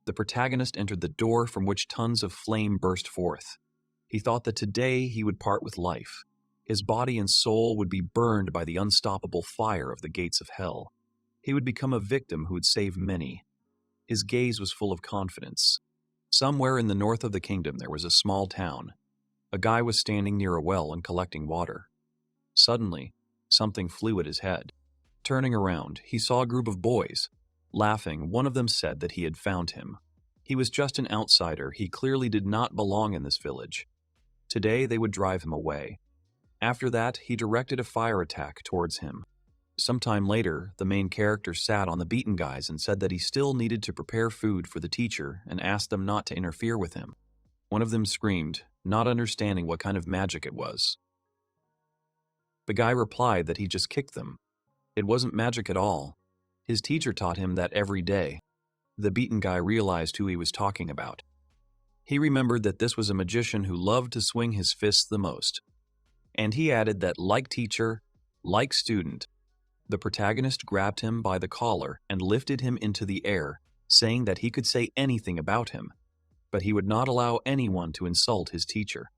The protagonist entered the door from which tons of flame burst forth. He thought that today he would part with life. His body and soul would be burned by the unstoppable fire of the gates of hell. He would become a victim who would save many. His gaze was full of confidence. Somewhere in the north of the kingdom there was a small town. A guy was standing near a well and collecting water. Suddenly, something flew at his head. Turning around, he saw a group of boys. Laughing, one of them said that he had found him. He was just an outsider. He clearly did not belong in this village. Today they would drive him away. After that, he directed a fire attack towards him. Sometime later, the main character sat on the beaten guys and said that he still needed to prepare food for the teacher and asked them not to interfere with him. One of them screamed, not understanding what kind of magic it was. The guy replied that he just kicked them. It wasn't magic at all. His teacher taught him that every day. The beaten guy realized who he was talking about. He remembered that this was a magician who loved to swing his fists the most. And he added that, like teacher, like student, the protagonist grabbed him by the collar and lifted him into the air, saying that he could say anything about him, but he would not allow anyone to insult his teacher.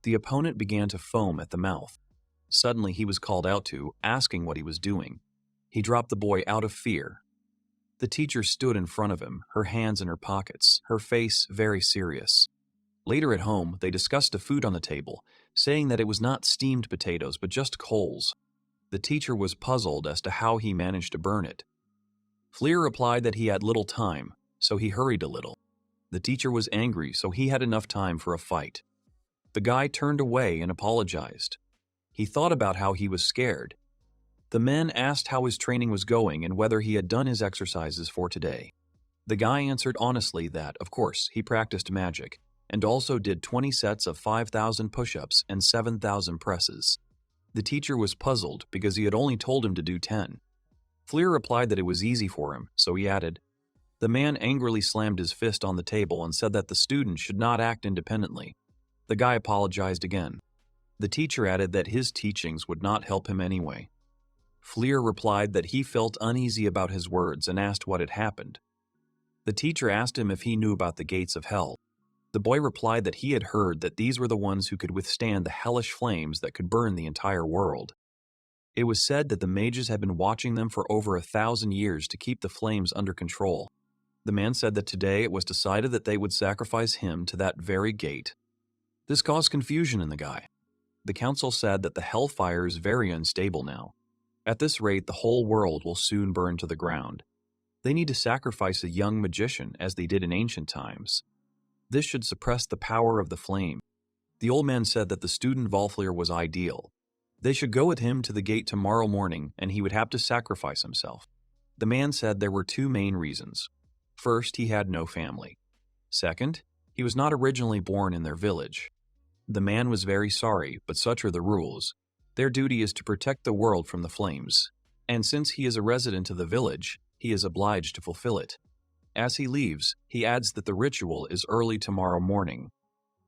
The opponent began to foam at the mouth. Suddenly he was called out to, asking what he was doing. He dropped the boy out of fear. The teacher stood in front of him, her hands in her pockets, her face very serious. Later at home, they discussed the food on the table, saying that it was not steamed potatoes but just coals. The teacher was puzzled as to how he managed to burn it. Fleer replied that he had little time, so he hurried a little. The teacher was angry, so he had enough time for a fight. The guy turned away and apologized. He thought about how he was scared. The men asked how his training was going and whether he had done his exercises for today. The guy answered honestly that, of course, he practiced magic, and also did 20 sets of 5,000 push-ups and 7,000 presses. The teacher was puzzled because he had only told him to do 10. Fleer replied that it was easy for him, so he added. The man angrily slammed his fist on the table and said that the student should not act independently. The guy apologized again. The teacher added that his teachings would not help him anyway. Fleer replied that he felt uneasy about his words and asked what had happened. The teacher asked him if he knew about the gates of hell. The boy replied that he had heard that these were the ones who could withstand the hellish flames that could burn the entire world. It was said that the mages had been watching them for over 1,000 years to keep the flames under control. The man said that today it was decided that they would sacrifice him to that very gate. This caused confusion in the guy. The council said that the Hellfire is very unstable now. At this rate, the whole world will soon burn to the ground. They need to sacrifice a young magician, as they did in ancient times. This should suppress the power of the flame. The old man said that the student Valfleer was ideal. They should go with him to the gate tomorrow morning, and he would have to sacrifice himself. The man said there were two main reasons. First, he had no family. Second, he was not originally born in their village. The man was very sorry, but such are the rules. Their duty is to protect the world from the flames, and since he is a resident of the village, he is obliged to fulfill it. As he leaves, he adds that the ritual is early tomorrow morning.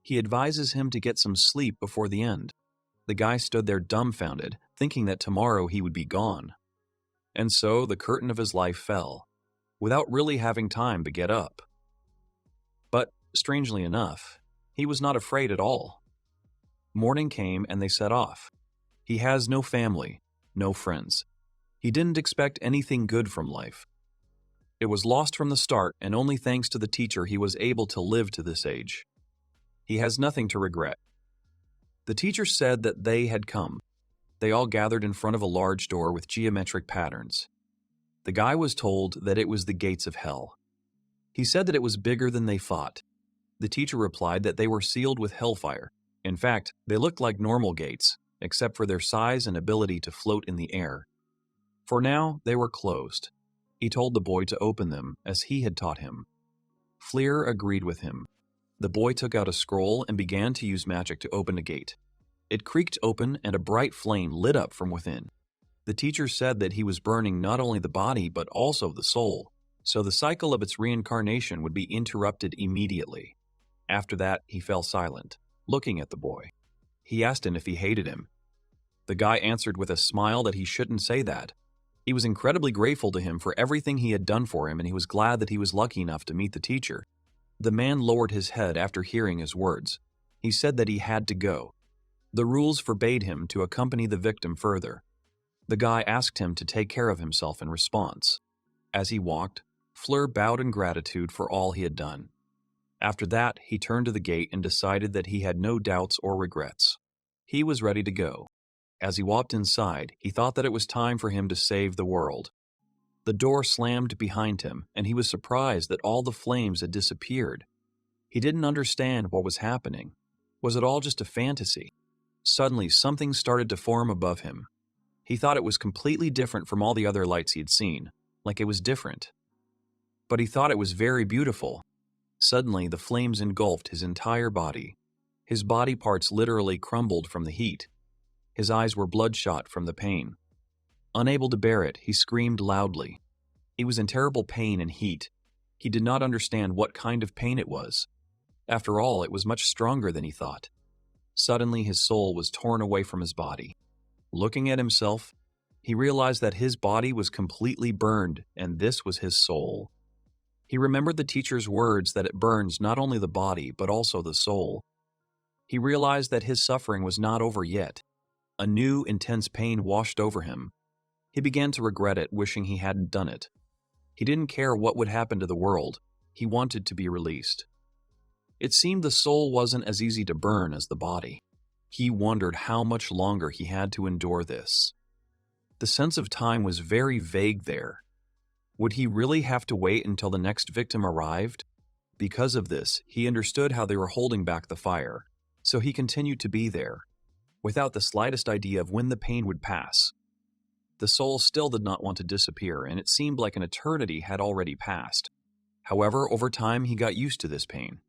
He advises him to get some sleep before the end. The guy stood there dumbfounded, thinking that tomorrow he would be gone. And so the curtain of his life fell, without really having time to get up. But, strangely enough, he was not afraid at all. Morning came and they set off. He has no family, no friends. He didn't expect anything good from life. It was lost from the start, and only thanks to the teacher he was able to live to this age. He has nothing to regret. The teacher said that they had come. They all gathered in front of a large door with geometric patterns. The guy was told that it was the gates of hell. He said that it was bigger than they thought. The teacher replied that they were sealed with hellfire. In fact, they looked like normal gates, except for their size and ability to float in the air. For now, they were closed. He told the boy to open them, as he had taught him. Fleer agreed with him. The boy took out a scroll and began to use magic to open a gate. It creaked open and a bright flame lit up from within. The teacher said that he was burning not only the body but also the soul, so the cycle of its reincarnation would be interrupted immediately. After that, he fell silent, looking at the boy. He asked him if he hated him. The guy answered with a smile that he shouldn't say that. He was incredibly grateful to him for everything he had done for him, and he was glad that he was lucky enough to meet the teacher. The man lowered his head after hearing his words. He said that he had to go. The rules forbade him to accompany the victim further. The guy asked him to take care of himself in response. As he walked, Fleur bowed in gratitude for all he had done. After that, he turned to the gate and decided that he had no doubts or regrets. He was ready to go. As he walked inside, he thought that it was time for him to save the world. The door slammed behind him, and he was surprised that all the flames had disappeared. He didn't understand what was happening. Was it all just a fantasy? Suddenly, something started to form above him. He thought it was completely different from all the other lights he had seen, like it was different. But he thought it was very beautiful. Suddenly, the flames engulfed his entire body. His body parts literally crumbled from the heat. His eyes were bloodshot from the pain. Unable to bear it, he screamed loudly. He was in terrible pain and heat. He did not understand what kind of pain it was. After all, it was much stronger than he thought. Suddenly, his soul was torn away from his body. Looking at himself, he realized that his body was completely burned, and this was his soul. He remembered the teacher's words that it burns not only the body, but also the soul. He realized that his suffering was not over yet. A new, intense pain washed over him. He began to regret it, wishing he hadn't done it. He didn't care what would happen to the world. He wanted to be released. It seemed the soul wasn't as easy to burn as the body. He wondered how much longer he had to endure this. The sense of time was very vague there. Would he really have to wait until the next victim arrived? Because of this, he understood how they were holding back the fire, so he continued to be there, without the slightest idea of when the pain would pass. The soul still did not want to disappear, and it seemed like an eternity had already passed. However, over time he got used to this pain.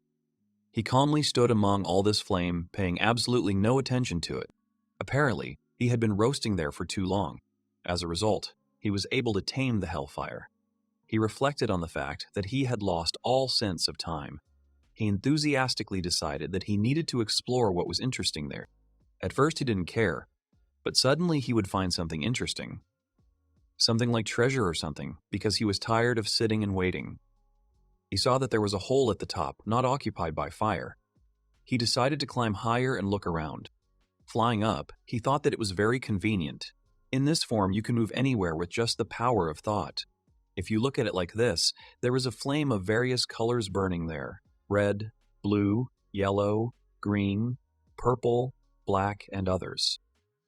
He calmly stood among all this flame, paying absolutely no attention to it. Apparently, he had been roasting there for too long. As a result, he was able to tame the Hellfire. He reflected on the fact that he had lost all sense of time. He enthusiastically decided that he needed to explore what was interesting there. At first he didn't care, but suddenly he would find something interesting. Something like treasure or something, because he was tired of sitting and waiting. He saw that there was a hole at the top, not occupied by fire. He decided to climb higher and look around. Flying up, he thought that it was very convenient. In this form, you can move anywhere with just the power of thought. If you look at it like this, there is a flame of various colors burning there: red, blue, yellow, green, purple, black, and others.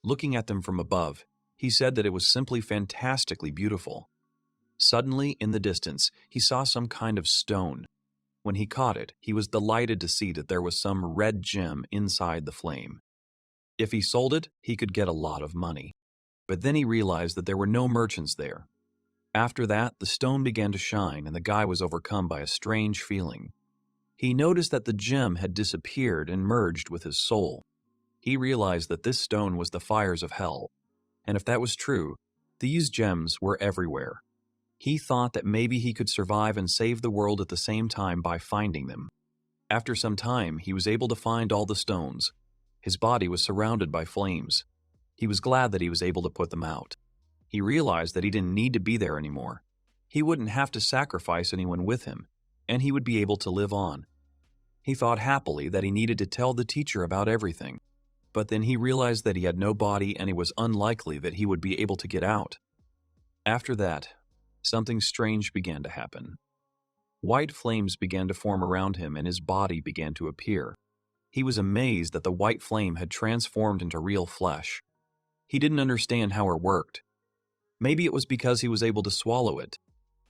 Looking at them from above, he said that it was simply fantastically beautiful. Suddenly, in the distance, he saw some kind of stone. When he caught it, he was delighted to see that there was some red gem inside the flame. If he sold it, he could get a lot of money. But then he realized that there were no merchants there. After that, the stone began to shine, and the guy was overcome by a strange feeling. He noticed that the gem had disappeared and merged with his soul. He realized that this stone was the fires of hell, and if that was true, these gems were everywhere. He thought that maybe he could survive and save the world at the same time by finding them. After some time, he was able to find all the stones. His body was surrounded by flames. He was glad that he was able to put them out. He realized that he didn't need to be there anymore. He wouldn't have to sacrifice anyone with him, and he would be able to live on. He thought happily that he needed to tell the teacher about everything. But then he realized that he had no body and it was unlikely that he would be able to get out. After that, something strange began to happen. White flames began to form around him and his body began to appear. He was amazed that the white flame had transformed into real flesh. He didn't understand how it worked. Maybe it was because he was able to swallow it.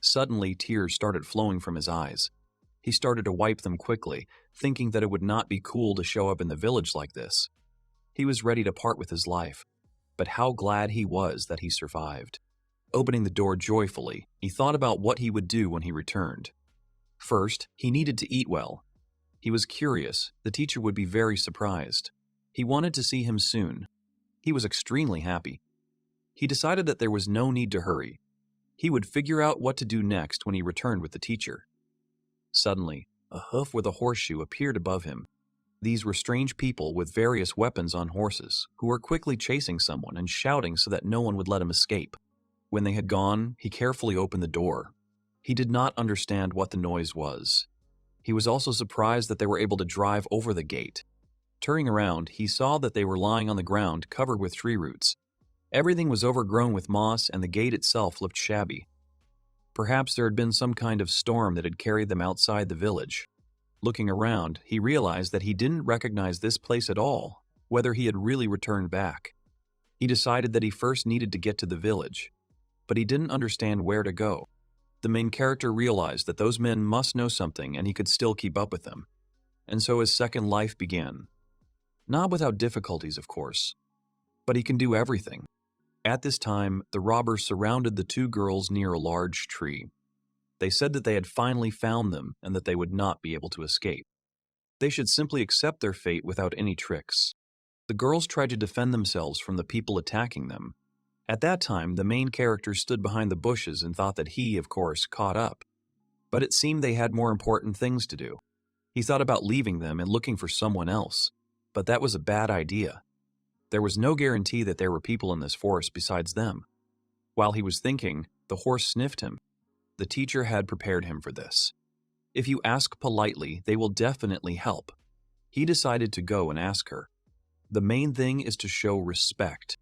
Suddenly, tears started flowing from his eyes. He started to wipe them quickly, thinking that it would not be cool to show up in the village like this. He was ready to part with his life, but how glad he was that he survived. Opening the door joyfully, he thought about what he would do when he returned. First, he needed to eat well. He was curious. The teacher would be very surprised. He wanted to see him soon. He was extremely happy. He decided that there was no need to hurry. He would figure out what to do next when he returned with the teacher. Suddenly, a hoof with a horseshoe appeared above him. These were strange people with various weapons on horses, who were quickly chasing someone and shouting so that no one would let him escape. When they had gone, he carefully opened the door. He did not understand what the noise was. He was also surprised that they were able to drive over the gate. Turning around, he saw that they were lying on the ground covered with tree roots. Everything was overgrown with moss and the gate itself looked shabby. Perhaps there had been some kind of storm that had carried them outside the village. Looking around, he realized that he didn't recognize this place at all, whether he had really returned back. He decided that he first needed to get to the village, but he didn't understand where to go. The main character realized that those men must know something and he could still keep up with them. And so his second life began. Not without difficulties, of course, but he can do everything. At this time, the robbers surrounded the two girls near a large tree. They said that they had finally found them and that they would not be able to escape. They should simply accept their fate without any tricks. The girls tried to defend themselves from the people attacking them. At that time, the main character stood behind the bushes and thought that he, of course, caught up. But it seemed they had more important things to do. He thought about leaving them and looking for someone else, but that was a bad idea. There was no guarantee that there were people in this forest besides them. While he was thinking, the horse sniffed him. The teacher had prepared him for this. If you ask politely, they will definitely help. He decided to go and ask her. The main thing is to show respect.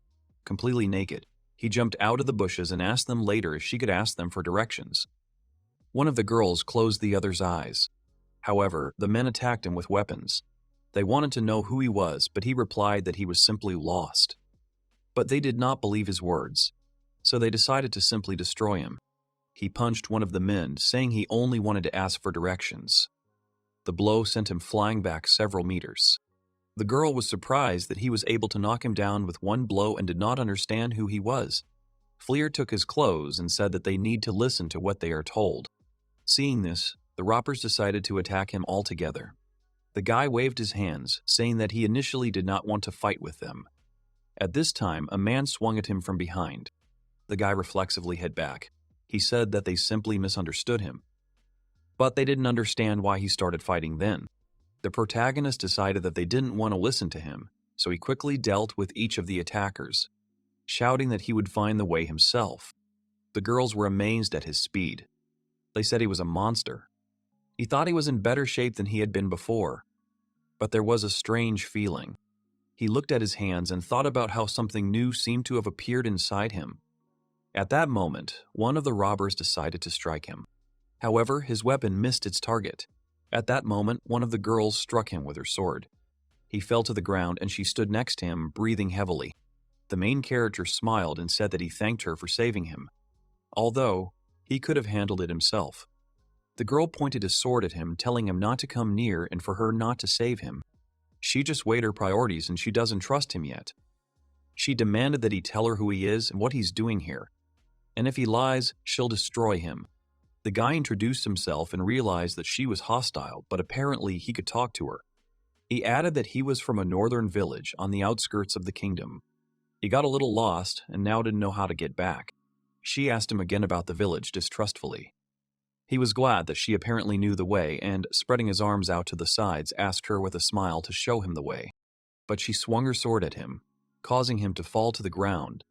Completely naked, he jumped out of the bushes and asked them later if she could ask them for directions. One of the girls closed the other's eyes. However, the men attacked him with weapons. They wanted to know who he was, but he replied that he was simply lost. But they did not believe his words, so they decided to simply destroy him. He punched one of the men, saying he only wanted to ask for directions. The blow sent him flying back several meters. The girl was surprised that he was able to knock him down with one blow and did not understand who he was. Fleer took his clothes and said that they need to listen to what they are told. Seeing this, the robbers decided to attack him altogether. The guy waved his hands, saying that he initially did not want to fight with them. At this time, a man swung at him from behind. The guy reflexively hit back. He said that they simply misunderstood him. But they didn't understand why he started fighting then. The protagonist decided that they didn't want to listen to him, so he quickly dealt with each of the attackers, shouting that he would find the way himself. The girls were amazed at his speed. They said he was a monster. He thought he was in better shape than he had been before, but there was a strange feeling. He looked at his hands and thought about how something new seemed to have appeared inside him. At that moment, one of the robbers decided to strike him. However, his weapon missed its target. At that moment, one of the girls struck him with her sword. He fell to the ground and she stood next to him, breathing heavily. The main character smiled and said that he thanked her for saving him, although he could have handled it himself. The girl pointed his sword at him, telling him not to come near and for her not to save him. She just weighed her priorities and she doesn't trust him yet. She demanded that he tell her who he is and what he's doing here. And if he lies, she'll destroy him. The guy introduced himself and realized that she was hostile, but apparently he could talk to her. He added that he was from a northern village on the outskirts of the kingdom. He got a little lost and now didn't know how to get back. She asked him again about the village distrustfully. He was glad that she apparently knew the way and, spreading his arms out to the sides, asked her with a smile to show him the way. But she swung her sword at him, causing him to fall to the ground,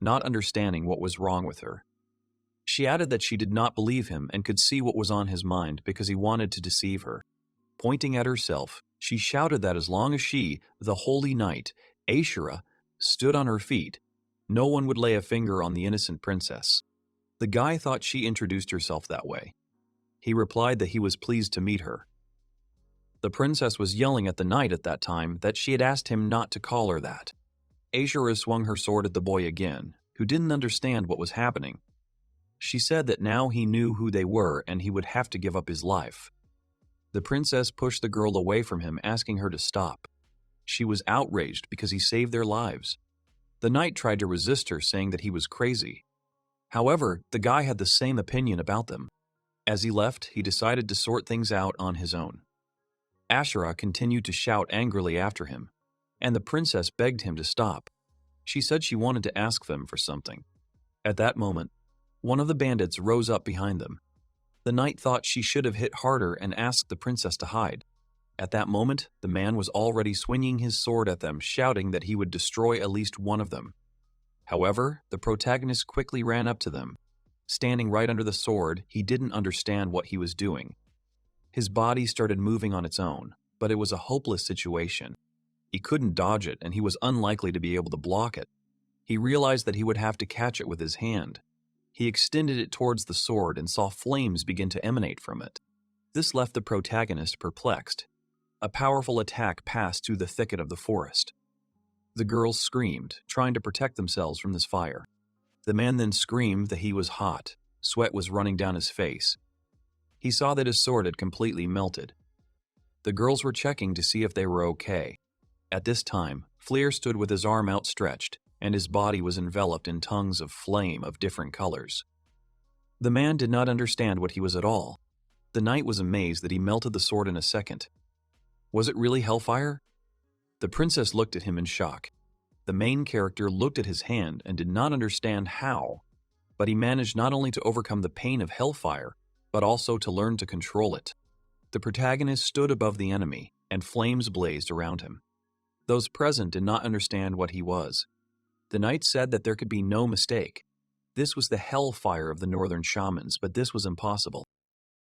not understanding what was wrong with her. She added that she did not believe him and could see what was on his mind because he wanted to deceive her. Pointing at herself, she shouted that as long as she, the holy knight, Ashura, stood on her feet, no one would lay a finger on the innocent princess. The guy thought she introduced herself that way. He replied that he was pleased to meet her. The princess was yelling at the knight at that time that she had asked him not to call her that. Ashura swung her sword at the boy again, who didn't understand what was happening. She said that now he knew who they were and he would have to give up his life. The princess pushed the girl away from him, asking her to stop. She was outraged because he saved their lives. The knight tried to resist her, saying that he was crazy. However, the guy had the same opinion about them. As he left, he decided to sort things out on his own. Ashura continued to shout angrily after him, and the princess begged him to stop. She said she wanted to ask them for something. At that moment, one of the bandits rose up behind them. The knight thought she should have hit harder and asked the princess to hide. At that moment, the man was already swinging his sword at them, shouting that he would destroy at least one of them. However, the protagonist quickly ran up to them. Standing right under the sword, he didn't understand what he was doing. His body started moving on its own, but it was a hopeless situation. He couldn't dodge it, and he was unlikely to be able to block it. He realized that he would have to catch it with his hand. He extended it towards the sword and saw flames begin to emanate from it. This left the protagonist perplexed. A powerful attack passed through the thicket of the forest. The girls screamed, trying to protect themselves from this fire. The man then screamed that he was hot. Sweat was running down his face. He saw that his sword had completely melted. The girls were checking to see if they were okay. At this time, Fleer stood with his arm outstretched, and his body was enveloped in tongues of flame of different colors. The man did not understand what he was at all. The knight was amazed that he melted the sword in a second. Was it really Hellfire? The princess looked at him in shock. The main character looked at his hand and did not understand how, but he managed not only to overcome the pain of Hellfire, but also to learn to control it. The protagonist stood above the enemy, and flames blazed around him. Those present did not understand what he was. The knight said that there could be no mistake. This was the Hellfire of the northern shamans, but this was impossible.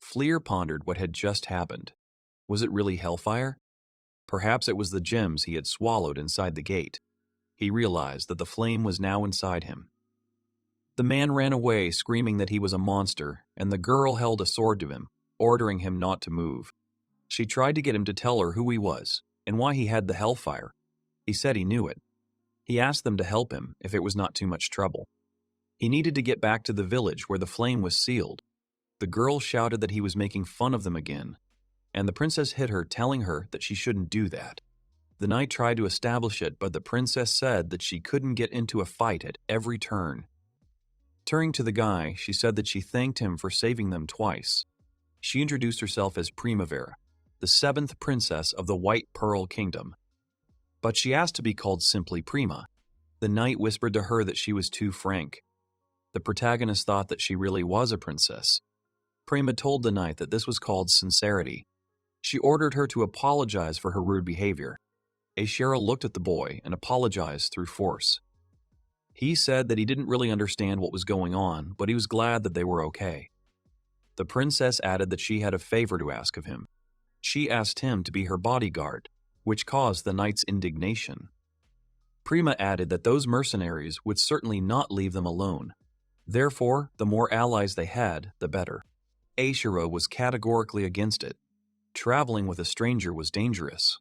Fleer pondered what had just happened. Was it really Hellfire? Perhaps it was the gems he had swallowed inside the gate. He realized that the flame was now inside him. The man ran away, screaming that he was a monster, and the girl held a sword to him, ordering him not to move. She tried to get him to tell her who he was and why he had the Hellfire. He said he knew it. He asked them to help him if it was not too much trouble. He needed to get back to the village where the flame was sealed. The girl shouted that he was making fun of them again, and the princess hit her, telling her that she shouldn't do that. The knight tried to establish it, but the princess said that she couldn't get into a fight at every turn. Turning to the guy, she said that she thanked him for saving them twice. She introduced herself as Primavera, the 7th princess of the White Pearl Kingdom. But she asked to be called simply Prima. The knight whispered to her that she was too frank. The protagonist thought that she really was a princess. Prima told the knight that this was called sincerity. She ordered her to apologize for her rude behavior. Ashera looked at the boy and apologized through force. He said that he didn't really understand what was going on, but he was glad that they were okay. The princess added that she had a favor to ask of him. She asked him to be her bodyguard, which caused the knight's indignation. Prima added that those mercenaries would certainly not leave them alone. Therefore, the more allies they had, the better. Ashera was categorically against it. Traveling with a stranger was dangerous.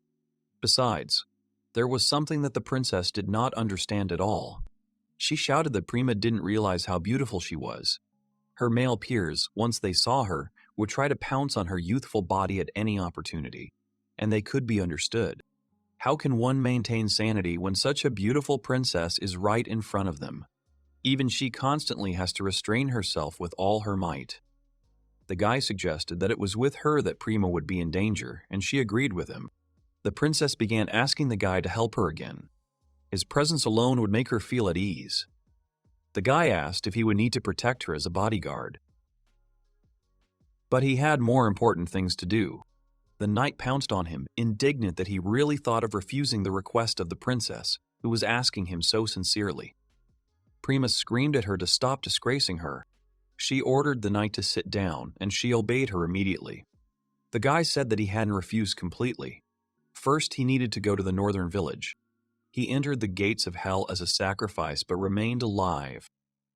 Besides, there was something that the princess did not understand at all. She shouted that Prima didn't realize how beautiful she was. Her male peers, once they saw her, would try to pounce on her youthful body at any opportunity, and they could be understood. How can one maintain sanity when such a beautiful princess is right in front of them? Even she constantly has to restrain herself with all her might. The guy suggested that it was with her that Prima would be in danger, and she agreed with him. The princess began asking the guy to help her again. His presence alone would make her feel at ease. The guy asked if he would need to protect her as a bodyguard. But he had more important things to do. The knight pounced on him, indignant that he really thought of refusing the request of the princess, who was asking him so sincerely. Prima screamed at her to stop disgracing her. She ordered the knight to sit down, and she obeyed her immediately. The guy said that he hadn't refused completely. First, he needed to go to the northern village. He entered the gates of hell as a sacrifice, but remained alive.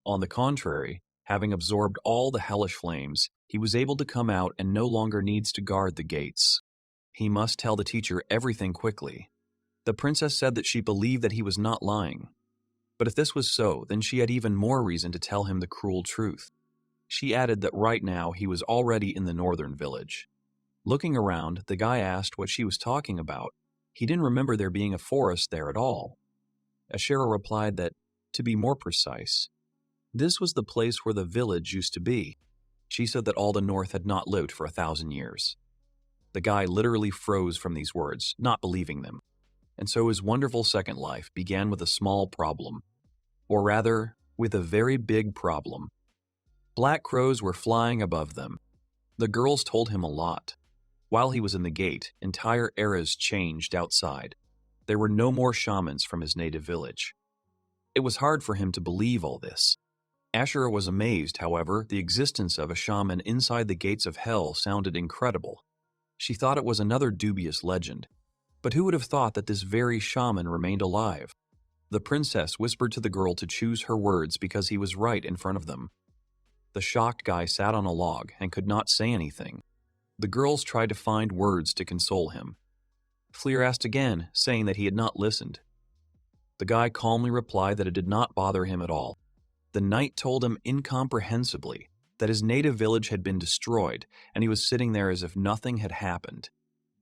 On the contrary, having absorbed all the hellish flames, he was able to come out and no longer needs to guard the gates. He must tell the teacher everything quickly. The princess said that she believed that he was not lying. But if this was so, then she had even more reason to tell him the cruel truth. She added that right now he was already in the northern village. Looking around, the guy asked what she was talking about. He didn't remember there being a forest there at all. Ashera replied that, to be more precise, this was the place where the village used to be. She said that all the north had not lived for 1,000 years. The guy literally froze from these words, not believing them. And so his wonderful second life began with a small problem. Or rather, with a very big problem. Black crows were flying above them. The girls told him a lot. While he was in the gate, entire eras changed outside. There were no more shamans from his native village. It was hard for him to believe all this. Ashura was amazed, however. The existence of a shaman inside the gates of hell sounded incredible. She thought it was another dubious legend. But who would have thought that this very shaman remained alive? The princess whispered to the girl to choose her words because he was right in front of them. The shocked guy sat on a log and could not say anything. The girls tried to find words to console him. Fleer asked again, saying that he had not listened. The guy calmly replied that it did not bother him at all. The knight told him incomprehensibly that his native village had been destroyed, and he was sitting there as if nothing had happened.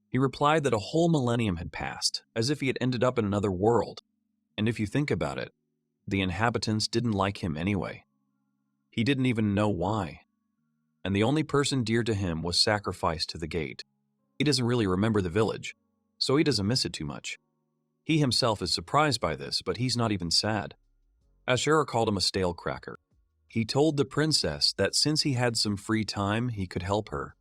He replied that a whole millennium had passed, as if he had ended up in another world. And if you think about it, the inhabitants didn't like him anyway. He didn't even know why. And the only person dear to him was sacrificed to the gate. He doesn't really remember the village, so he doesn't miss it too much. He himself is surprised by this, but he's not even sad. Ashura called him a stale cracker. He told the princess that since he had some free time, he could help her.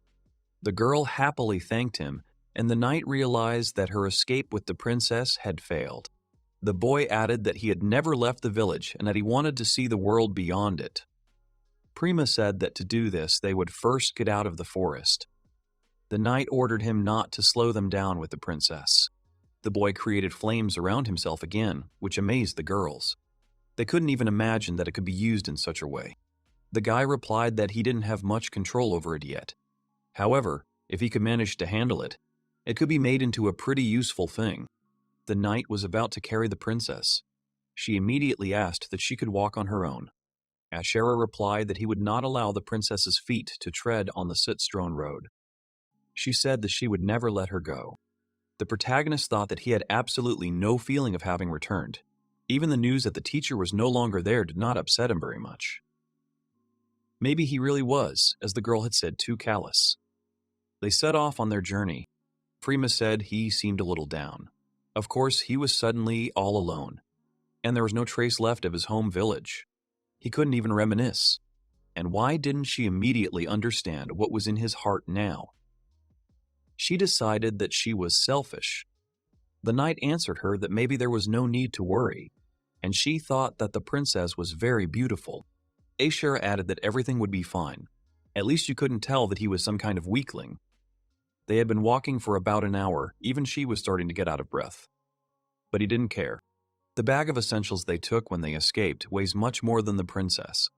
The girl happily thanked him, and the knight realized that her escape with the princess had failed. The boy added that he had never left the village and that he wanted to see the world beyond it. Prima said that to do this, they would first get out of the forest. The knight ordered him not to slow them down with the princess. The boy created flames around himself again, which amazed the girls. They couldn't even imagine that it could be used in such a way. The guy replied that he didn't have much control over it yet. However, if he could manage to handle it, it could be made into a pretty useful thing. The knight was about to carry the princess. She immediately asked that she could walk on her own. Ashura replied that he would not allow the princess's feet to tread on the soot-strewn road. She said that she would never let her go. The protagonist thought that he had absolutely no feeling of having returned. Even the news that the teacher was no longer there did not upset him very much. Maybe he really was, as the girl had said, too callous. They set off on their journey. Prima said he seemed a little down. Of course, he was suddenly all alone, and there was no trace left of his home village. He couldn't even reminisce. And why didn't she immediately understand what was in his heart now? She decided that she was selfish. The knight answered her that maybe there was no need to worry, and she thought that the princess was very beautiful. Ashura added that everything would be fine. At least you couldn't tell that he was some kind of weakling. They had been walking for about an hour. Even she was starting to get out of breath. But he didn't care. The bag of essentials they took when they escaped weighs much more than the princess.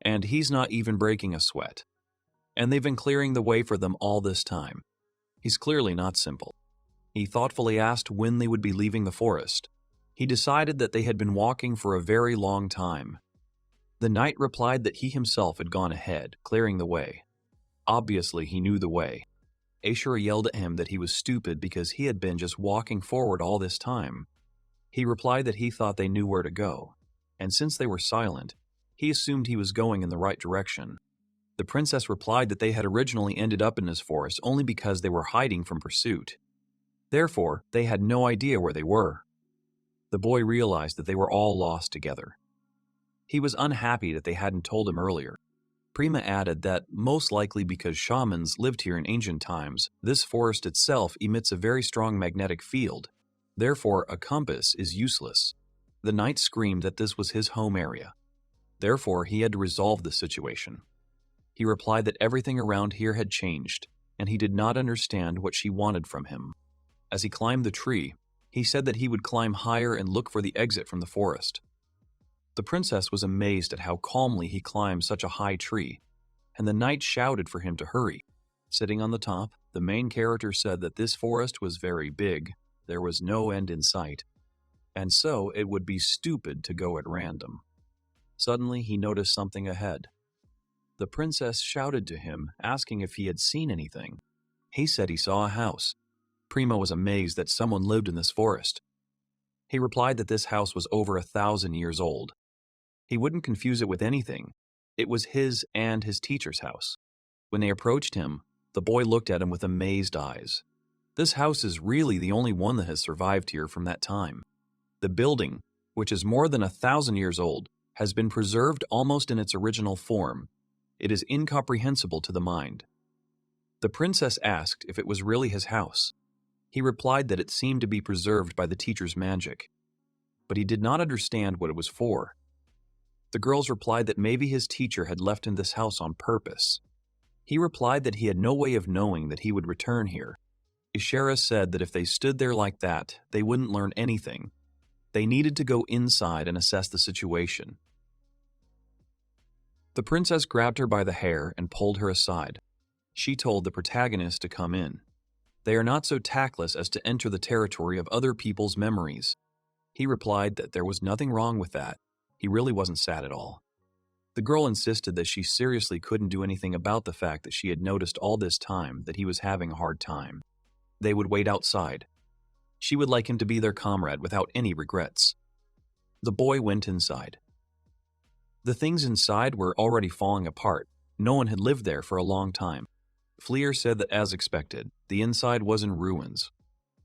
And he's not even breaking a sweat. And they've been clearing the way for them all this time. He's clearly not simple. He thoughtfully asked when they would be leaving the forest. He decided that they had been walking for a very long time. The knight replied that he himself had gone ahead, clearing the way. Obviously, he knew the way. Ashura yelled at him that he was stupid because he had been just walking forward all this time. He replied that he thought they knew where to go, and since they were silent, he assumed he was going in the right direction. The princess replied that they had originally ended up in this forest only because they were hiding from pursuit. Therefore, they had no idea where they were. The boy realized that they were all lost together. He was unhappy that they hadn't told him earlier. Prima added that, most likely because shamans lived here in ancient times, this forest itself emits a very strong magnetic field. Therefore, a compass is useless. The knight screamed that this was his home area. Therefore, he had to resolve the situation. He replied that everything around here had changed, and he did not understand what she wanted from him. As he climbed the tree, he said that he would climb higher and look for the exit from the forest. The princess was amazed at how calmly he climbed such a high tree, and the knight shouted for him to hurry. Sitting on the top, the main character said that this forest was very big, there was no end in sight, and so it would be stupid to go at random. Suddenly, he noticed something ahead. The princess shouted to him, asking if he had seen anything. He said he saw a house. Prima was amazed that someone lived in this forest. He replied that this house was over 1,000 years old. He wouldn't confuse it with anything. It was his and his teacher's house. When they approached him, the boy looked at him with amazed eyes. This house is really the only one that has survived here from that time. The building, which is more than 1,000 years old, has been preserved almost in its original form. It is incomprehensible to the mind. The princess asked if it was really his house. He replied that it seemed to be preserved by the teacher's magic. but he did not understand what it was for. The girls replied that maybe his teacher had left him this house on purpose. He replied that he had no way of knowing that he would return here. Ishara said that if they stood there like that, they wouldn't learn anything. They needed to go inside and assess the situation. The princess grabbed her by the hair and pulled her aside. She told the protagonist to come in. They are not so tactless as to enter the territory of other people's memories. He replied that there was nothing wrong with that. He really wasn't sad at all. The girl insisted that she seriously couldn't do anything about the fact that she had noticed all this time that he was having a hard time. They would wait outside. She would like him to be their comrade without any regrets. The boy went inside. The things inside were already falling apart. No one had lived there for a long time. Fleer said that, as expected, the inside was in ruins.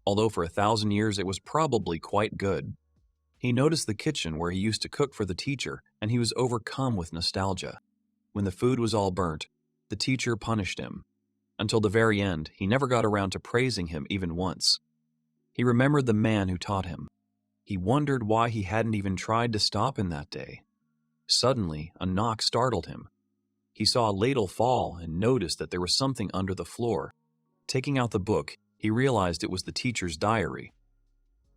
Although for 1,000 years it was probably quite good. He noticed the kitchen where he used to cook for the teacher, and he was overcome with nostalgia. When the food was all burnt, the teacher punished him. Until the very end, he never got around to praising him even once. He remembered the man who taught him. He wondered why he hadn't even tried to stop him that day. Suddenly, a knock startled him. He saw a ladle fall and noticed that there was something under the floor. Taking out the book, he realized it was the teacher's diary.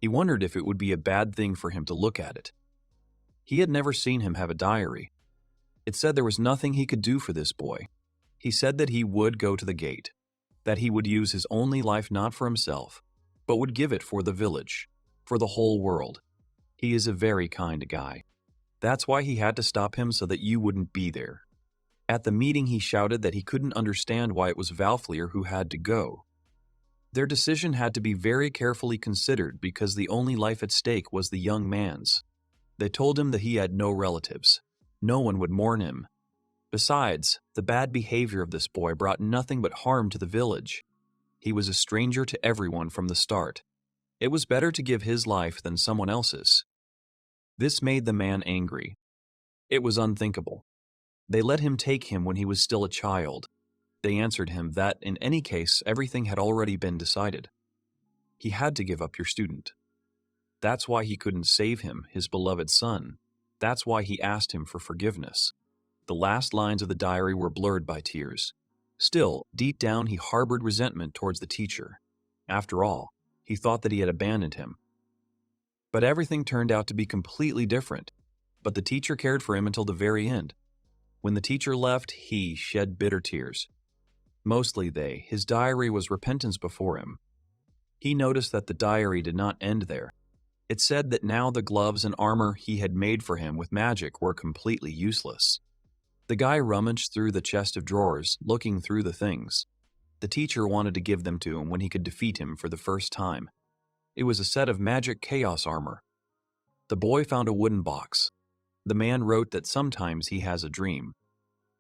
He wondered if it would be a bad thing for him to look at it. He had never seen him have a diary. It said there was nothing he could do for this boy. He said that he would go to the gate, that he would use his only life not for himself, but would give it for the village, for the whole world. He is a very kind guy. That's why he had to stop him so that you wouldn't be there. At the meeting, he shouted that he couldn't understand why it was Valfleer who had to go. Their decision had to be very carefully considered because the only life at stake was the young man's. They told him that he had no relatives. No one would mourn him. Besides, the bad behavior of this boy brought nothing but harm to the village. He was a stranger to everyone from the start. It was better to give his life than someone else's. This made the man angry. It was unthinkable. They let him take him when he was still a child. They answered him that, in any case, everything had already been decided. He had to give up your student. That's why he couldn't save him, his beloved son. That's why he asked him for forgiveness. The last lines of the diary were blurred by tears. Still, deep down he harbored resentment towards the teacher. After all, he thought that he had abandoned him. But everything turned out to be completely different. But the teacher cared for him until the very end. When the teacher left, he shed bitter tears. Mostly his diary was repentance before him. He noticed that the diary did not end there. It said that now the gloves and armor he had made for him with magic were completely useless. The guy rummaged through the chest of drawers, looking through the things. The teacher wanted to give them to him when he could defeat him for the first time. It was a set of magic chaos armor. The boy found a wooden box. The man wrote that sometimes he has a dream.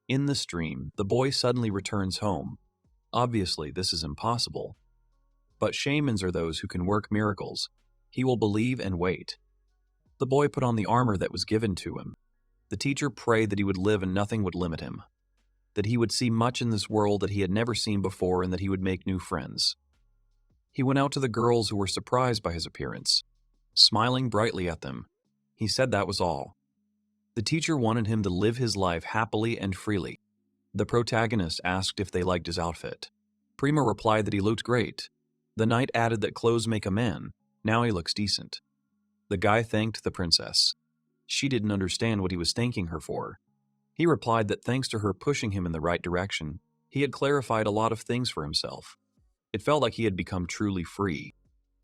In this dream, the boy suddenly returns home. Obviously, this is impossible. But shamans are those who can work miracles. He will believe and wait. The boy put on the armor that was given to him. The teacher prayed that he would live and nothing would limit him, that he would see much in this world that he had never seen before, and that he would make new friends. He went out to the girls who were surprised by his appearance, smiling brightly at them. He said that was all. The teacher wanted him to live his life happily and freely. The protagonist asked if they liked his outfit. Prima replied that he looked great. The knight added that clothes make a man. Now he looks decent. The guy thanked the princess. She didn't understand what he was thanking her for. He replied that thanks to her pushing him in the right direction, he had clarified a lot of things for himself. It felt like he had become truly free.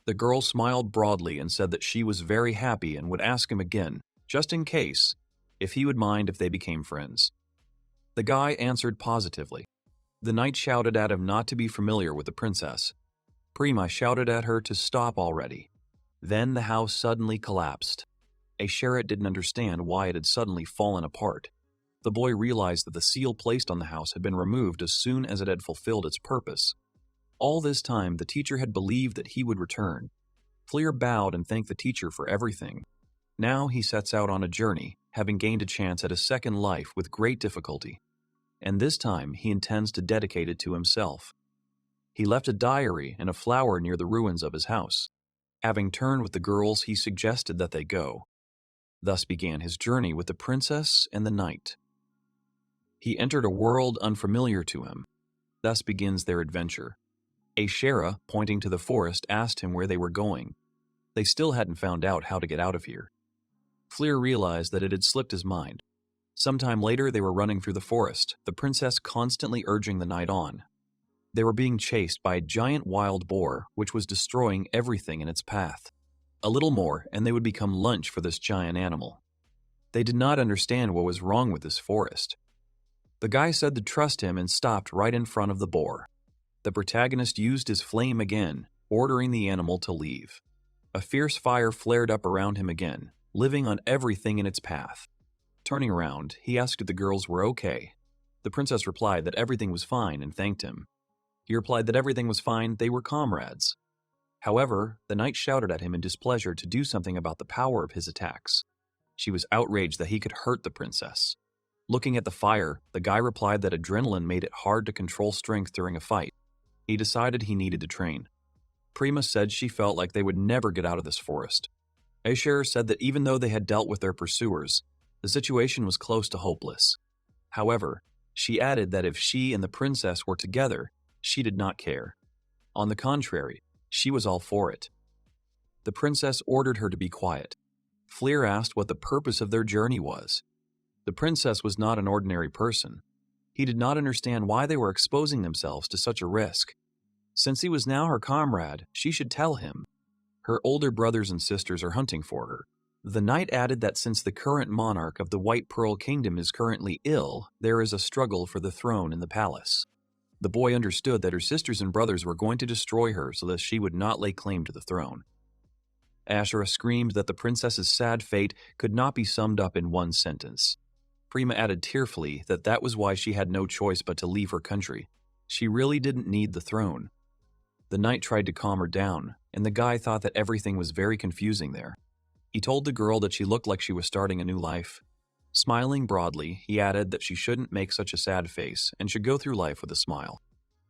The girl smiled broadly and said that she was very happy and would ask him again, just in case, if he would mind if they became friends. The guy answered positively. The knight shouted at him not to be familiar with the princess. Prima shouted at her to stop already. Then the house suddenly collapsed. Asheret didn't understand why it had suddenly fallen apart. The boy realized that the seal placed on the house had been removed as soon as it had fulfilled its purpose. All this time, the teacher had believed that he would return. Fleer bowed and thanked the teacher for everything. Now he sets out on a journey, having gained a chance at a second life with great difficulty. And this time, he intends to dedicate it to himself. He left a diary and a flower near the ruins of his house. Having turned with the girls, he suggested that they go. Thus began his journey with the princess and the knight. He entered a world unfamiliar to him. Thus begins their adventure. Ashera, pointing to the forest, asked him where they were going. They still hadn't found out how to get out of here. Fleer realized that it had slipped his mind. Sometime later, they were running through the forest, the princess constantly urging the knight on. They were being chased by a giant wild boar, which was destroying everything in its path. A little more, and they would become lunch for this giant animal. They did not understand what was wrong with this forest. The guy said to trust him and stopped right in front of the boar. The protagonist used his flame again, ordering the animal to leave. A fierce fire flared up around him again, living on everything in its path. Turning around, he asked if the girls were okay. The princess replied that everything was fine and thanked him. He replied that everything was fine, they were comrades. However, the knight shouted at him in displeasure to do something about the power of his attacks. She was outraged that he could hurt the princess. Looking at the fire, the guy replied that adrenaline made it hard to control strength during a fight. He decided he needed to train. Prima said she felt like they would never get out of this forest. Asher said that even though they had dealt with their pursuers, the situation was close to hopeless. However, she added that if she and the princess were together, she did not care. On the contrary, she was all for it. The princess ordered her to be quiet. Fleer asked what the purpose of their journey was. The princess was not an ordinary person. He did not understand why they were exposing themselves to such a risk. Since he was now her comrade, she should tell him. Her older brothers and sisters are hunting for her. The knight added that since the current monarch of the White Pearl Kingdom is currently ill, there is a struggle for the throne in the palace. The boy understood that her sisters and brothers were going to destroy her so that she would not lay claim to the throne. Ashera screamed that the princess's sad fate could not be summed up in one sentence. Prima added tearfully that that was why she had no choice but to leave her country. She really didn't need the throne. The knight tried to calm her down, and the guy thought that everything was very confusing there. He told the girl that she looked like she was starting a new life. Smiling broadly, he added that she shouldn't make such a sad face and should go through life with a smile.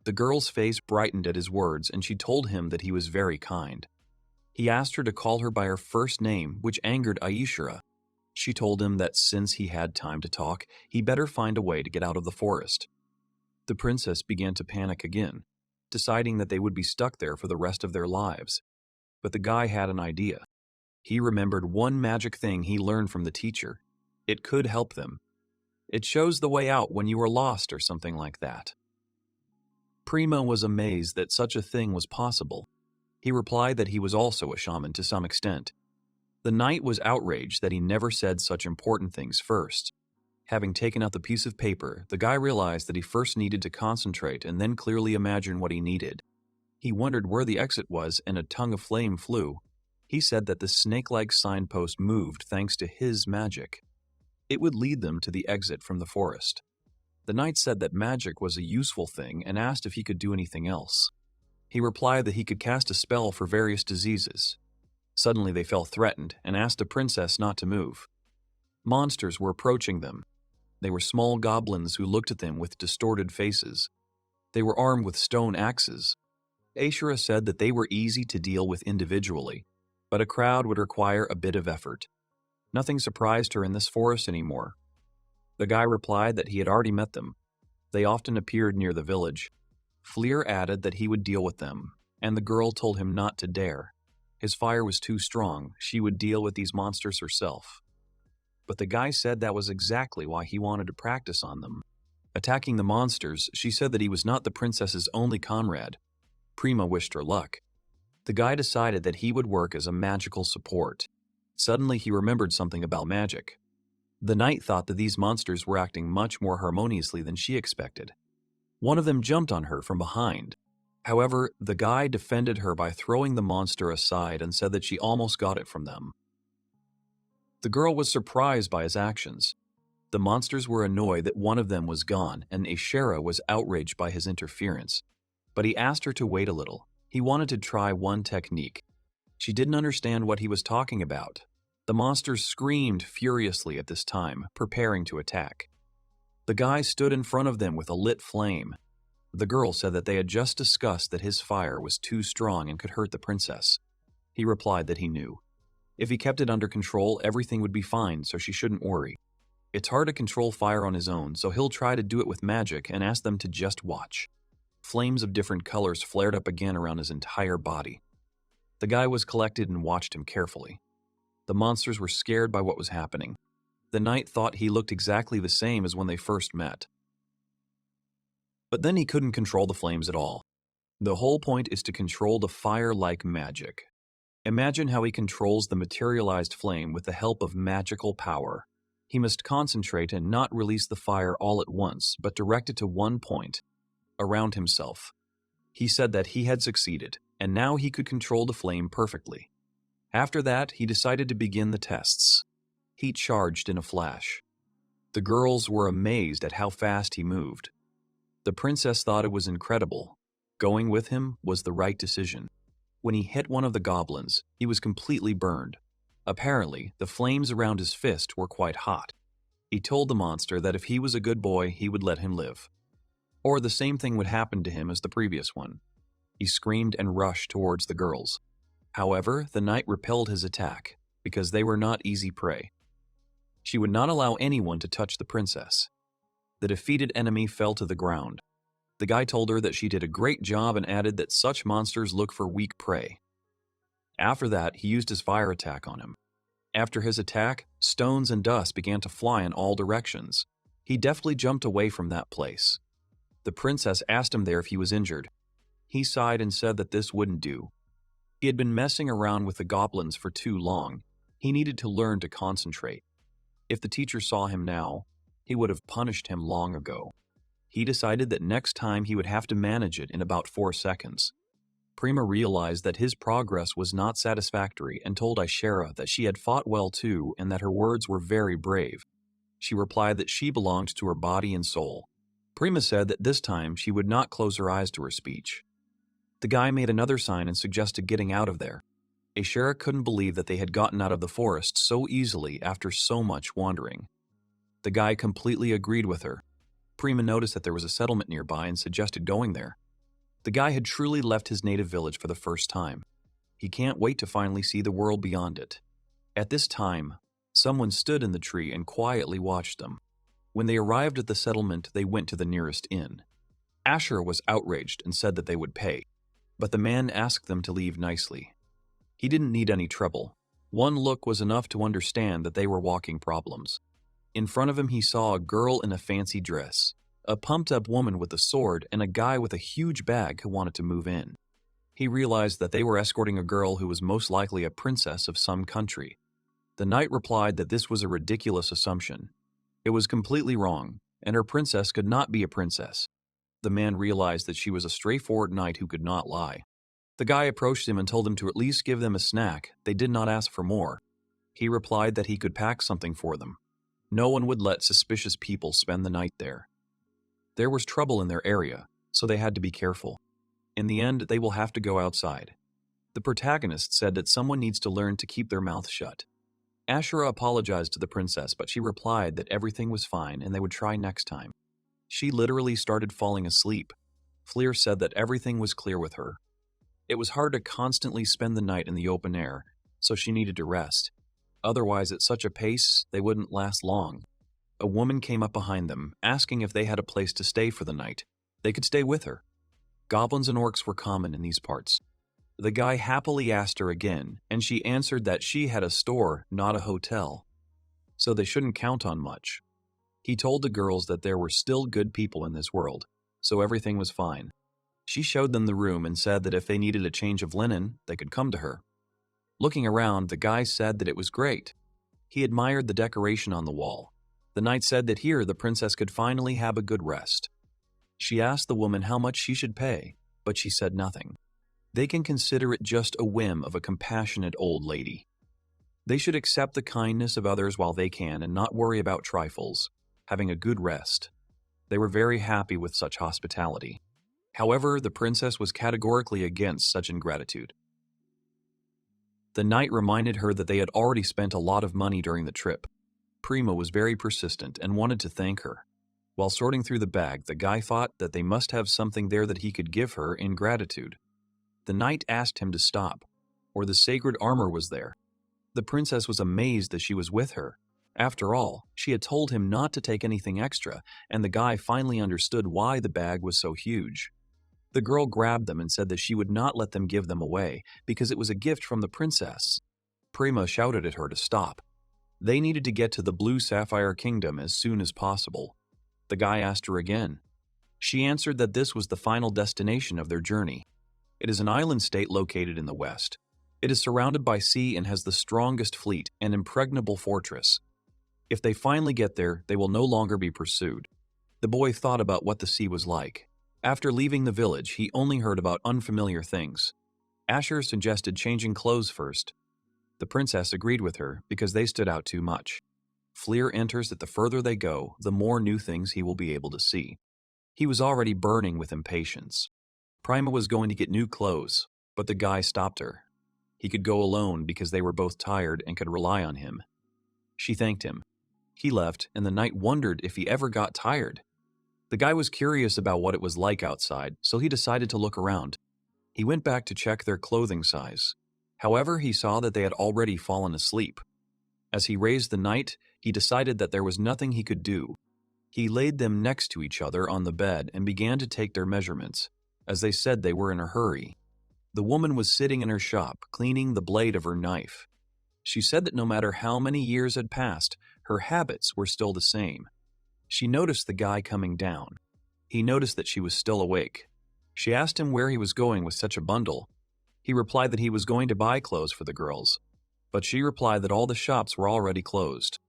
The girl's face brightened at his words, and she told him that he was very kind. He asked her to call her by her first name, which angered Aishara. She told him that since he had time to talk, he better find a way to get out of the forest. The princess began to panic again, deciding that they would be stuck there for the rest of their lives. But the guy had an idea. He remembered one magic thing he learned from the teacher. It could help them. It shows the way out when you are lost or something like that. Prima was amazed that such a thing was possible. He replied that he was also a shaman to some extent. The knight was outraged that he never said such important things first. Having taken out the piece of paper, the guy realized that he first needed to concentrate and then clearly imagine what he needed. He wondered where the exit was, and a tongue of flame flew. He said that the snake-like signpost moved thanks to his magic. It would lead them to the exit from the forest. The knight said that magic was a useful thing and asked if he could do anything else. He replied that he could cast a spell for various diseases. Suddenly they felt threatened and asked the princess not to move. Monsters were approaching them. They were small goblins who looked at them with distorted faces. They were armed with stone axes. Ashera said that they were easy to deal with individually, but a crowd would require a bit of effort. Nothing surprised her in this forest anymore. The guy replied that he had already met them. They often appeared near the village. Fleer added that he would deal with them, and the girl told him not to dare. His fire was too strong. She would deal with these monsters herself. But the guy said that was exactly why he wanted to practice on them. Attacking the monsters, she said that he was not the princess's only comrade. Prima wished her luck. The guy decided that he would work as a magical support. Suddenly he remembered something about magic. The knight thought that these monsters were acting much more harmoniously than she expected. One of them jumped on her from behind. However, the guy defended her by throwing the monster aside and said that she almost got it from them. The girl was surprised by his actions. The monsters were annoyed that one of them was gone, and Ashera was outraged by his interference. But he asked her to wait a little. He wanted to try one technique. She didn't understand what he was talking about. The monsters screamed furiously at this time, preparing to attack. The guy stood in front of them with a lit flame. The girl said that they had just discussed that his fire was too strong and could hurt the princess. He replied that he knew. If he kept it under control, everything would be fine, so she shouldn't worry. It's hard to control fire on his own, so he'll try to do it with magic and ask them to just watch. Flames of different colors flared up again around his entire body. The guy was collected and watched him carefully. The monsters were scared by what was happening. The knight thought he looked exactly the same as when they first met. But then he couldn't control the flames at all. The whole point is to control the fire like magic. Imagine how he controls the materialized flame with the help of magical power. He must concentrate and not release the fire all at once, but direct it to one point, around himself. He said that he had succeeded, and now he could control the flame perfectly. After that, he decided to begin the tests. He charged in a flash. The girls were amazed at how fast he moved. The princess thought it was incredible. Going with him was the right decision. When he hit one of the goblins, he was completely burned. Apparently, the flames around his fist were quite hot. He told the monster that if he was a good boy, he would let him live. Or the same thing would happen to him as the previous one. He screamed and rushed towards the girls. However, the knight repelled his attack, because they were not easy prey. She would not allow anyone to touch the princess. The defeated enemy fell to the ground. The guy told her that she did a great job and added that such monsters look for weak prey. After that, he used his fire attack on him. After his attack, stones and dust began to fly in all directions. He deftly jumped away from that place. The princess asked him there if he was injured. He sighed and said that this wouldn't do. He had been messing around with the goblins for too long. He needed to learn to concentrate. If the teacher saw him now, he would have punished him long ago. He decided that next time he would have to manage it in about 4 seconds. Prima realized that his progress was not satisfactory and told Ishera that she had fought well too and that her words were very brave. She replied that she belonged to her body and soul. Prima said that this time she would not close her eyes to her speech. The guy made another sign and suggested getting out of there. Ishera couldn't believe that they had gotten out of the forest so easily after so much wandering. The guy completely agreed with her. Prima noticed that there was a settlement nearby and suggested going there. The guy had truly left his native village for the first time. He can't wait to finally see the world beyond it. At this time, someone stood in the tree and quietly watched them. When they arrived at the settlement, they went to the nearest inn. Asher was outraged and said that they would pay, but the man asked them to leave nicely. He didn't need any trouble. One look was enough to understand that they were walking problems. In front of him, he saw a girl in a fancy dress, a pumped-up woman with a sword, and a guy with a huge bag who wanted to move in. He realized that they were escorting a girl who was most likely a princess of some country. The knight replied that this was a ridiculous assumption. It was completely wrong, and her princess could not be a princess. The man realized that she was a straightforward knight who could not lie. The guy approached him and told him to at least give them a snack. They did not ask for more. He replied that he could pack something for them. No one would let suspicious people spend the night there. There was trouble in their area, so they had to be careful. In the end, they will have to go outside. The protagonist said that someone needs to learn to keep their mouth shut. Ashera apologized to the princess, but she replied that everything was fine and they would try next time. She literally started falling asleep. Fleer said that everything was clear with her. It was hard to constantly spend the night in the open air, so she needed to rest. Otherwise, at such a pace, they wouldn't last long. A woman came up behind them, asking if they had a place to stay for the night. They could stay with her. Goblins and orcs were common in these parts. The guy happily asked her again, and she answered that she had a store, not a hotel, so they shouldn't count on much. He told the girls that there were still good people in this world, so everything was fine. She showed them the room and said that if they needed a change of linen, they could come to her. Looking around, the guy said that it was great. He admired the decoration on the wall. The knight said that here the princess could finally have a good rest. She asked the woman how much she should pay, but she said nothing. They can consider it just a whim of a compassionate old lady. They should accept the kindness of others while they can and not worry about trifles, having a good rest. They were very happy with such hospitality. However, the princess was categorically against such ingratitude. The knight reminded her that they had already spent a lot of money during the trip. Prima was very persistent and wanted to thank her. While sorting through the bag, the guy thought that they must have something there that he could give her in gratitude. The knight asked him to stop. or the sacred armor was there. The princess was amazed that she was with her. After all, she had told him not to take anything extra, and the guy finally understood why the bag was so huge. The girl grabbed them and said that she would not let them give them away because it was a gift from the princess. Prima shouted at her to stop. They needed to get to the Blue Sapphire Kingdom as soon as possible. The guy asked her again. She answered that this was the final destination of their journey. It is an island state located in the west. It is surrounded by sea and has the strongest fleet and impregnable fortress. If they finally get there, they will no longer be pursued. The boy thought about what the sea was like. After leaving the village, he only heard about unfamiliar things. Asher suggested changing clothes first. The princess agreed with her because they stood out too much. Fleer enters that the further they go, the more new things he will be able to see. He was already burning with impatience. Prima was going to get new clothes, but the guy stopped her. He could go alone because they were both tired and could rely on him. She thanked him. He left, and the knight wondered if he ever got tired. The guy was curious about what it was like outside, so he decided to look around. He went back to check their clothing size. However, he saw that they had already fallen asleep. As he raised the knight, he decided that there was nothing he could do. He laid them next to each other on the bed and began to take their measurements, as they said they were in a hurry. The woman was sitting in her shop, cleaning the blade of her knife. She said that no matter how many years had passed, her habits were still the same. She noticed the guy coming down. He noticed that she was still awake. She asked him where he was going with such a bundle. He replied that he was going to buy clothes for the girls, but she replied that all the shops were already closed.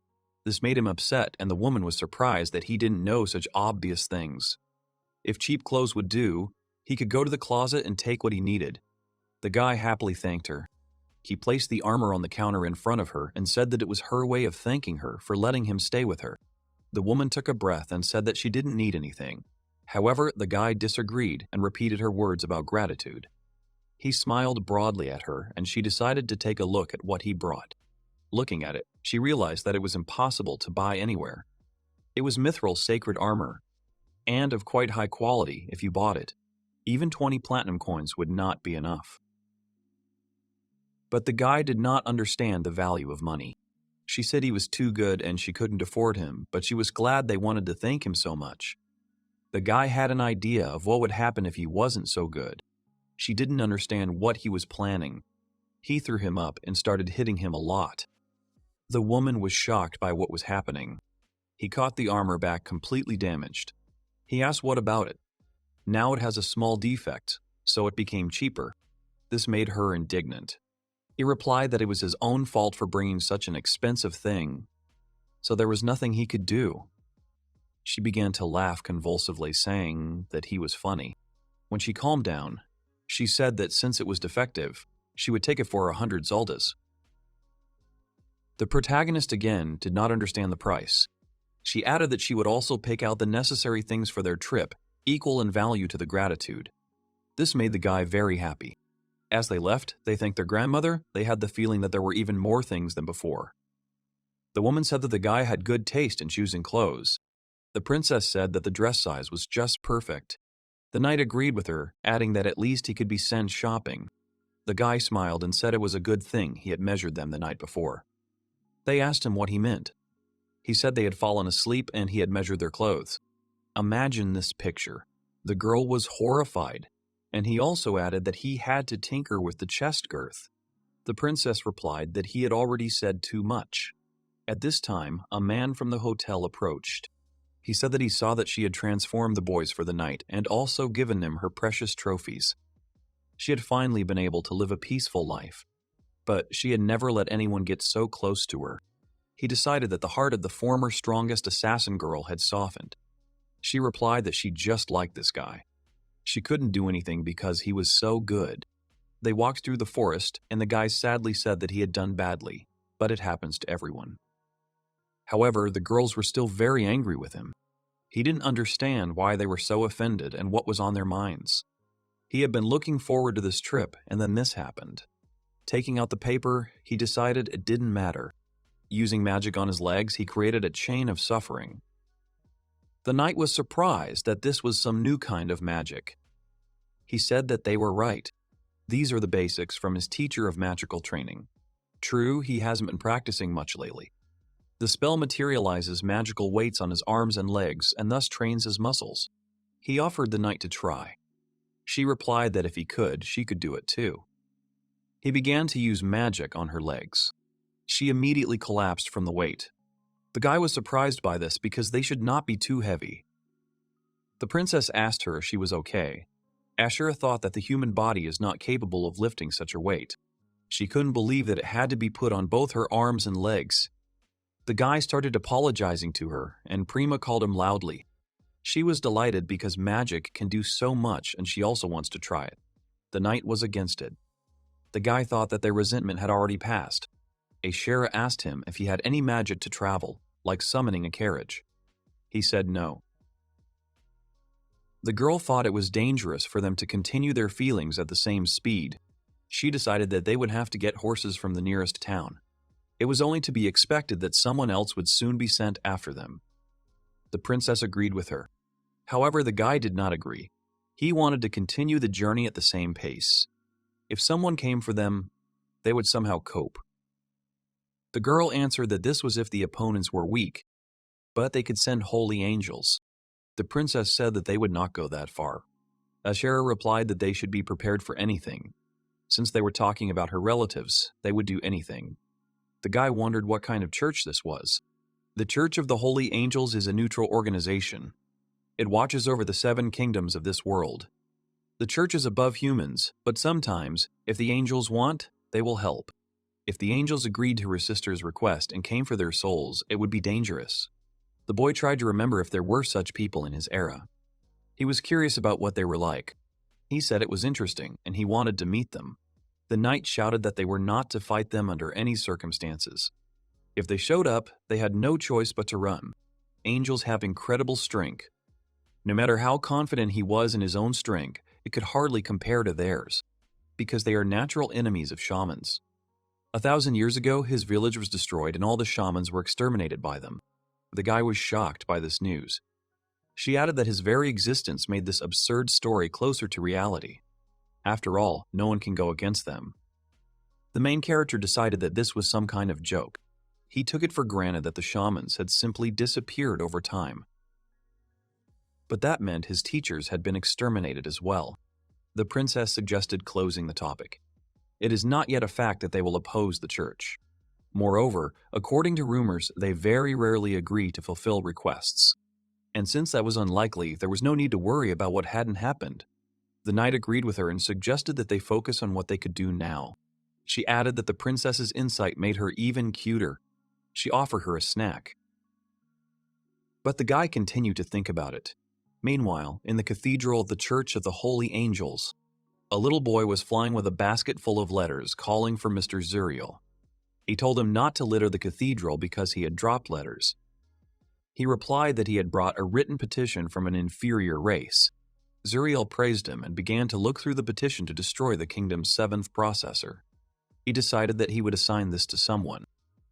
This made him upset, and the woman was surprised that he didn't know such obvious things. If cheap clothes would do, he could go to the closet and take what he needed. The guy happily thanked her. He placed the armor on the counter in front of her and said that it was her way of thanking her for letting him stay with her. The woman took a breath and said that she didn't need anything. However, the guy disagreed and repeated her words about gratitude. He smiled broadly at her, and she decided to take a look at what he brought. Looking at it, she realized that it was impossible to buy anywhere. It was mithril sacred armor, and of quite high quality if you bought it. Even 20 platinum coins would not be enough. But the guy did not understand the value of money. She said he was too good and she couldn't afford him, but she was glad they wanted to thank him so much. The guy had an idea of what would happen if he wasn't so good. She didn't understand what he was planning. He threw him up and started hitting him a lot. The woman was shocked by what was happening. He caught the armor back completely damaged. He asked what about it. Now it has a small defect, so it became cheaper. This made her indignant. He replied that it was his own fault for bringing such an expensive thing, so there was nothing he could do. She began to laugh convulsively, saying that he was funny. When she calmed down, she said that since it was defective, she would take it for 100 zoldas. The protagonist again did not understand the price. She added that she would also pick out the necessary things for their trip, equal in value to the gratitude. This made the guy very happy. As they left, they thanked their grandmother. They had the feeling that there were even more things than before. The woman said that the guy had good taste in choosing clothes. The princess said that the dress size was just perfect. The knight agreed with her, adding that at least he could be sent shopping. The guy smiled and said it was a good thing he had measured them the night before. They asked him what he meant. He said they had fallen asleep and he had measured their clothes. Imagine this picture. The girl was horrified, and he also added that he had to tinker with the chest girth. The princess replied that he had already said too much. At this time, a man from the hotel approached. He said that he saw that she had transformed the boys for the night and also given them her precious trophies. She had finally been able to live a peaceful life, but she had never let anyone get so close to her. He decided that the heart of the former strongest assassin girl had softened. She replied that she just liked this guy. She couldn't do anything because he was so good. They walked through the forest, and the guy sadly said that he had done badly, but it happens to everyone. However, the girls were still very angry with him. He didn't understand why they were so offended and what was on their minds. He had been looking forward to this trip, and then this happened. Taking out the paper, he decided it didn't matter. Using magic on his legs, he created a chain of suffering. The knight was surprised that this was some new kind of magic. He said that they were right. These are the basics from his teacher of magical training. True, he hasn't been practicing much lately. The spell materializes magical weights on his arms and legs and thus trains his muscles. He offered the knight to try. She replied that if he could, she could do it too. He began to use magic on her legs. She immediately collapsed from the weight. The guy was surprised by this because they should not be too heavy. The princess asked her if she was okay. Ashura thought that the human body is not capable of lifting such a weight. She couldn't believe that it had to be put on both her arms and legs. The guy started apologizing to her, and Prima called him loudly. She was delighted because magic can do so much and she also wants to try it. The knight was against it. The guy thought that their resentment had already passed. Ashura asked him if he had any magic to travel, like summoning a carriage. He said no. The girl thought it was dangerous for them to continue their feelings at the same speed. She decided that they would have to get horses from the nearest town. It was only to be expected that someone else would soon be sent after them. The princess agreed with her. However, the guy did not agree. He wanted to continue the journey at the same pace. If someone came for them, they would somehow cope. The girl answered that this was if the opponents were weak, but they could send holy angels. The princess said that they would not go that far. Ashura replied that they should be prepared for anything. Since they were talking about her relatives, they would do anything. The guy wondered what kind of church this was. The Church of the Holy Angels is a neutral organization. It watches over the 7 kingdoms of this world. The church is above humans, but sometimes, if the angels want, they will help. If the angels agreed to her sister's request and came for their souls, it would be dangerous. The boy tried to remember if there were such people in his era. He was curious about what they were like. He said it was interesting, and he wanted to meet them. The knight shouted that they were not to fight them under any circumstances. If they showed up, they had no choice but to run. Angels have incredible strength. No matter how confident he was in his own strength, it could hardly compare to theirs, because they are natural enemies of shamans. 1,000 years ago, his village was destroyed and all the shamans were exterminated by them. The guy was shocked by this news. She added that his very existence made this absurd story closer to reality. After all, no one can go against them. The main character decided that this was some kind of joke. He took it for granted that the shamans had simply disappeared over time. But that meant his teachers had been exterminated as well. The princess suggested closing the topic. It is not yet a fact that they will oppose the church. Moreover, according to rumors, they very rarely agree to fulfill requests. And since that was unlikely, there was no need to worry about what hadn't happened. The knight agreed with her and suggested that they focus on what they could do now. She added that the princess's insight made her even cuter. She offered her a snack. But the guy continued to think about it. Meanwhile, in the cathedral of the Church of the Holy Angels, a little boy was flying with a basket full of letters calling for Mr. Zuriel. He told him not to litter the cathedral because he had dropped letters. He replied that he had brought a written petition from an inferior race. Zuriel praised him and began to look through the petition to destroy the kingdom's 7th processor. He decided that he would assign this to someone.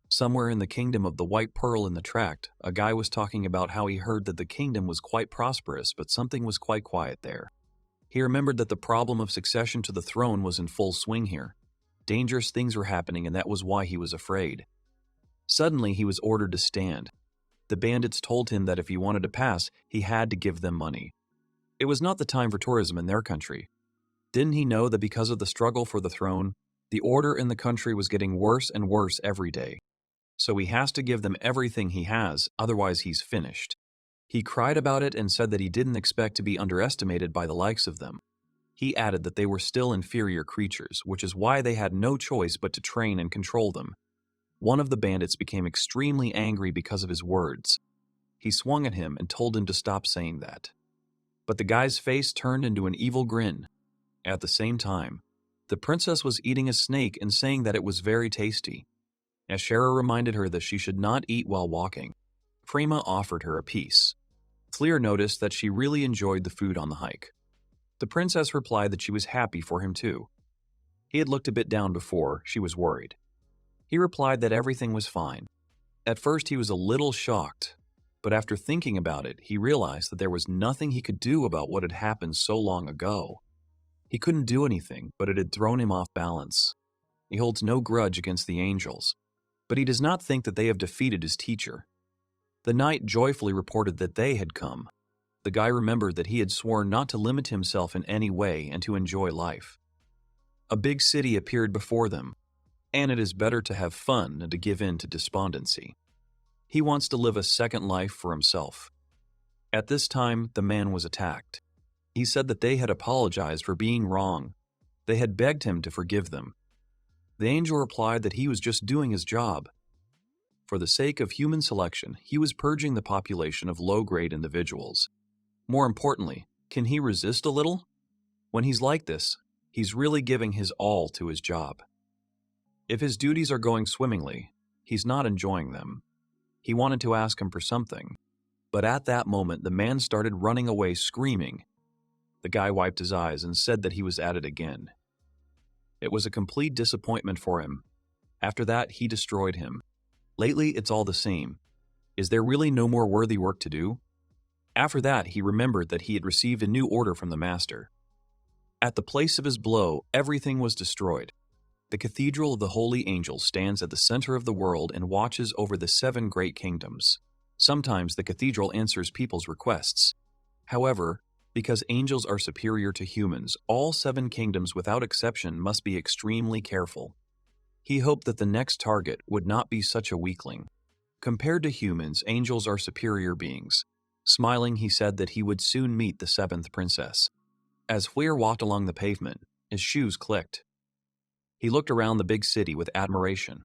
Somewhere in the kingdom of the White Pearl in the tract, a guy was talking about how he heard that the kingdom was quite prosperous, but something was quite quiet there. He remembered that the problem of succession to the throne was in full swing here. Dangerous things were happening, and that was why he was afraid. Suddenly, he was ordered to stand. The bandits told him that if he wanted to pass, he had to give them money. It was not the time for tourism in their country. Didn't he know that because of the struggle for the throne, the order in the country was getting worse and worse every day? So he has to give them everything he has, otherwise he's finished. He cried about it and said that he didn't expect to be underestimated by the likes of them. He added that they were still inferior creatures, which is why they had no choice but to train and control them. One of the bandits became extremely angry because of his words. He swung at him and told him to stop saying that. But the guy's face turned into an evil grin. At the same time, the princess was eating a snake and saying that it was very tasty. Ashura reminded her that she should not eat while walking. Prima offered her a piece. Fleer noticed that she really enjoyed the food on the hike. The princess replied that she was happy for him too. He had looked a bit down before, she was worried. He replied that everything was fine. At first he was a little shocked, but after thinking about it, he realized that there was nothing he could do about what had happened so long ago. He couldn't do anything, but it had thrown him off balance. He holds no grudge against the angels, but he does not think that they have defeated his teacher. The knight joyfully reported that they had come. The guy remembered that he had sworn not to limit himself in any way and to enjoy life. A big city appeared before them, and it is better to have fun than to give in to despondency. He wants to live a second life for himself. At this time, the man was attacked. He said that they had apologized for being wrong. They had begged him to forgive them. The angel replied that he was just doing his job. For the sake of human selection, he was purging the population of low-grade individuals. More importantly, can he resist a little? When he's like this, he's really giving his all to his job. If his duties are going swimmingly, he's not enjoying them. He wanted to ask him for something, but at that moment the man started running away screaming. The guy wiped his eyes and said that he was at it again. It was a complete disappointment for him. After that, he destroyed him. Lately, it's all the same. Is there really no more worthy work to do? After that, he remembered that he had received a new order from the master. At the place of his blow, everything was destroyed. The Cathedral of the Holy Angels stands at the center of the world and watches over the 7 great kingdoms. Sometimes the cathedral answers people's requests. However, because angels are superior to humans, all 7 kingdoms without exception must be extremely careful. He hoped that the next target would not be such a weakling. Compared to humans, angels are superior beings. Smiling, he said that he would soon meet the 7th princess. As Fleer walked along the pavement, his shoes clicked. He looked around the big city with admiration.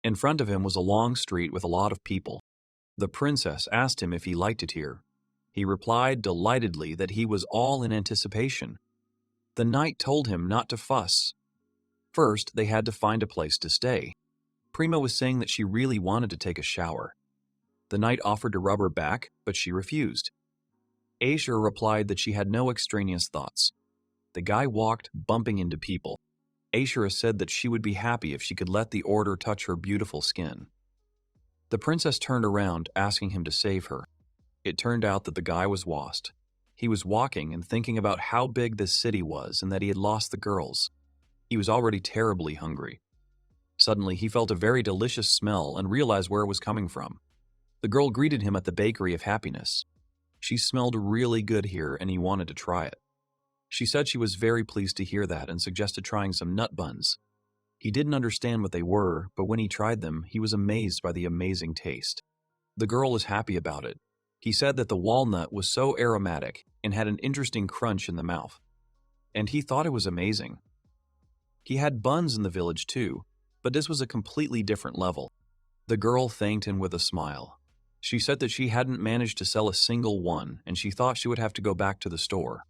In front of him was a long street with a lot of people. The princess asked him if he liked it here. He replied delightedly that he was all in anticipation. The knight told him not to fuss. First, they had to find a place to stay. Prima was saying that she really wanted to take a shower. The knight offered to rub her back, but she refused. Aisha replied that she had no extraneous thoughts. The guy walked, bumping into people. Aisha said that she would be happy if she could let the order touch her beautiful skin. The princess turned around, asking him to save her. It turned out that the guy was lost. He was walking and thinking about how big this city was and that he had lost the girls. He was already terribly hungry. Suddenly, he felt a very delicious smell and realized where it was coming from. The girl greeted him at the Bakery of Happiness. She smelled really good here and he wanted to try it. She said she was very pleased to hear that and suggested trying some nut buns. He didn't understand what they were, but when he tried them, he was amazed by the amazing taste. The girl was happy about it. He said that the walnut was so aromatic and had an interesting crunch in the mouth. And he thought it was amazing. He had buns in the village too, but this was a completely different level. The girl thanked him with a smile. She said that she hadn't managed to sell a single one, and she thought she would have to go back to the store.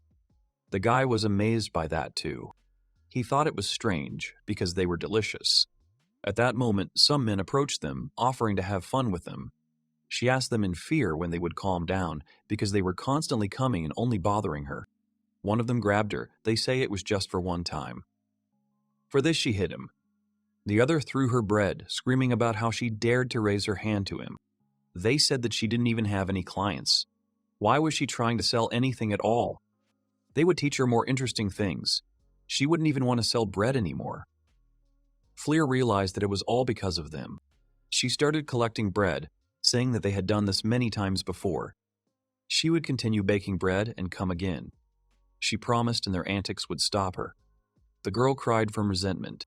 The guy was amazed by that too. He thought it was strange, because they were delicious. At that moment, some men approached them, offering to have fun with them. She asked them in fear when they would calm down, because they were constantly coming and only bothering her. One of them grabbed her. They say it was just for one time. For this she hit him. The other threw her bread, screaming about how she dared to raise her hand to him. They said that she didn't even have any clients. Why was she trying to sell anything at all? They would teach her more interesting things. She wouldn't even want to sell bread anymore. Fleer realized that it was all because of them. She started collecting bread, saying that they had done this many times before. She would continue baking bread and come again. She promised and their antics would stop her. The girl cried from resentment.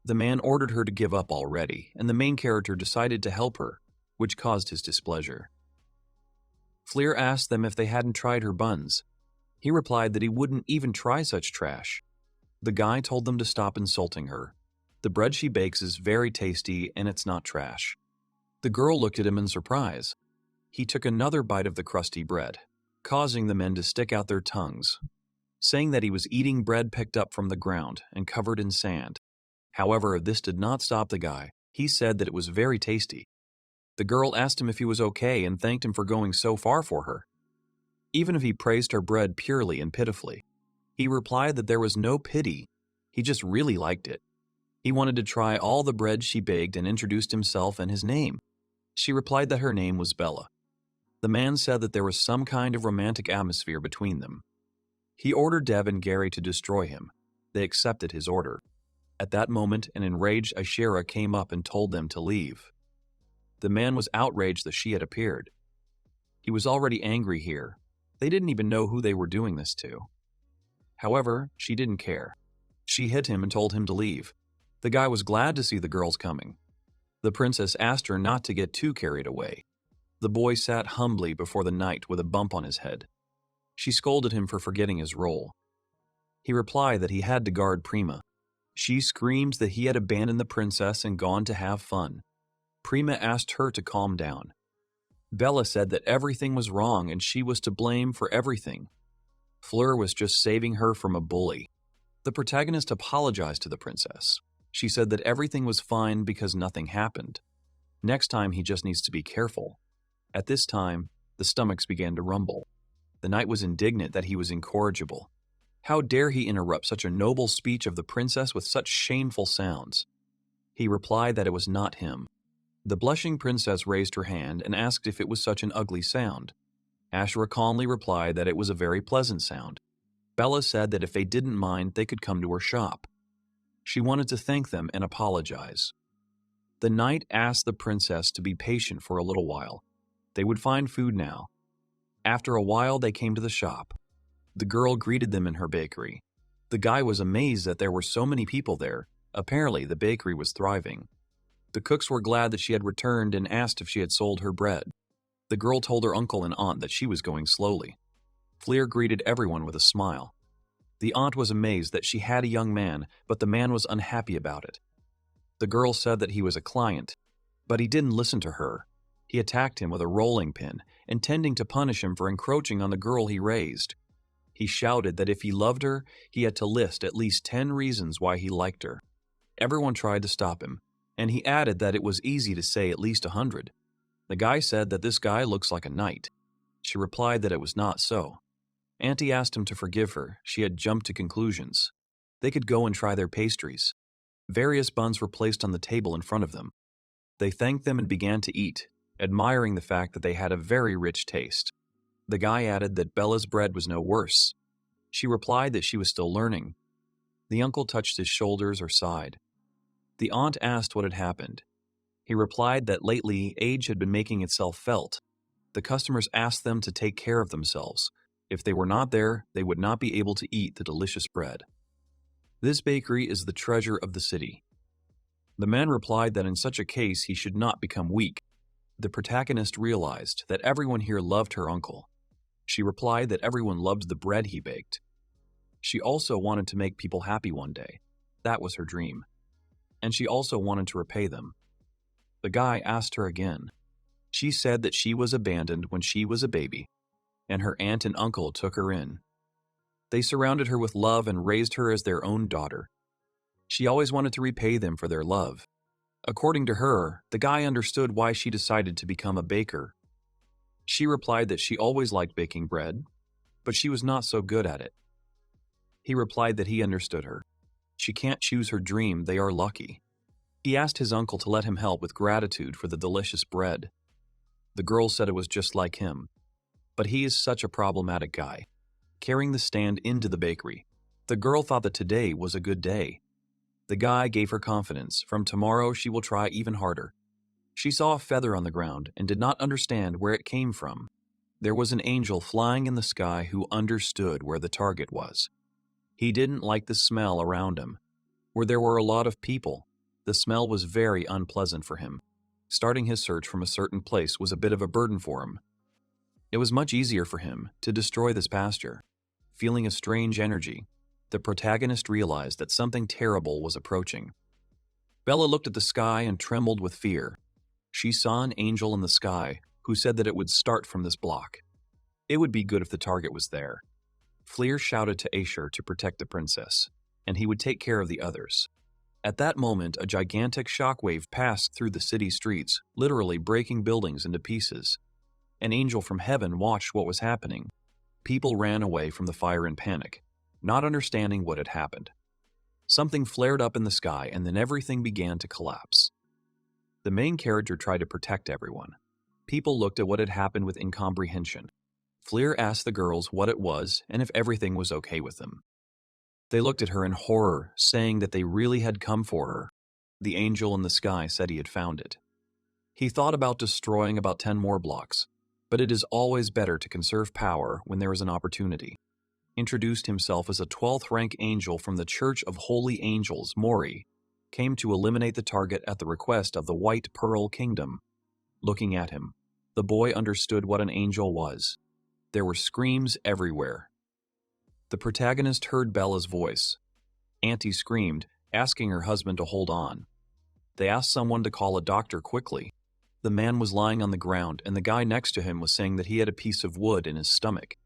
The man ordered her to give up already, and the main character decided to help her, which caused his displeasure. Fleer asked them if they hadn't tried her buns. He replied that he wouldn't even try such trash. The guy told them to stop insulting her. The bread she bakes is very tasty and it's not trash. The girl looked at him in surprise. He took another bite of the crusty bread, causing the men to stick out their tongues, saying that he was eating bread picked up from the ground and covered in sand. However, this did not stop the guy. He said that it was very tasty. The girl asked him if he was okay and thanked him for going so far for her, even if he praised her bread purely and pitifully. He replied that there was no pity. He just really liked it. He wanted to try all the bread she baked and introduced himself and his name. She replied that her name was Bella. The man said that there was some kind of romantic atmosphere between them. He ordered Dev and Gary to destroy him. They accepted his order. At that moment, an enraged Ashera came up and told them to leave. The man was outraged that she had appeared. He was already angry here. They didn't even know who they were doing this to. However, she didn't care. She hit him and told him to leave. The guy was glad to see the girls coming. The princess asked her not to get too carried away. The boy sat humbly before the knight with a bump on his head. She scolded him for forgetting his role. He replied that he had to guard Prima. She screamed that he had abandoned the princess and gone to have fun. Prima asked her to calm down. Bella said that everything was wrong and she was to blame for everything. Fleur was just saving her from a bully. The protagonist apologized to the princess. She said that everything was fine because nothing happened. Next time he just needs to be careful. At this time, the stomachs began to rumble. The knight was indignant that he was incorrigible. How dare he interrupt such a noble speech of the princess with such shameful sounds? He replied that it was not him. The blushing princess raised her hand and asked if it was such an ugly sound. Ashera calmly replied that it was a very pleasant sound. Bella said that if they didn't mind, they could come to her shop. She wanted to thank them and apologize. The knight asked the princess to be patient for a little while. They would find food now. After a while, they came to the shop. The girl greeted them in her bakery. The guy was amazed that there were so many people there. Apparently, the bakery was thriving. The cooks were glad that she had returned and asked if she had sold her bread. The girl told her uncle and aunt that she was going slowly. Fleur greeted everyone with a smile. The aunt was amazed that she had a young man, but the man was unhappy about it. The girl said that he was a client, but he didn't listen to her. He attacked him with a rolling pin, intending to punish him for encroaching on the girl he raised. He shouted that if he loved her, he had to list at least 10 reasons why he liked her. Everyone tried to stop him, and he added that it was easy to say at least 100. The guy said that this guy looks like a knight. She replied that it was not so. Auntie asked him to forgive her. She had jumped to conclusions. They could go and try their pastries. Various buns were placed on the table in front of them. They thanked them and began to eat, admiring the fact that they had a very rich taste. The guy added that Bella's bread was no worse. She replied that she was still learning. The uncle touched his shoulders or sighed. The aunt asked what had happened. He replied that lately age had been making itself felt. The customers asked them to take care of themselves. If they were not there, they would not be able to eat the delicious bread. This bakery is the treasure of the city. The man replied that in such a case he should not become weak. The protagonist realized that everyone here loved her uncle. She replied that everyone loved the bread he baked. She also wanted to make people happy one day. That was her dream. And she also wanted to repay them. The guy asked her again. She said that she was abandoned when she was a baby, and her aunt and uncle took her in. They surrounded her with love and raised her as their own daughter. She always wanted to repay them for their love. According to her, the guy understood why she decided to become a baker. She replied that she always liked baking bread, but she was not so good at it. He replied that he understood her. She can't choose her dream, they are lucky. He asked his uncle to let him help with gratitude for the delicious bread. The girl said it was just like him. But he is such a problematic guy. Carrying the stand into the bakery, the girl thought that today was a good day. The guy gave her confidence. From tomorrow she will try even harder. She saw a feather on the ground and did not understand where it came from. There was an angel flying in the sky who understood where the target was. He didn't like the smell around him. Where there were a lot of people, the smell was very unpleasant for him. Starting his search from a certain place was a bit of a burden for him. It was much easier for him to destroy this pasture. Feeling a strange energy, the protagonist realized that something terrible was approaching. Bella looked at the sky and trembled with fear. She saw an angel in the sky who said that it would start from this block. It would be good if the target was there. Fleur shouted to Aesir to protect the princess, and he would take care of the others. At that moment, a gigantic shockwave passed through the city streets, literally breaking buildings into pieces. An angel from heaven watched what was happening. People ran away from the fire in panic, not understanding what had happened. Something flared up in the sky, and then everything began to collapse. The main character tried to protect everyone. People looked at what had happened with incomprehension. Fleer asked the girls what it was and if everything was okay with them. They looked at her in horror, saying that they really had come for her. The angel in the sky said he had found it. He thought about destroying about 10 more blocks, but it is always better to conserve power when there is an opportunity. Introduced himself as a 12th rank angel from the Church of Holy Angels, Mori, came to eliminate the target at the request of the White Pearl Kingdom. Looking at him, the boy understood what an angel was. There were screams everywhere. The protagonist heard Bella's voice. Auntie screamed, asking her husband to hold on. They asked someone to call a doctor quickly. The man was lying on the ground, and the guy next to him was saying that he had a piece of wood in his stomach.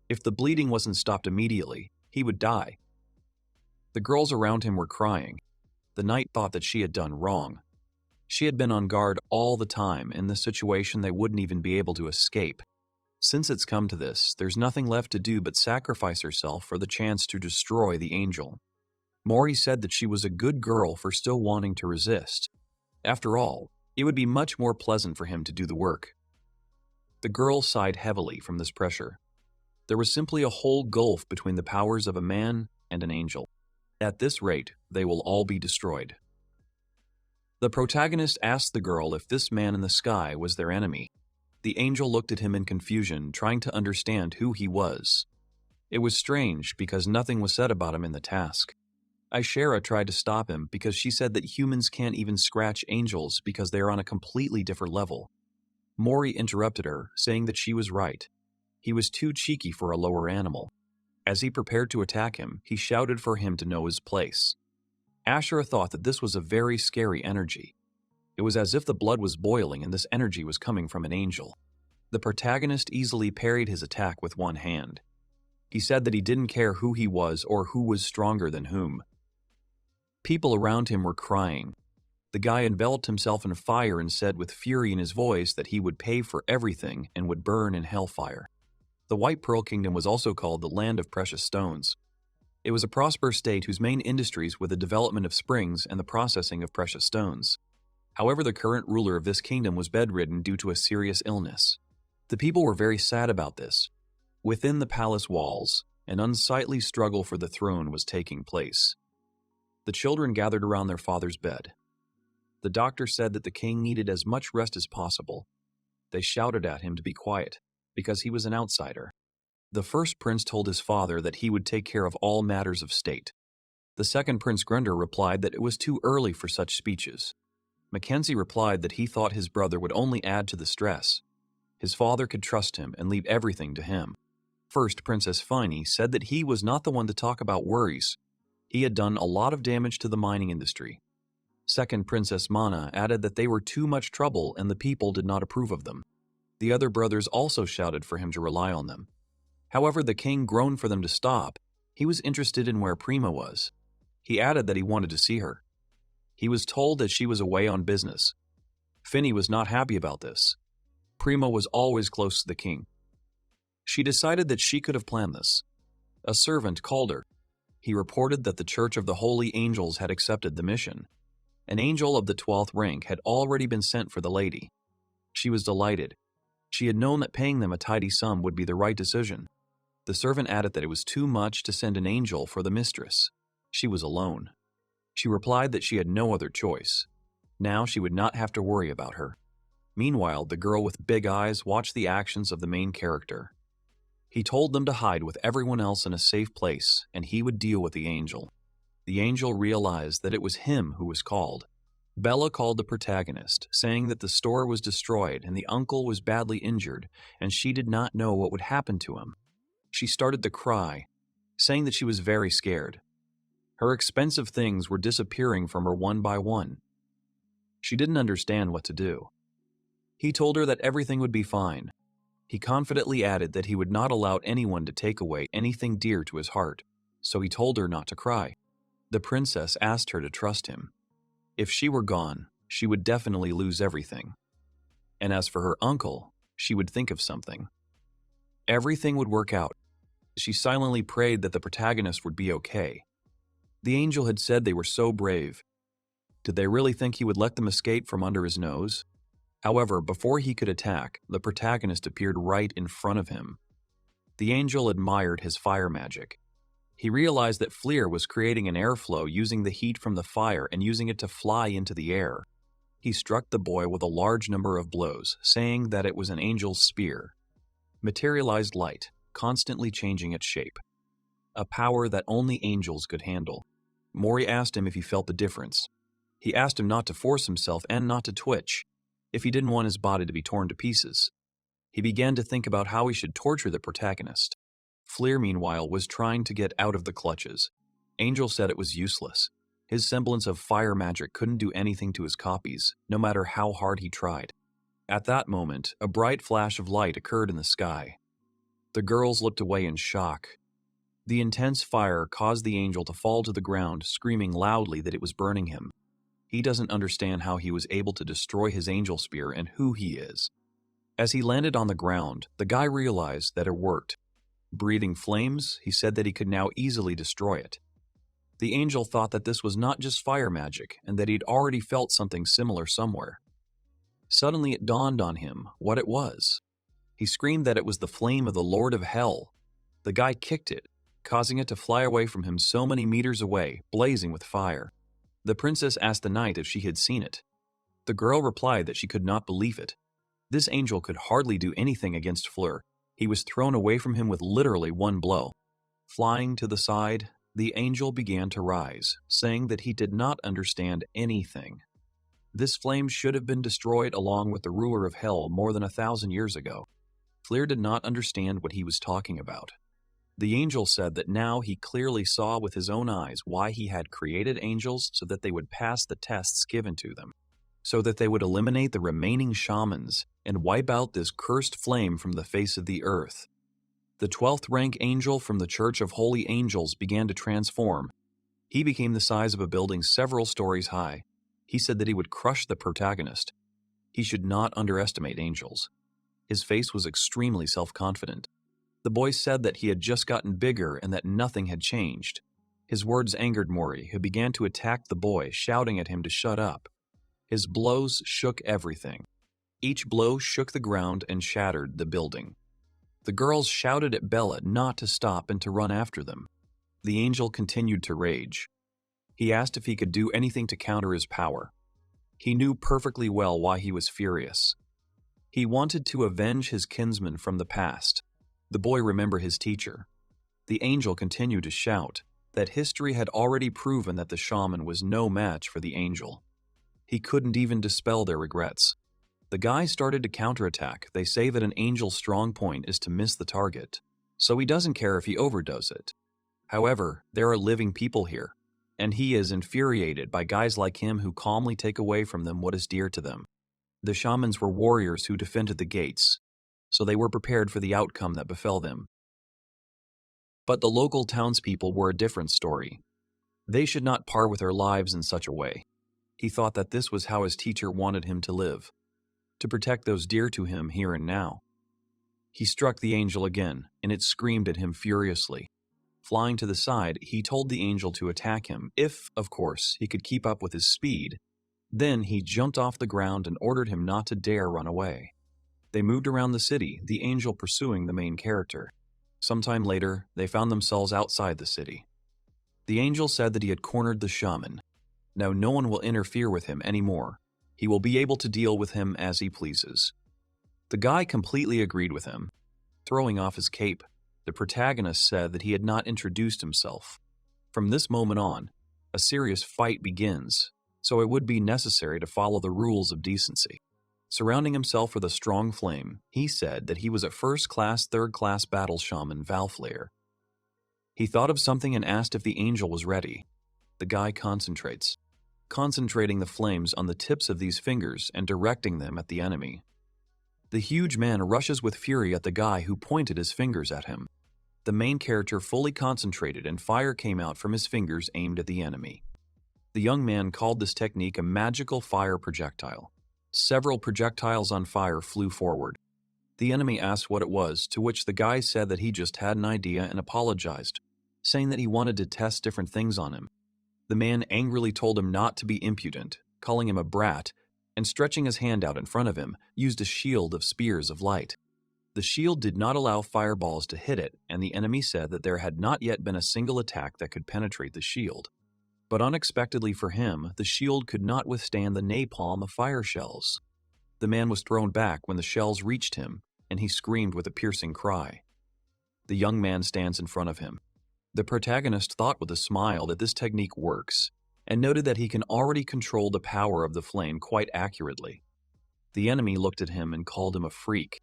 If the bleeding wasn't stopped immediately, he would die. The girls around him were crying. The knight thought that she had done wrong. She had been on guard all the time. In this situation, they wouldn't even be able to escape. Since it's come to this, there's nothing left to do but sacrifice herself for the chance to destroy the angel. Mori said that she was a good girl for still wanting to resist. After all, it would be much more pleasant for him to do the work. The girl sighed heavily from this pressure. There was simply a whole gulf between the powers of a man and an angel. At this rate, they will all be destroyed. The protagonist asked the girl if this man in the sky was their enemy. The angel looked at him in confusion, trying to understand who he was. It was strange because nothing was said about him in the task. Aishera tried to stop him because she said that humans can't even scratch angels because they are on a completely different level. Mori interrupted her, saying that she was right. He was too cheeky for a lower animal. As he prepared to attack him, he shouted for him to know his place. Aishera thought that this was a very scary energy. It was as if the blood was boiling and this energy was coming from an angel. The protagonist easily parried his attack with one hand. He said that he didn't care who he was or who was stronger than whom. People around him were crying. The guy enveloped himself in fire and said with fury in his voice that he would pay for everything and would burn in Hellfire. The White Pearl Kingdom was also called the Land of Precious Stones. It was a prosperous state whose main industries were the development of springs and the processing of precious stones. However, the current ruler of this kingdom was bedridden due to a serious illness. The people were very sad about this. Within the palace walls, an unsightly struggle for the throne was taking place. The children gathered around their father's bed. The doctor said that the king needed as much rest as possible. They shouted at him to be quiet, because he was an outsider. The first prince told his father that he would take care of all matters of state. The second Prince Grunder replied that it was too early for such speeches. Mackenzie replied that he thought his brother would only add to the stress. His father could trust him and leave everything to him. First Princess Finey said that he was not the one to talk about worries. He had done a lot of damage to the mining industry. Second Princess Mana added that they were too much trouble and the people did not approve of them. The other brothers also shouted for him to rely on them. However, the king groaned for them to stop. He was interested in where Prima was. He added that he wanted to see her. He was told that she was away on business. Finny was not happy about this. Prima was always close to the king. She decided that she could have planned this. A servant called her. He reported that the Church of the Holy Angels had accepted the mission. An angel of the 12th rank had already been sent for the lady. She was delighted. She had known that paying them a tidy sum would be the right decision. The servant added that it was too much to send an angel for the mistress. She was alone. She replied that she had no other choice. Now she would not have to worry about her. Meanwhile, the girl with big eyes watched the actions of the main character. He told them to hide with everyone else in a safe place, and he would deal with the angel. The angel realized that it was him who was called. Bella called the protagonist, saying that the store was destroyed and the uncle was badly injured, and she did not know what would happen to him. She started to cry, saying that she was very scared. Her expensive things were disappearing from her one by one. She didn't understand what to do. He told her that everything would be fine. He confidently added that he would not allow anyone to take away anything dear to his heart, so he told her not to cry. The princess asked her to trust him. If she were gone, she would definitely lose everything. And as for her uncle, she would think of something. Everything would work out. She silently prayed that the protagonist would be okay. The angel had said they were so brave. Did they really think he would let them escape from under his nose? However, before he could attack, the protagonist appeared right in front of him. The angel admired his fire magic. He realized that Fleer was creating an airflow using the heat from the fire and using it to fly into the air. He struck the boy with a large number of blows, saying that it was an angel's spear. Materialized light, constantly changing its shape. A power that only angels could handle. Mori asked him if he felt the difference. He asked him not to force himself and not to twitch, if he didn't want his body to be torn to pieces. He began to think about how he should torture the protagonist. Fleer, meanwhile, was trying to get out of the clutches. Angel said it was useless. His semblance of fire magic couldn't do anything to his copies, no matter how hard he tried. At that moment, a bright flash of light occurred in the sky. The girls looked away in shock. The intense fire caused the angel to fall to the ground, screaming loudly that it was burning him. He doesn't understand how he was able to destroy his angel spear and who he is. As he landed on the ground, the guy realized that it worked. Breathing flames, he said that he could now easily destroy it. The angel thought that this was not just fire magic and that he'd already felt something similar somewhere. Suddenly it dawned on him what it was. He screamed that it was the flame of the Lord of Hell. The guy kicked it, causing it to fly away from him so many meters away, blazing with fire. The princess asked the knight if she had seen it. The girl replied that she could not believe it. This angel could hardly do anything against Fleur. He was thrown away from him with literally one blow. Flying to the side, the angel began to rise, saying that he did not understand anything. This flame should have been destroyed along with the ruler of hell more than 1,000 years ago. Fleur did not understand what he was talking about. The angel said that now he clearly saw with his own eyes why he had created angels so that they would pass the tests given to them, so that they would eliminate the remaining shamans and wipe out this cursed flame from the face of the earth. The 12th rank angel from the Church of Holy Angels began to transform. He became the size of a building several stories high. He said that he would crush the protagonist. He should not underestimate angels. His face was extremely self-confident. The boy said that he had just gotten bigger and that nothing had changed. His words angered Mori, who began to attack the boy, shouting at him to shut up. His blows shook everything. Each blow shook the ground and shattered the building. The girls shouted at Bella not to stop and to run after them. The angel continued to rage. He asked if he could do anything to counter his power. He knew perfectly well why he was furious. He wanted to avenge his kinsman from the past. The boy remembered his teacher. The angel continued to shout that history had already proven that the shaman was no match for the angel. He couldn't even dispel their regrets. The guy started to counterattack. They say that an angel's strong point is to miss the target, so he doesn't care if he overdoes it. However, there are living people here, and he is infuriated by guys like him who calmly take away from them what is dear to them. The shamans were warriors who defended the gates, so they were prepared for the outcome that befell them. But the local townspeople were a different story. They should not part with their lives in such a way. He thought that this was how his teacher wanted him to live, to protect those dear to him here and now. He struck the angel again, and it screamed at him furiously. Flying to the side, he told the angel to attack him, if, of course, he could keep up with his speed. Then he jumped off the ground and ordered him not to dare run away. They moved around the city, the angel pursuing the main character. Sometime later, they found themselves outside the city. The angel said that he had cornered the shaman. Now no one will interfere with him anymore. He will be able to deal with him as he pleases. The guy completely agreed with him. Throwing off his cape, the protagonist said that he had not introduced himself. From this moment on, a serious fight begins, so it would be necessary to follow the rules of decency. Surrounding himself with a strong flame, he said that he was a first-class, third-class battle shaman Valflair. He thought of something and asked if the angel was ready. The guy concentrates, concentrating the flames on the tips of these fingers and directing them at the enemy. The huge man rushes with fury at the guy who pointed his fingers at him. The main character fully concentrated and fire came out from his fingers aimed at the enemy. The young man called this technique a magical fire projectile. Several projectiles on fire flew forward. The enemy asked what it was, to which the guy said that he just had an idea and apologized, saying that he wanted to test different things on him. The man angrily told him not to be impudent, calling him a brat, and stretching his hand out in front of him, used a shield of spears of light. The shield did not allow fireballs to hit it, and the enemy said that there had not yet been a single attack that could penetrate the shield. But unexpectedly for him, the shield could not withstand the napalm of fire shells. The man was thrown back when the shells reached him, and he screamed with a piercing cry. The young man stands in front of him. The protagonist thought with a smile that this technique works, and noted that he can already control the power of the flame quite accurately. The enemy looked at him and called him a freak,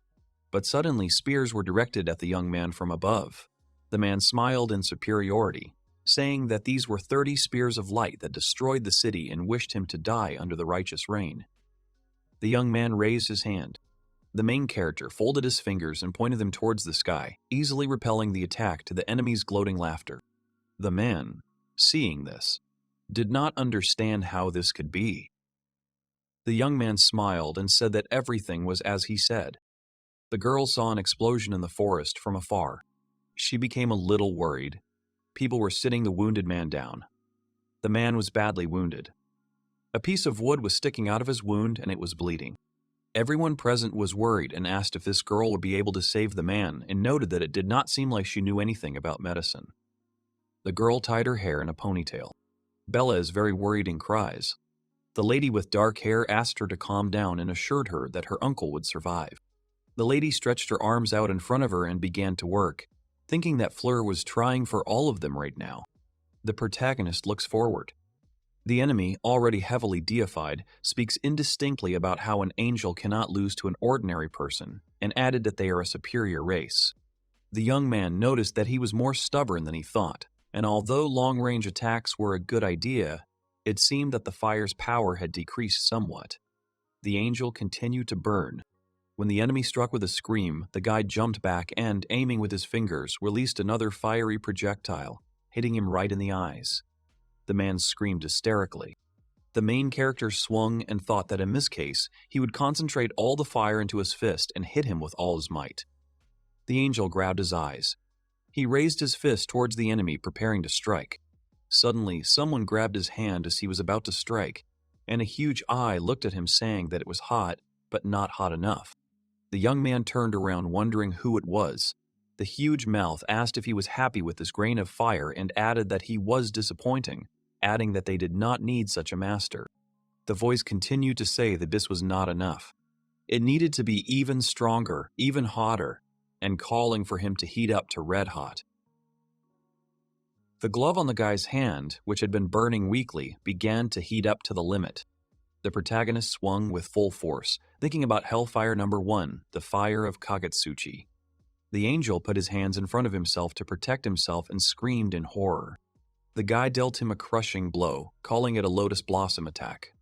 but suddenly spears were directed at the young man from above. The man smiled in superiority, saying that these were 30 spears of light that destroyed the city and wished him to die under the righteous rain. The young man raised his hand. The main character folded his fingers and pointed them towards the sky, easily repelling the attack to the enemy's gloating laughter. The man, seeing this, did not understand how this could be. The young man smiled and said that everything was as he said. The girl saw an explosion in the forest from afar. She became a little worried. People were sitting the wounded man down. The man was badly wounded. A piece of wood was sticking out of his wound and it was bleeding. Everyone present was worried and asked if this girl would be able to save the man, and noted that it did not seem like she knew anything about medicine. The girl tied her hair in a ponytail. Bella is very worried and cries. The lady with dark hair asked her to calm down and assured her that her uncle would survive. The lady stretched her arms out in front of her and began to work, thinking that Fleur was trying for all of them right now. The protagonist looks forward. The enemy, already heavily deified, speaks indistinctly about how an angel cannot lose to an ordinary person, and added that they are a superior race. The young man noticed that he was more stubborn than he thought, and although long-range attacks were a good idea, it seemed that the fire's power had decreased somewhat. The angel continued to burn. When the enemy struck with a scream, the guy jumped back and, aiming with his fingers, released another fiery projectile, hitting him right in the eyes. The man screamed hysterically. The main character swung and thought that in this case, he would concentrate all the fire into his fist and hit him with all his might. The angel grabbed his eyes. He raised his fist towards the enemy, preparing to strike. Suddenly, someone grabbed his hand as he was about to strike, and a huge eye looked at him saying that it was hot, but not hot enough. The young man turned around wondering who it was. The huge mouth asked if he was happy with this grain of fire and added that he was disappointing, adding that they did not need such a master. The voice continued to say that this was not enough. It needed to be even stronger, even hotter, and calling for him to heat up to red hot. The glove on the guy's hand, which had been burning weakly, began to heat up to the limit. The protagonist swung with full force, thinking about Hellfire number 1, the fire of Kagetsuchi. The angel put his hands in front of himself to protect himself and screamed in horror. The guy dealt him a crushing blow, calling it a lotus blossom attack.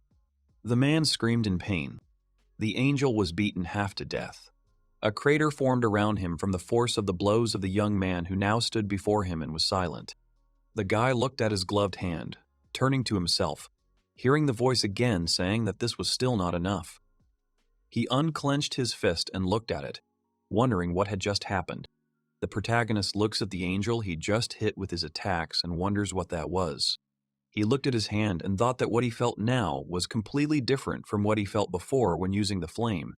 The man screamed in pain. The angel was beaten half to death. A crater formed around him from the force of the blows of the young man who now stood before him and was silent. The guy looked at his gloved hand, turning to himself, hearing the voice again saying that this was still not enough. He unclenched his fist and looked at it, wondering what had just happened. The protagonist looks at the angel he just hit with his attacks and wonders what that was. He looked at his hand and thought that what he felt now was completely different from what he felt before when using the flame.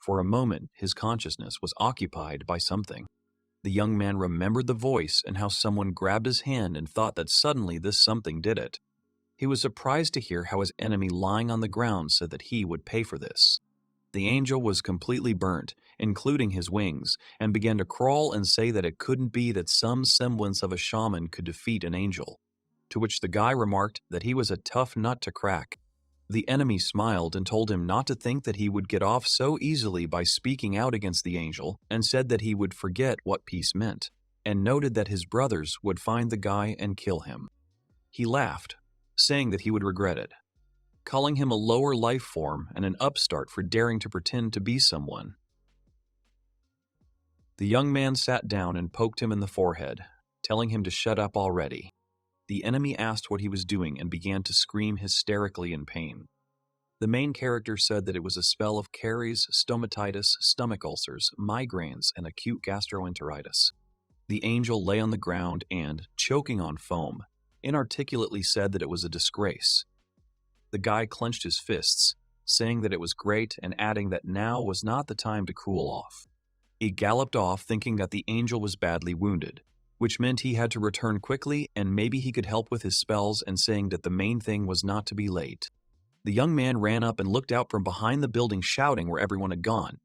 For a moment, his consciousness was occupied by something. The young man remembered the voice and how someone grabbed his hand and thought that suddenly this something did it. He was surprised to hear how his enemy lying on the ground said that he would pay for this. The angel was completely burnt, including his wings, and began to crawl and say that it couldn't be that some semblance of a shaman could defeat an angel, to which the guy remarked that he was a tough nut to crack. The enemy smiled and told him not to think that he would get off so easily by speaking out against the angel, and said that he would forget what peace meant, and noted that his brothers would find the guy and kill him. He laughed, saying that he would regret it, calling him a lower life form and an upstart for daring to pretend to be someone. The young man sat down and poked him in the forehead, telling him to shut up already. The enemy asked what he was doing and began to scream hysterically in pain. The main character said that it was a spell of caries, stomatitis, stomach ulcers, migraines, and acute gastroenteritis. The angel lay on the ground and, choking on foam, inarticulately said that it was a disgrace. The guy clenched his fists, saying that it was great and adding that now was not the time to cool off. He galloped off thinking that the angel was badly wounded, which meant he had to return quickly and maybe he could help with his spells, and saying that the main thing was not to be late. The young man ran up and looked out from behind the building shouting where everyone had gone,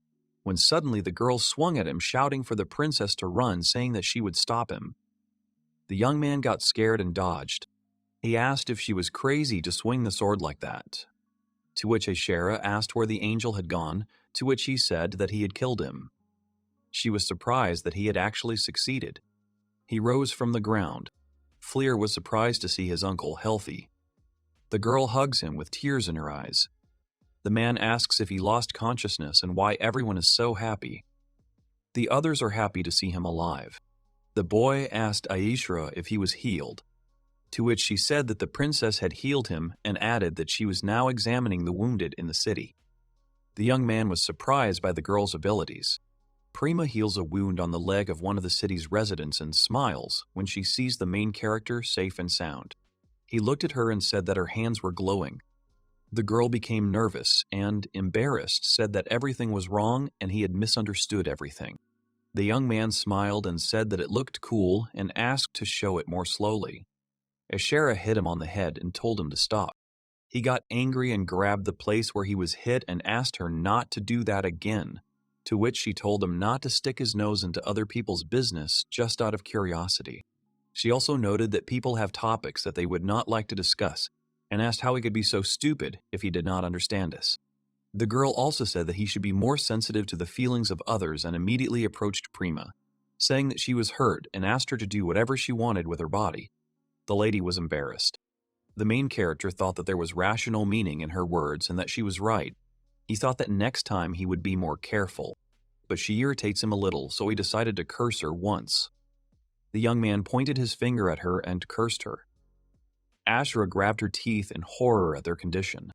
when suddenly the girl swung at him shouting for the princess to run, saying that she would stop him. The young man got scared and dodged. He asked if she was crazy to swing the sword like that, to which Ashera asked where the angel had gone, to which he said that he had killed him. She was surprised that he had actually succeeded. He rose from the ground. Fleer was surprised to see his uncle healthy. The girl hugs him with tears in her eyes. The man asks if he lost consciousness and why everyone is so happy. The others are happy to see him alive. The boy asked Aishra if he was healed, to which she said that the princess had healed him and added that she was now examining the wounded in the city. The young man was surprised by the girl's abilities. Prima heals a wound on the leg of one of the city's residents and smiles when she sees the main character safe and sound. He looked at her and said that her hands were glowing. The girl became nervous and, embarrassed, said that everything was wrong and he had misunderstood everything. The young man smiled and said that it looked cool and asked to show it more slowly. Ashera hit him on the head and told him to stop. He got angry and grabbed the place where he was hit and asked her not to do that again, to which she told him not to stick his nose into other people's business just out of curiosity. She also noted that people have topics that they would not like to discuss and asked how he could be so stupid if he did not understand us. The girl also said that he should be more sensitive to the feelings of others and immediately approached Prima, saying that she was hurt and asked her to do whatever she wanted with her body. The lady was embarrassed. The main character thought that there was rational meaning in her words and that she was right. He thought that next time he would be more careful, but she irritates him a little, so he decided to curse her once. The young man pointed his finger at her and cursed her. Ashra grabbed her teeth in horror at their condition.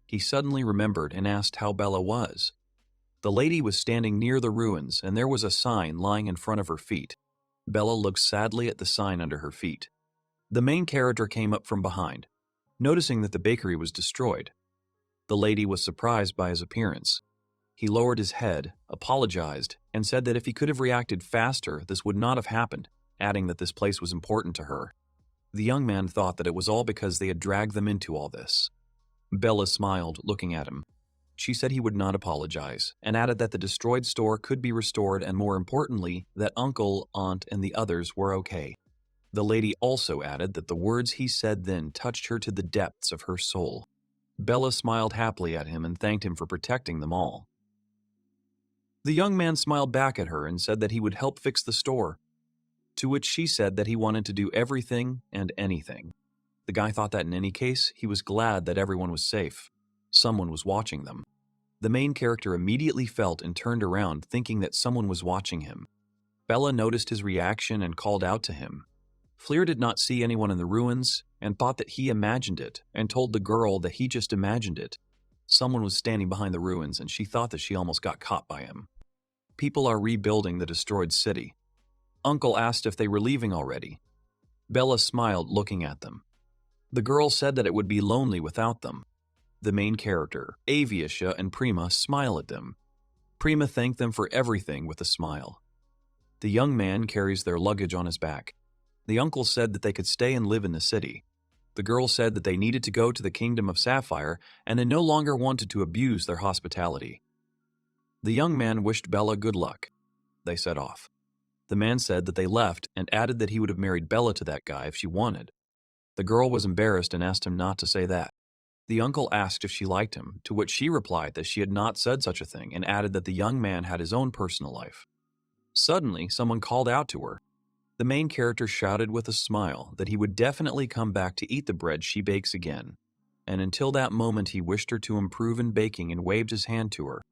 He suddenly remembered and asked how Bella was. The lady was standing near the ruins and there was a sign lying in front of her feet. Bella looked sadly at the sign under her feet. The main character came up from behind, noticing that the bakery was destroyed. The lady was surprised by his appearance. He lowered his head, apologized, and said that if he could have reacted faster, this would not have happened, adding that this place was important to her. The young man thought that it was all because they had dragged them into all this. Bella smiled, looking at him. She said he would not apologize, and added that the destroyed store could be restored and, more importantly, that uncle, aunt, and the others were okay. The lady also added that the words he said then touched her to the depths of her soul. Bella smiled happily at him and thanked him for protecting them all. The young man smiled back at her and said that he would help fix the store, to which she said that he wanted to do everything and anything. The guy thought that in any case, he was glad that everyone was safe. Someone was watching them. The main character immediately felt and turned around, thinking that someone was watching him. Bella noticed his reaction and called out to him. Fleer did not see anyone in the ruins and thought that he imagined it and told the girl that he just imagined it. Someone was standing behind the ruins and she thought that she almost got caught by him. People are rebuilding the destroyed city. Uncle asked if they were leaving already. Bella smiled, looking at them. The girl said that it would be lonely without them. The main character, Aviasha, and Prima smile at them. Prima thanked them for everything with a smile. The young man carries their luggage on his back. The uncle said that they could stay and live in the city. The girl said that they needed to go to the kingdom of Sapphire and they no longer wanted to abuse their hospitality. The young man wished Bella good luck. They set off. The man said that they left and added that he would have married Bella to that guy if she wanted. The girl was embarrassed and asked him not to say that. The uncle asked if she liked him, to which she replied that she had not said such a thing and added that the young man had his own personal life. Suddenly, someone called out to her. The main character shouted with a smile that he would definitely come back to eat the bread she bakes again, and until that moment he wished her to improve in baking and waved his hand to her.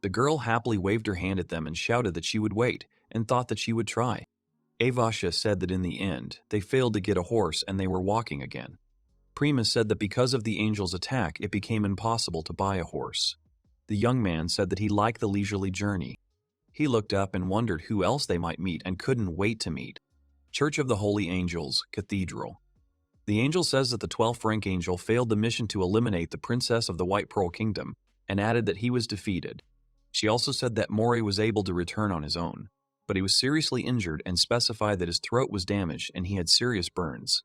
The girl happily waved her hand at them and shouted that she would wait, and thought that she would try. Avasha said that in the end, they failed to get a horse and they were walking again. Prima said that because of the angel's attack, it became impossible to buy a horse. The young man said that he liked the leisurely journey. He looked up and wondered who else they might meet and couldn't wait to meet. Church of the Holy Angels, Cathedral. The angel says that the 12th rank angel failed the mission to eliminate the princess of the White Pearl Kingdom, and added that he was defeated. She also said that Mori was able to return on his own, but he was seriously injured and specified that his throat was damaged and he had serious burns.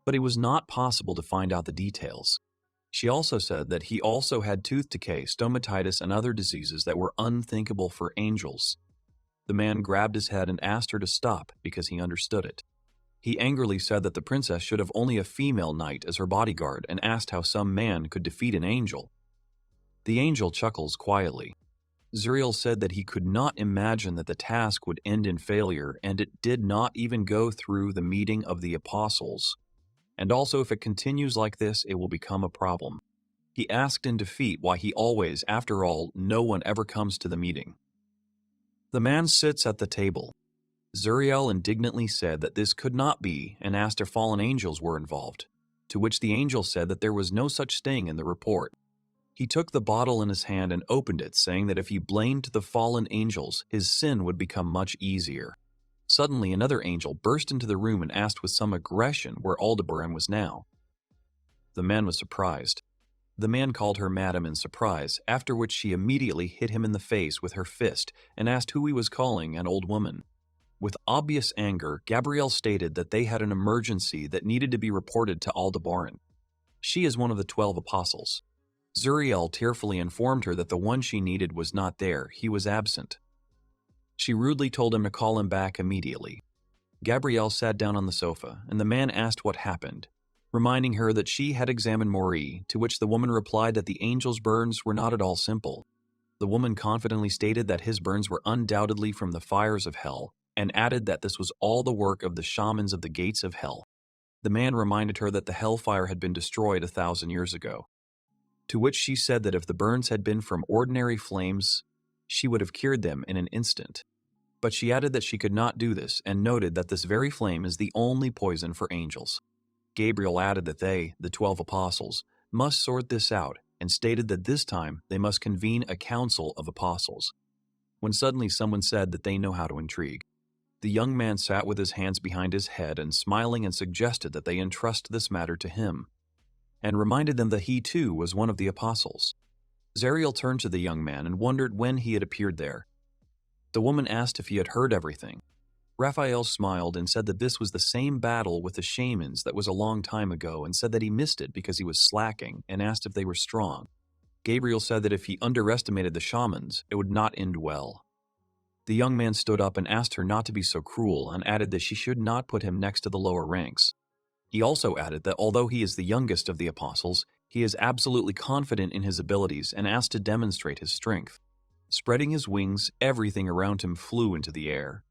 But it was not possible to find out the details. She also said that he also had tooth decay, stomatitis, and other diseases that were unthinkable for angels. The man grabbed his head and asked her to stop because he understood it. He angrily said that the princess should have only a female knight as her bodyguard and asked how some man could defeat an angel. The angel chuckles quietly. Zuriel said that he could not imagine that the task would end in failure, and it did not even go through the meeting of the apostles. And also, if it continues like this, it will become a problem. He asked in defeat why he always, after all, no one ever comes to the meeting. The man sits at the table. Zuriel indignantly said that this could not be and asked if fallen angels were involved, to which the angel said that there was no such thing in the report. He took the bottle in his hand and opened it, saying that if he blamed the fallen angels, his sin would become much easier. Suddenly, another angel burst into the room and asked with some aggression where Aldebaran was now. The man was surprised. The man called her madam in surprise, after which she immediately hit him in the face with her fist and asked who he was calling an old woman. With obvious anger, Gabrielle stated that they had an emergency that needed to be reported to Aldebaran. She is one of the 12 apostles. Zuriel tearfully informed her that the one she needed was not there, he was absent. She rudely told him to call him back immediately. Gabrielle sat down on the sofa, and the man asked what happened, reminding her that she had examined Mori, to which the woman replied that the angel's burns were not at all simple. The woman confidently stated that his burns were undoubtedly from the fires of hell, and added that this was all the work of the shamans of the gates of hell. The man reminded her that the Hellfire had been destroyed 1,000 years ago, to which she said that if the burns had been from ordinary flames, she would have cured them in an instant. But she added that she could not do this and noted that this very flame is the only poison for angels. Gabriel added that they, the 12 apostles, must sort this out and stated that this time they must convene a council of apostles. When suddenly someone said that they know how to intrigue. The young man sat with his hands behind his head and smiling and suggested that they entrust this matter to him, and reminded them that he too was one of the apostles. Zariel turned to the young man and wondered when he had appeared there. The woman asked if he had heard everything. Raphael smiled and said that this was the same battle with the shamans that was a long time ago and said that he missed it because he was slacking and asked if they were strong. Gabriel said that if he underestimated the shamans, it would not end well. The young man stood up and asked her not to be so cruel and added that she should not put him next to the lower ranks. He also added that although he is the youngest of the apostles, he is absolutely confident in his abilities and asked to demonstrate his strength. Spreading his wings, everything around him flew into the air.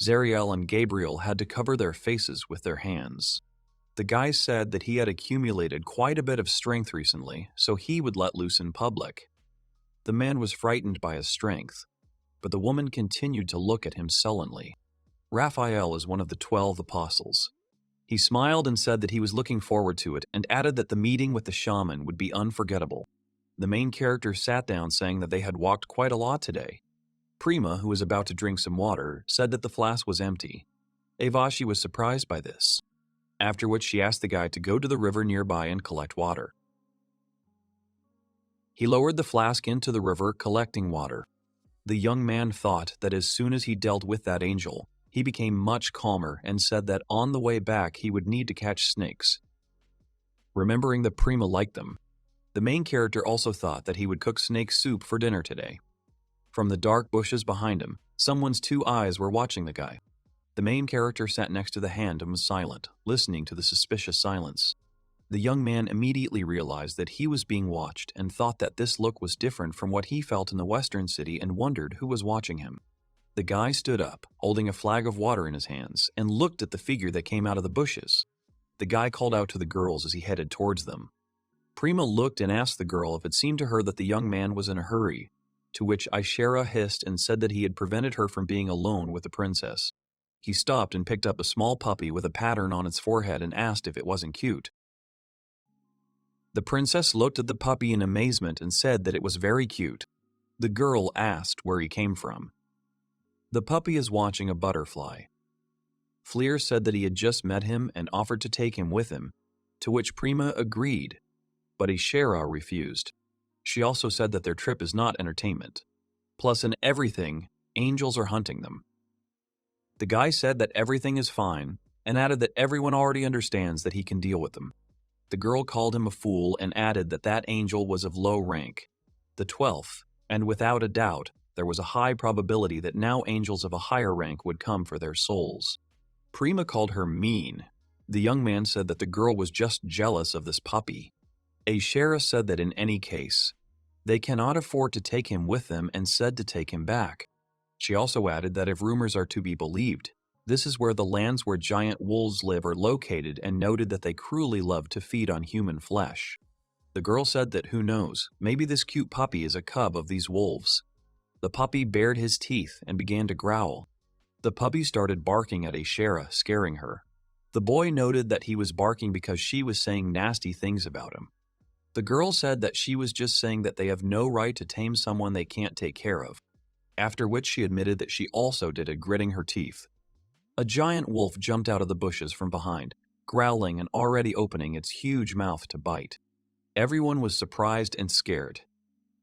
Zariel and Gabriel had to cover their faces with their hands. The guy said that he had accumulated quite a bit of strength recently, so he would let loose in public. The man was frightened by his strength, but the woman continued to look at him sullenly. Raphael is one of the 12 apostles. He smiled and said that he was looking forward to it and added that the meeting with the shaman would be unforgettable. The main character sat down saying that they had walked quite a lot today. Prima, who was about to drink some water, said that the flask was empty. Avashi was surprised by this, after which she asked the guy to go to the river nearby and collect water. He lowered the flask into the river, collecting water. The young man thought that as soon as he dealt with that angel, he became much calmer and said that on the way back he would need to catch snakes. Remembering that Prima liked them, the main character also thought that he would cook snake soup for dinner today. From the dark bushes behind him, someone's 2 eyes were watching the guy. The main character sat next to the hand and was silent, listening to the suspicious silence. The young man immediately realized that he was being watched and thought that this look was different from what he felt in the western city and wondered who was watching him. The guy stood up, holding a flag of water in his hands, and looked at the figure that came out of the bushes. The guy called out to the girls as he headed towards them. Prima looked and asked the girl if it seemed to her that the young man was in a hurry, to which Ishera hissed and said that he had prevented her from being alone with the princess. He stopped and picked up a small puppy with a pattern on its forehead and asked if it wasn't cute. The princess looked at the puppy in amazement and said that it was very cute. The girl asked where he came from. The puppy is watching a butterfly. Fleer said that he had just met him and offered to take him with him, to which Prima agreed, but Ishera refused. She also said that their trip is not entertainment. Plus, in everything, angels are hunting them. The guy said that everything is fine and added that everyone already understands that he can deal with them. The girl called him a fool and added that that angel was of low rank, the 12th, and without a doubt, there was a high probability that now angels of a higher rank would come for their souls. Prima called her mean. The young man said that the girl was just jealous of this puppy. Ashera said that in any case, they cannot afford to take him with them and said to take him back. She also added that if rumors are to be believed, this is where the lands where giant wolves live are located and noted that they cruelly love to feed on human flesh. The girl said that who knows, maybe this cute puppy is a cub of these wolves. The puppy bared his teeth and began to growl. The puppy started barking at Ashera, scaring her. The boy noted that he was barking because she was saying nasty things about him. The girl said that she was just saying that they have no right to tame someone they can't take care of, after which she admitted that she also did it, gritting her teeth. A giant wolf jumped out of the bushes from behind, growling and already opening its huge mouth to bite. Everyone was surprised and scared.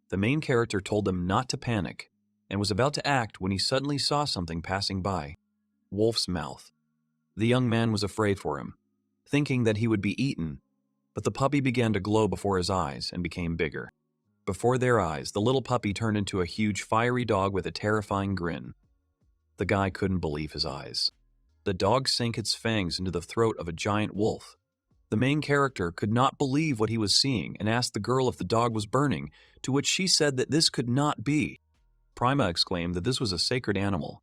The main character told them not to panic, and was about to act when he suddenly saw something passing by. Wolf's mouth. The young man was afraid for him, thinking that he would be eaten, but the puppy began to glow before his eyes and became bigger. Before their eyes, the little puppy turned into a huge fiery dog with a terrifying grin. The guy couldn't believe his eyes. The dog sank its fangs into the throat of a giant wolf. The main character could not believe what he was seeing and asked the girl if the dog was burning, to which she said that this could not be. Prima exclaimed that this was a sacred animal,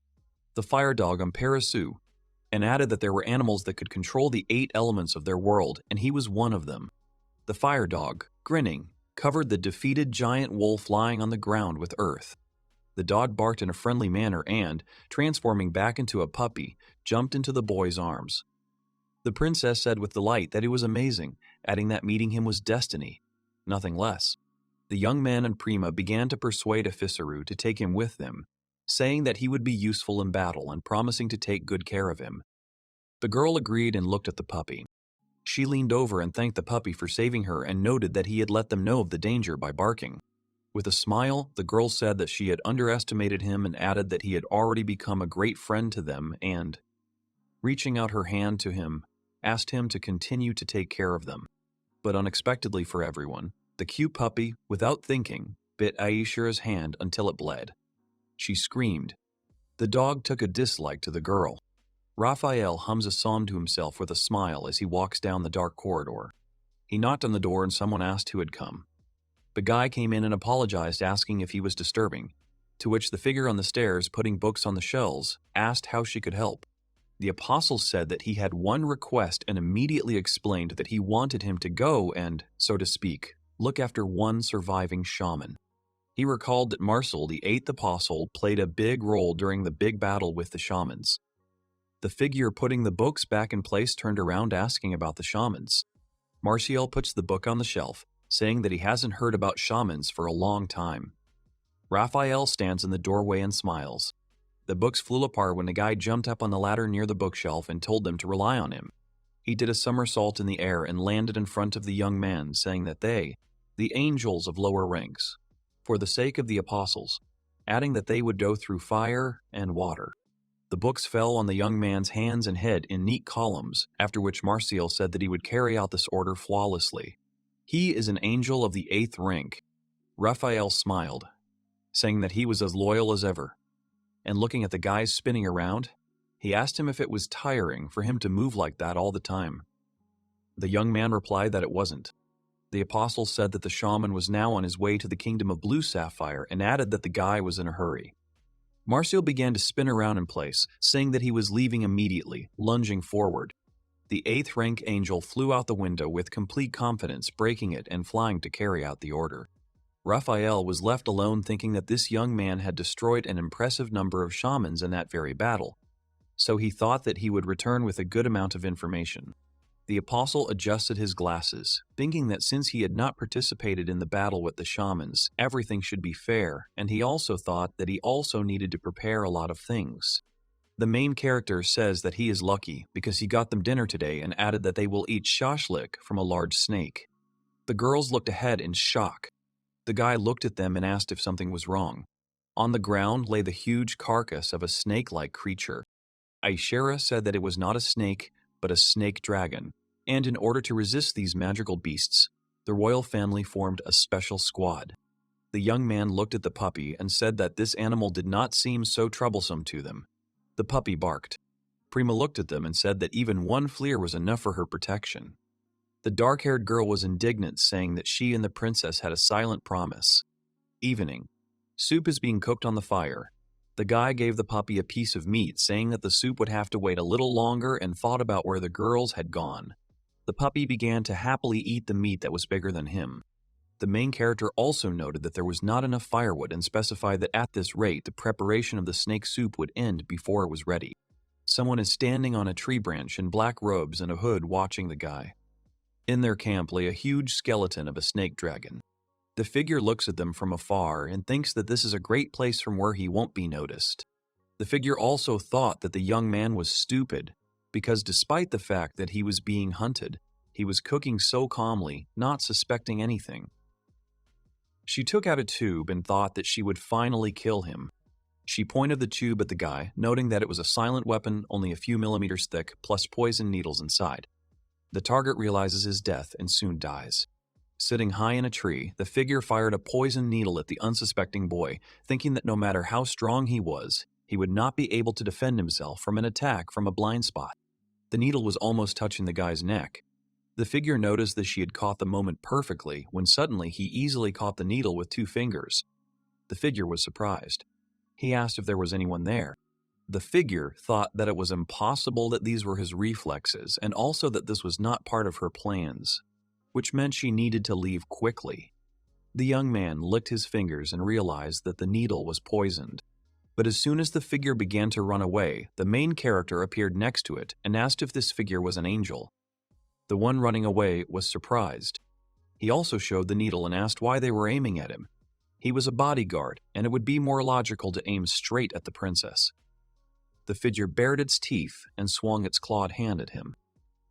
the fire dog Amparasu, and added that there were animals that could control the 8 elements of their world, and he was one of them. The fire dog, grinning, covered the defeated giant wolf lying on the ground with earth. The dog barked in a friendly manner and, transforming back into a puppy, jumped into the boy's arms. The princess said with delight that it was amazing, adding that meeting him was destiny, nothing less. The young man and Prima began to persuade Afisaru to take him with them, saying that he would be useful in battle and promising to take good care of him. The girl agreed and looked at the puppy. She leaned over and thanked the puppy for saving her and noted that he had let them know of the danger by barking. With a smile, the girl said that she had underestimated him and added that he had already become a great friend to them and, reaching out her hand to him, asked him to continue to take care of them. But unexpectedly for everyone, the cute puppy, without thinking, bit Aishira's hand until it bled. She screamed. The dog took a dislike to the girl. Raphael hums a psalm to himself with a smile as he walks down the dark corridor. He knocked on the door and someone asked who had come. The guy came in and apologized, asking if he was disturbing, to which the figure on the stairs, putting books on the shelves, asked how she could help. The apostle said that he had one request and immediately explained that he wanted him to go and, so to speak, look after one surviving shaman. He recalled that Marcel, the 8th apostle, played a big role during the big battle with the shamans. The figure putting the books back in place turned around asking about the shamans. Marcial puts the book on the shelf, saying that he hasn't heard about shamans for a long time. Raphael stands in the doorway and smiles. The books flew apart when the guy jumped up on the ladder near the bookshelf and told them to rely on him. He did a somersault in the air and landed in front of the young man, saying that they, the angels of lower ranks, for the sake of the apostles, adding that they would go through fire and water. The books fell on the young man's hands and head in neat columns, after which Marcial said that he would carry out this order flawlessly. He is an angel of the 8th rank. Raphael smiled, saying that he was as loyal as ever. And looking at the guys spinning around, he asked him if it was tiring for him to move like that all the time. The young man replied that it wasn't. The apostle said that the shaman was now on his way to the kingdom of Blue Sapphire and added that the guy was in a hurry. Marcial began to spin around in place, saying that he was leaving immediately, lunging forward. The 8th rank angel flew out the window with complete confidence, breaking it and flying to carry out the order. Raphael was left alone thinking that this young man had destroyed an impressive number of shamans in that very battle, so he thought that he would return with a good amount of information. The apostle adjusted his glasses, thinking that since he had not participated in the battle with the shamans, everything should be fair, and he also thought that he also needed to prepare a lot of things. The main character says that he is lucky because he got them dinner today and added that they will eat shashlik from a large snake. The girls looked ahead in shock. The guy looked at them and asked if something was wrong. On the ground lay the huge carcass of a snake-like creature. Aishera said that it was not a snake, but a snake dragon, and in order to resist these magical beasts, the royal family formed a special squad. The young man looked at the puppy and said that this animal did not seem so troublesome to them. The puppy barked. Prima looked at them and said that even one fleer was enough for her protection. The dark-haired girl was indignant, saying that she and the princess had a silent promise. Evening. Soup is being cooked on the fire. The guy gave the puppy a piece of meat, saying that the soup would have to wait a little longer, and thought about where the girls had gone. The puppy began to happily eat the meat that was bigger than him. The main character also noted that there was not enough firewood and specified that at this rate the preparation of the snake soup would end before it was ready. Someone is standing on a tree branch in black robes and a hood watching the guy. In their camp lay a huge skeleton of a snake dragon. The figure looks at them from afar and thinks that this is a great place from where he won't be noticed. The figure also thought that the young man was stupid, because despite the fact that he was being hunted, he was cooking so calmly, not suspecting anything. She took out a tube and thought that she would finally kill him. She pointed the tube at the guy, noting that it was a silent weapon only a few millimeters thick, plus poison needles inside. The target realizes his death and soon dies. Sitting high in a tree, the figure fired a poison needle at the unsuspecting boy, thinking that no matter how strong he was, he would not be able to defend himself from an attack from a blind spot. The needle was almost touching the guy's neck. The figure noticed that she had caught the moment perfectly when suddenly he easily caught the needle with 2 fingers. The figure was surprised. He asked if there was anyone there. The figure thought that it was impossible that these were his reflexes, and also that this was not part of her plans, which meant she needed to leave quickly. The young man licked his fingers and realized that the needle was poisoned. But as soon as the figure began to run away, the main character appeared next to it and asked if this figure was an angel. The one running away was surprised. He also showed the needle and asked why they were aiming at him. He was a bodyguard, and it would be more logical to aim straight at the princess. The figure bared its teeth and swung its clawed hand at him.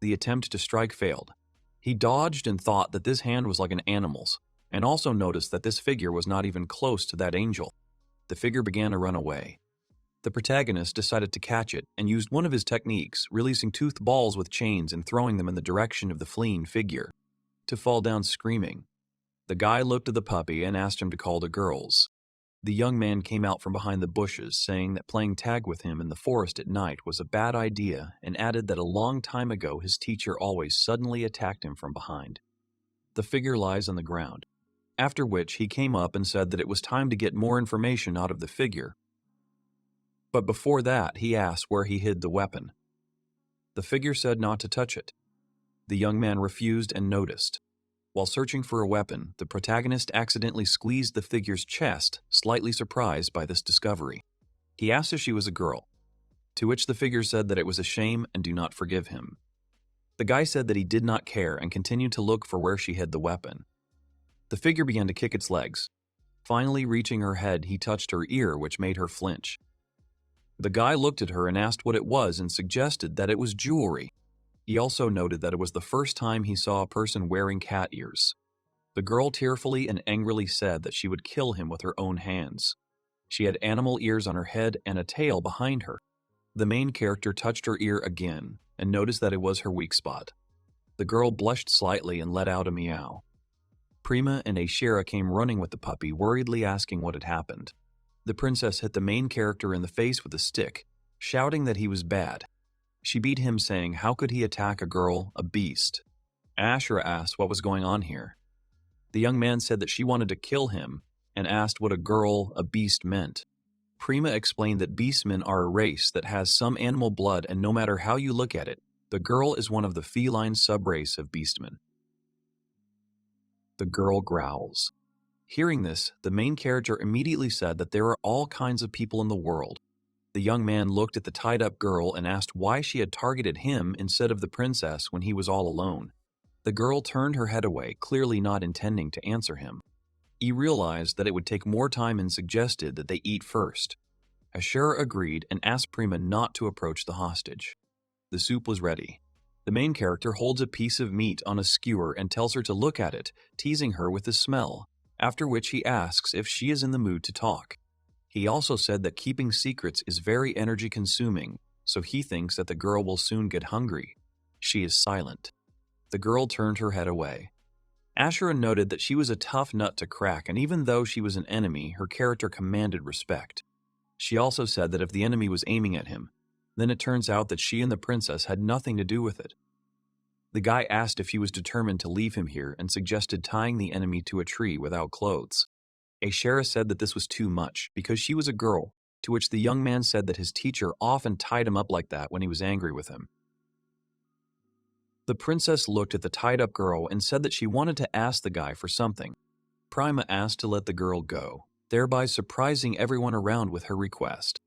The attempt to strike failed. He dodged and thought that this hand was like an animal's, and also noticed that this figure was not even close to that angel. The figure began to run away. The protagonist decided to catch it and used one of his techniques, releasing toothed balls with chains and throwing them in the direction of the fleeing figure, to fall down screaming. The guy looked at the puppy and asked him to call the girls. The young man came out from behind the bushes, saying that playing tag with him in the forest at night was a bad idea, and added that a long time ago his teacher always suddenly attacked him from behind. The figure lies on the ground, after which he came up and said that it was time to get more information out of the figure. But before that, he asked where he hid the weapon. The figure said not to touch it. The young man refused and noticed. While searching for a weapon, the protagonist accidentally squeezed the figure's chest, slightly surprised by this discovery. He asked if she was a girl, to which the figure said that it was a shame and do not forgive him. The guy said that he did not care and continued to look for where she hid the weapon. The figure began to kick its legs. Finally reaching her head, he touched her ear, which made her flinch. The guy looked at her and asked what it was and suggested that it was jewelry. He also noted that it was the first time he saw a person wearing cat ears. The girl tearfully and angrily said that she would kill him with her own hands. She had animal ears on her head and a tail behind her. The main character touched her ear again and noticed that it was her weak spot. The girl blushed slightly and let out a meow. Prima and Aishera came running with the puppy, worriedly asking what had happened. The princess hit the main character in the face with a stick, shouting that he was bad. She beat him, saying, how could he attack a girl, a beast? Aishera asked what was going on here. The young man said that she wanted to kill him and asked what a girl, a beast meant. Prima explained that beastmen are a race that has some animal blood, and no matter how you look at it, the girl is one of the feline subrace of beastmen. The girl growls. Hearing this, the main character immediately said that there are all kinds of people in the world. The young man looked at the tied-up girl and asked why she had targeted him instead of the princess when he was all alone. The girl turned her head away, clearly not intending to answer him. He realized that it would take more time and suggested that they eat first. Aishera agreed and asked Prima not to approach the hostage. The soup was ready. The main character holds a piece of meat on a skewer and tells her to look at it, teasing her with the smell. after which he asks if she is in the mood to talk. He also said that keeping secrets is very energy-consuming, so he thinks that the girl will soon get hungry. She is silent. The girl turned her head away. Ashura noted that she was a tough nut to crack, and even though she was an enemy, her character commanded respect. She also said that if the enemy was aiming at him, then it turns out that she and the princess had nothing to do with it. The guy asked if he was determined to leave him here and suggested tying the enemy to a tree without clothes. Ashura said that this was too much because she was a girl, to which the young man said that his teacher often tied him up like that when he was angry with him. The princess looked at the tied-up girl and said that she wanted to ask the guy for something. Prima asked to let the girl go, thereby surprising everyone around with her request.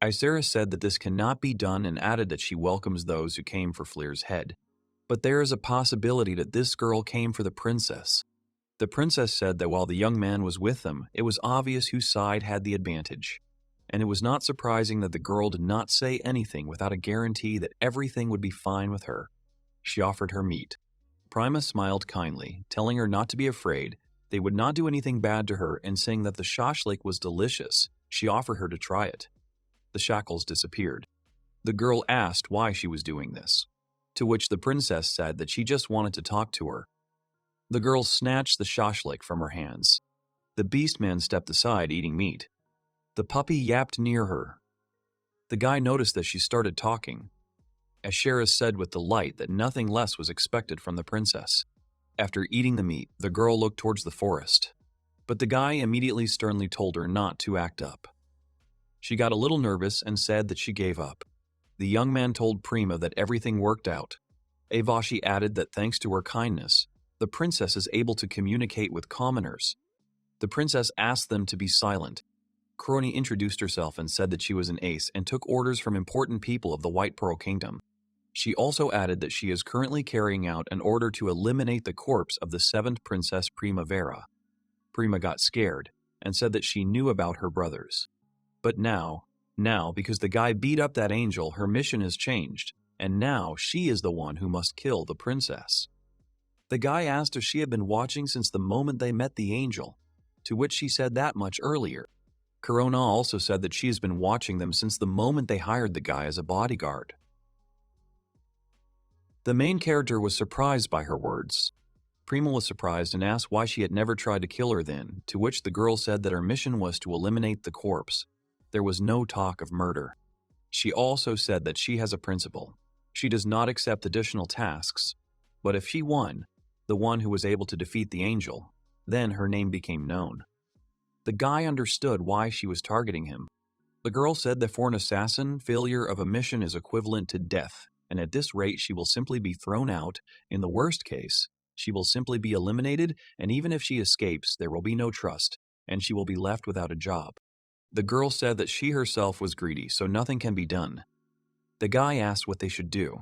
Isera said that this cannot be done and added that she welcomes those who came for Fleer's head. But there is a possibility that this girl came for the princess. The princess said that while the young man was with them, it was obvious whose side had the advantage. And it was not surprising that the girl did not say anything without a guarantee that everything would be fine with her. She offered her meat. Prima smiled kindly, telling her not to be afraid. They would not do anything bad to her, and saying that the shashlik was delicious. She offered her to try it. The shackles disappeared. The girl asked why she was doing this, to which the princess said that she just wanted to talk to her. The girl snatched the shashlik from her hands. The beastman stepped aside, eating meat. The puppy yapped near her. The guy noticed that she started talking. Ashera said with delight that nothing less was expected from the princess. After eating the meat, the girl looked towards the forest. But the guy immediately sternly told her not to act up. She got a little nervous and said that she gave up. The young man told Prima that everything worked out. Avashi added that thanks to her kindness, the princess is able to communicate with commoners. The princess asked them to be silent. Crony introduced herself and said that she was an ace and took orders from important people of the White Pearl Kingdom. She also added that she is currently carrying out an order to eliminate the corpse of the 7th Princess Primavera. Prima got scared and said that she knew about her brothers. But now, because the guy beat up that angel, her mission has changed, and now she is the one who must kill the princess. The guy asked if she had been watching since the moment they met the angel, to which she said that much earlier. Corona also said that she has been watching them since the moment they hired the guy as a bodyguard. The main character was surprised by her words. Prima was surprised and asked why she had never tried to kill her then, to which the girl said that her mission was to eliminate the corpse. There was no talk of murder. She also said that she has a principle. She does not accept additional tasks, but if she won, the one who was able to defeat the angel, then her name became known. The guy understood why she was targeting him. The girl said that for an assassin, failure of a mission is equivalent to death, and at this rate she will simply be thrown out. In the worst case, she will simply be eliminated, and even if she escapes, there will be no trust, and she will be left without a job. The girl said that she herself was greedy, so nothing can be done. The guy asked what they should do.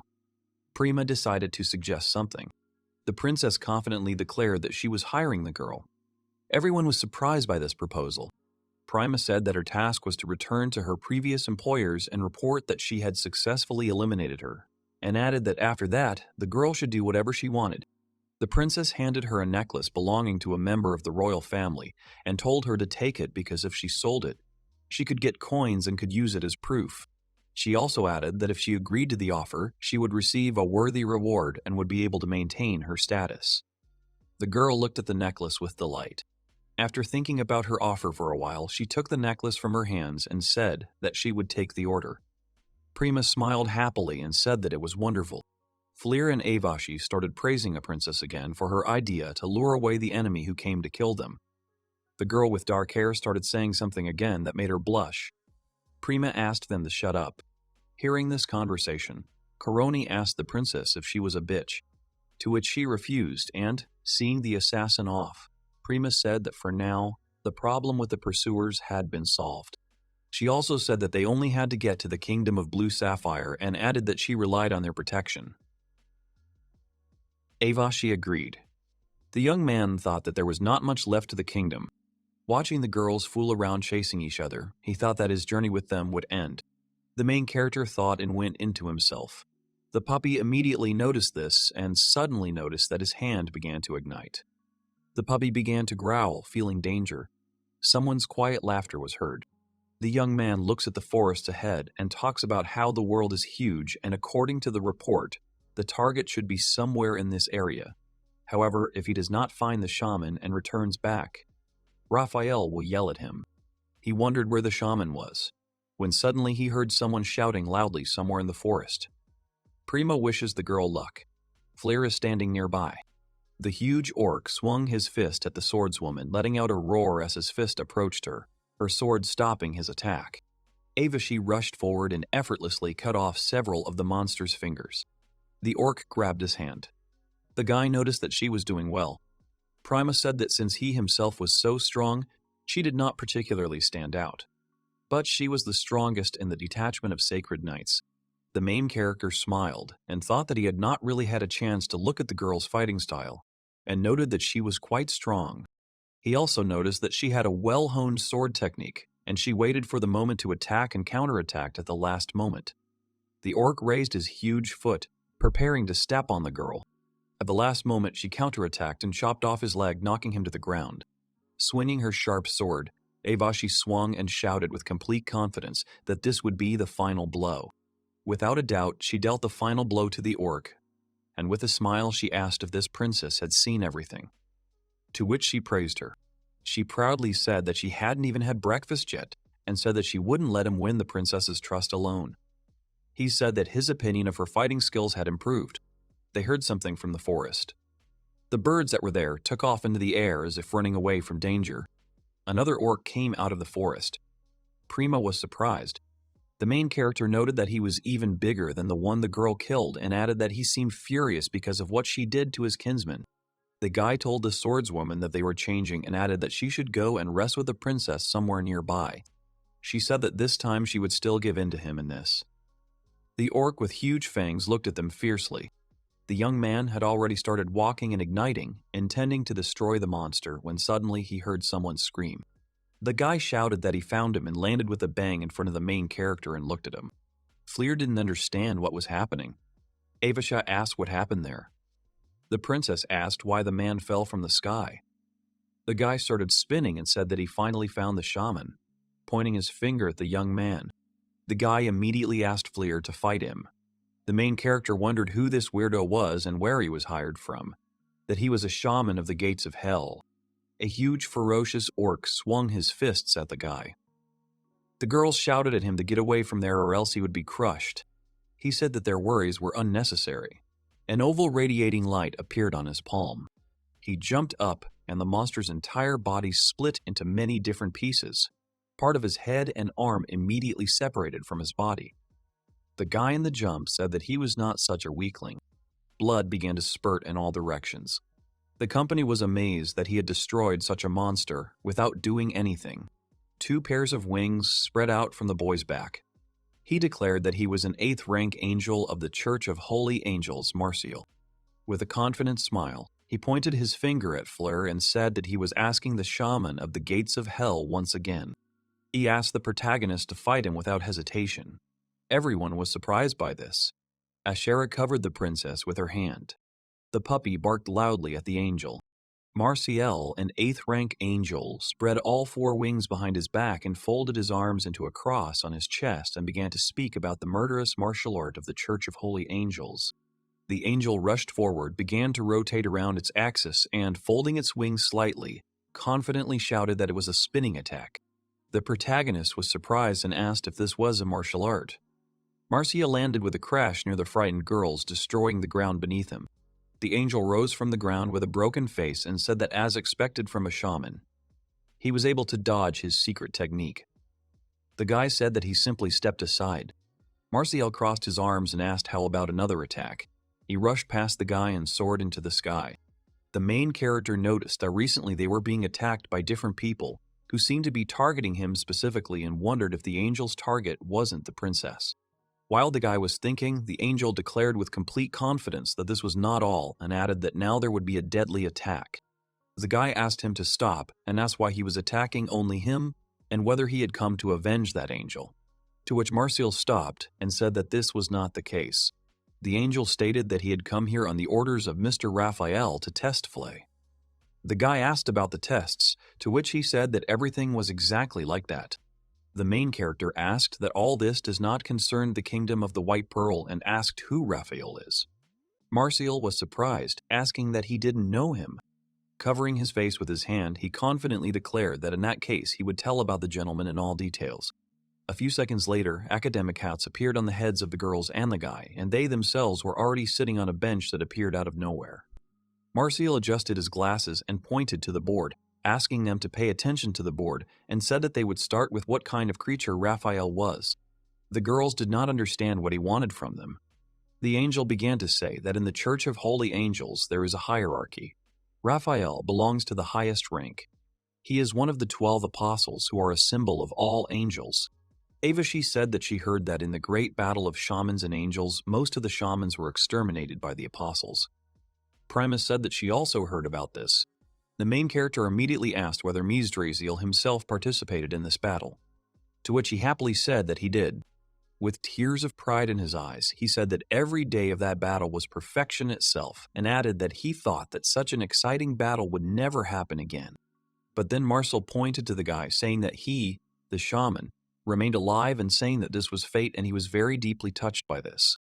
Prima decided to suggest something. The princess confidently declared that she was hiring the girl. Everyone was surprised by this proposal. Prima said that her task was to return to her previous employers and report that she had successfully eliminated her, and added that after that, the girl should do whatever she wanted. The princess handed her a necklace belonging to a member of the royal family and told her to take it because if she sold it, she could get coins and could use it as proof. She also added that if she agreed to the offer, she would receive a worthy reward and would be able to maintain her status. The girl looked at the necklace with delight. After thinking about her offer for a while, she took the necklace from her hands and said that she would take the order. Prima smiled happily and said that it was wonderful. Fleer and Avashi started praising a princess again for her idea to lure away the enemy who came to kill them. The girl with dark hair started saying something again that made her blush. Prima asked them to shut up. Hearing this conversation, Coroni asked the princess if she was a bitch, to which she refused and, seeing the assassin off, Prima said that for now, the problem with the pursuers had been solved. She also said that they only had to get to the kingdom of Blue Sapphire and added that she relied on their protection. Avashi agreed. The young man thought that there was not much left to the kingdom. Watching the girls fool around chasing each other, he thought that his journey with them would end. The main character thought and went into himself. The puppy immediately noticed this and suddenly noticed that his hand began to ignite. The puppy began to growl, feeling danger. Someone's quiet laughter was heard. The young man looks at the forest ahead and talks about how the world is huge and according to the report, the target should be somewhere in this area. However, if he does not find the shaman and returns back, Raphael will yell at him. He wondered where the shaman was, when suddenly he heard someone shouting loudly somewhere in the forest. Prima wishes the girl luck. Flair is standing nearby. The huge orc swung his fist at the swordswoman, letting out a roar as his fist approached her, her sword stopping his attack. Avashi rushed forward and effortlessly cut off several of the monster's fingers. The orc grabbed his hand. The guy noticed that she was doing well. Prima said that since he himself was so strong, she did not particularly stand out. But she was the strongest in the detachment of sacred knights. The main character smiled and thought that he had not really had a chance to look at the girl's fighting style, and noted that she was quite strong. He also noticed that she had a well-honed sword technique, and she waited for the moment to attack and counterattack at the last moment. The orc raised his huge foot, preparing to step on the girl. At the last moment, she counterattacked and chopped off his leg, knocking him to the ground. Swinging her sharp sword, Avashi swung and shouted with complete confidence that this would be the final blow. Without a doubt, she dealt the final blow to the orc, and with a smile she asked if this princess had seen everything. To which she praised her. She proudly said that she hadn't even had breakfast yet, and said that she wouldn't let him win the princess's trust alone. He said that his opinion of her fighting skills had improved. They heard something from the forest. The birds that were there took off into the air as if running away from danger. Another orc came out of the forest. Prima was surprised. The main character noted that he was even bigger than the one the girl killed and added that he seemed furious because of what she did to his kinsman. The guy told the swordswoman that they were changing and added that she should go and rest with the princess somewhere nearby. She said that this time she would still give in to him in this. The orc with huge fangs looked at them fiercely. The young man had already started walking and igniting, intending to destroy the monster, when suddenly he heard someone scream. The guy shouted that he found him and landed with a bang in front of the main character and looked at him. Fleer didn't understand what was happening. Avasha asked what happened there. The princess asked why the man fell from the sky. The guy started spinning and said that he finally found the shaman, pointing his finger at the young man. The guy immediately asked Fleer to fight him. The main character wondered who this weirdo was and where he was hired from, that he was a shaman of the gates of hell. A huge, ferocious orc swung his fists at the guy. The girls shouted at him to get away from there or else he would be crushed. He said that their worries were unnecessary. An oval radiating light appeared on his palm. He jumped up, and the monster's entire body split into many different pieces. Part of his head and arm immediately separated from his body. The guy in the jump said that he was not such a weakling. Blood began to spurt in all directions. The company was amazed that he had destroyed such a monster without doing anything. 2 pairs of wings spread out from the boy's back. He declared that he was an 8th rank angel of the Church of Holy Angels, Marcial. With a confident smile, he pointed his finger at Fleur and said that he was asking the shaman of the gates of hell once again. He asked the protagonist to fight him without hesitation. Everyone was surprised by this. Ashera covered the princess with her hand. The puppy barked loudly at the angel. Marcial, an 8th rank angel, spread all 4 wings behind his back and folded his arms into a cross on his chest and began to speak about the murderous martial art of the Church of Holy Angels. The angel rushed forward, began to rotate around its axis, and, folding its wings slightly, confidently shouted that it was a spinning attack. The protagonist was surprised and asked if this was a martial art. Marcia landed with a crash near the frightened girls, destroying the ground beneath him. The angel rose from the ground with a broken face and said that as expected from a shaman, he was able to dodge his secret technique. The guy said that he simply stepped aside. Marcial crossed his arms and asked how about another attack. He rushed past the guy and soared into the sky. The main character noticed that recently they were being attacked by different people who seemed to be targeting him specifically and wondered if the angel's target wasn't the princess. While the guy was thinking, the angel declared with complete confidence that this was not all and added that now there would be a deadly attack. The guy asked him to stop and asked why he was attacking only him and whether he had come to avenge that angel. To which Marcial stopped and said that this was not the case. The angel stated that he had come here on the orders of Mr. Raphael to test Flay. The guy asked about the tests, to which he said that everything was exactly like that. The main character asked that all this does not concern the kingdom of the White Pearl and asked who Raphael is. Marcial was surprised, asking that he didn't know him. Covering his face with his hand, he confidently declared that in that case he would tell about the gentleman in all details. A few seconds later, academic hats appeared on the heads of the girls and the guy, and they themselves were already sitting on a bench that appeared out of nowhere. Marcial adjusted his glasses and pointed to the board, asking them to pay attention to the board, and said that they would start with what kind of creature Raphael was. The girls did not understand what he wanted from them. The angel began to say that in the Church of Holy Angels there is a hierarchy. Raphael belongs to the highest rank. He is one of the 12 apostles who are a symbol of all angels. Avashi said that she heard that in the great battle of shamans and angels, most of the shamans were exterminated by the apostles. Primus said that she also heard about this. The main character immediately asked whether Mizdraziel himself participated in this battle, to which he happily said that he did. With tears of pride in his eyes, he said that every day of that battle was perfection itself, and added that he thought that such an exciting battle would never happen again. But then Marcel pointed to the guy, saying that he, the shaman, remained alive and saying that this was fate, and he was very deeply touched by this.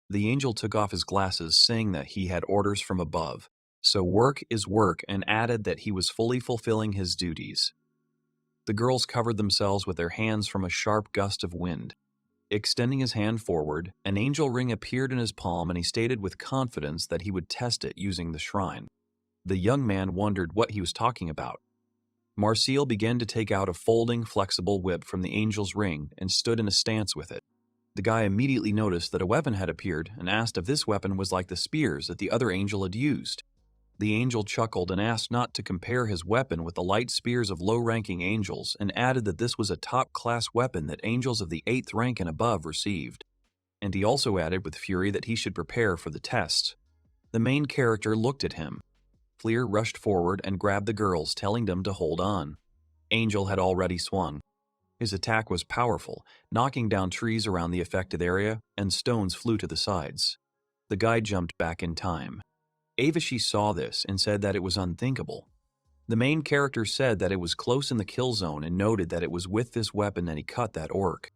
The angel took off his glasses, saying that he had orders from above, so work is work, and added that he was fully fulfilling his duties. The girls covered themselves with their hands from a sharp gust of wind. Extending his hand forward, an angel ring appeared in his palm, and he stated with confidence that he would test it using the shrine. The young man wondered what he was talking about. Marcial began to take out a folding, flexible whip from the angel's ring and stood in a stance with it. The guy immediately noticed that a weapon had appeared and asked if this weapon was like the spears that the other angel had used. The angel chuckled and asked not to compare his weapon with the light spears of low-ranking angels, and added that this was a top-class weapon that angels of the 8th rank and above received. And he also added with fury that he should prepare for the test. The main character looked at him. Fleer rushed forward and grabbed the girls, telling them to hold on. Angel had already swung. His attack was powerful, knocking down trees around the affected area, and stones flew to the sides. The guy jumped back in time. Avashi saw this and said that it was unthinkable. The main character said that it was close in the kill zone and noted that it was with this weapon that he cut that orc.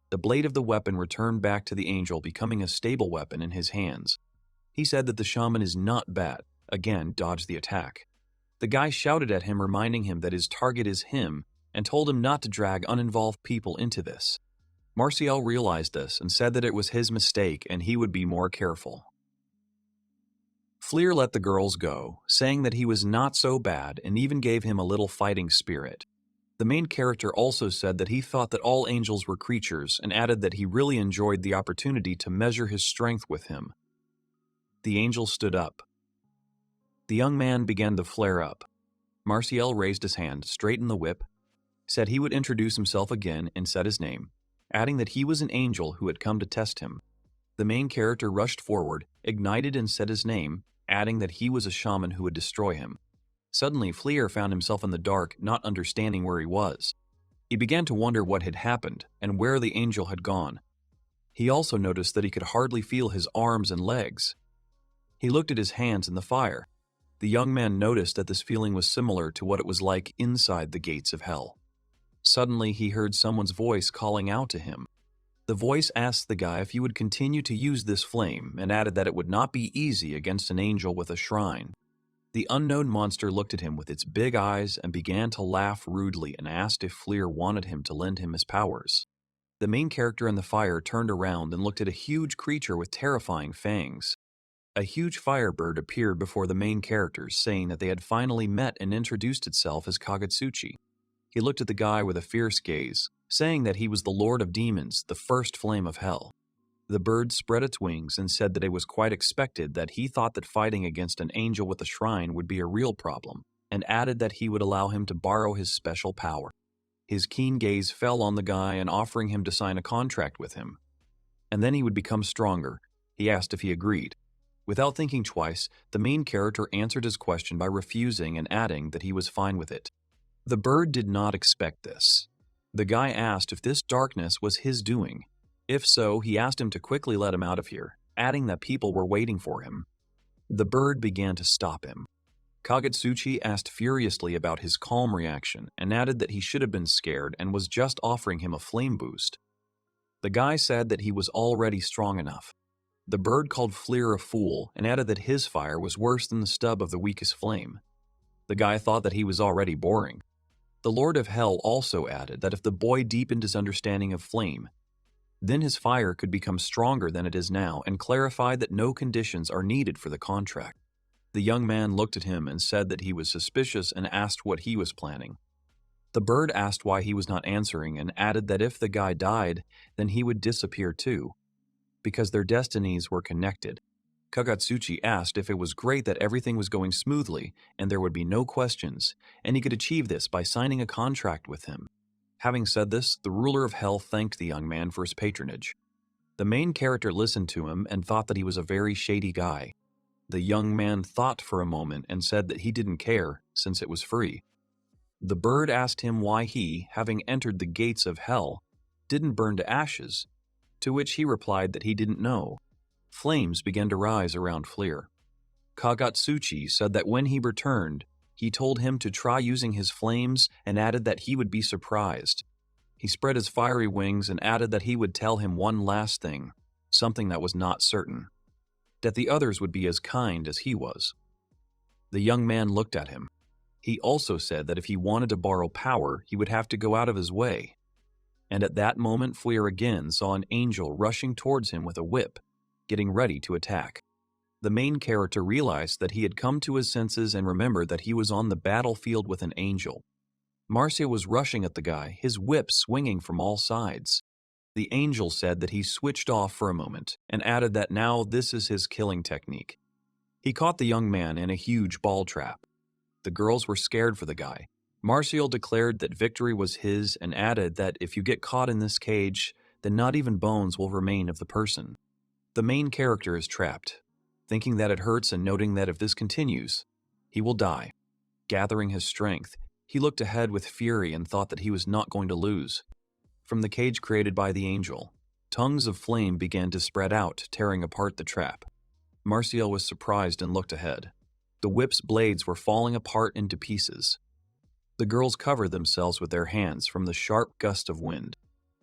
The blade of the weapon returned back to the angel, becoming a stable weapon in his hands. He said that the shaman is not bad, again dodged the attack. The guy shouted at him, reminding him that his target is him, and told him not to drag uninvolved people into this. Marcial realized this and said that it was his mistake and he would be more careful. Fleer let the girls go, saying that he was not so bad and even gave him a little fighting spirit. The main character also said that he thought that all angels were creatures and added that he really enjoyed the opportunity to measure his strength with him. The angel stood up. The young man began to flare up. Marcial raised his hand, straightened the whip, said he would introduce himself again and said his name, adding that he was an angel who had come to test him. The main character rushed forward, ignited and said his name, adding that he was a shaman who would destroy him. Suddenly, Fleer found himself in the dark, not understanding where he was. He began to wonder what had happened and where the angel had gone. He also noticed that he could hardly feel his arms and legs. He looked at his hands in the fire. The young man noticed that this feeling was similar to what it was like inside the gates of hell. Suddenly, he heard someone's voice calling out to him. The voice asked the guy if he would continue to use this flame and added that it would not be easy against an angel with a shrine. The unknown monster looked at him with its big eyes and began to laugh rudely and asked if Fleer wanted him to lend him his powers. The main character in the fire turned around and looked at a huge creature with terrifying fangs. A huge firebird appeared before the main characters, saying that they had finally met and introduced itself as Kagutsuchi. He looked at the guy with a fierce gaze, saying that he was the Lord of Demons, the first flame of hell. The bird spread its wings and said that it was quite expected that he thought that fighting against an angel with a shrine would be a real problem, and added that he would allow him to borrow his special power. His keen gaze fell on the guy and offering him to sign a contract with him. And then he would become stronger. He asked if he agreed. Without thinking twice, the main character answered his question by refusing and adding that he was fine with it. The bird did not expect this. The guy asked if this darkness was his doing. If so, he asked him to quickly let him out of here, adding that people were waiting for him. The bird began to stop him. Kagetsuchi asked furiously about his calm reaction and added that he should have been scared and was just offering him a flame boost. The guy said that he was already strong enough. The bird called Fleer a fool and added that his fire was worse than the stub of the weakest flame. The guy thought that he was already boring. The Lord of Hell also added that if the boy deepened his understanding of flame, then his fire could become stronger than it is now, and clarified that no conditions are needed for the contract. The young man looked at him and said that he was suspicious and asked what he was planning. The bird asked why he was not answering and added that if the guy died, then he would disappear too, because their destinies were connected. Kagetsuchi asked if it was great that everything was going smoothly and there would be no questions, and he could achieve this by signing a contract with him. Having said this, the ruler of Hell thanked the young man for his patronage. The main character listened to him and thought that he was a very shady guy. The young man thought for a moment and said that he didn't care, since it was free. The bird asked him why he, having entered the gates of Hell, didn't burn to ashes, to which he replied that he didn't know. Flames began to rise around Fleer. Kagetsuchi said that when he returned, he told him to try using his flames and added that he would be surprised. He spread his fiery wings and added that he would tell him one last thing, something that was not certain, that the others would be as kind as he was. The young man looked at him. He also said that if he wanted to borrow power, he would have to go out of his way. And at that moment, Fleer again saw an angel rushing towards him with a whip, getting ready to attack. The main character realized that he had come to his senses and remembered that he was on the battlefield with an angel. Marcia was rushing at the guy, his whip swinging from all sides. The angel said that he switched off for a moment and added that now this is his killing technique. He caught the young man in a huge ball trap. The girls were scared for the guy. Martial declared that victory was his and added that if you get caught in this cage, then not even bones will remain of the person. The main character is trapped, thinking that it hurts and noting that if this continues, he will die. Gathering his strength, he looked ahead with fury and thought that he was not going to lose. From the cage created by the angel, tongues of flame began to spread out, tearing apart the trap. Martial was surprised and looked ahead. The whip's blades were falling apart into pieces. The girls covered themselves with their hands from the sharp gust of wind.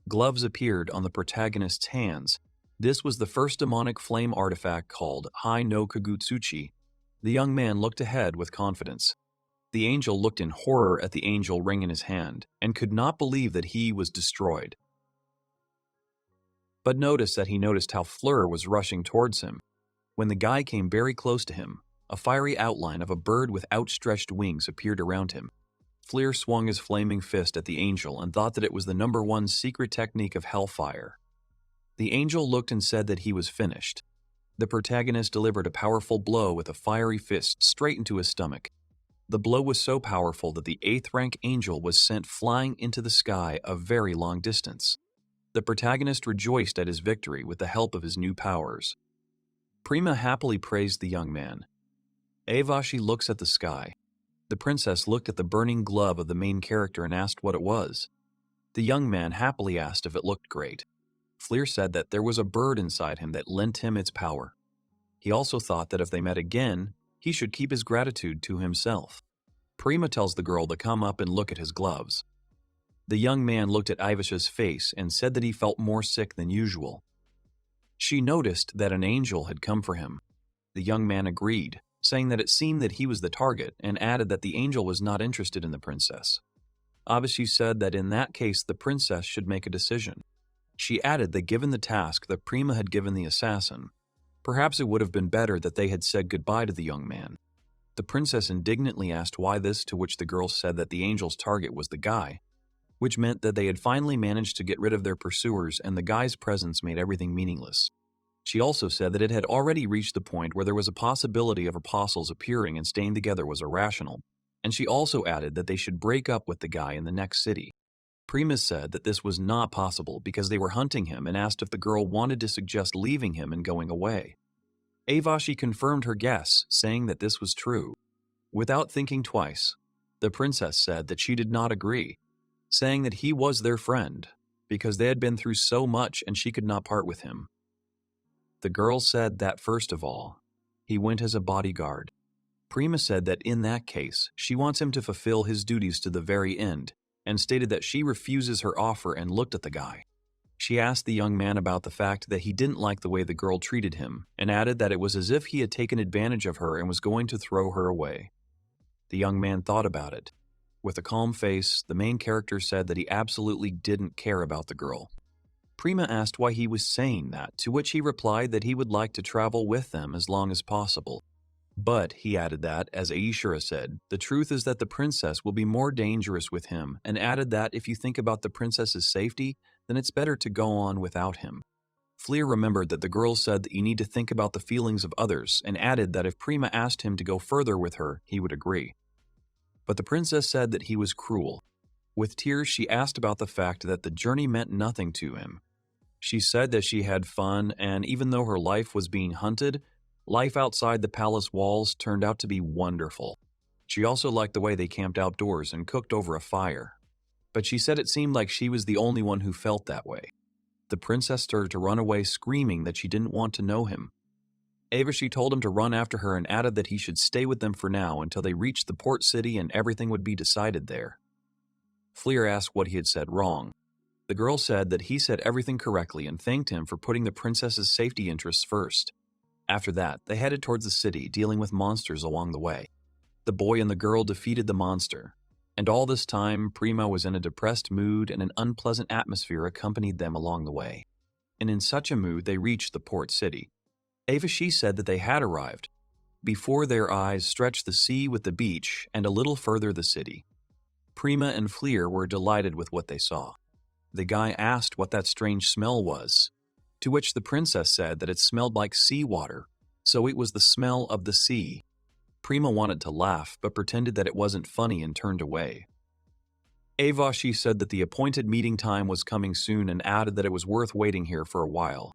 Gloves appeared on the protagonist's hands. This was the first demonic flame artifact called Hai no Kagutsuchi. The young man looked ahead with confidence. The angel looked in horror at the angel ring in his hand and could not believe that he was destroyed. But noticed how Fleur was rushing towards him. When the guy came very close to him, a fiery outline of a bird with outstretched wings appeared around him. Fleer swung his flaming fist at the angel and thought that it was the #1 secret technique of Hellfire. The angel looked and said that he was finished. The protagonist delivered a powerful blow with a fiery fist straight into his stomach. The blow was so powerful that the 8th rank angel was sent flying into the sky a very long distance. The protagonist rejoiced at his victory with the help of his new powers. Prima happily praised the young man. Avashi looks at the sky. The princess looked at the burning glove of the main character and asked what it was. The young man happily asked if it looked great. Fleer said that there was a bird inside him that lent him its power. He also thought that if they met again, he should keep his gratitude to himself. Prima tells the girl to come up and look at his gloves. The young man looked at Ivasha's face and said that he felt more sick than usual. She noticed that an angel had come for him. The young man agreed, saying that it seemed that he was the target, and added that the angel was not interested in the princess. Abashi said that in that case the princess should make a decision. She added that given the task that Prima had given the assassin, perhaps it would have been better that they had said goodbye to the young man. The princess indignantly asked why this, to which the girls said that the angel's target was the guy, which meant that they had finally managed to get rid of their pursuers and the guy's presence made everything meaningless. She also said that it had already reached the point where there was a possibility of apostles appearing and staying together was irrational, and she also added that they should break up with the guy in the next city. Prima said that this was not possible because they were hunting him and asked if the girl wanted to suggest leaving him and going away. Avashi confirmed her guess, saying that this was true. Without thinking twice, the princess said that she did not agree, saying that he was their friend because they had been through so much and she could not part with him. The girl said that first of all, he went as a bodyguard. Prima said that in that case, she wants him to fulfill his duties to the very end, and stated that she refuses her offer and looked at the guy. She asked the young man about the fact that he didn't like the way the girl treated him, and added that it was as if he had taken advantage of her and was going to throw her away. The young man thought about it. With a calm face, the main character said that he absolutely didn't care about the girl. Prima asked why he was saying that, to which he replied that he would like to travel with them as long as possible. But, he added that, as Aishura said, the truth is that the princess will be more dangerous with him, and added that if you think about the princess's safety, then it's better to go on without him. Fleer remembered that the girl said that you need to think about the feelings of others, and added that if Prima asked him to go further with her, he would agree. But the princess said that he was cruel. With tears, she asked about the fact that the journey meant nothing to him. She said that she had fun, and even though her life was being hunted, life outside the palace walls turned out to be wonderful. She also liked the way they camped outdoors and cooked over a fire. But she said it seemed like she was the only one who felt that way. The princess started to run away screaming that she didn't want to know him. Avashi told him to run after her and added that he should stay with them for now until they reached the port city and everything would be decided there. Fleer asked what he had said wrong. The girl said that he said everything correctly and thanked him for putting the princess's safety interests first. After that, they headed towards the city, dealing with monsters along the way. The boy and the girl defeated the monster, and all this time, Prima was in a depressed mood and an unpleasant atmosphere accompanied them along the way. And in such a mood, they reached the port city. Avashi said that they had arrived. Before their eyes stretched the sea with the beach, and a little further the city. Prima and Fleer were delighted with what they saw. The guy asked what that strange smell was, to which the princess said that it smelled like seawater, so it was the smell of the sea. Prima wanted to laugh, but pretended that it wasn't funny and turned away. Avashi said that the appointed meeting time was coming soon and added that it was worth waiting here for a while.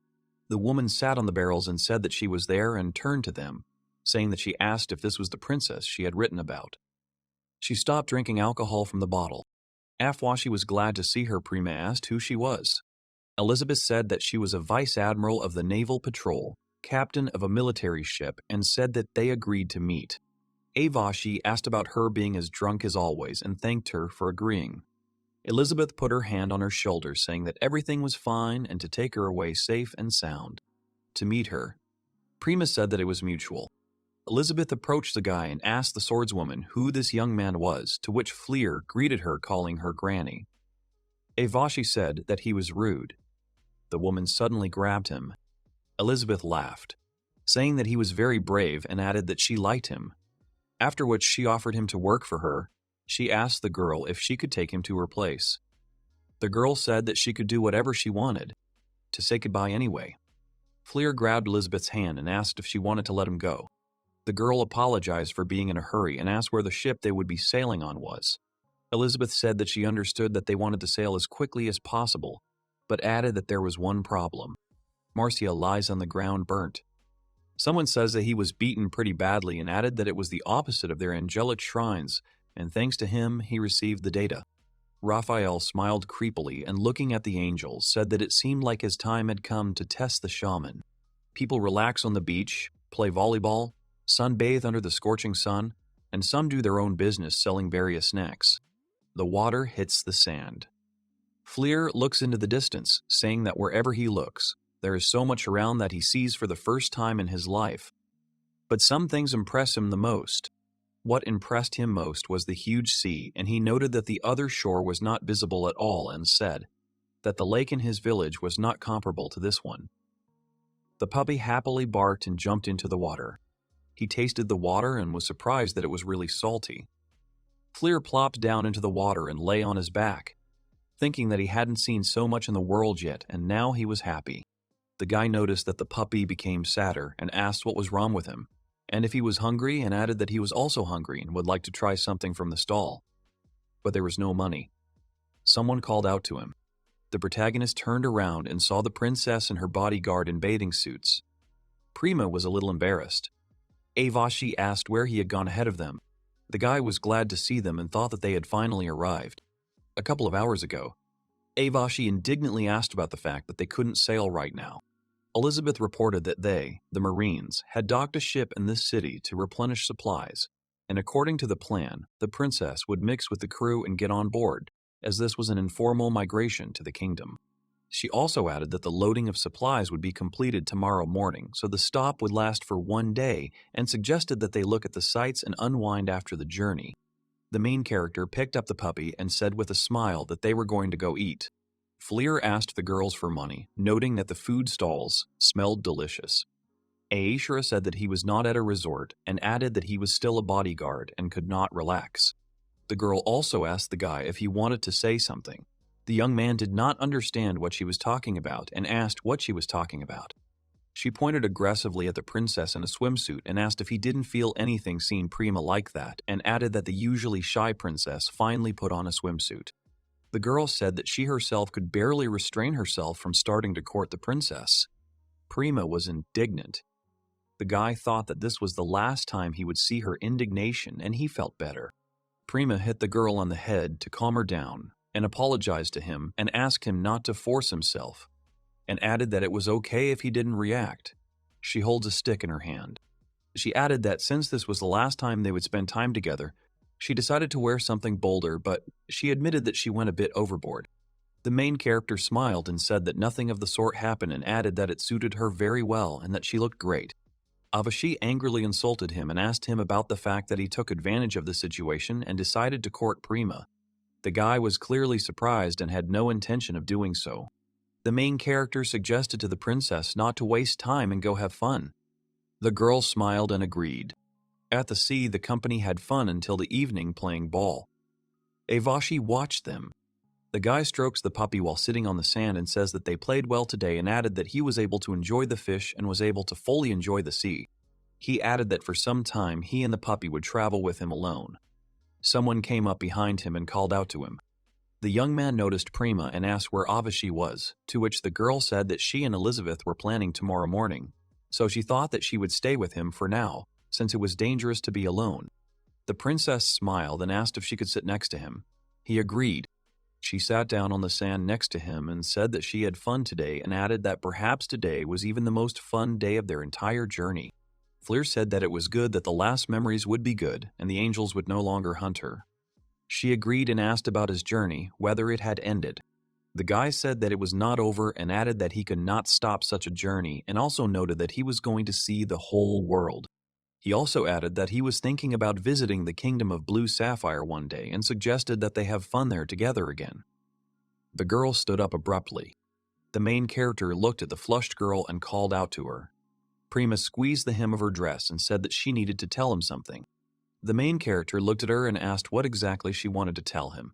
The woman sat on the barrels and said that she was there and turned to them, saying that she asked if this was the princess she had written about. She stopped drinking alcohol from the bottle. Afwashi was glad to see her. Prima asked who she was. Elizabeth said that she was a vice admiral of the naval patrol, captain of a military ship, and said that they agreed to meet. Avashi asked about her being as drunk as always and thanked her for agreeing. Elizabeth put her hand on her shoulder, saying that everything was fine and to take her away safe and sound. To meet her. Prima said that it was mutual. Elizabeth approached the guy and asked the swordswoman who this young man was, to which Fleer greeted her, calling her Granny. Avashi said that he was rude. The woman suddenly grabbed him. Elizabeth laughed, saying that he was very brave and added that she liked him. After which she offered him to work for her. She asked the girl if she could take him to her place. The girl said that she could do whatever she wanted, to say goodbye anyway. Fleer grabbed Elizabeth's hand and asked if she wanted to let him go. The girl apologized for being in a hurry and asked where the ship they would be sailing on was. Elizabeth said that she understood that they wanted to sail as quickly as possible, but added that there was one problem. Marcia lies on the ground burnt. Someone says that he was beaten pretty badly and added that it was the opposite of their angelic shrines, and thanks to him, he received the data. Raphael smiled creepily and looking at the angels, said that it seemed like his time had come to test the shaman. People relax on the beach, play volleyball, sunbathe under the scorching sun, and some do their own business selling various snacks. The water hits the sand. Fleer looks into the distance, saying that wherever he looks, there is so much around that he sees for the first time in his life. But some things impress him the most. What impressed him most was the huge sea, and he noted that the other shore was not visible at all and said that the lake in his village was not comparable to this one. The puppy happily barked and jumped into the water. He tasted the water and was surprised that it was really salty. Fleer plopped down into the water and lay on his back, thinking that he hadn't seen so much in the world yet, and now he was happy. The guy noticed that the puppy became sadder and asked what was wrong with him, and if he was hungry, and added that he was also hungry and would like to try something from the stall. But there was no money. Someone called out to him. The protagonist turned around and saw the princess and her bodyguard in bathing suits. Prima was a little embarrassed. Avashi asked where he had gone ahead of them. The guy was glad to see them and thought that they had finally arrived. A couple of hours ago, Avashi indignantly asked about the fact that they couldn't sail right now. Elizabeth reported that they, the Marines, had docked a ship in this city to replenish supplies, and according to the plan, the princess would mix with the crew and get on board, as this was an informal migration to the kingdom. She also added that the loading of supplies would be completed tomorrow morning, so the stop would last for one day, and suggested that they look at the sights and unwind after the journey. The main character picked up the puppy and said with a smile that they were going to go eat. Fleer asked the girls for money, noting that the food stalls smelled delicious. Aishra said that he was not at a resort and added that he was still a bodyguard and could not relax. The girl also asked the guy if he wanted to say something. The young man did not understand what she was talking about and asked what she was talking about. She pointed aggressively at the princess in a swimsuit and asked if he didn't feel anything seeing Prima like that, and added that the usually shy princess finally put on a swimsuit. The girl said that she herself could barely restrain herself from starting to court the princess. Prima was indignant. The guy thought that this was the last time he would see her indignation, and he felt better. Prima hit the girl on the head to calm her down and apologized to him and asked him not to force himself, and added that it was okay if he didn't react. She holds a stick in her hand. She added that since this was the last time they would spend time together, she decided to wear something bolder, but she admitted that she went a bit overboard. The main character smiled and said that nothing of the sort happened and added that it suited her very well and that she looked great. Avashi angrily insulted him and asked him about the fact that he took advantage of the situation and decided to court Prima. The guy was clearly surprised and had no intention of doing so. The main character suggested to the princess not to waste time and go have fun. The girl smiled and agreed. At the sea, the company had fun until the evening playing ball. Avashi watched them. The guy strokes the puppy while sitting on the sand and says that they played well today and added that he was able to enjoy the fish and was able to fully enjoy the sea. He added that for some time he and the puppy would travel with him alone. Someone came up behind him and called out to him. The young man noticed Prima and asked where Avashi was, to which the girl said that she and Elizabeth were planning tomorrow morning, so she thought that she would stay with him for now, since it was dangerous to be alone. The princess smiled and asked if she could sit next to him. He agreed. She sat down on the sand next to him and said that she had fun today and added that perhaps today was even the most fun day of their entire journey. Fleer said that it was good that the last memories would be good and the angels would no longer hunt her. She agreed and asked about his journey, whether it had ended. The guy said that it was not over and added that he could not stop such a journey, and also noted that he was going to see the whole world. He also added that he was thinking about visiting the kingdom of Blue Sapphire one day and suggested that they have fun there together again. The girl stood up abruptly. The main character looked at the flushed girl and called out to her. Prima squeezed the hem of her dress and said that she needed to tell him something. The main character looked at her and asked what exactly she wanted to tell him.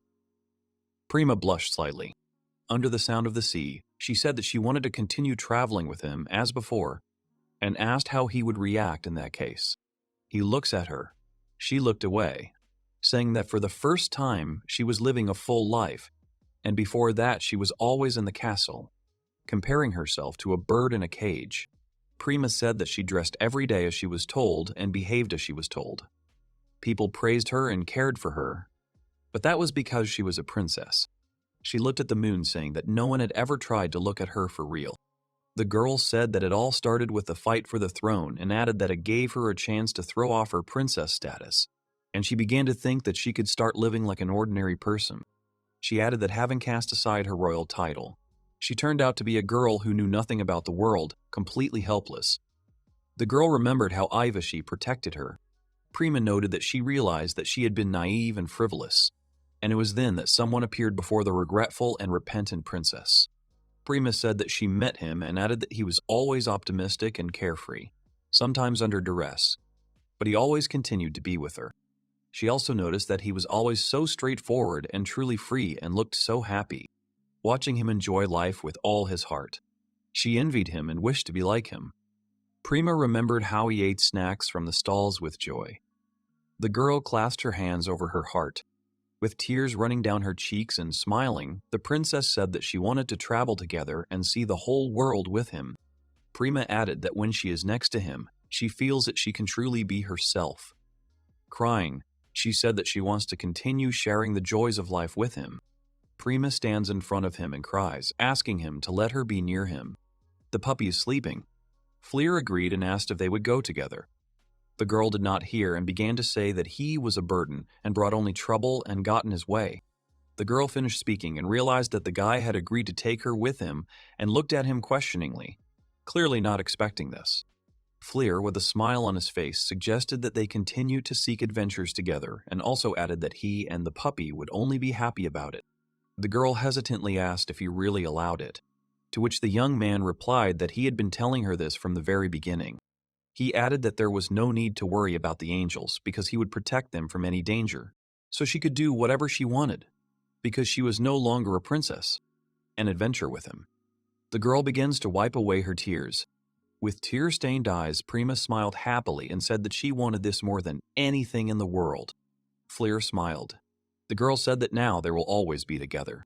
Prima blushed slightly. Under the sound of the sea, she said that she wanted to continue traveling with him as before, and asked how he would react in that case. He looks at her. She looked away, saying that for the first time she was living a full life, and before that she was always in the castle, comparing herself to a bird in a cage. Prima said that she dressed every day as she was told and behaved as she was told. People praised her and cared for her, but that was because she was a princess. She looked at the moon, saying that no one had ever tried to look at her for real. The girl said that it all started with the fight for the throne and added that it gave her a chance to throw off her princess status, and she began to think that she could start living like an ordinary person. She added that having cast aside her royal title, she turned out to be a girl who knew nothing about the world, completely helpless. The girl remembered how Ivashi protected her. Prima noted that she realized that she had been naive and frivolous, and it was then that someone appeared before the regretful and repentant princess. Prima said that she met him and added that he was always optimistic and carefree, sometimes under duress, but he always continued to be with her. She also noticed that he was always so straightforward and truly free and looked so happy, watching him enjoy life with all his heart. She envied him and wished to be like him. Prima remembered how he ate snacks from the stalls with joy. The girl clasped her hands over her heart. With tears running down her cheeks and smiling, the princess said that she wanted to travel together and see the whole world with him. Prima added that when she is next to him, she feels that she can truly be herself. Crying, she said that she wants to continue sharing the joys of life with him. Prima stands in front of him and cries, asking him to let her be near him. The puppy is sleeping." Fleer agreed and asked if they would go together. The girl did not hear and began to say that he was a burden and brought only trouble and got in his way. The girl finished speaking and realized that the guy had agreed to take her with him and looked at him questioningly, clearly not expecting this. Fleer, with a smile on his face, suggested that they continue to seek adventures together and also added that he and the puppy would only be happy about it. The girl hesitantly asked if he really allowed it, to which the young man replied that he had been telling her this from the very beginning. He added that there was no need to worry about the angels because he would protect them from any danger, so she could do whatever she wanted, because she was no longer a princess, and adventure with him. The girl begins to wipe away her tears. With tear-stained eyes, Prima smiled happily and said that she wanted this more than anything in the world. Fleer smiled. The girl said that now they will always be together.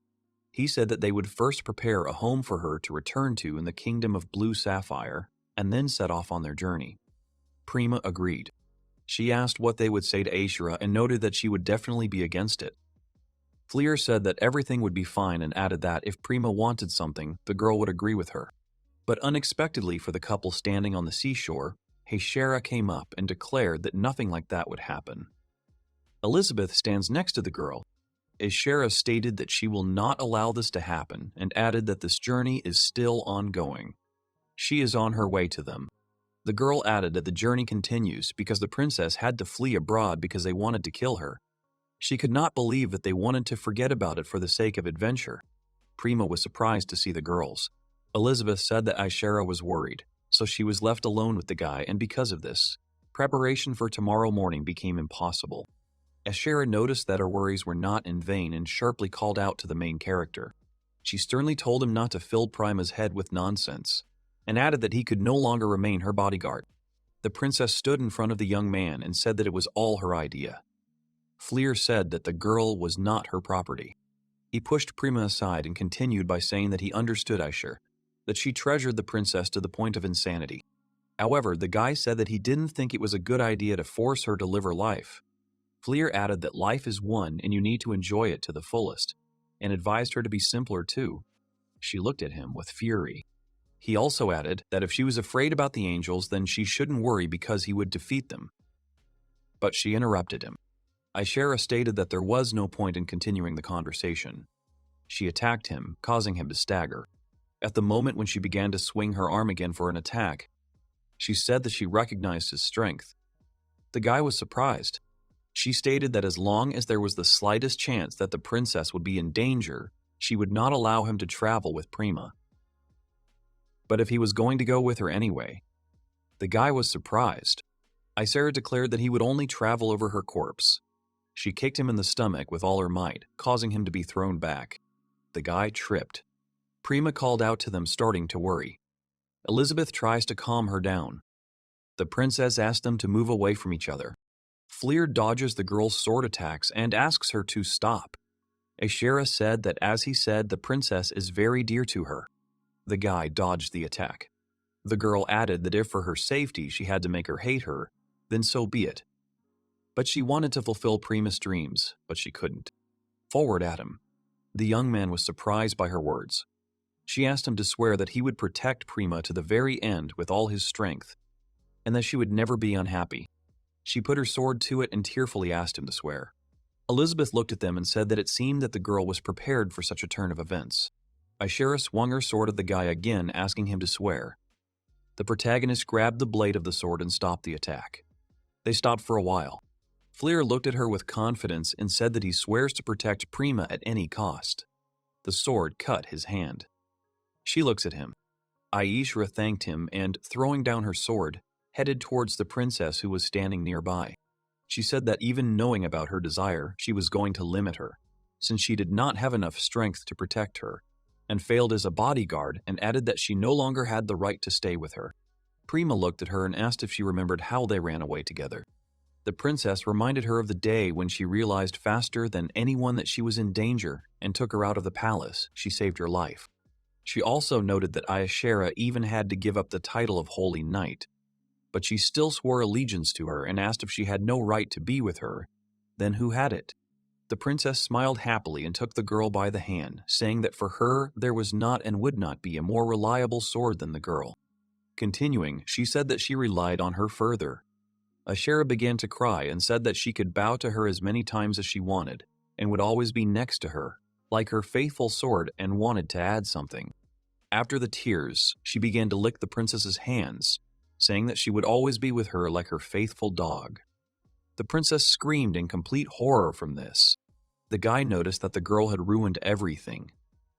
He said that they would first prepare a home for her to return to in the kingdom of Blue Sapphire, and then set off on their journey. Prima agreed. She asked what they would say to Ashura and noted that she would definitely be against it. Fleer said that everything would be fine and added that if Prima wanted something, the girl would agree with her. But unexpectedly for the couple standing on the seashore, Ashura came up and declared that nothing like that would happen. Elizabeth stands next to the girl. Ashura stated that she will not allow this to happen and added that this journey is still ongoing. She is on her way to them. The girl added that the journey continues because the princess had to flee abroad because they wanted to kill her. She could not believe that they wanted to forget about it for the sake of adventure. Prima was surprised to see the girls. Elizabeth said that Ashura was worried, so she was left alone with the guy, and because of this, preparation for tomorrow morning became impossible. Ashura noticed that her worries were not in vain and sharply called out to the main character. She sternly told him not to fill Prima's head with nonsense, and added that he could no longer remain her bodyguard. The princess stood in front of the young man and said that it was all her idea. Fleer said that the girl was not her property. He pushed Prima aside and continued by saying that he understood Ashura, that she treasured the princess to the point of insanity. However, the guy said that he didn't think it was a good idea to force her to live her life. Fleer added that life is one and you need to enjoy it to the fullest, and advised her to be simpler too. She looked at him with fury. He also added that if she was afraid about the angels, then she shouldn't worry because he would defeat them. But she interrupted him. Ashura stated that there was no point in continuing the conversation. She attacked him, causing him to stagger. At the moment when she began to swing her arm again for an attack, she said that she recognized his strength. The guy was surprised. She stated that as long as there was the slightest chance that the princess would be in danger, she would not allow him to travel with Prima. But if he was going to go with her anyway, the guy was surprised. Ashura declared that he would only travel over her corpse. She kicked him in the stomach with all her might, causing him to be thrown back. The guy tripped. Prima called out to them, starting to worry. Elizabeth tries to calm her down. The princess asked them to move away from each other. Fleer dodges the girl's sword attacks and asks her to stop. Ashura said that as he said, the princess is very dear to her. The guy dodged the attack. The girl added that if for her safety she had to make her hate her, then so be it. But she wanted to fulfill Prima's dreams, but she couldn't. Forward at him. The young man was surprised by her words. She asked him to swear that he would protect Prima to the very end with all his strength, and that she would never be unhappy. She put her sword to it and tearfully asked him to swear. Elizabeth looked at them and said that it seemed that the girl was prepared for such a turn of events. Ashura swung her sword at the guy again, asking him to swear. The protagonist grabbed the blade of the sword and stopped the attack. They stopped for a while. Fleer looked at her with confidence and said that he swears to protect Prima at any cost. The sword cut his hand. She looks at him. Ashura thanked him and, throwing down her sword, headed towards the princess who was standing nearby. She said that even knowing about her desire, she was going to limit her, since she did not have enough strength to protect her, and failed as a bodyguard, and added that she no longer had the right to stay with her. Prima looked at her and asked if she remembered how they ran away together. The princess reminded her of the day when she realized faster than anyone that she was in danger and took her out of the palace. She saved her life. She also noted that Ashura even had to give up the title of Holy Knight, but she still swore allegiance to her and asked if she had no right to be with her, then who had it? The princess smiled happily and took the girl by the hand, saying that for her there was not and would not be a more reliable sword than the girl. Continuing, she said that she relied on her further. Ashera began to cry and said that she could bow to her as many times as she wanted, and would always be next to her, like her faithful sword, and wanted to add something. After the tears, she began to lick the princess's hands, saying that she would always be with her like her faithful dog. The princess screamed in complete horror from this. The guy noticed that the girl had ruined everything.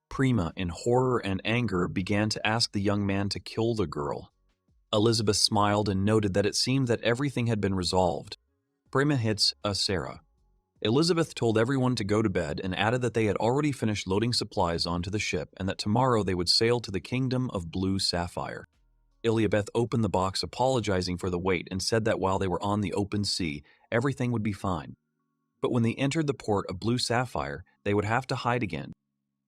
Prima, in horror and anger, began to ask the young man to kill the girl. Elizabeth smiled and noted that it seemed that everything had been resolved. Prima hits Ashera. Elizabeth told everyone to go to bed and added that they had already finished loading supplies onto the ship and that tomorrow they would sail to the kingdom of Blue Sapphire. Elizabeth opened the box apologizing for the wait and said that while they were on the open sea, everything would be fine. But when they entered the port of Blue Sapphire, they would have to hide again.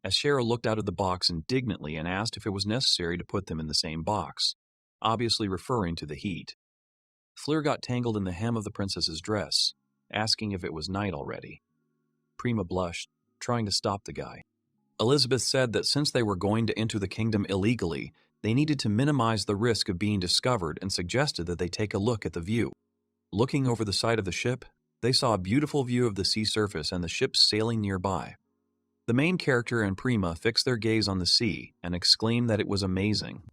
Ashera looked out of the box indignantly and asked if it was necessary to put them in the same box, obviously referring to the heat. Fleur got tangled in the hem of the princess's dress, asking if it was night already. Prima blushed, trying to stop the guy. Elizabeth said that since they were going to enter the kingdom illegally, they needed to minimize the risk of being discovered and suggested that they take a look at the view. Looking over the side of the ship, they saw a beautiful view of the sea surface and the ships sailing nearby. The main character and Prima fixed their gaze on the sea and exclaimed that it was amazing.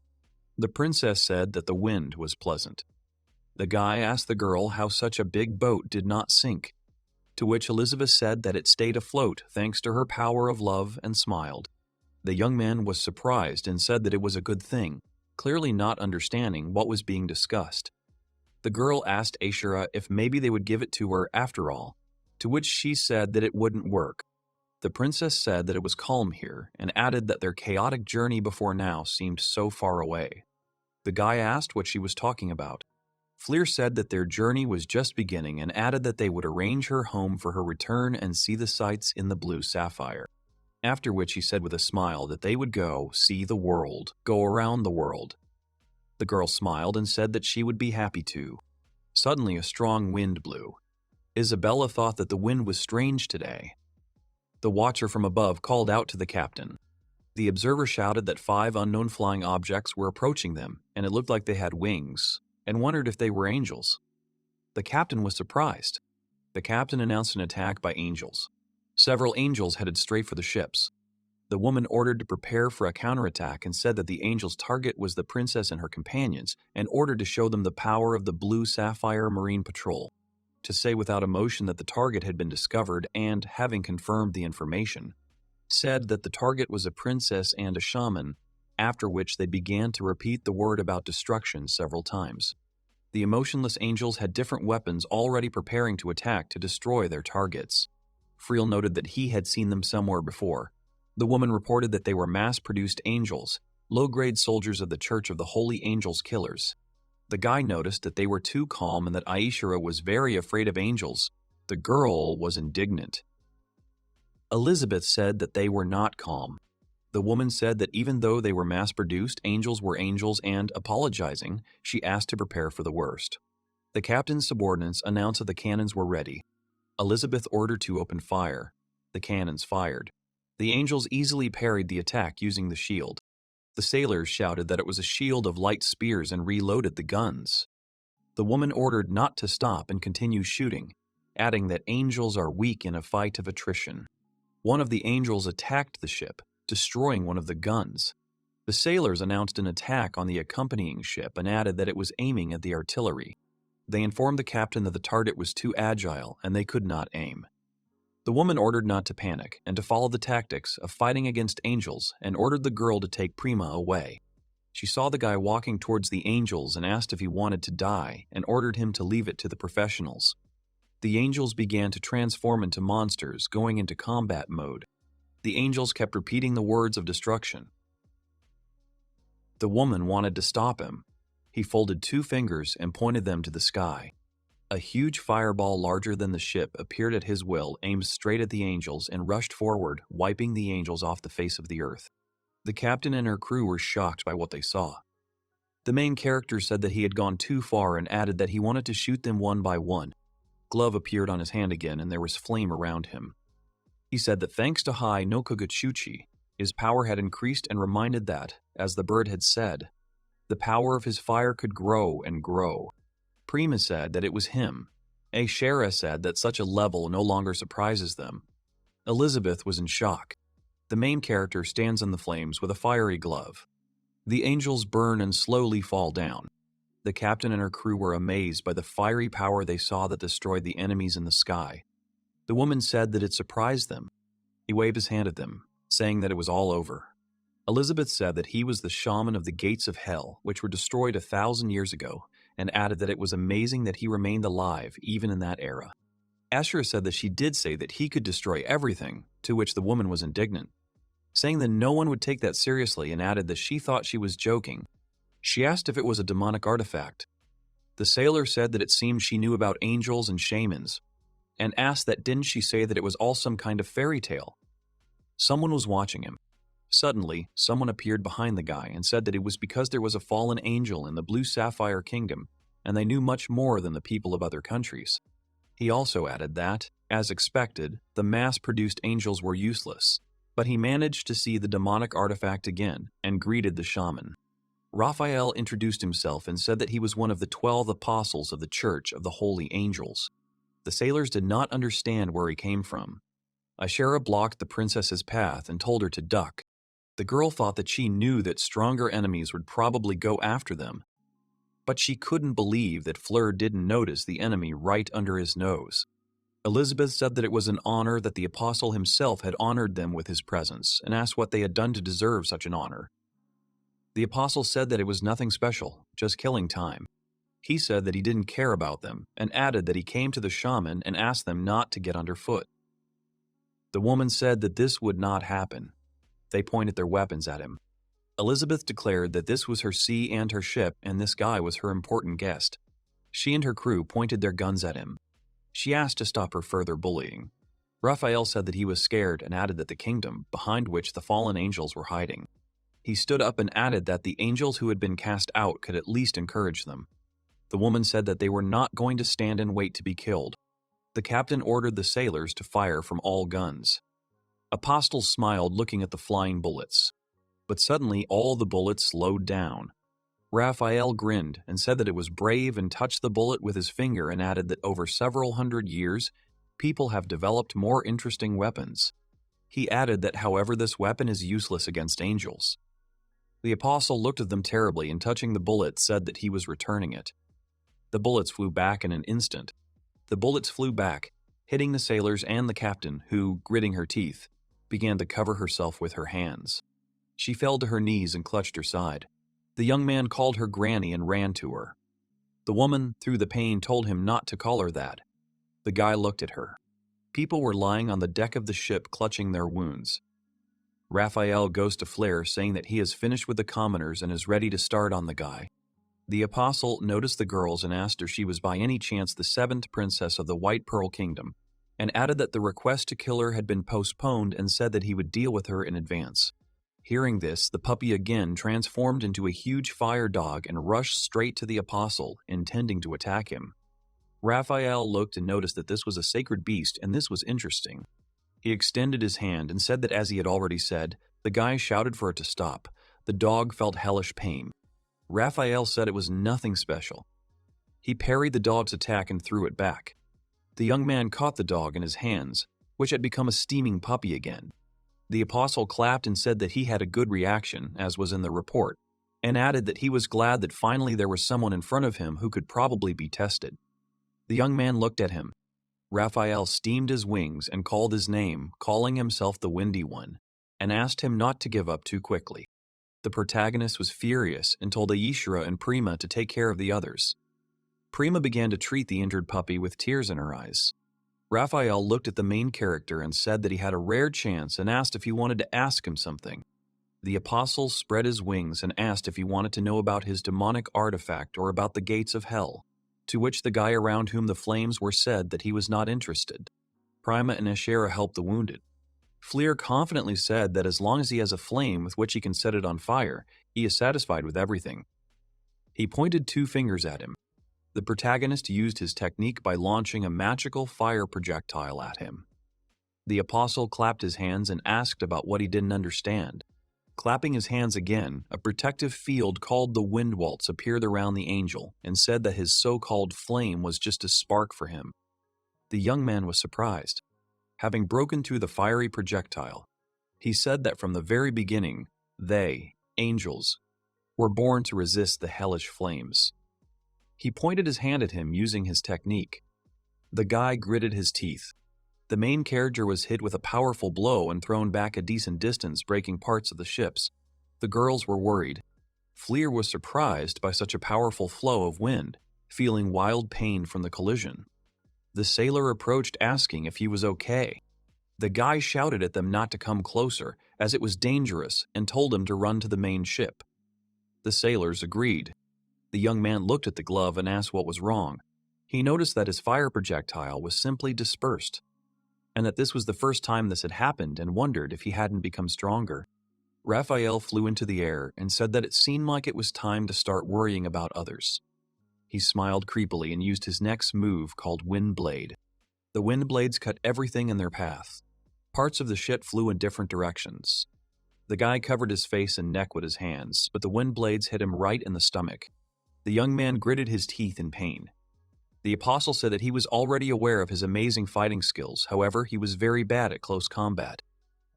The princess said that the wind was pleasant. The guy asked the girl how such a big boat did not sink, to which Elizabeth said that it stayed afloat thanks to her power of love and smiled. The young man was surprised and said that it was a good thing, clearly not understanding what was being discussed. The girl asked Ashera if maybe they would give it to her after all, to which she said that it wouldn't work. The princess said that it was calm here and added that their chaotic journey before now seemed so far away. The guy asked what she was talking about. Fleur said that their journey was just beginning and added that they would arrange her home for her return and see the sights in the Blue Sapphire. After which he said with a smile that they would go see the world, go around the world. The girl smiled and said that she would be happy to. Suddenly a strong wind blew. Isabella thought that the wind was strange today. The watcher from above called out to the captain. The observer shouted that 5 unknown flying objects were approaching them, and it looked like they had wings, and wondered if they were angels. The captain was surprised. The captain announced an attack by angels. Several angels headed straight for the ships. The woman ordered to prepare for a counterattack and said that the angels' target was the princess and her companions, and ordered to show them the power of the Blue Sapphire Marine Patrol. To say without emotion that the target had been discovered and, having confirmed the information, said that the target was a princess and a shaman, after which they began to repeat the word about destruction several times. The emotionless angels had different weapons already preparing to attack to destroy their targets. Friel noted that he had seen them somewhere before. The woman reported that they were mass-produced angels, low-grade soldiers of the Church of the Holy Angels Killers. The guy noticed that they were too calm and that Aishara was very afraid of angels. The girl was indignant. Elizabeth said that they were not calm. The woman said that even though they were mass-produced, angels were angels and, apologizing, she asked to prepare for the worst. The captain's subordinates announced that the cannons were ready. Elizabeth ordered to open fire. The cannons fired. The angels easily parried the attack using the shield. The sailors shouted that it was a shield of light spears and reloaded the guns. The woman ordered not to stop and continue shooting, adding that angels are weak in a fight of attrition. One of the angels attacked the ship, destroying one of the guns. The sailors announced an attack on the accompanying ship and added that it was aiming at the artillery. They informed the captain that the target was too agile and they could not aim. The woman ordered not to panic and to follow the tactics of fighting against angels and ordered the girl to take Prima away. She saw the guy walking towards the angels and asked if he wanted to die and ordered him to leave it to the professionals. The angels began to transform into monsters, going into combat mode. The angels kept repeating the words of destruction. The woman wanted to stop him. He folded 2 fingers and pointed them to the sky. A huge fireball larger than the ship appeared at his will, aimed straight at the angels, and rushed forward, wiping the angels off the face of the earth. The captain and her crew were shocked by what they saw. The main character said that he had gone too far and added that he wanted to shoot them one by one. Glove appeared on his hand again, and there was flame around him. He said that thanks to Hai no Koguchuchi, his power had increased and reminded that, as the bird had said, the power of his fire could grow and grow. Prima said that it was him. Ashera said that such a level no longer surprises them. Elizabeth was in shock. The main character stands in the flames with a fiery glove. The angels burn and slowly fall down. The captain and her crew were amazed by the fiery power they saw that destroyed the enemies in the sky. The woman said that it surprised them. He waved his hand at them, saying that it was all over. Elizabeth said that he was the shaman of the gates of hell, which were destroyed 1,000 years ago, and added that it was amazing that he remained alive even in that era. Asher said that she did say that he could destroy everything, to which the woman was indignant, saying that no one would take that seriously, and added that she thought she was joking. She asked if it was a demonic artifact. The sailor said that it seemed she knew about angels and shamans, and asked that didn't she say that it was all some kind of fairy tale. Someone was watching him. Suddenly, someone appeared behind the guy and said that it was because there was a fallen angel in the Blue Sapphire Kingdom, and they knew much more than the people of other countries. He also added that, as expected, the mass-produced angels were useless, but he managed to see the demonic artifact again and greeted the shaman. Raphael introduced himself and said that he was one of the 12 apostles of the Church of the Holy Angels. The sailors did not understand where he came from. Ashera blocked the princess's path and told her to duck. The girl thought that she knew that stronger enemies would probably go after them, but she couldn't believe that Fleur didn't notice the enemy right under his nose. Elizabeth said that it was an honor that the apostle himself had honored them with his presence and asked what they had done to deserve such an honor. The apostle said that it was nothing special, just killing time. He said that he didn't care about them and added that he came to the shaman and asked them not to get underfoot. The woman said that this would not happen. They pointed their weapons at him. Elizabeth declared that this was her sea and her ship, and this guy was her important guest. She and her crew pointed their guns at him. She asked to stop her further bullying. Raphael said that he was scared and added that the kingdom, behind which the fallen angels were hiding. He stood up and added that the angels who had been cast out could at least encourage them. The woman said that they were not going to stand and wait to be killed. The captain ordered the sailors to fire from all guns. Apostle smiled looking at the flying bullets. But suddenly all the bullets slowed down. Raphael grinned and said that it was brave and touched the bullet with his finger and added that over several hundred years, people have developed more interesting weapons. He added that however this weapon is useless against angels. The apostle looked at them terribly and touching the bullet said that he was returning it. The bullets flew back in an instant. The bullets flew back, hitting the sailors and the captain who, gritting her teeth, began to cover herself with her hands. She fell to her knees and clutched her side. The young man called her granny and ran to her. The woman, through the pain, told him not to call her that. The guy looked at her. People were lying on the deck of the ship clutching their wounds. Raphael goes to Fleur saying that he has finished with the commoners and is ready to start on the guy. The apostle noticed the girls and asked if she was by any chance the 7th princess of the White Pearl Kingdom, and added that the request to kill her had been postponed and said that he would deal with her in advance. Hearing this, the puppy again transformed into a huge fire dog and rushed straight to the apostle, intending to attack him. Raphael looked and noticed that this was a sacred beast, and this was interesting. He extended his hand and said that as he had already said, the guy shouted for it to stop. The dog felt hellish pain. Raphael said it was nothing special. He parried the dog's attack and threw it back. The young man caught the dog in his hands, which had become a steaming puppy again. The apostle clapped and said that he had a good reaction, as was in the report, and added that he was glad that finally there was someone in front of him who could probably be tested. The young man looked at him. Raphael steamed his wings and called his name, calling himself the Windy One, and asked him not to give up too quickly. The protagonist was furious and told Ayishra and Prima to take care of the others. Prima began to treat the injured puppy with tears in her eyes. Raphael looked at the main character and said that he had a rare chance and asked if he wanted to ask him something. The apostle spread his wings and asked if he wanted to know about his demonic artifact or about the gates of hell, to which the guy around whom the flames were said that he was not interested. Prima and Ashera helped the wounded. Fleur confidently said that as long as he has a flame with which he can set it on fire, he is satisfied with everything. He pointed 2 fingers at him. The protagonist used his technique by launching a magical fire projectile at him. The apostle clapped his hands and asked about what he didn't understand. Clapping his hands again, a protective field called the wind waltz appeared around the angel and said that his so-called flame was just a spark for him. The young man was surprised. Having broken through the fiery projectile, he said that from the very beginning, they, angels, were born to resist the hellish flames. He pointed his hand at him using his technique. The guy gritted his teeth. The main character was hit with a powerful blow and thrown back a decent distance, breaking parts of the ships. The girls were worried. Fleer was surprised by such a powerful flow of wind, feeling wild pain from the collision. The sailor approached asking if he was okay. The guy shouted at them not to come closer, as it was dangerous, and told him to run to the main ship. The sailors agreed. The young man looked at the glove and asked what was wrong. He noticed that his fire projectile was simply dispersed, and that this was the first time this had happened, and wondered if he hadn't become stronger. Raphael flew into the air and said that it seemed like it was time to start worrying about others. He smiled creepily and used his next move called Wind Blade. The wind blades cut everything in their path. Parts of the ship flew in different directions. The guy covered his face and neck with his hands, but the wind blades hit him right in the stomach. The young man gritted his teeth in pain. The apostle said that he was already aware of his amazing fighting skills, however, he was very bad at close combat.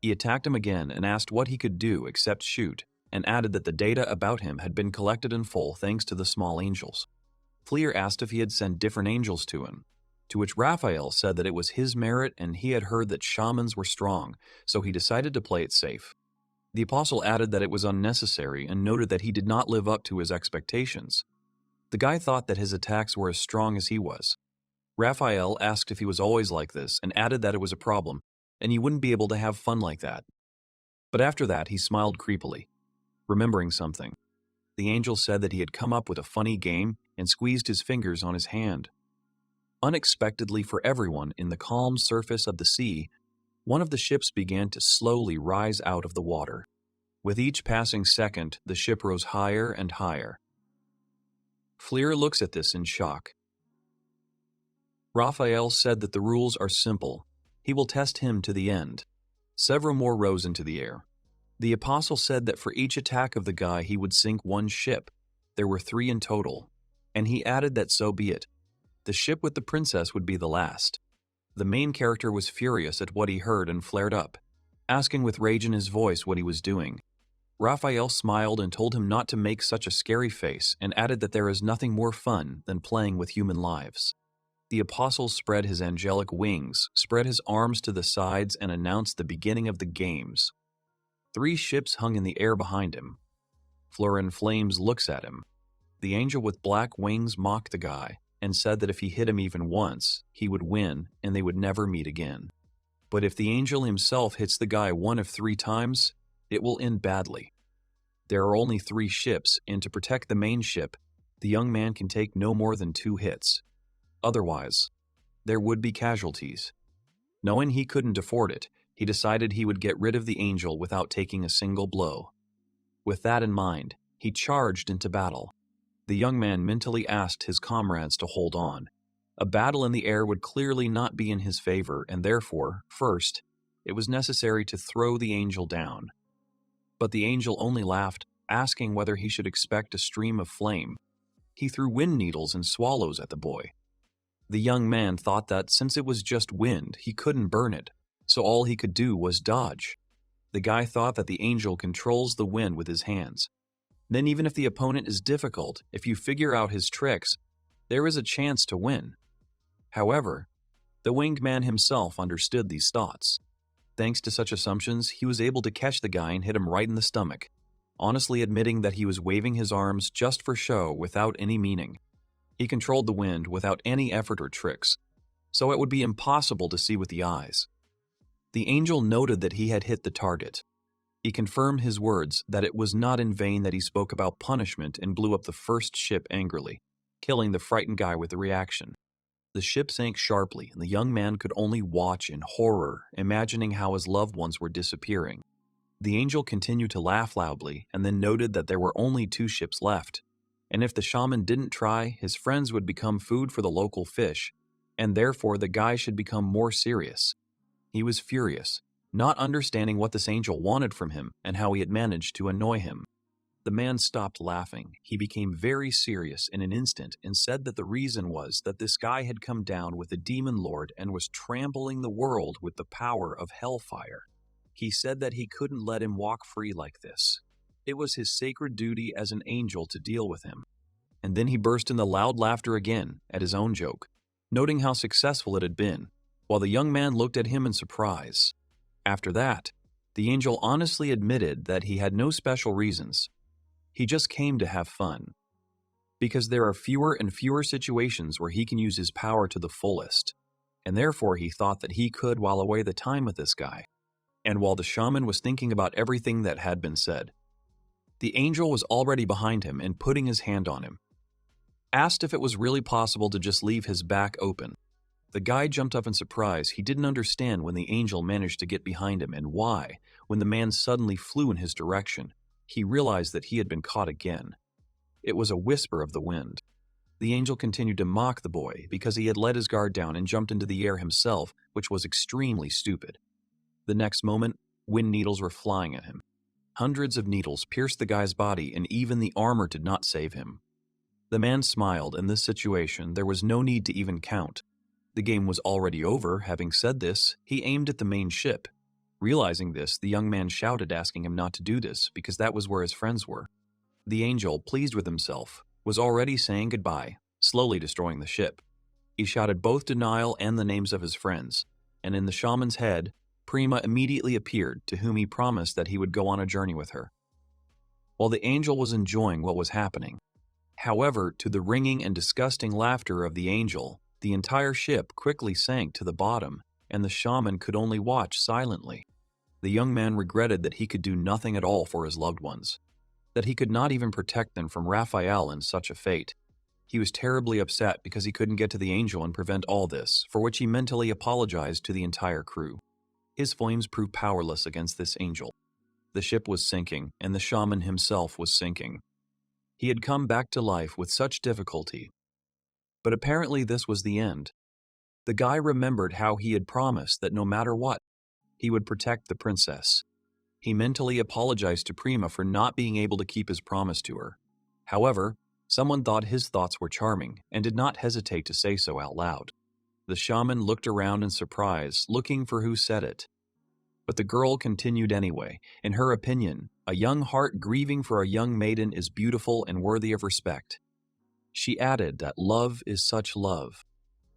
He attacked him again and asked what he could do except shoot, and added that the data about him had been collected in full thanks to the small angels. Fleer asked if he had sent different angels to him, to which Raphael said that it was his merit and he had heard that shamans were strong, so he decided to play it safe. The apostle added that it was unnecessary and noted that he did not live up to his expectations. The guy thought that his attacks were as strong as he was. Raphael asked if he was always like this and added that it was a problem, and he wouldn't be able to have fun like that. But after that, he smiled creepily, remembering something. The angel said that he had come up with a funny game and squeezed his fingers on his hand. Unexpectedly for everyone, in the calm surface of the sea, one of the ships began to slowly rise out of the water. With each passing second, the ship rose higher and higher. Fleer looks at this in shock. Raphael said that the rules are simple. He will test him to the end. Several more rose into the air. The apostle said that for each attack of the guy he would sink one ship. There were 3 in total. And he added that so be it. The ship with the princess would be the last. The main character was furious at what he heard and flared up, asking with rage in his voice what he was doing. Raphael smiled and told him not to make such a scary face and added that there is nothing more fun than playing with human lives. The apostle spread his angelic wings, spread his arms to the sides, and announced the beginning of the games. 3 ships hung in the air behind him. Fleur in Flames looks at him. The angel with black wings mocked the guy and said that if he hit him even once, he would win and they would never meet again. But if the angel himself hits the guy 1 of 3 times, it will end badly. There are only 3 ships, and to protect the main ship, the young man can take no more than 2 hits. Otherwise, there would be casualties. Knowing he couldn't afford it, he decided he would get rid of the angel without taking a single blow. With that in mind, he charged into battle. The young man mentally asked his comrades to hold on. A battle in the air would clearly not be in his favor, and therefore, first, it was necessary to throw the angel down. But the angel only laughed, asking whether he should expect a stream of flame. He threw wind needles and swallows at the boy. The young man thought that since it was just wind, he couldn't burn it, so all he could do was dodge. The guy thought that the angel controls the wind with his hands. Then even if the opponent is difficult, if you figure out his tricks, there is a chance to win. However, the winged man himself understood these thoughts. Thanks to such assumptions, he was able to catch the guy and hit him right in the stomach, honestly admitting that he was waving his arms just for show without any meaning. He controlled the wind without any effort or tricks, so it would be impossible to see with the eyes. The angel noted that he had hit the target. He confirmed his words that it was not in vain that he spoke about punishment and blew up the first ship angrily, killing the frightened guy with the reaction. The ship sank sharply, and the young man could only watch in horror, imagining how his loved ones were disappearing. The angel continued to laugh loudly, and then noted that there were only 2 ships left, and if the shaman didn't try, his friends would become food for the local fish, and therefore the guy should become more serious. He was furious, not understanding what this angel wanted from him and how he had managed to annoy him. The man stopped laughing. He became very serious in an instant and said that the reason was that this guy had come down with a demon lord and was trampling the world with the power of Hellfire. He said that he couldn't let him walk free like this. It was his sacred duty as an angel to deal with him. And then he burst into loud laughter again at his own joke, noting how successful it had been, while the young man looked at him in surprise. After that, the angel honestly admitted that he had no special reasons. He just came to have fun. Because there are fewer and fewer situations where he can use his power to the fullest, and therefore he thought that he could while away the time with this guy. And while the shaman was thinking about everything that had been said, the angel was already behind him and putting his hand on him. Asked if it was really possible to just leave his back open. The guy jumped up in surprise. He didn't understand when the angel managed to get behind him and why, when the man suddenly flew in his direction, he realized that he had been caught again. It was a whisper of the wind. The angel continued to mock the boy because he had let his guard down and jumped into the air himself, which was extremely stupid. The next moment, wind needles were flying at him. Hundreds of needles pierced the guy's body, and even the armor did not save him. The man smiled. In this situation, there was no need to even count. The game was already over. Having said this, he aimed at the main ship. Realizing this, the young man shouted, asking him not to do this, because that was where his friends were. The angel, pleased with himself, was already saying goodbye, slowly destroying the ship. He shouted both denial and the names of his friends, and in the shaman's head, Prima immediately appeared, to whom he promised that he would go on a journey with her. While the angel was enjoying what was happening, however, to the ringing and disgusting laughter of the angel, the entire ship quickly sank to the bottom, and the shaman could only watch silently. The young man regretted that he could do nothing at all for his loved ones, that he could not even protect them from Raphael in such a fate. He was terribly upset because he couldn't get to the angel and prevent all this, for which he mentally apologized to the entire crew. His flames proved powerless against this angel. The ship was sinking, and the shaman himself was sinking. He had come back to life with such difficulty. But apparently this was the end. The guy remembered how he had promised that no matter what, he would protect the princess. He mentally apologized to Prima for not being able to keep his promise to her. However, someone thought his thoughts were charming and did not hesitate to say so out loud. The shaman looked around in surprise, looking for who said it. But the girl continued anyway. In her opinion, a young heart grieving for a young maiden is beautiful and worthy of respect. She added that love is such love.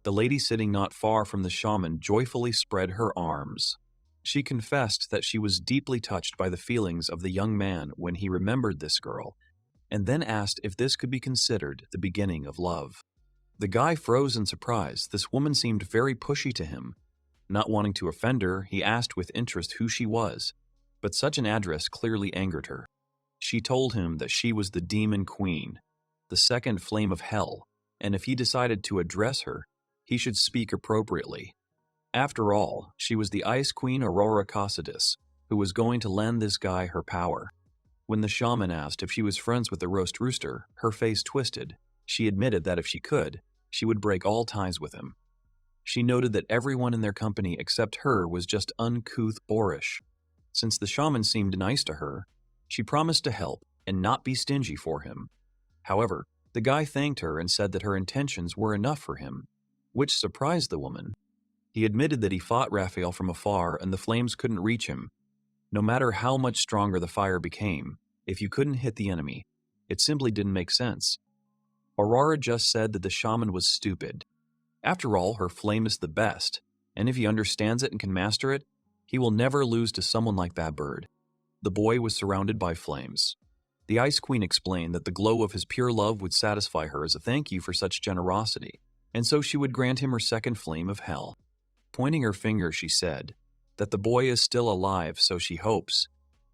The lady sitting not far from the shaman joyfully spread her arms. She confessed that she was deeply touched by the feelings of the young man when he remembered this girl, and then asked if this could be considered the beginning of love. The guy froze in surprise. This woman seemed very pushy to him. Not wanting to offend her, he asked with interest who she was, but such an address clearly angered her. She told him that she was the demon queen, the second flame of hell, and if he decided to address her, he should speak appropriately. After all, she was the Ice Queen Aurora Cossidus, who was going to lend this guy her power. When the shaman asked if she was friends with the roast rooster, her face twisted. She admitted that if she could, she would break all ties with him. She noted that everyone in their company except her was just uncouth boorish. Since the shaman seemed nice to her, she promised to help and not be stingy for him. However, the guy thanked her and said that her intentions were enough for him, which surprised the woman. He admitted that he fought Raphael from afar and the flames couldn't reach him. No matter how much stronger the fire became, if you couldn't hit the enemy, it simply didn't make sense. Aurora just said that the shaman was stupid. After all, her flame is the best, and if he understands it and can master it, he will never lose to someone like that bird. The boy was surrounded by flames. The Ice Queen explained that the glow of his pure love would satisfy her as a thank you for such generosity, and so she would grant him her second flame of hell. Pointing her finger, she said that the boy is still alive, so she hopes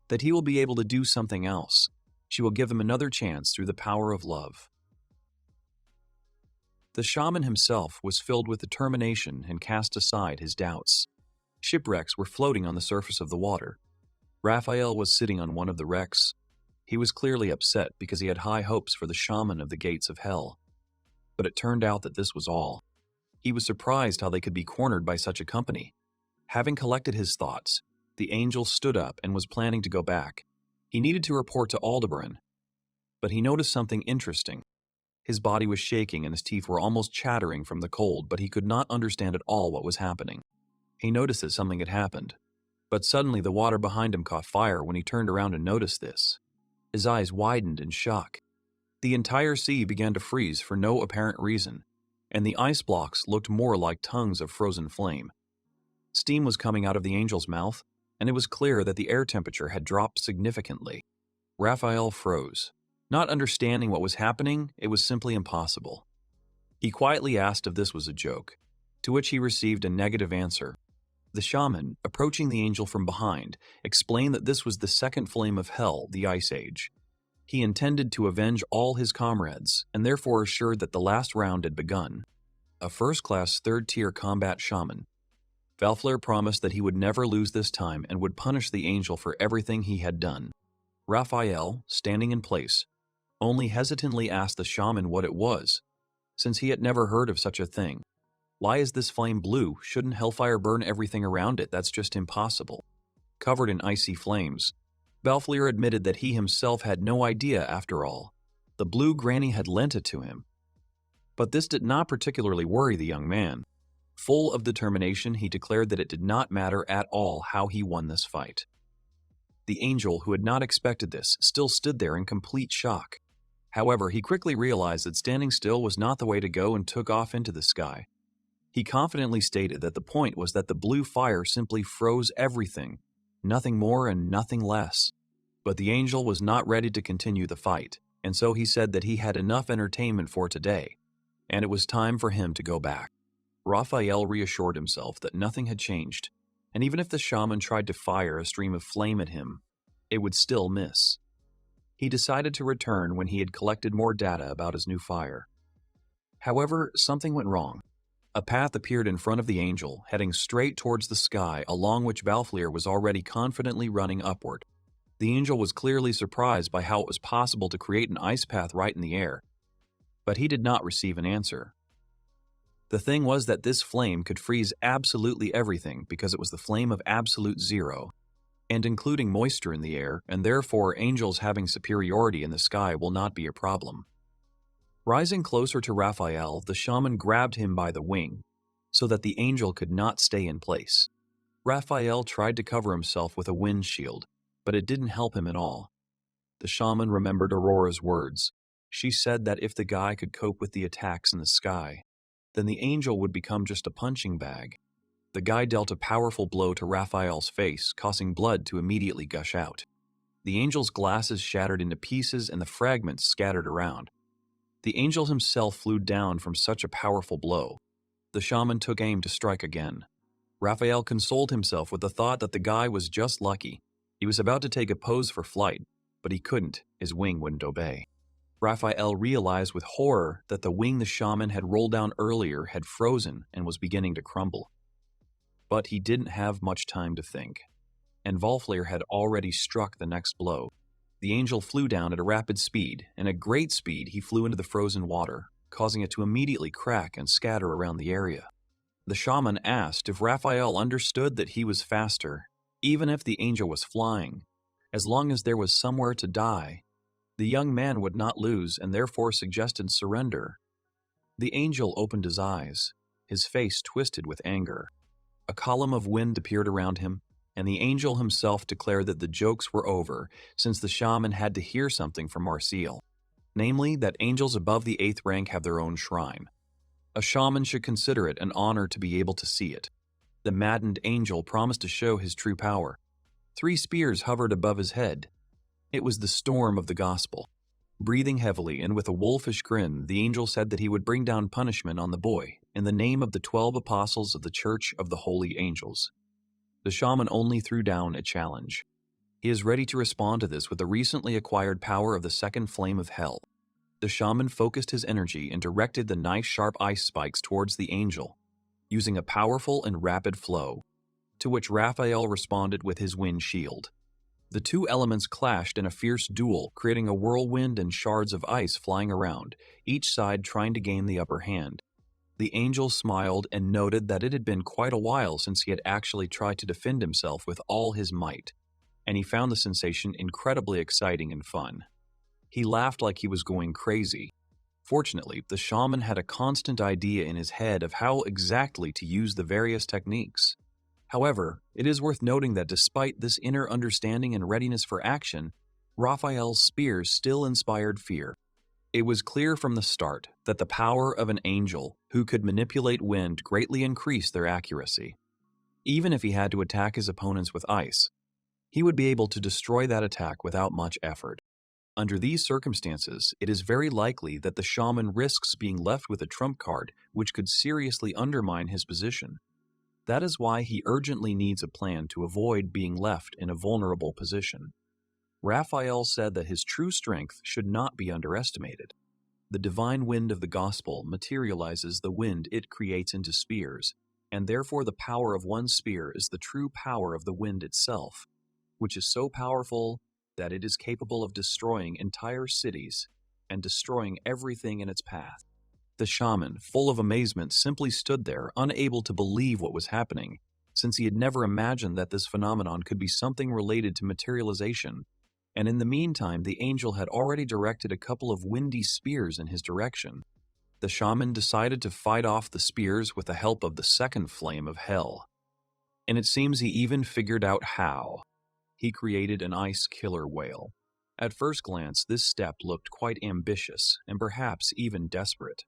that he will be able to do something else. She will give him another chance through the power of love. The shaman himself was filled with determination and cast aside his doubts. Shipwrecks were floating on the surface of the water. Raphael was sitting on one of the wrecks. He was clearly upset because he had high hopes for the shaman of the gates of hell. But it turned out that this was all. He was surprised how they could be cornered by such a company. Having collected his thoughts, the angel stood up and was planning to go back. He needed to report to Aldebaran, but he noticed something interesting. His body was shaking and his teeth were almost chattering from the cold, but he could not understand at all what was happening. He noticed that something had happened, but suddenly the water behind him caught fire when he turned around and noticed this. His eyes widened in shock. The entire sea began to freeze for no apparent reason, and the ice blocks looked more like tongues of frozen flame. Steam was coming out of the angel's mouth, and it was clear that the air temperature had dropped significantly. Raphael froze. Not understanding what was happening, it was simply impossible. He quietly asked if this was a joke, to which he received a negative answer. The shaman, approaching the angel from behind, explained that this was the second flame of hell, the Ice Age. He intended to avenge all his comrades, and therefore assured that the last round had begun. A first-class third-tier combat shaman, Valflair promised that he would never lose this time and would punish the angel for everything he had done. Raphael, standing in place, only hesitantly asked the shaman what it was, since he had never heard of such a thing. Why is this flame blue? Shouldn't hellfire burn everything around it? That's just impossible. Covered in icy flames, Valflair admitted that he himself had no idea after all. The blue granny had lent it to him. But this did not particularly worry the young man. Full of determination, he declared that it did not matter at all how he won this fight. The angel, who had not expected this, still stood there in complete shock. However, he quickly realized that standing still was not the way to go and took off into the sky. He confidently stated that the point was that the blue fire simply froze everything, nothing more and nothing less. But the angel was not ready to continue the fight, and so he said that he had enough entertainment for today, and it was time for him to go back. Raphael reassured himself that nothing had changed, and even if the shaman tried to fire a stream of flame at him, it would still miss. He decided to return when he had collected more data about his new fire. However, something went wrong. A path appeared in front of the angel, heading straight towards the sky, along which Valflair was already confidently running upward. The angel was clearly surprised by how it was possible to create an ice path right in the air, but he did not receive an answer. The thing was that this flame could freeze absolutely everything because it was the flame of absolute zero, and including moisture in the air, and therefore angels having superiority in the sky will not be a problem. Rising closer to Raphael, the shaman grabbed him by the wing, so that the angel could not stay in place. Raphael tried to cover himself with a wind shield, but it didn't help him at all. The shaman remembered Aurora's words. She said that if the guy could cope with the attacks in the sky, then the angel would become just a punching bag. The guy dealt a powerful blow to Raphael's face, causing blood to immediately gush out. The angel's glasses shattered into pieces and the fragments scattered around. The angel himself flew down from such a powerful blow. The shaman took aim to strike again. Raphael consoled himself with the thought that the guy was just lucky. He was about to take a pose for flight, but he couldn't. His wing wouldn't obey. Raphael realized with horror that the wing the shaman had rolled down earlier had frozen and was beginning to crumble. But he didn't have much time to think, and Valflair had already struck the next blow. The angel flew down at a rapid speed, and at great speed he flew into the frozen water, causing it to immediately crack and scatter around the area. The shaman asked if Raphael understood that he was faster, even if the angel was flying. As long as there was somewhere to die, the young man would not lose and therefore suggested surrender. The angel opened his eyes, his face twisted with anger. A column of wind appeared around him, and the angel himself declared that the jokes were over, since the shaman had to hear something from Marcial, namely that angels above the 8th rank have their own shrine. A shaman should consider it an honor to be able to see it. The maddened angel promised to show his true power. 3 spears hovered above his head. It was the storm of the gospel. Breathing heavily and with a wolfish grin, the angel said that he would bring down punishment on the boy in the name of the 12 apostles of the Church of the Holy Angels. The shaman only threw down a challenge. He is ready to respond to this with the recently acquired power of the second flame of hell. The shaman focused his energy and directed the knife-sharp ice spikes towards the angel, using a powerful and rapid flow, to which Raphael responded with his wind shield. The two elements clashed in a fierce duel, creating a whirlwind and shards of ice flying around, each side trying to gain the upper hand. The angel smiled and noted that it had been quite a while since he had actually tried to defend himself with all his might, and he found the sensation incredibly exciting and fun. He laughed like he was going crazy. Fortunately, the shaman had a constant idea in his head of how exactly to use the various techniques. However, it is worth noting that despite this inner understanding and readiness for action, Raphael's spears still inspired fear. It was clear from the start that the power of an angel who could manipulate wind greatly increased their accuracy. Even if he had to attack his opponents with ice, he would be able to destroy that attack without much effort. Under these circumstances, it is very likely that the shaman risks being left with a trump card which could seriously undermine his position. That is why he urgently needs a plan to avoid being left in a vulnerable position. Raphael said that his true strength should not be underestimated. The divine wind of the gospel materializes the wind it creates into spears, and therefore the power of one spear is the true power of the wind itself, which is so powerful that it is capable of destroying entire cities and destroying everything in its path. The shaman, full of amazement, simply stood there, unable to believe what was happening, since he had never imagined that this phenomenon could be something related to materialization. And in the meantime, the angel had already directed a couple of windy spears in his direction. The shaman decided to fight off the spears with the help of the second flame of hell. And it seems he even figured out how. He created an ice killer whale. At first glance, this step looked quite ambitious and perhaps even desperate.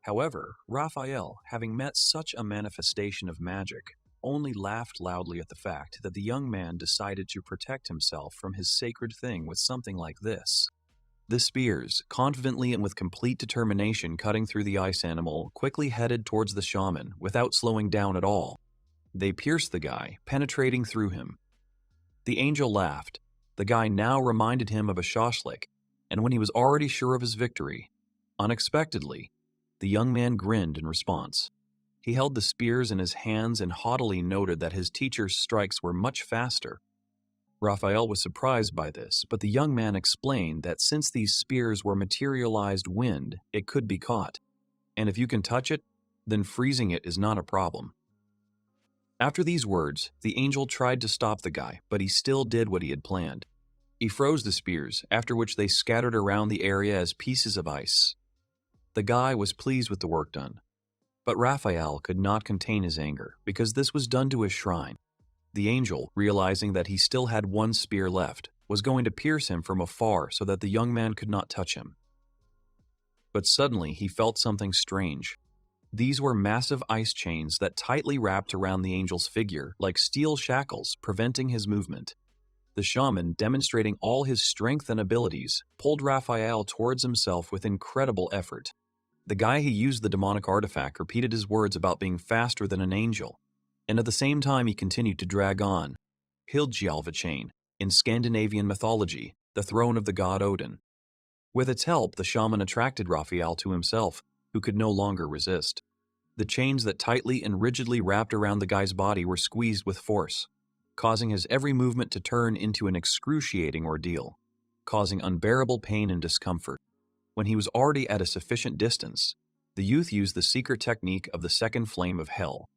However, Raphael, having met such a manifestation of magic, only laughed loudly at the fact that the young man decided to protect himself from his sacred thing with something like this. The spears, confidently and with complete determination cutting through the ice animal, quickly headed towards the shaman without slowing down at all. They pierced the guy, penetrating through him. The angel laughed. The guy now reminded him of a shashlik, and when he was already sure of his victory, unexpectedly, the young man grinned in response. He held the spears in his hands and haughtily noted that his teacher's strikes were much faster. Raphael was surprised by this, but the young man explained that since these spears were materialized wind, it could be caught, and if you can touch it, then freezing it is not a problem. After these words, the angel tried to stop the guy, but he still did what he had planned. He froze the spears, after which they scattered around the area as pieces of ice. The guy was pleased with the work done, but Raphael could not contain his anger, because this was done to his shrine. The angel, realizing that he still had one spear left, was going to pierce him from afar so that the young man could not touch him. But suddenly he felt something strange. These were massive ice chains that tightly wrapped around the angel's figure like steel shackles, preventing his movement. The shaman, demonstrating all his strength and abilities, pulled Raphael towards himself with incredible effort. The guy who used the demonic artifact repeated his words about being faster than an angel, and at the same time he continued to drag on. Hildjalva chain, in Scandinavian mythology, the throne of the god Odin. With its help, the shaman attracted Raphael to himself, who could no longer resist. The chains that tightly and rigidly wrapped around the guy's body were squeezed with force, causing his every movement to turn into an excruciating ordeal, causing unbearable pain and discomfort. When he was already at a sufficient distance, the youth used the secret technique of the second flame of hell.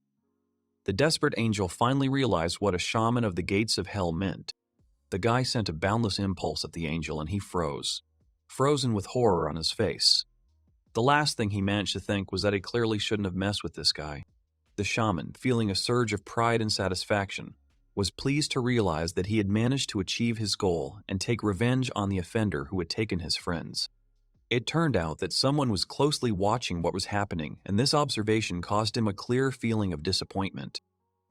The desperate angel finally realized what a shaman of the gates of hell meant. The guy sent a boundless impulse at the angel and he froze, frozen with horror on his face. The last thing he managed to think was that he clearly shouldn't have messed with this guy. The shaman, feeling a surge of pride and satisfaction, was pleased to realize that he had managed to achieve his goal and take revenge on the offender who had taken his friends. It turned out that someone was closely watching what was happening, and this observation caused him a clear feeling of disappointment.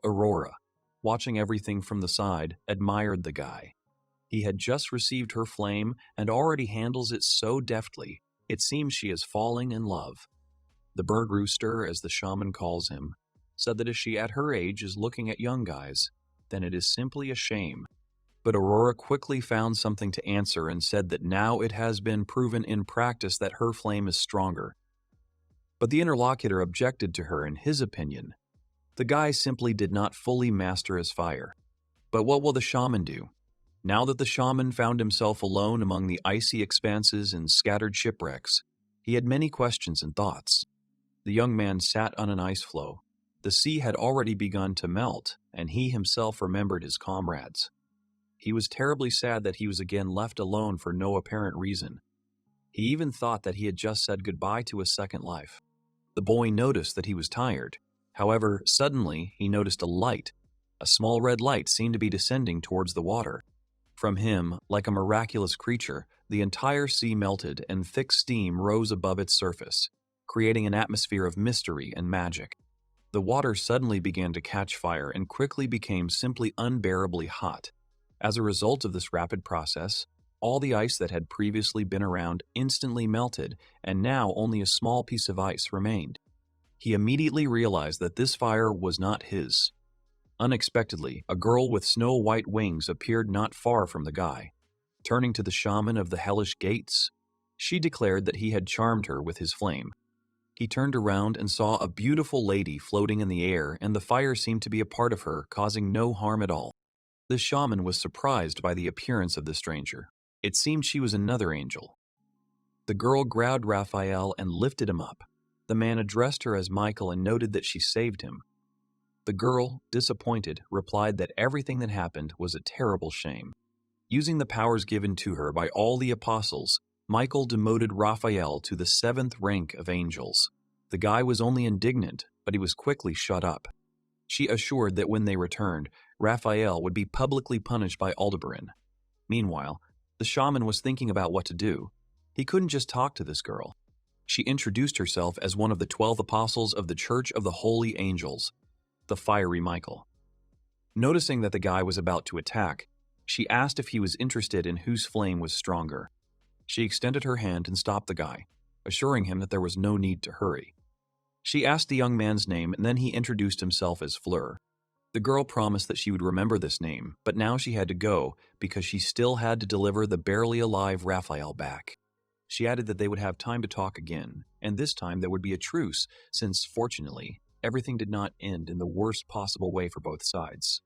Aurora, watching everything from the side, admired the guy. He had just received her flame and already handles it so deftly, it seems she is falling in love. The bird rooster, as the shaman calls him, said that if she at her age is looking at young guys, then it is simply a shame. But Aurora quickly found something to answer and said that now it has been proven in practice that her flame is stronger. But the interlocutor objected to her in his opinion. The guy simply did not fully master his fire. But what will the shaman do? Now that the shaman found himself alone among the icy expanses and scattered shipwrecks, he had many questions and thoughts. The young man sat on an ice floe. The sea had already begun to melt, and he himself remembered his comrades. He was terribly sad that he was again left alone for no apparent reason. He even thought that he had just said goodbye to a second life. The boy noticed that he was tired. However, suddenly he noticed a light. A small red light seemed to be descending towards the water. From him, like a miraculous creature, the entire sea melted and thick steam rose above its surface, creating an atmosphere of mystery and magic. The water suddenly began to catch fire and quickly became simply unbearably hot. As a result of this rapid process, all the ice that had previously been around instantly melted, and now only a small piece of ice remained. He immediately realized that this fire was not his. Unexpectedly, a girl with snow-white wings appeared not far from the guy. Turning to the shaman of the hellish gates, she declared that he had charmed her with his flame. He turned around and saw a beautiful lady floating in the air, and the fire seemed to be a part of her, causing no harm at all. The shaman was surprised by the appearance of the stranger. It seemed she was another angel. The girl grabbed Raphael and lifted him up. The man addressed her as Michael and noted that she saved him. The girl, disappointed, replied that everything that happened was a terrible shame. Using the powers given to her by all the apostles, Michael demoted Raphael to the 7th rank of angels. The guy was only indignant, but he was quickly shut up. She assured that when they returned, Raphael would be publicly punished by Aldebaran. Meanwhile, the shaman was thinking about what to do. He couldn't just talk to this girl. She introduced herself as one of the 12 apostles of the Church of the Holy Angels, the fiery Michael. Noticing that the guy was about to attack, she asked if he was interested in whose flame was stronger. She extended her hand and stopped the guy, assuring him that there was no need to hurry. She asked the young man's name, and then he introduced himself as Fleur. The girl promised that she would remember this name, but now she had to go because she still had to deliver the barely alive Raphael back. She added that they would have time to talk again, and this time there would be a truce, since, fortunately, everything did not end in the worst possible way for both sides.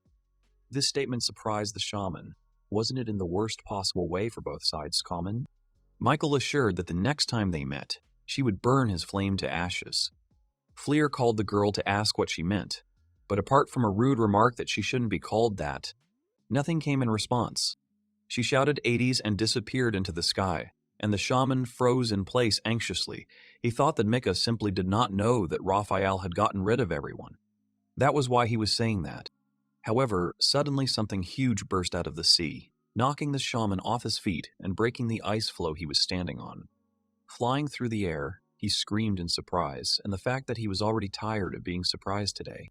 This statement surprised the shaman. Wasn't it in the worst possible way for both sides, common? Michael assured that the next time they met, she would burn his flame to ashes. Fleur called the girl to ask what she meant, but apart from a rude remark that she shouldn't be called that, nothing came in response. She shouted 80s and disappeared into the sky, and the shaman froze in place anxiously. He thought that Mika simply did not know that Raphael had gotten rid of everyone. That was why he was saying that. However, suddenly something huge burst out of the sea, knocking the shaman off his feet and breaking the ice floe he was standing on. Flying through the air, he screamed in surprise, and the fact that he was already tired of being surprised today.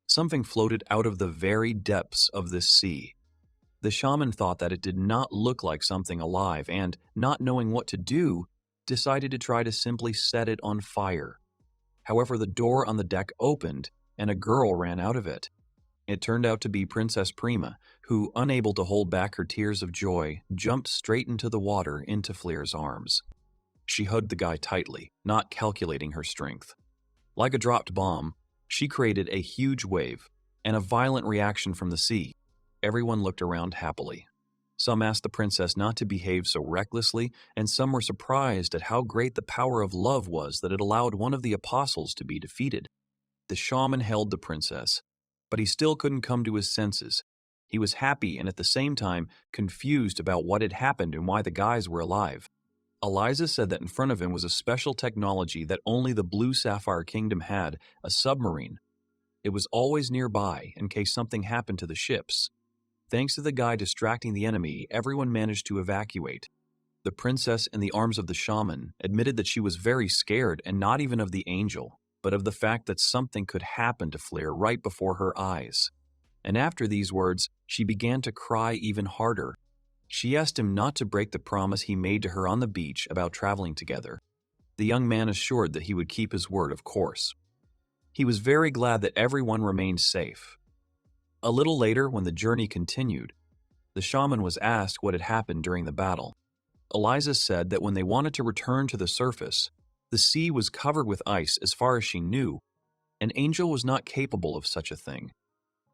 Something floated out of the very depths of this sea. The shaman thought that it did not look like something alive and, not knowing what to do, decided to try to simply set it on fire. However, the door on the deck opened, and a girl ran out of it. It turned out to be Princess Prima, who, unable to hold back her tears of joy, jumped straight into the water into Fleur's arms. She hugged the guy tightly, not calculating her strength. Like a dropped bomb, she created a huge wave and a violent reaction from the sea. Everyone looked around happily. Some asked the princess not to behave so recklessly, and some were surprised at how great the power of love was that it allowed one of the apostles to be defeated. The shaman held the princess, but he still couldn't come to his senses. He was happy and at the same time confused about what had happened and why the guys were alive. Eliza said that in front of him was a special technology that only the Blue Sapphire Kingdom had, a submarine. It was always nearby in case something happened to the ships. Thanks to the guy distracting the enemy, everyone managed to evacuate. The princess, in the arms of the shaman, admitted that she was very scared, and not even of the angel, but of the fact that something could happen to Fleur right before her eyes. And after these words, she began to cry even harder. She asked him not to break the promise he made to her on the beach about traveling together. The young man assured that he would keep his word, of course. He was very glad that everyone remained safe. A little later, when the journey continued, the shaman was asked what had happened during the battle. Eliza said that when they wanted to return to the surface, the sea was covered with ice as far as she knew. An angel was not capable of such a thing.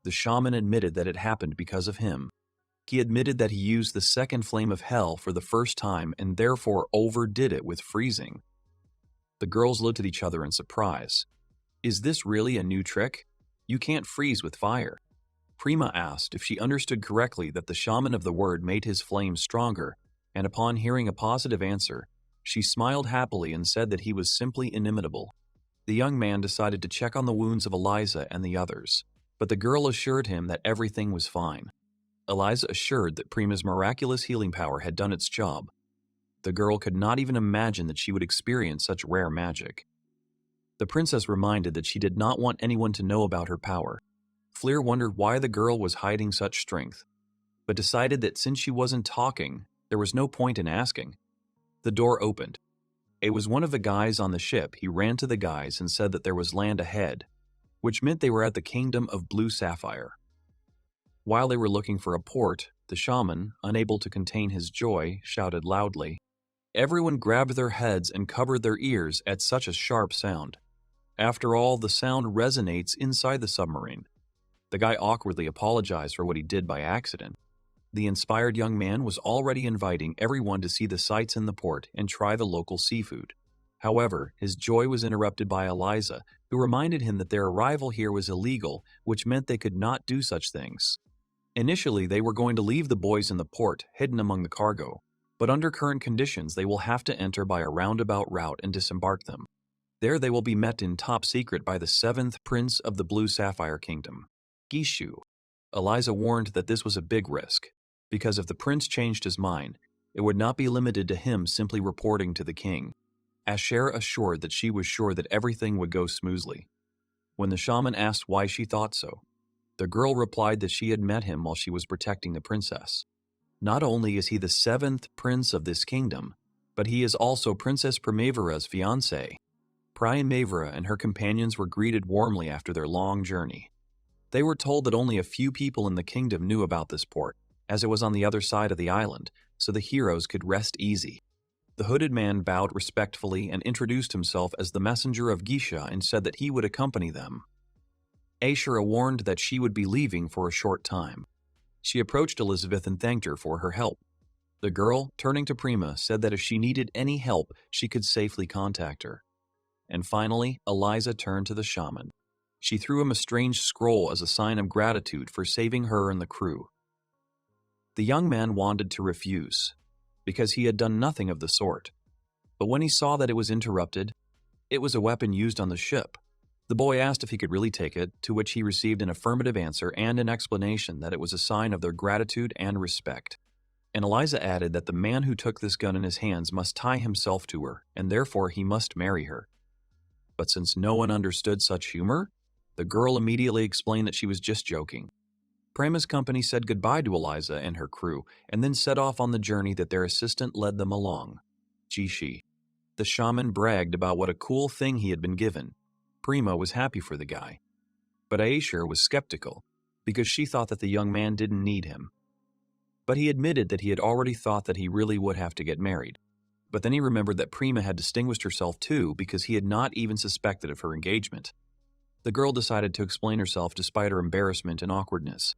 The shaman admitted that it happened because of him. He admitted that he used the second flame of hell for the first time and therefore overdid it with freezing. The girls looked at each other in surprise. Is this really a new trick? You can't freeze with fire. Prima asked if she understood correctly that the shaman of the word made his flame stronger, and upon hearing a positive answer, she smiled happily and said that he was simply inimitable. The young man decided to check on the wounds of Eliza and the others, but the girl assured him that everything was fine. Eliza assured that Prima's miraculous healing power had done its job. The girl could not even imagine that she would experience such rare magic. The princess reminded that she did not want anyone to know about her power. Fleer wondered why the girl was hiding such strength, but decided that since she wasn't talking, there was no point in asking. The door opened. It was one of the guys on the ship. He ran to the guys and said that there was land ahead, which meant they were at the kingdom of Blue Sapphire. While they were looking for a port, the shaman, unable to contain his joy, shouted loudly. Everyone grabbed their heads and covered their ears at such a sharp sound. After all, the sound resonates inside the submarine. The guy awkwardly apologized for what he did by accident. The inspired young man was already inviting everyone to see the sights in the port and try the local seafood. However, his joy was interrupted by Eliza, who reminded him that their arrival here was illegal, which meant they could not do such things. Initially, they were going to leave the boys in the port, hidden among the cargo, but under current conditions they will have to enter by a roundabout route and disembark them. There they will be met in top secret by the 7th Prince of the Blue Sapphire Kingdom, Gishu. Eliza warned that this was a big risk, because if the prince changed his mind, it would not be limited to him simply reporting to the king. Asher assured that she was sure that everything would go smoothly. When the shaman asked why she thought so, the girl replied that she had met him while she was protecting the princess. Not only is he the 7th prince of this kingdom, but he is also Princess Primavera's fiancé. Primavera and her companions were greeted warmly after their long journey. They were told that only a few people in the kingdom knew about this port, as it was on the other side of the island, so the heroes could rest easy. The hooded man bowed respectfully and introduced himself as the messenger of Gisha and said that he would accompany them. Ashura warned that she would be leaving for a short time. She approached Elizabeth and thanked her for her help. The girl, turning to Prima, said that if she needed any help, she could safely contact her. And finally, Eliza turned to the shaman. She threw him a strange scroll as a sign of gratitude for saving her and the crew. The young man wanted to refuse, because he had done nothing of the sort. But when he saw that it was interrupted, it was a weapon used on the ship. The boy asked if he could really take it, to which he received an affirmative answer and an explanation that it was a sign of their gratitude and respect. And Eliza added that the man who took this gun in his hands must tie himself to her, and therefore he must marry her. But since no one understood such humor, the girl immediately explained that she was just joking. Prima's company said goodbye to Eliza and her crew, and then set off on the journey that their assistant led them along. Jishi. The shaman bragged about what a cool thing he had been given. Prima was happy for the guy. But Aishur was skeptical, because she thought that the young man didn't need him. But he admitted that he had already thought that he really would have to get married. But then he remembered that Prima had distinguished herself too, because he had not even suspected of her engagement. The girl decided to explain herself despite her embarrassment and awkwardness.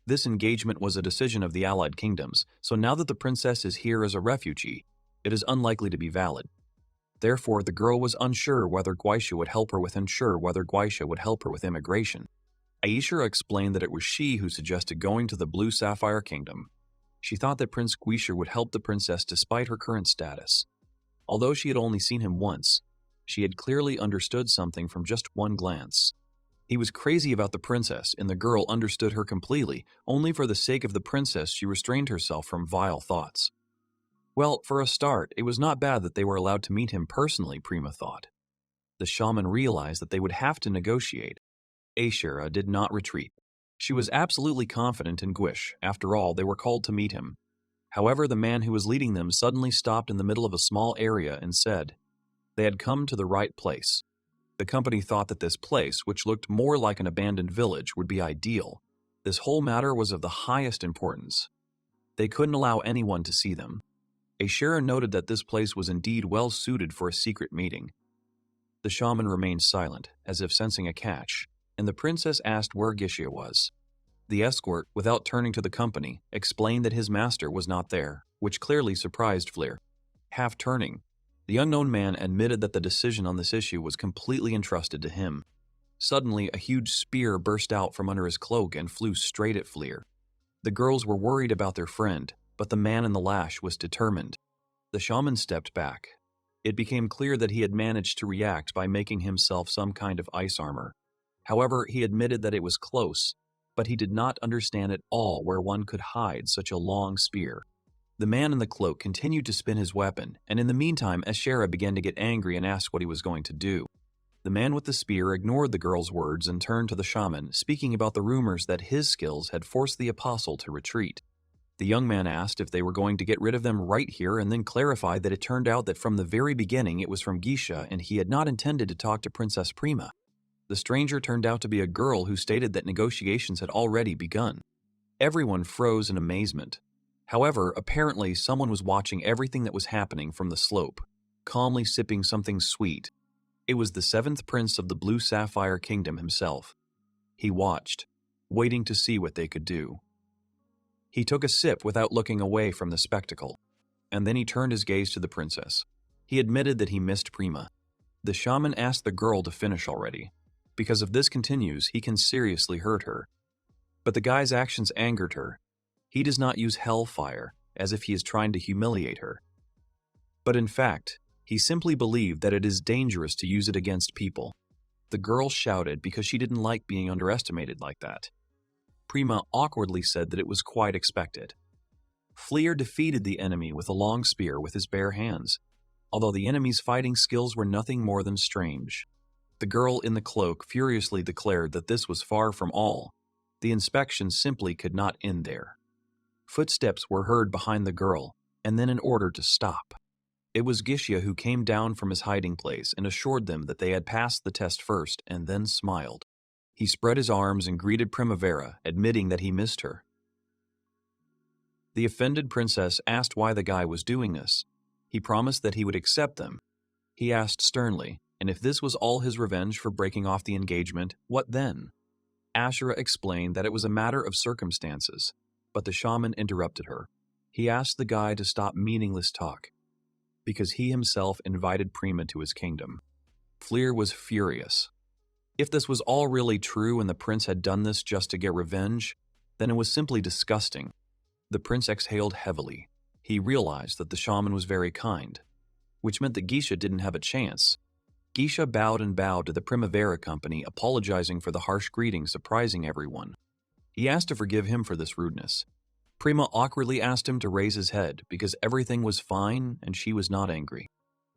This engagement was a decision of the allied kingdoms, so now that the princess is here as a refugee, it is unlikely to be valid. Therefore, the girl was unsure whether Guaisha would help her with immigration. Aishura explained that it was she who suggested going to the Blue Sapphire Kingdom. She thought that Prince Guisha would help the princess despite her current status. Although she had only seen him once, she had clearly understood something from just one glance. He was crazy about the princess, and the girl understood her completely. Only for the sake of the princess she restrained herself from vile thoughts. Well, for a start, it was not bad that they were allowed to meet him personally, Prima thought. The shaman realized that they would have to negotiate. Ashura did not retreat. She was absolutely confident in Guish. After all, they were called to meet him. However, the man who was leading them suddenly stopped in the middle of a small area and said they had come to the right place. The company thought that this place, which looked more like an abandoned village, would be ideal. This whole matter was of the highest importance. They couldn't allow anyone to see them. Ashura noted that this place was indeed well suited for a secret meeting. The shaman remained silent, as if sensing a catch, and the princess asked where Gishia was. The escort, without turning to the company, explained that his master was not there, which clearly surprised Fleer. Half turning, The unknown man admitted that the decision on this issue was completely entrusted to him. Suddenly, a huge spear burst out from under his cloak and flew straight at Fleer. The girls were worried about their friend, but the man in the lash was determined. The shaman stepped back. It became clear that he had managed to react by making himself some kind of ice armor. However, he admitted that it was close, but he did not understand at all where one could hide such a long spear. The man in the cloak continued to spin his weapon, and in the meantime, Ashera began to get angry and asked what he was going to do. The man with the spear ignored the girl's words and turned to the shaman, speaking about the rumors that his skills had forced the apostle to retreat. The young man asked if they were going to get rid of them right here and then clarified that it turned out that from the very beginning it was from Geisha and he had not intended to talk to Princess Prima. The stranger turned out to be a girl who stated that negotiations had already begun. Everyone froze in amazement. However, apparently someone was watching everything that was happening from the slope, calmly sipping something sweet. It was the 7th prince of the Blue Sapphire Kingdom himself. He watched, waiting to see what they could do. He took a sip without looking away from the spectacle, and then he turned his gaze to the princess. He admitted that he missed Prima. The shaman asked the girl to finish already, because if this continues, he can seriously hurt her. But the guy's actions angered her. He does not use Hellfire, as if he is trying to humiliate her. But in fact, he simply believed that it is dangerous to use it against people. The girl shouted because she didn't like being underestimated like that. Prima awkwardly said that it was quite expected. Fleer defeated the enemy with a long spear with his bare hands, although the enemy's fighting skills were nothing more than strange. The girl in the cloak furiously declared that this was far from all. The inspection simply could not end there. Footsteps were heard behind the girl, and then an order to stop. It was Geisha who came down from his hiding place and assured them that they had passed the test first, and then smiled. He spread his arms and greeted Primavera, admitting that he missed her. The offended princess asked why the guy was doing this. He promised that he would accept them. He asked sternly, and if this was all his revenge for breaking off the engagement, what then? Ashera explained that it was a matter of circumstances, but the shaman interrupted her. He asked the guy to stop meaningless talk, because he himself invited Prima to his kingdom. Fleer was furious. If this was all really true and the prince had done this just to get revenge, then it was simply disgusting. The prince exhaled heavily. He realized that the shaman was very kind, which meant that Geisha didn't have a chance. Geisha bowed and bowed to the Primavera company, apologizing for the harsh greeting, surprising everyone. He asked to forgive him for this rudeness. Prima awkwardly asked him to raise his head because everything was fine and she was not angry.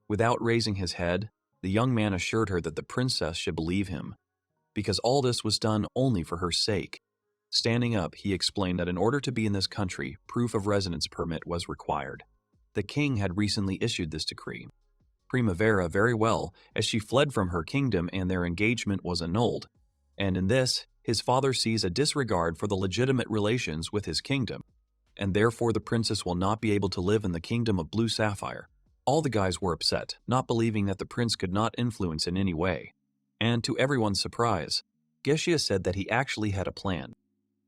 Without raising his head, the young man assured her that the princess should believe him, because all this was done only for her sake. Standing up, he explained that in order to be in this country, proof of residence permit was required. The king had recently issued this decree. Primavera very well, as she fled from her kingdom and their engagement was annulled, and in this, his father sees a disregard for the legitimate relations with his kingdom, and therefore the princess will not be able to live in the kingdom of Blue Sapphire. All the guys were upset, not believing that the prince could not influence in any way. And to everyone's surprise, Geisha said that he actually had a plan.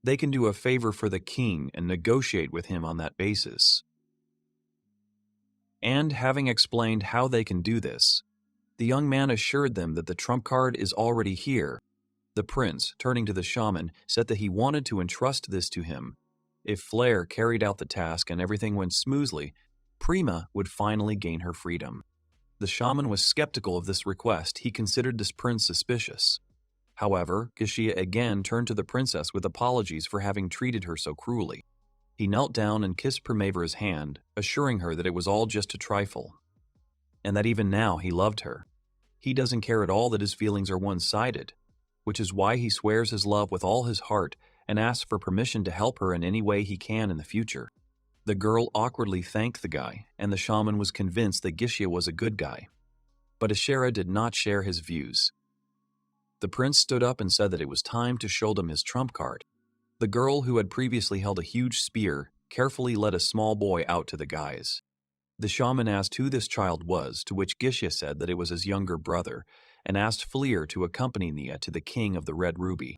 They can do a favor for the king and negotiate with him on that basis. And having explained how they can do this, the young man assured them that the trump card is already here. The prince, turning to the shaman, said that he wanted to entrust this to him. If Flair carried out the task and everything went smoothly, Prima would finally gain her freedom. The shaman was skeptical of this request. He considered this prince suspicious. However, Geisha again turned to the princess with apologies for having treated her so cruelly. He knelt down and kissed Primavera's hand, assuring her that it was all just a trifle, and that even now he loved her. He doesn't care at all that his feelings are one-sided, which is why he swears his love with all his heart and asks for permission to help her in any way he can in the future. The girl awkwardly thanked the guy, and the shaman was convinced that Geisha was a good guy. But Ashera did not share his views. The prince stood up and said that it was time to show them his trump card. The girl, who had previously held a huge spear, carefully led a small boy out to the guys. The shaman asked who this child was, to which Geisha said that it was his younger brother, and asked Fleer to accompany Nia to the king of the Red Ruby.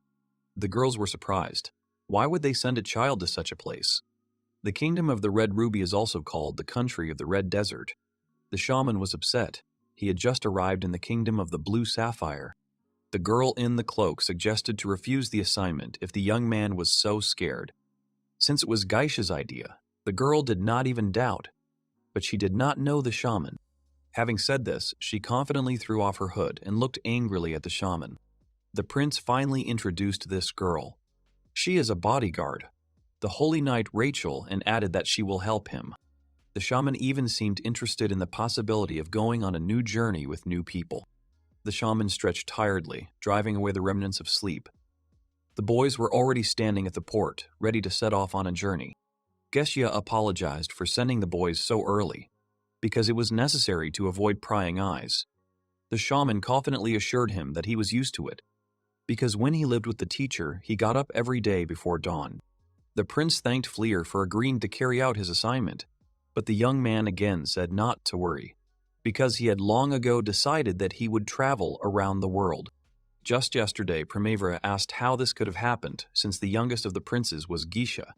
The girls were surprised. Why would they send a child to such a place? The kingdom of the Red Ruby is also called the country of the Red Desert. The shaman was upset. He had just arrived in the kingdom of the blue sapphire. The girl in the cloak suggested to refuse the assignment if the young man was so scared. Since it was Geisha's idea, the girl did not even doubt, but she did not know the shaman. Having said this, she confidently threw off her hood and looked angrily at the shaman. The prince finally introduced this girl. She is a bodyguard, the holy knight Rachel, and added that she will help him. The shaman even seemed interested in the possibility of going on a new journey with new people. The shaman stretched tiredly, driving away the remnants of sleep. The boys were already standing at the port, ready to set off on a journey. Geisha apologized for sending the boys so early, because it was necessary to avoid prying eyes. The shaman confidently assured him that he was used to it, because when he lived with the teacher, he got up every day before dawn. The prince thanked Fleer for agreeing to carry out his assignment, but the young man again said not to worry, because he had long ago decided that he would travel around the world. Just yesterday, Primavera asked how this could have happened, since the youngest of the princes was Geisha.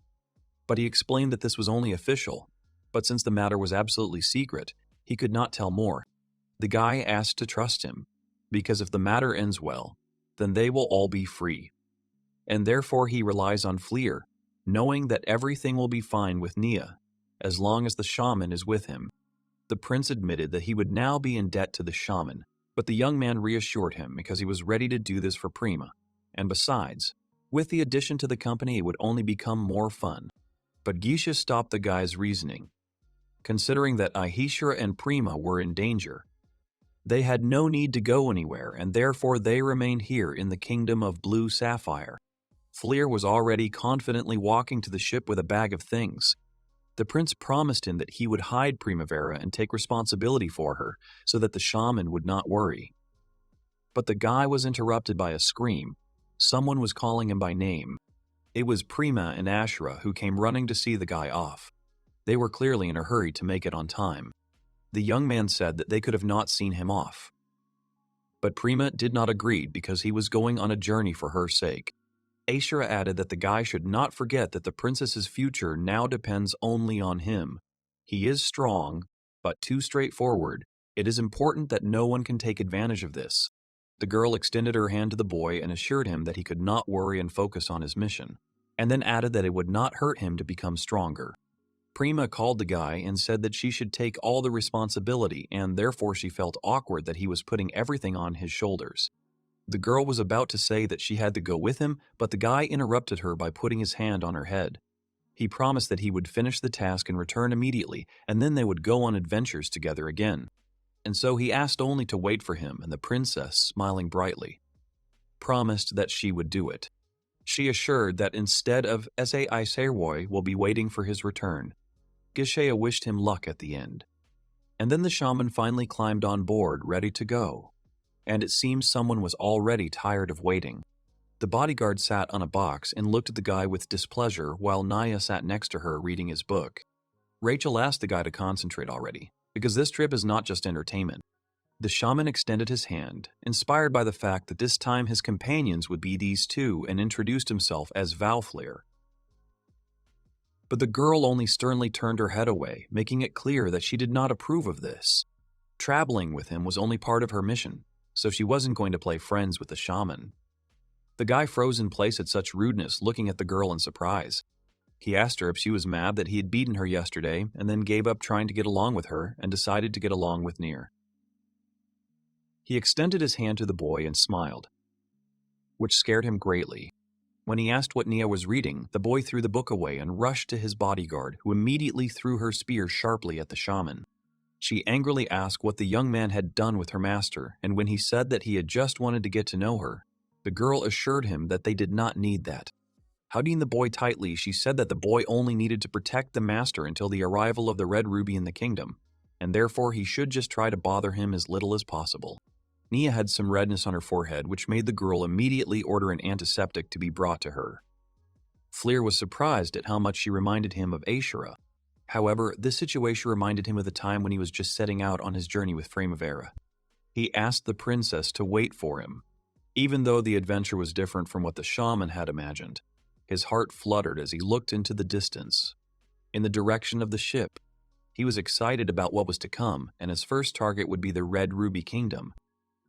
But he explained that this was only official, but since the matter was absolutely secret, he could not tell more. The guy asked to trust him, because if the matter ends well, then they will all be free. And therefore he relies on Fleer, knowing that everything will be fine with Nia, as long as the shaman is with him. The prince admitted that he would now be in debt to the shaman, but the young man reassured him because he was ready to do this for Prima. And besides, with the addition to the company, it would only become more fun. But Geisha stopped the guy's reasoning. Considering that Ahishra and Prima were in danger, they had no need to go anywhere, and therefore they remained here in the kingdom of Blue Sapphire. Fleer was already confidently walking to the ship with a bag of things. The prince promised him that he would hide Primavera and take responsibility for her so that the shaman would not worry. But the guy was interrupted by a scream. Someone was calling him by name. It was Prima and Ashra who came running to see the guy off. They were clearly in a hurry to make it on time. The young man said that they could have not seen him off. But Prima did not agree because he was going on a journey for her sake. Ashra added that the guy should not forget that the princess's future now depends only on him. He is strong, but too straightforward. It is important that no one can take advantage of this. The girl extended her hand to the boy and assured him that he could not worry and focus on his mission, and then added that it would not hurt him to become stronger. Prima called the guy and said that she should take all the responsibility, and therefore she felt awkward that he was putting everything on his shoulders. The girl was about to say that she had to go with him, but the guy interrupted her by putting his hand on her head. He promised that he would finish the task and return immediately, and then they would go on adventures together again. And so he asked only to wait for him, and the princess, smiling brightly, promised that she would do it. She assured that instead of Ese Iserwoy will be waiting for his return. Geisha wished him luck at the end. And then the shaman finally climbed on board, ready to go. And it seems someone was already tired of waiting. The bodyguard sat on a box and looked at the guy with displeasure while Naya sat next to her reading his book. Rachel asked the guy to concentrate already, because this trip is not just entertainment. The shaman extended his hand, inspired by the fact that this time his companions would be these two, and introduced himself as Valfleer. But the girl only sternly turned her head away, making it clear that she did not approve of this. Traveling with him was only part of her mission, so she wasn't going to play friends with the shaman. The guy froze in place at such rudeness, looking at the girl in surprise. He asked her if she was mad that he had beaten her yesterday, and then gave up trying to get along with her and decided to get along with Nier. He extended his hand to the boy and smiled, which scared him greatly. When he asked what Nia was reading, the boy threw the book away and rushed to his bodyguard, who immediately threw her spear sharply at the shaman. She angrily asked what the young man had done with her master, and when he said that he had just wanted to get to know her, the girl assured him that they did not need that. Hugging the boy tightly, she said that the boy only needed to protect the master until the arrival of the Red Ruby in the kingdom, and therefore he should just try to bother him as little as possible. Nia had some redness on her forehead, which made the girl immediately order an antiseptic to be brought to her. Fleer was surprised at how much she reminded him of Ashura. However, this situation reminded him of the time when he was just setting out on his journey with Primavera. He asked the princess to wait for him. Even though the adventure was different from what the shaman had imagined, his heart fluttered as he looked into the distance, in the direction of the ship. He was excited about what was to come, and his first target would be the Red Ruby Kingdom.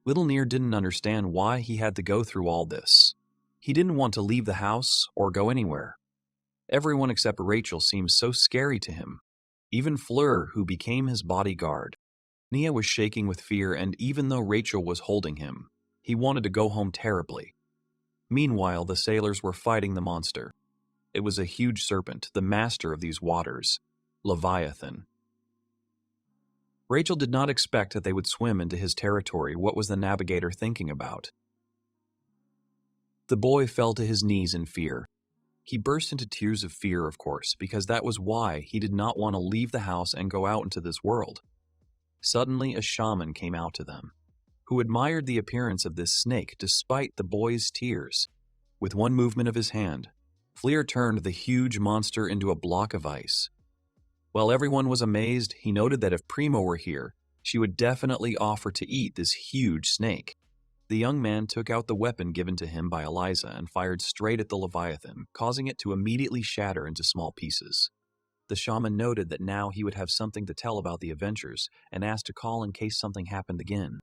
Little Nier didn't understand why he had to go through all this. He didn't want to leave the house or go anywhere. Everyone except Rachel seemed so scary to him. Even Fleur, who became his bodyguard. Nia was shaking with fear, and even though Rachel was holding him, he wanted to go home terribly. Meanwhile, the sailors were fighting the monster. It was a huge serpent, the master of these waters, Leviathan. Rachel did not expect that they would swim into his territory. What was the navigator thinking about? The boy fell to his knees in fear. He burst into tears of fear, of course, because that was why he did not want to leave the house and go out into this world. Suddenly, a shaman came out to them, who admired the appearance of this snake despite the boy's tears. With one movement of his hand, Fleer turned the huge monster into a block of ice. While everyone was amazed, he noted that if Prima were here, she would definitely offer to eat this huge snake. The young man took out the weapon given to him by Eliza and fired straight at the Leviathan, causing it to immediately shatter into small pieces. The shaman noted that now he would have something to tell about the adventures and asked to call in case something happened again.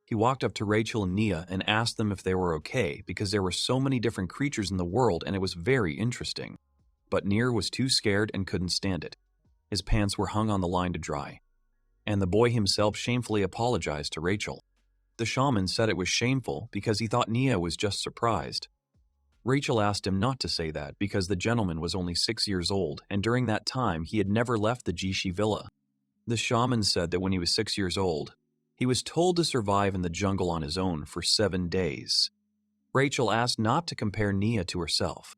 He walked up to Rachel and Nia and asked them if they were okay because there were so many different creatures in the world and it was very interesting. But Nia was too scared and couldn't stand it. His pants were hung on the line to dry. And the boy himself shamefully apologized to Rachel. The shaman said it was shameful because he thought Nia was just surprised. Rachel asked him not to say that because the gentleman was only 6 years old, and during that time he had never left the Jishi villa. The shaman said that when he was 6 years old, he was told to survive in the jungle on his own for 7 days. Rachel asked not to compare Nia to herself,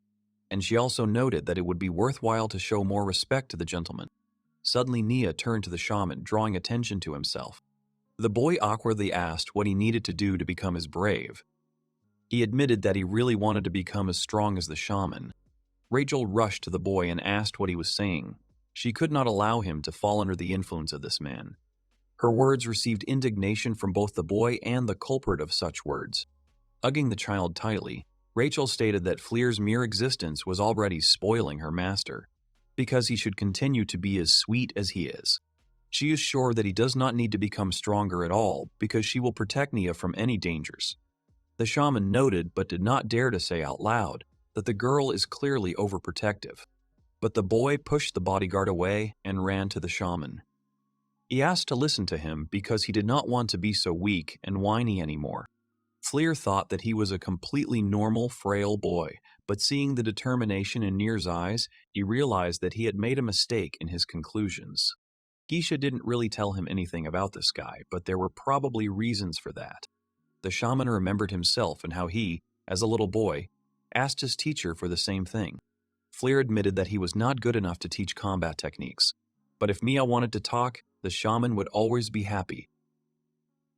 and she also noted that it would be worthwhile to show more respect to the gentleman. Suddenly Nia turned to the shaman, drawing attention to himself. The boy awkwardly asked what he needed to do to become as brave. He admitted that he really wanted to become as strong as the shaman. Rachel rushed to the boy and asked what he was saying. She could not allow him to fall under the influence of this man. Her words received indignation from both the boy and the culprit of such words. Hugging the child tightly, Rachel stated that Fleer's mere existence was already spoiling her master, because he should continue to be as sweet as he is. She is sure that he does not need to become stronger at all because she will protect Nia from any dangers. The shaman noted, but did not dare to say out loud, that the girl is clearly overprotective. But the boy pushed the bodyguard away and ran to the shaman. He asked to listen to him because he did not want to be so weak and whiny anymore. Fleer thought that he was a completely normal, frail boy, but seeing the determination in Nier's eyes, he realized that he had made a mistake in his conclusions. Geisha didn't really tell him anything about this guy, but there were probably reasons for that. The shaman remembered himself and how he, as a little boy, asked his teacher for the same thing. Fleer admitted that he was not good enough to teach combat techniques, but if Mia wanted to talk, the shaman would always be happy.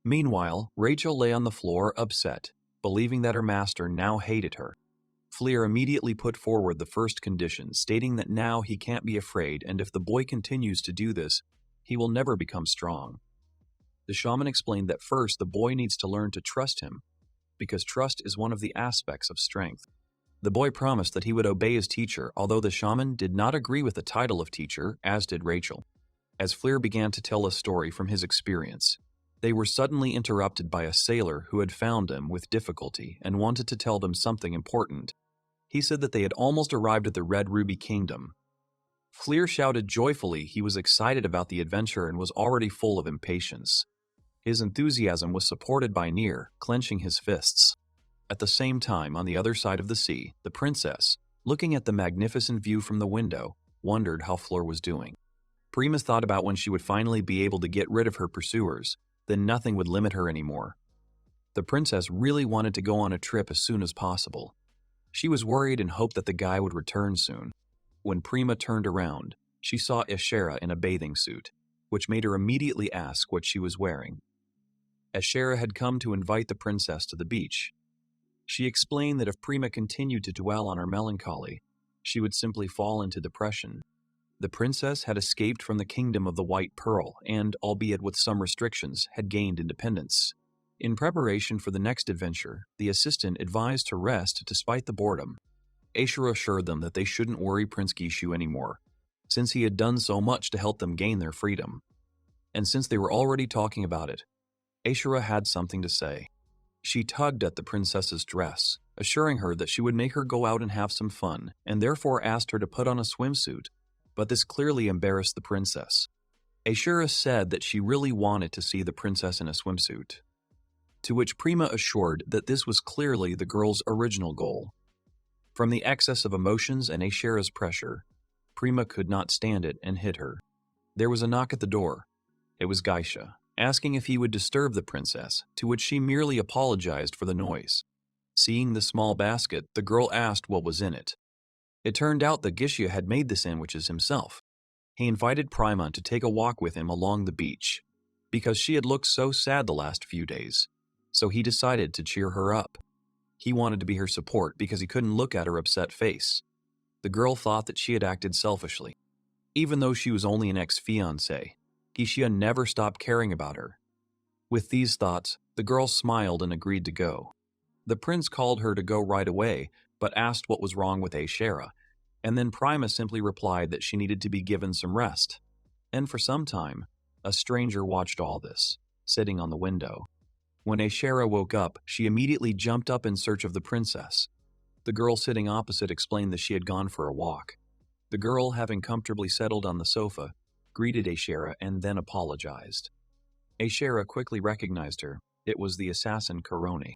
Meanwhile, Rachel lay on the floor upset, believing that her master now hated her. Fleer immediately put forward the first condition, stating that now he can't be afraid, and if the boy continues to do this, he will never become strong. The shaman explained that first the boy needs to learn to trust him, because trust is one of the aspects of strength. The boy promised that he would obey his teacher, although the shaman did not agree with the title of teacher, as did Rachel. As Fleer began to tell a story from his experience, they were suddenly interrupted by a sailor who had found them with difficulty and wanted to tell them something important. He said that they had almost arrived at the Red Ruby Kingdom. Fleer shouted joyfully. He was excited about the adventure and was already full of impatience. His enthusiasm was supported by Nier, clenching his fists. At the same time, on the other side of the sea, the princess, looking at the magnificent view from the window, wondered how Fleur was doing. Prima thought about when she would finally be able to get rid of her pursuers, then nothing would limit her anymore. The princess really wanted to go on a trip as soon as possible. She was worried and hoped that the guy would return soon. When Prima turned around, she saw Ashera in a bathing suit, which made her immediately ask what she was wearing. Ashera had come to invite the princess to the beach. She explained that if Prima continued to dwell on her melancholy, she would simply fall into depression. The princess had escaped from the kingdom of the White Pearl and, albeit with some restrictions, had gained independence. In preparation for the next adventure, the assistant advised to rest despite the boredom. Ashera assured them that they shouldn't worry Prince Gishu anymore, since he had done so much to help them gain their freedom. And since they were already talking about it, Ashura had something to say. She tugged at the princess's dress, assuring her that she would make her go out and have some fun, and therefore asked her to put on a swimsuit, but this clearly embarrassed the princess. Ashura said that she really wanted to see the princess in a swimsuit, to which Prima assured that this was clearly the girl's original goal. From the excess of emotions and Ashura's pressure, Prima could not stand it and hit her. There was a knock at the door. It was Geisha, asking if he would disturb the princess, to which she merely apologized for the noise. Seeing the small basket, the girl asked what was in it. It turned out that Geisha had made the sandwiches himself. He invited Prima to take a walk with him along the beach, because she had looked so sad the last few days, so he decided to cheer her up. He wanted to be her support because he couldn't look at her upset face. The girl thought that she had acted selfishly. Even though she was only an ex-fiancé, Geisha never stopped caring about her. With these thoughts, the girl smiled and agreed to go. The prince called her to go right away, but asked what was wrong with Ashura, and then Prima simply replied that she needed to be given some rest. And for some time, a stranger watched all this, sitting on the window. When Ashura woke up, she immediately jumped up in search of the princess. The girl sitting opposite explained that she had gone for a walk. The girl, having comfortably settled on the sofa, greeted Ashura and then apologized. Ashura quickly recognized her. It was the assassin Karoni.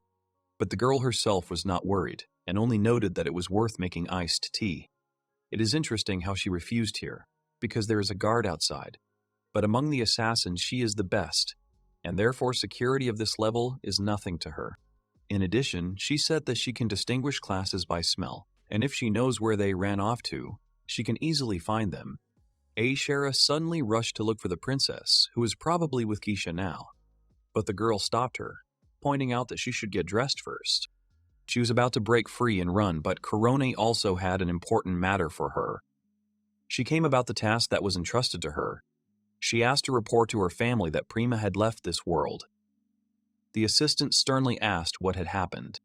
But the girl herself was not worried, and only noted that it was worth making iced tea. It is interesting how she refused here, because there is a guard outside. But among the assassins she is the best, and therefore security of this level is nothing to her. In addition, she said that she can distinguish classes by smell, and if she knows where they ran off to, she can easily find them. Ashura suddenly rushed to look for the princess, who was probably with Geisha now. But the girl stopped her, pointing out that she should get dressed first. She was about to break free and run, but Karoni also had an important matter for her. She came about the task that was entrusted to her. She asked to report to her family that Prima had left this world. The assistant sternly asked what had happened.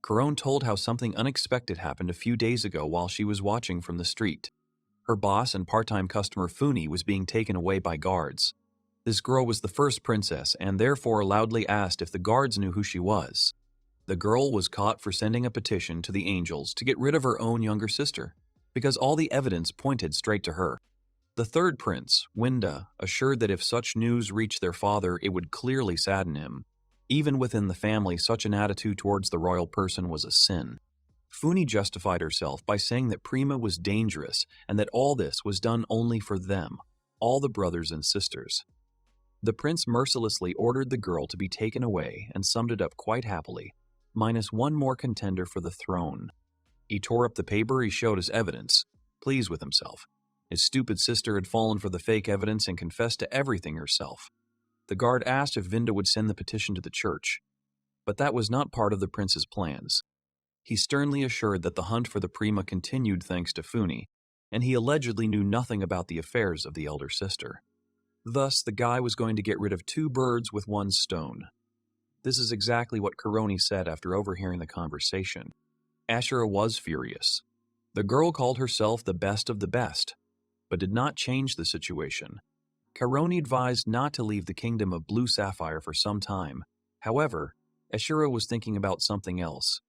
Karone told how something unexpected happened a few days ago while she was watching from the street. Her boss and part-time customer Funi was being taken away by guards. This girl was the first princess and therefore loudly asked if the guards knew who she was. The girl was caught for sending a petition to the angels to get rid of her own younger sister, because all the evidence pointed straight to her. The third prince, Winda, assured that if such news reached their father, it would clearly sadden him. Even within the family, such an attitude towards the royal person was a sin. Funi justified herself by saying that Prima was dangerous and that all this was done only for them, all the brothers and sisters. The prince mercilessly ordered the girl to be taken away and summed it up quite happily, minus one more contender for the throne. He tore up the paper he showed as evidence, pleased with himself. His stupid sister had fallen for the fake evidence and confessed to everything herself. The guard asked if Vinda would send the petition to the church, but that was not part of the prince's plans. He sternly assured that the hunt for the Prima continued thanks to Funi, and he allegedly knew nothing about the affairs of the elder sister. Thus, the guy was going to get rid of two birds with one stone. This is exactly what Karoni said after overhearing the conversation. Ashura was furious. The girl called herself the best of the best, but did not change the situation. Karoni advised not to leave the kingdom of Blue Sapphire for some time. However, Ashura was thinking about something else.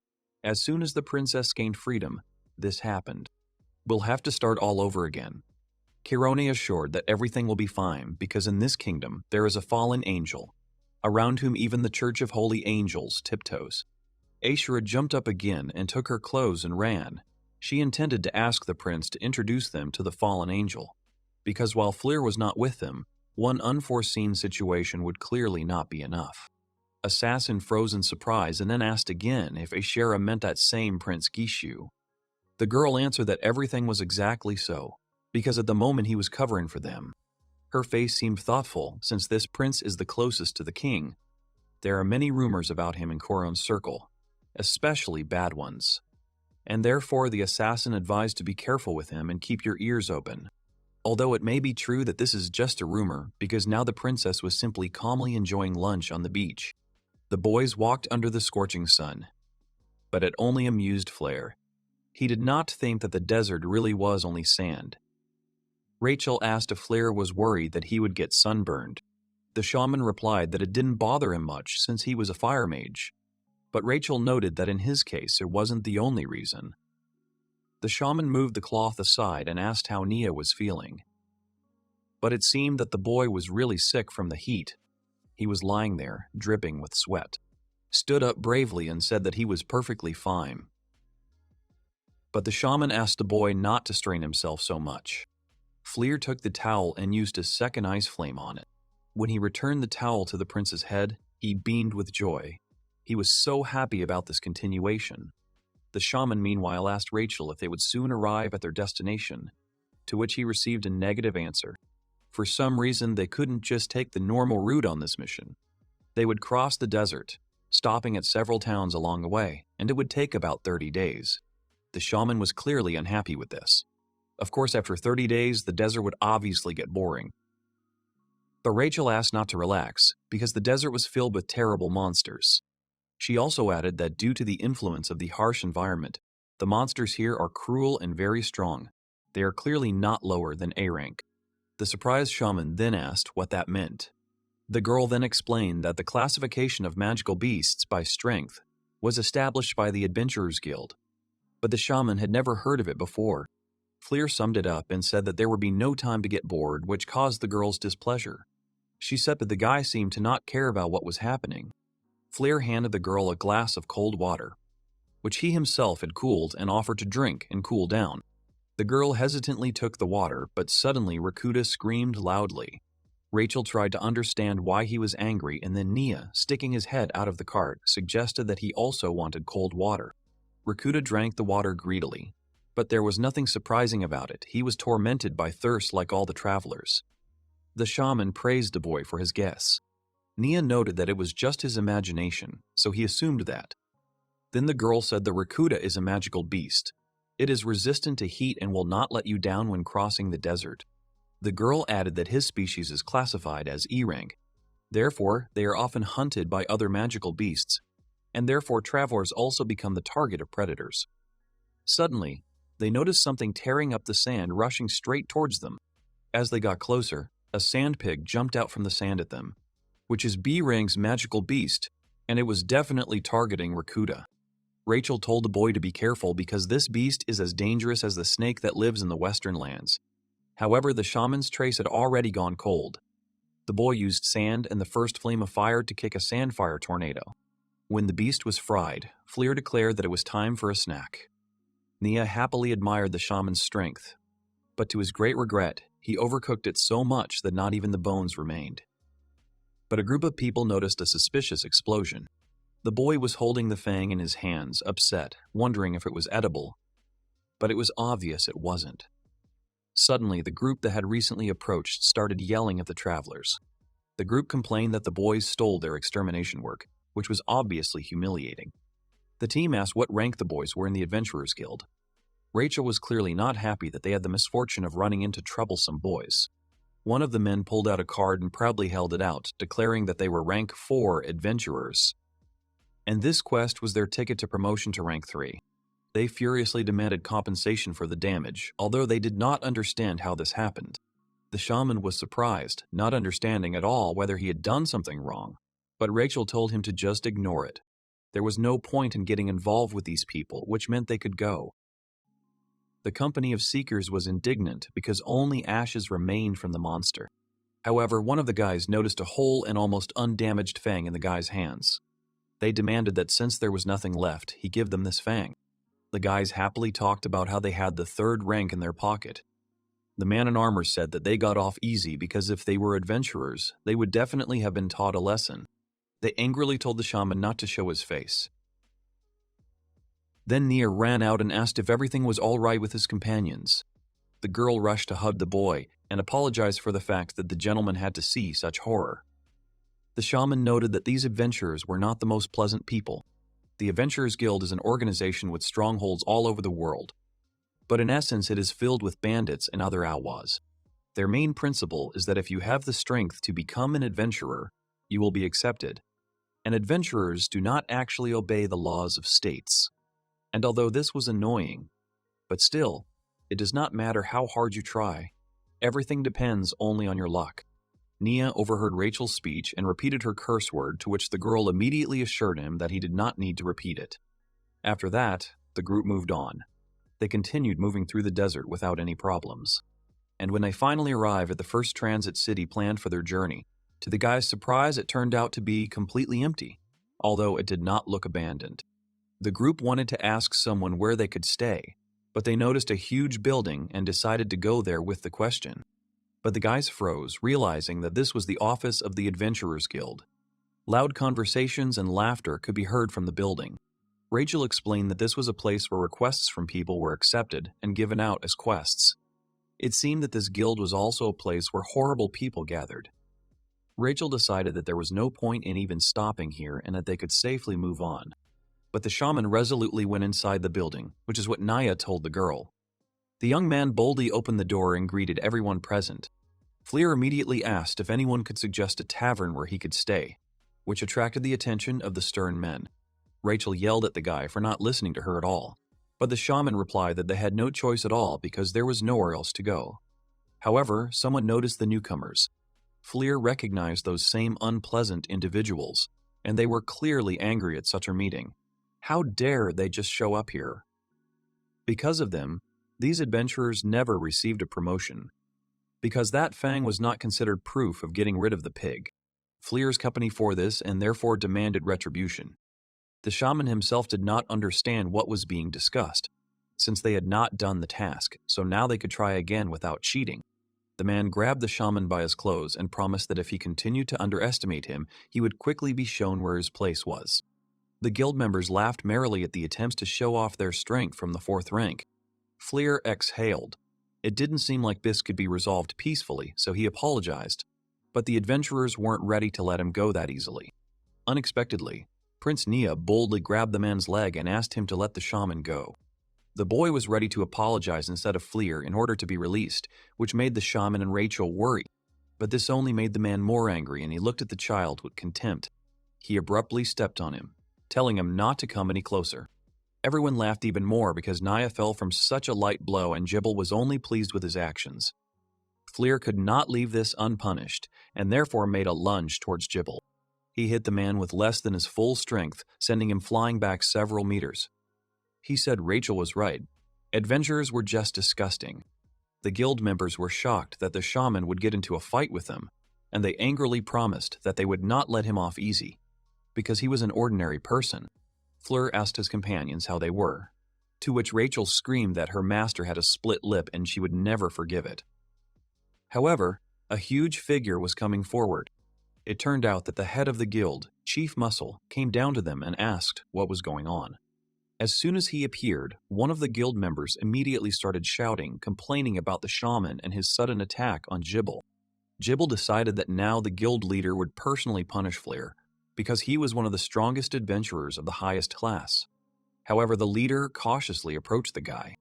As soon as the princess gained freedom, this happened. We'll have to start all over again. Karoni assured that everything will be fine because in this kingdom there is a fallen angel, around whom even the Church of Holy Angels tiptoes. Ashura jumped up again and took her clothes and ran. She intended to ask the prince to introduce them to the fallen angel, because while Fleer was not with them, one unforeseen situation would clearly not be enough. Assassin froze in surprise and then asked again if Ashura meant that same Prince Gishu. The girl answered that everything was exactly so, because at the moment he was covering for them. Her face seemed thoughtful, since this prince is the closest to the king. There are many rumors about him in Koron's circle, especially bad ones, and therefore the assassin advised to be careful with him and keep your ears open. Although it may be true that this is just a rumor, because now the princess was simply calmly enjoying lunch on the beach. The boys walked under the scorching sun, but it only amused Flair. He did not think that the desert really was only sand. Rachel asked if Flair was worried that he would get sunburned. The shaman replied that it didn't bother him much since he was a fire mage, but Rachel noted that in his case it wasn't the only reason. The shaman moved the cloth aside and asked how Nia was feeling. But it seemed that the boy was really sick from the heat. He was lying there, dripping with sweat, stood up bravely and said that he was perfectly fine. But the shaman asked the boy not to strain himself so much. Fleer took the towel and used a second ice flame on it. When he returned the towel to the prince's head, he beamed with joy. He was so happy about this continuation. The shaman meanwhile asked Rachel if they would soon arrive at their destination, to which he received a negative answer. For some reason, they couldn't just take the normal route on this mission. They would cross the desert, stopping at several towns along the way, and it would take about 30 days. The shaman was clearly unhappy with this. Of course, after 30 days, the desert would obviously get boring. But Rachel asked not to relax, because the desert was filled with terrible monsters. She also added that due to the influence of the harsh environment, the monsters here are cruel and very strong. They are clearly not lower than A rank. The surprised shaman then asked what that meant. The girl then explained that the classification of magical beasts by strength was established by the Adventurers Guild, but the shaman had never heard of it before. Fleer summed it up and said that there would be no time to get bored, which caused the girl's displeasure. She said that the guy seemed to not care about what was happening. Fleer handed the girl a glass of cold water, which he himself had cooled and offered to drink and cool down. The girl hesitantly took the water, but suddenly Rakuta screamed loudly. Rachel tried to understand why he was angry, and then Nia, sticking his head out of the cart, suggested that he also wanted cold water. Rakuta drank the water greedily, but there was nothing surprising about it. He was tormented by thirst like all the travelers. The shaman praised the boy for his guess. Nia noted that it was just his imagination, so he assumed that. Then the girl said that Rakuta is a magical beast. It is resistant to heat and will not let you down when crossing the desert. The girl added that his species is classified as E rank. Therefore, they are often hunted by other magical beasts, and therefore travelers also become the target of predators. Suddenly, they noticed something tearing up the sand, rushing straight towards them. As they got closer, a sand pig jumped out from the sand at them, which is B rank's magical beast, and it was definitely targeting Rakuta. Rachel told the boy to be careful because this beast is as dangerous as the snake that lives in the western lands. However, the shaman's trace had already gone cold. The boy used sand and the first flame of fire to kick a sandfire tornado. When the beast was fried, Fleer declared that it was time for a snack. Nia happily admired the shaman's strength, but to his great regret, he overcooked it so much that not even the bones remained. But a group of people noticed a suspicious explosion. The boy was holding the fang in his hands, upset, wondering if it was edible, but it was obvious it wasn't. Suddenly, the group that had recently approached started yelling at the travelers. The group complained that the boys stole their extermination work, which was obviously humiliating. The team asked what rank the boys were in the Adventurers Guild. Rachel was clearly not happy that they had the misfortune of running into troublesome boys. One of the men pulled out a card and proudly held it out, declaring that they were rank 4 adventurers. And this quest was their ticket to promotion to rank 3. They furiously demanded compensation for the damage, although they did not understand how this happened. The shaman was surprised, not understanding at all whether he had done something wrong, but Rachel told him to just ignore it. There was no point in getting involved with these people, which meant they could go. The company of seekers was indignant because only ashes remained from the monster. However, one of the guys noticed a whole and almost undamaged fang in the guy's hands. They demanded that since there was nothing left, he give them this fang. The guys happily talked about how they had the 3rd rank in their pocket. The man in armor said that they got off easy because if they were adventurers, they would definitely have been taught a lesson. They angrily told the shaman not to show his face. Then Nia ran out and asked if everything was all right with his companions. The girl rushed to hug the boy and apologized for the fact that the gentleman had to see such horror. The shaman noted that these adventurers were not the most pleasant people. The Adventurers Guild is an organization with strongholds all over the world, but in essence it is filled with bandits and other outlaws. Their main principle is that if you have the strength to become an adventurer, you will be accepted, and adventurers do not actually obey the laws of states. And although this was annoying, but still, it does not matter how hard you try. Everything depends only on your luck. Nia overheard Rachel's speech and repeated her curse word, to which the girl immediately assured him that he did not need to repeat it. After that, the group moved on. They continued moving through the desert without any problems. And when they finally arrived at the first transit city planned for their journey, to the guy's surprise, it turned out to be completely empty, although it did not look abandoned. The group wanted to ask someone where they could stay, but they noticed a huge building and decided to go there with the question. But the guys froze, realizing that this was the office of the Adventurers Guild. Loud conversations and laughter could be heard from the building. Rachel explained that this was a place where requests from people were accepted and given out as quests. It seemed that this guild was also a place where horrible people gathered. Rachel decided that there was no point in even stopping here and that they could safely move on. But the shaman resolutely went inside the building, which is what Naya told the girl. The young man boldly opened the door and greeted everyone present. Fleer immediately asked if anyone could suggest a tavern where he could stay, which attracted the attention of the stern men. Rachel yelled at the guy for not listening to her at all, but the shaman replied that they had no choice at all because there was nowhere else to go. However, someone noticed the newcomers. Fleer recognized those same unpleasant individuals, and they were clearly angry at such a meeting. How dare they just show up here? Because of them, these adventurers never received a promotion. Because that fang was not considered proof of getting rid of the pig. Fleer's company for this and therefore demanded retribution. The shaman himself did not understand what was being discussed, since they had not done the task, so now they could try again without cheating. The man grabbed the shaman by his clothes and promised that if he continued to underestimate him, he would quickly be shown where his place was. The guild members laughed merrily at the attempts to show off their strength from the 4th rank. Fleer exhaled. It didn't seem like this could be resolved peacefully, so he apologized. But the adventurers weren't ready to let him go that easily. Unexpectedly, Prince Nia boldly grabbed the man's leg and asked him to let the shaman go. The boy was ready to apologize instead of Fleer in order to be released, which made the shaman and Rachel worry. But this only made the man more angry, and he looked at the child with contempt. He abruptly stepped on him, telling him not to come any closer. Everyone laughed even more because Naya fell from such a light blow and Jibble was only pleased with his actions. Fleer could not leave this unpunished, and therefore made a lunge towards Jibble. He hit the man with less than his full strength, sending him flying back several meters. He said Rachel was right. Adventurers were just disgusting. The guild members were shocked that the shaman would get into a fight with them, and they angrily promised that they would not let him off easy, because he was an ordinary person. Fleur asked his companions how they were, to which Rachel screamed that her master had a split lip and she would never forgive it. However, a huge figure was coming forward. It turned out that the head of the guild, Chief Muscle, came down to them and asked what was going on. As soon as he appeared, one of the guild members immediately started shouting, complaining about the shaman and his sudden attack on Jibble. Jibble decided that now the guild leader would personally punish Flair, because he was one of the strongest adventurers of the highest class. However, the leader cautiously approached the guy,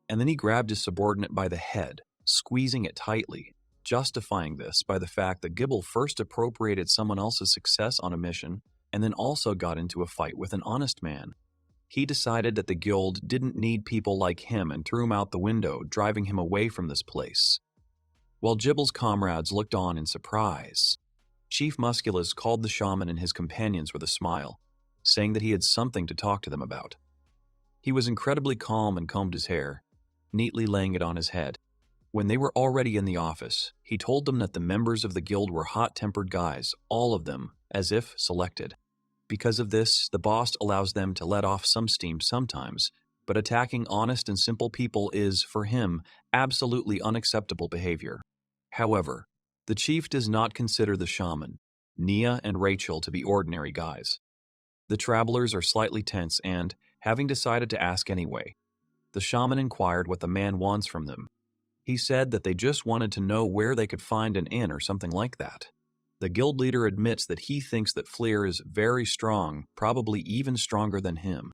and then he grabbed his subordinate by the head, squeezing it tightly, justifying this by the fact that Gibble first appropriated someone else's success on a mission and then also got into a fight with an honest man. He decided that the guild didn't need people like him and threw him out the window, driving him away from this place. While Jibble's comrades looked on in surprise, Chief Musculus called the shaman and his companions with a smile, saying that he had something to talk to them about. He was incredibly calm and combed his hair, neatly laying it on his head. When they were already in the office, he told them that the members of the guild were hot-tempered guys, all of them, as if selected. Because of this, the boss allows them to let off some steam sometimes, but attacking honest and simple people is, for him, absolutely unacceptable behavior. However, the chief does not consider the shaman, Nia and Rachel, to be ordinary guys. The travelers are slightly tense and, having decided to ask anyway, the shaman inquired what the man wants from them. He said that they just wanted to know where they could find an inn or something like that. The guild leader admits that he thinks that Fleer is very strong, probably even stronger than him,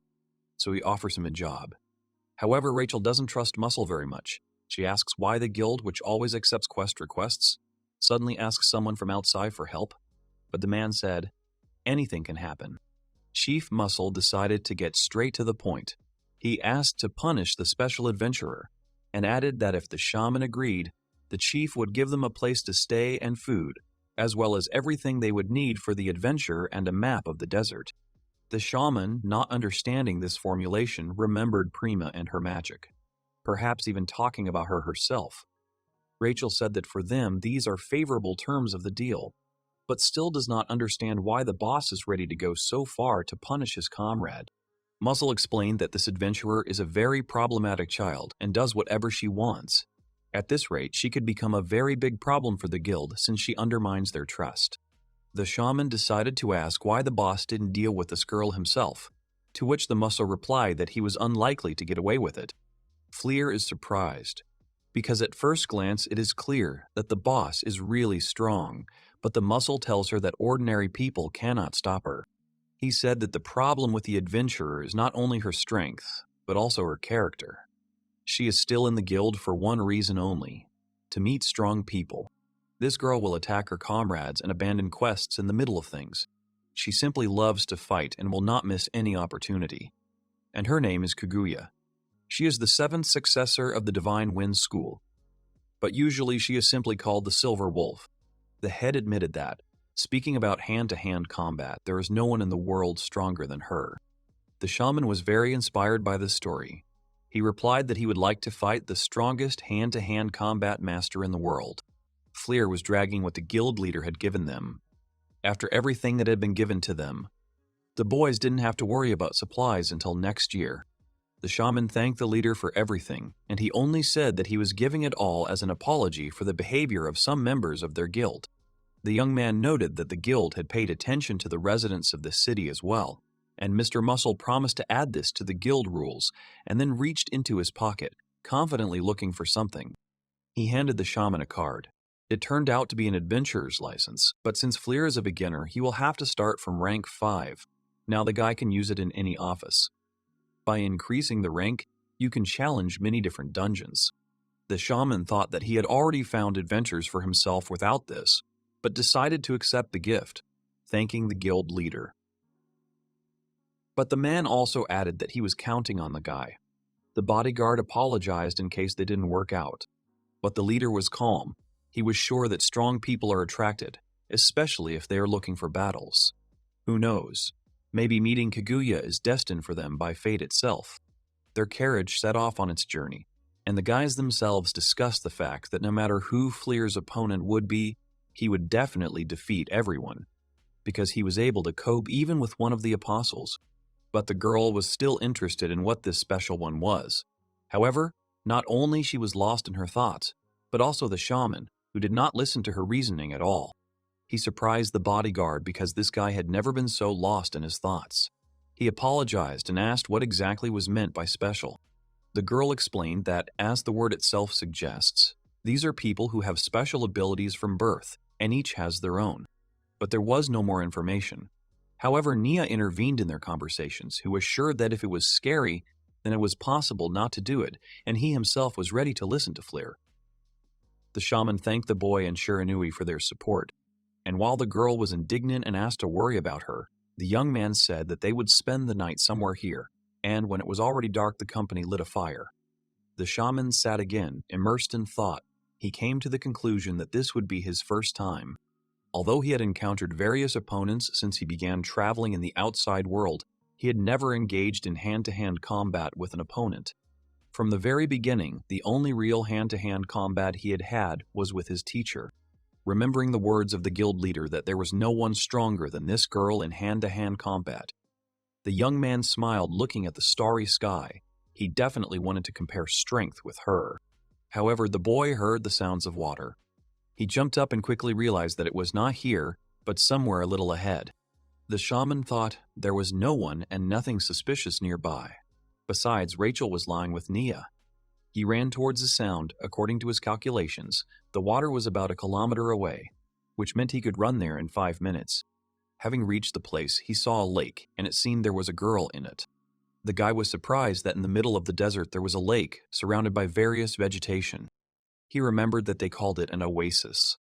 so he offers him a job. However, Rachel doesn't trust Muscle very much. She asks why the guild, which always accepts quest requests, suddenly asks someone from outside for help, but the man said, anything can happen. Chief Muscle decided to get straight to the point. He asked to punish the special adventurer, and added that if the shaman agreed, The chief would give them a place to stay and food, as well as everything they would need for the adventure and a map of the desert. The shaman, not understanding this formulation, remembered Prima and her magic, perhaps even talking about her herself. Rachel said that for them, these are favorable terms of the deal, but still does not understand why the boss is ready to go so far to punish his comrade. Muscle explained that this adventurer is a very problematic child and does whatever she wants. At this rate, she could become a very big problem for the guild since she undermines their trust. The shaman decided to ask why the boss didn't deal with this girl himself, to which the muscle replied that he was unlikely to get away with it. Fleer is surprised, because at first glance it is clear that the boss is really strong, but the muscle tells her that ordinary people cannot stop her. He said that the problem with the adventurer is not only her strength, but also her character. She is still in the guild for one reason only: to meet strong people. This girl will attack her comrades and abandon quests in the middle of things. She simply loves to fight and will not miss any opportunity. And her name is Kaguya. She is the 7th successor of the Divine Wind School, but usually she is simply called the Silver Wolf. The head admitted that, speaking about hand-to-hand combat, there is no one in the world stronger than her. The shaman was very inspired by this story. He replied that he would like to fight the strongest hand-to-hand combat master in the world. Fleer was dragging what the guild leader had given them. After everything that had been given to them, the boys didn't have to worry about supplies until next year. The shaman thanked the leader for everything, and he only said that he was giving it all as an apology for the behavior of some members of their guild. The young man noted that the guild had paid attention to the residents of the city as well, and Mr. Muscle promised to add this to the guild rules, and then reached into his pocket, confidently looking for something. He handed the shaman a card. It turned out to be an adventurer's license, but since Fleer is a beginner, he will have to start from rank 5. Now the guy can use it in any office. By increasing the rank, you can challenge many different dungeons. The shaman thought that he had already found adventures for himself without this, but decided to accept the gift, thanking the guild leader. But the man also added that he was counting on the guy. The bodyguard apologized in case they didn't work out, but the leader was calm. He was sure that strong people are attracted, especially if they are looking for battles. Who knows? Maybe meeting Kaguya is destined for them by fate itself. Their carriage set off on its journey, and the guys themselves discussed the fact that no matter who Fleer's opponent would be, he would definitely defeat everyone, because he was able to cope even with one of the apostles. But the girl was still interested in what this special one was. However, not only she was lost in her thoughts, but also the shaman, who did not listen to her reasoning at all. He surprised the bodyguard because this guy had never been so lost in his thoughts. He apologized and asked what exactly was meant by special. The girl explained that, as the word itself suggests, these are people who have special abilities from birth, and each has their own. But there was no more information. However, Nia intervened in their conversations, who assured that if it was scary, then it was possible not to do it, and he himself was ready to listen to Fleer. The shaman thanked the boy and Shiranui for their support, and while the girl was indignant and asked to worry about her, the young man said that they would spend the night somewhere here, and when it was already dark, the company lit a fire. The shaman sat again, immersed in thought. He came to the conclusion that this would be his first time. Although he had encountered various opponents since he began traveling in the outside world, he had never engaged in hand-to-hand combat with an opponent. From the very beginning, the only real hand-to-hand combat he had had was with his teacher. Remembering the words of the guild leader that there was no one stronger than this girl in hand-to-hand combat, the young man smiled, looking at the starry sky. He definitely wanted to compare strength with her. However, the boy heard the sounds of water. He jumped up and quickly realized that it was not here, but somewhere a little ahead. The shaman thought there was no one and nothing suspicious nearby. Besides, Rachel was lying with Nia. He ran towards the sound. According to his calculations, the water was about 1 kilometer away, which meant he could run there in 5 minutes. Having reached the place, he saw a lake, and it seemed there was a girl in it. The guy was surprised that in the middle of the desert there was a lake surrounded by various vegetation. He remembered that they called it an oasis.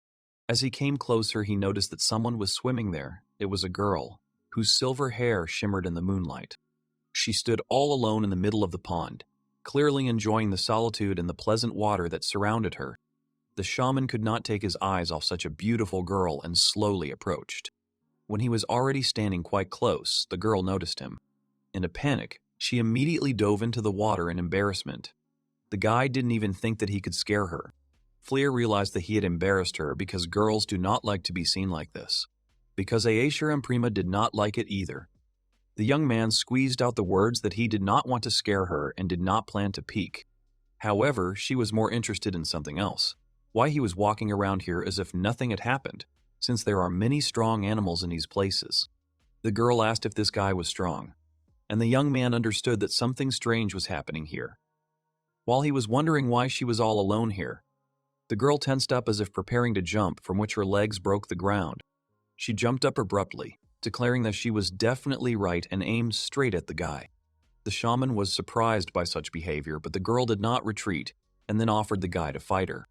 As he came closer, he noticed that someone was swimming there. It was a girl, whose silver hair shimmered in the moonlight. She stood all alone in the middle of the pond, clearly enjoying the solitude and the pleasant water that surrounded her. The shaman could not take his eyes off such a beautiful girl and slowly approached. When he was already standing quite close, the girl noticed him. In a panic, she immediately dove into the water in embarrassment. The guy didn't even think that he could scare her. Fleer realized that he had embarrassed her because girls do not like to be seen like this. Because Aesir and Prima did not like it either. The young man squeezed out the words that he did not want to scare her and did not plan to peek. However, she was more interested in something else. Why he was walking around here as if nothing had happened, since there are many strong animals in these places. The girl asked if this guy was strong, and the young man understood that something strange was happening here. While he was wondering why she was all alone here, the girl tensed up as if preparing to jump, from which her legs broke the ground. She jumped up abruptly, declaring that she was definitely right and aimed straight at the guy. The shaman was surprised by such behavior, but the girl did not retreat and then offered the guy to fight her.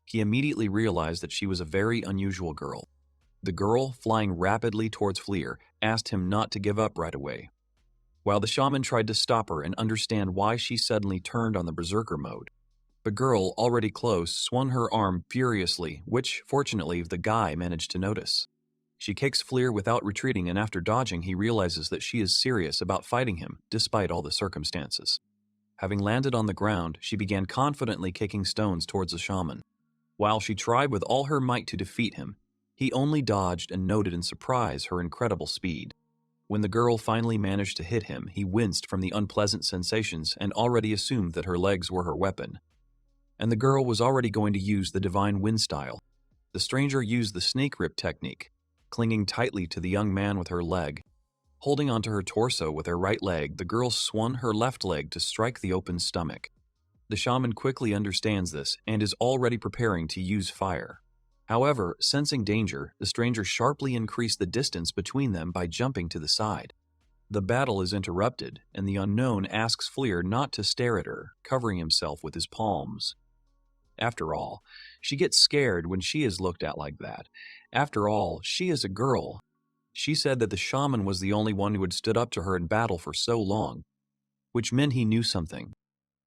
He immediately realized that she was a very unusual girl. The girl, flying rapidly towards Fleer, asked him not to give up right away. While the shaman tried to stop her and understand why she suddenly turned on the berserker mode, the girl, already close, swung her arm furiously, which, fortunately, the guy managed to notice. She kicks Fleer without retreating, and after dodging, he realizes that she is serious about fighting him, despite all the circumstances. Having landed on the ground, she began confidently kicking stones towards the shaman. While she tried with all her might to defeat him, he only dodged and noted in surprise her incredible speed. When the girl finally managed to hit him, he winced from the unpleasant sensations and already assumed that her legs were her weapon. And the girl was already going to use the divine wind style. The stranger used the snake rip technique, clinging tightly to the young man with her leg. Holding onto her torso with her right leg, the girl swung her left leg to strike the open stomach. The shaman quickly understands this and is already preparing to use fire. However, sensing danger, the stranger sharply increased the distance between them by jumping to the side. The battle is interrupted, and the unknown asks Fleer not to stare at her, covering himself with his palms. After all, she gets scared when she is looked at like that. After all, she is a girl. She said that the shaman was the only one who had stood up to her in battle for so long, which meant he knew something.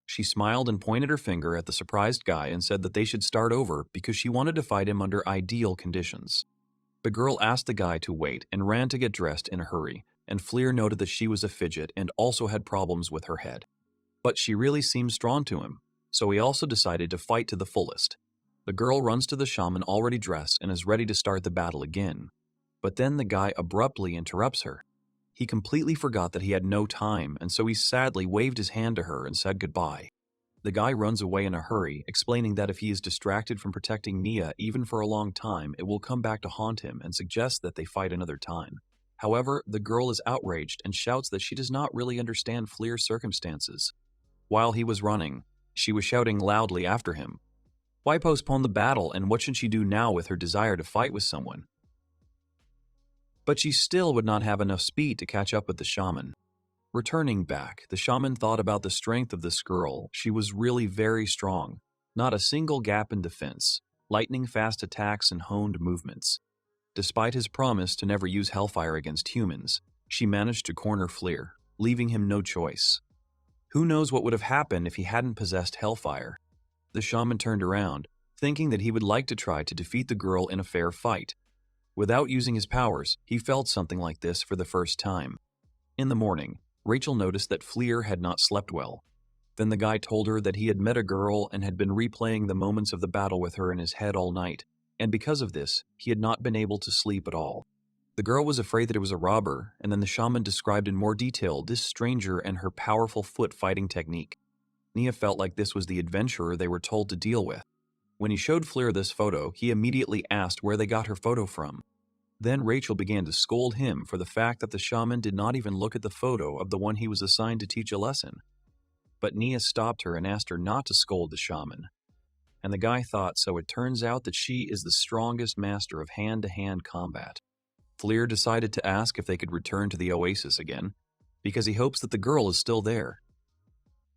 She smiled and pointed her finger at the surprised guy and said that they should start over because she wanted to fight him under ideal conditions. The girl asked the guy to wait and ran to get dressed in a hurry, and Fleer noted that she was a fidget and also had problems with her head. But she really seemed strong to him, so he also decided to fight to the fullest. The girl runs to the shaman already dressed and is ready to start the battle again. But then the guy abruptly interrupts her. He completely forgot that he had no time, and so he sadly waved his hand to her and said goodbye. The guy runs away in a hurry, explaining that if he is distracted from protecting Nia even for a long time, it will come back to haunt him, and suggests that they fight another time. However, the girl is outraged and shouts that she does not really understand Fleer's circumstances. While he was running, she was shouting loudly after him. Why postpone the battle, and what should she do now with her desire to fight with someone? But she still would not have enough speed to catch up with the shaman. Returning back, the shaman thought about the strength of this girl. She was really very strong. Not a single gap in defense, lightning-fast attacks and honed movements. Despite his promise to never use Hellfire against humans, she managed to corner Fleer, leaving him no choice. Who knows what would have happened if he hadn't possessed Hellfire? The shaman turned around, thinking that he would like to try to defeat the girl in a fair fight. Without using his powers, he felt something like this for the first time. In the morning, Rachel noticed that Fleer had not slept well. Then the guy told her that he had met a girl and had been replaying the moments of the battle with her in his head all night, and because of this, he had not been able to sleep at all. The girl was afraid that it was a robber, and then the shaman described in more detail this stranger and her powerful foot fighting technique. Nia felt like this was the adventurer they were told to deal with. When he showed Fleer this photo, he immediately asked where they got her photo from. Then Rachel began to scold him for the fact that the shaman did not even look at the photo of the one he was assigned to teach a lesson. But Nia stopped her and asked her not to scold the shaman. And the guy thought, so it turns out that she is the strongest master of hand-to-hand combat. Fleer decided to ask if they could return to the oasis again, because he hopes that the girl is still there.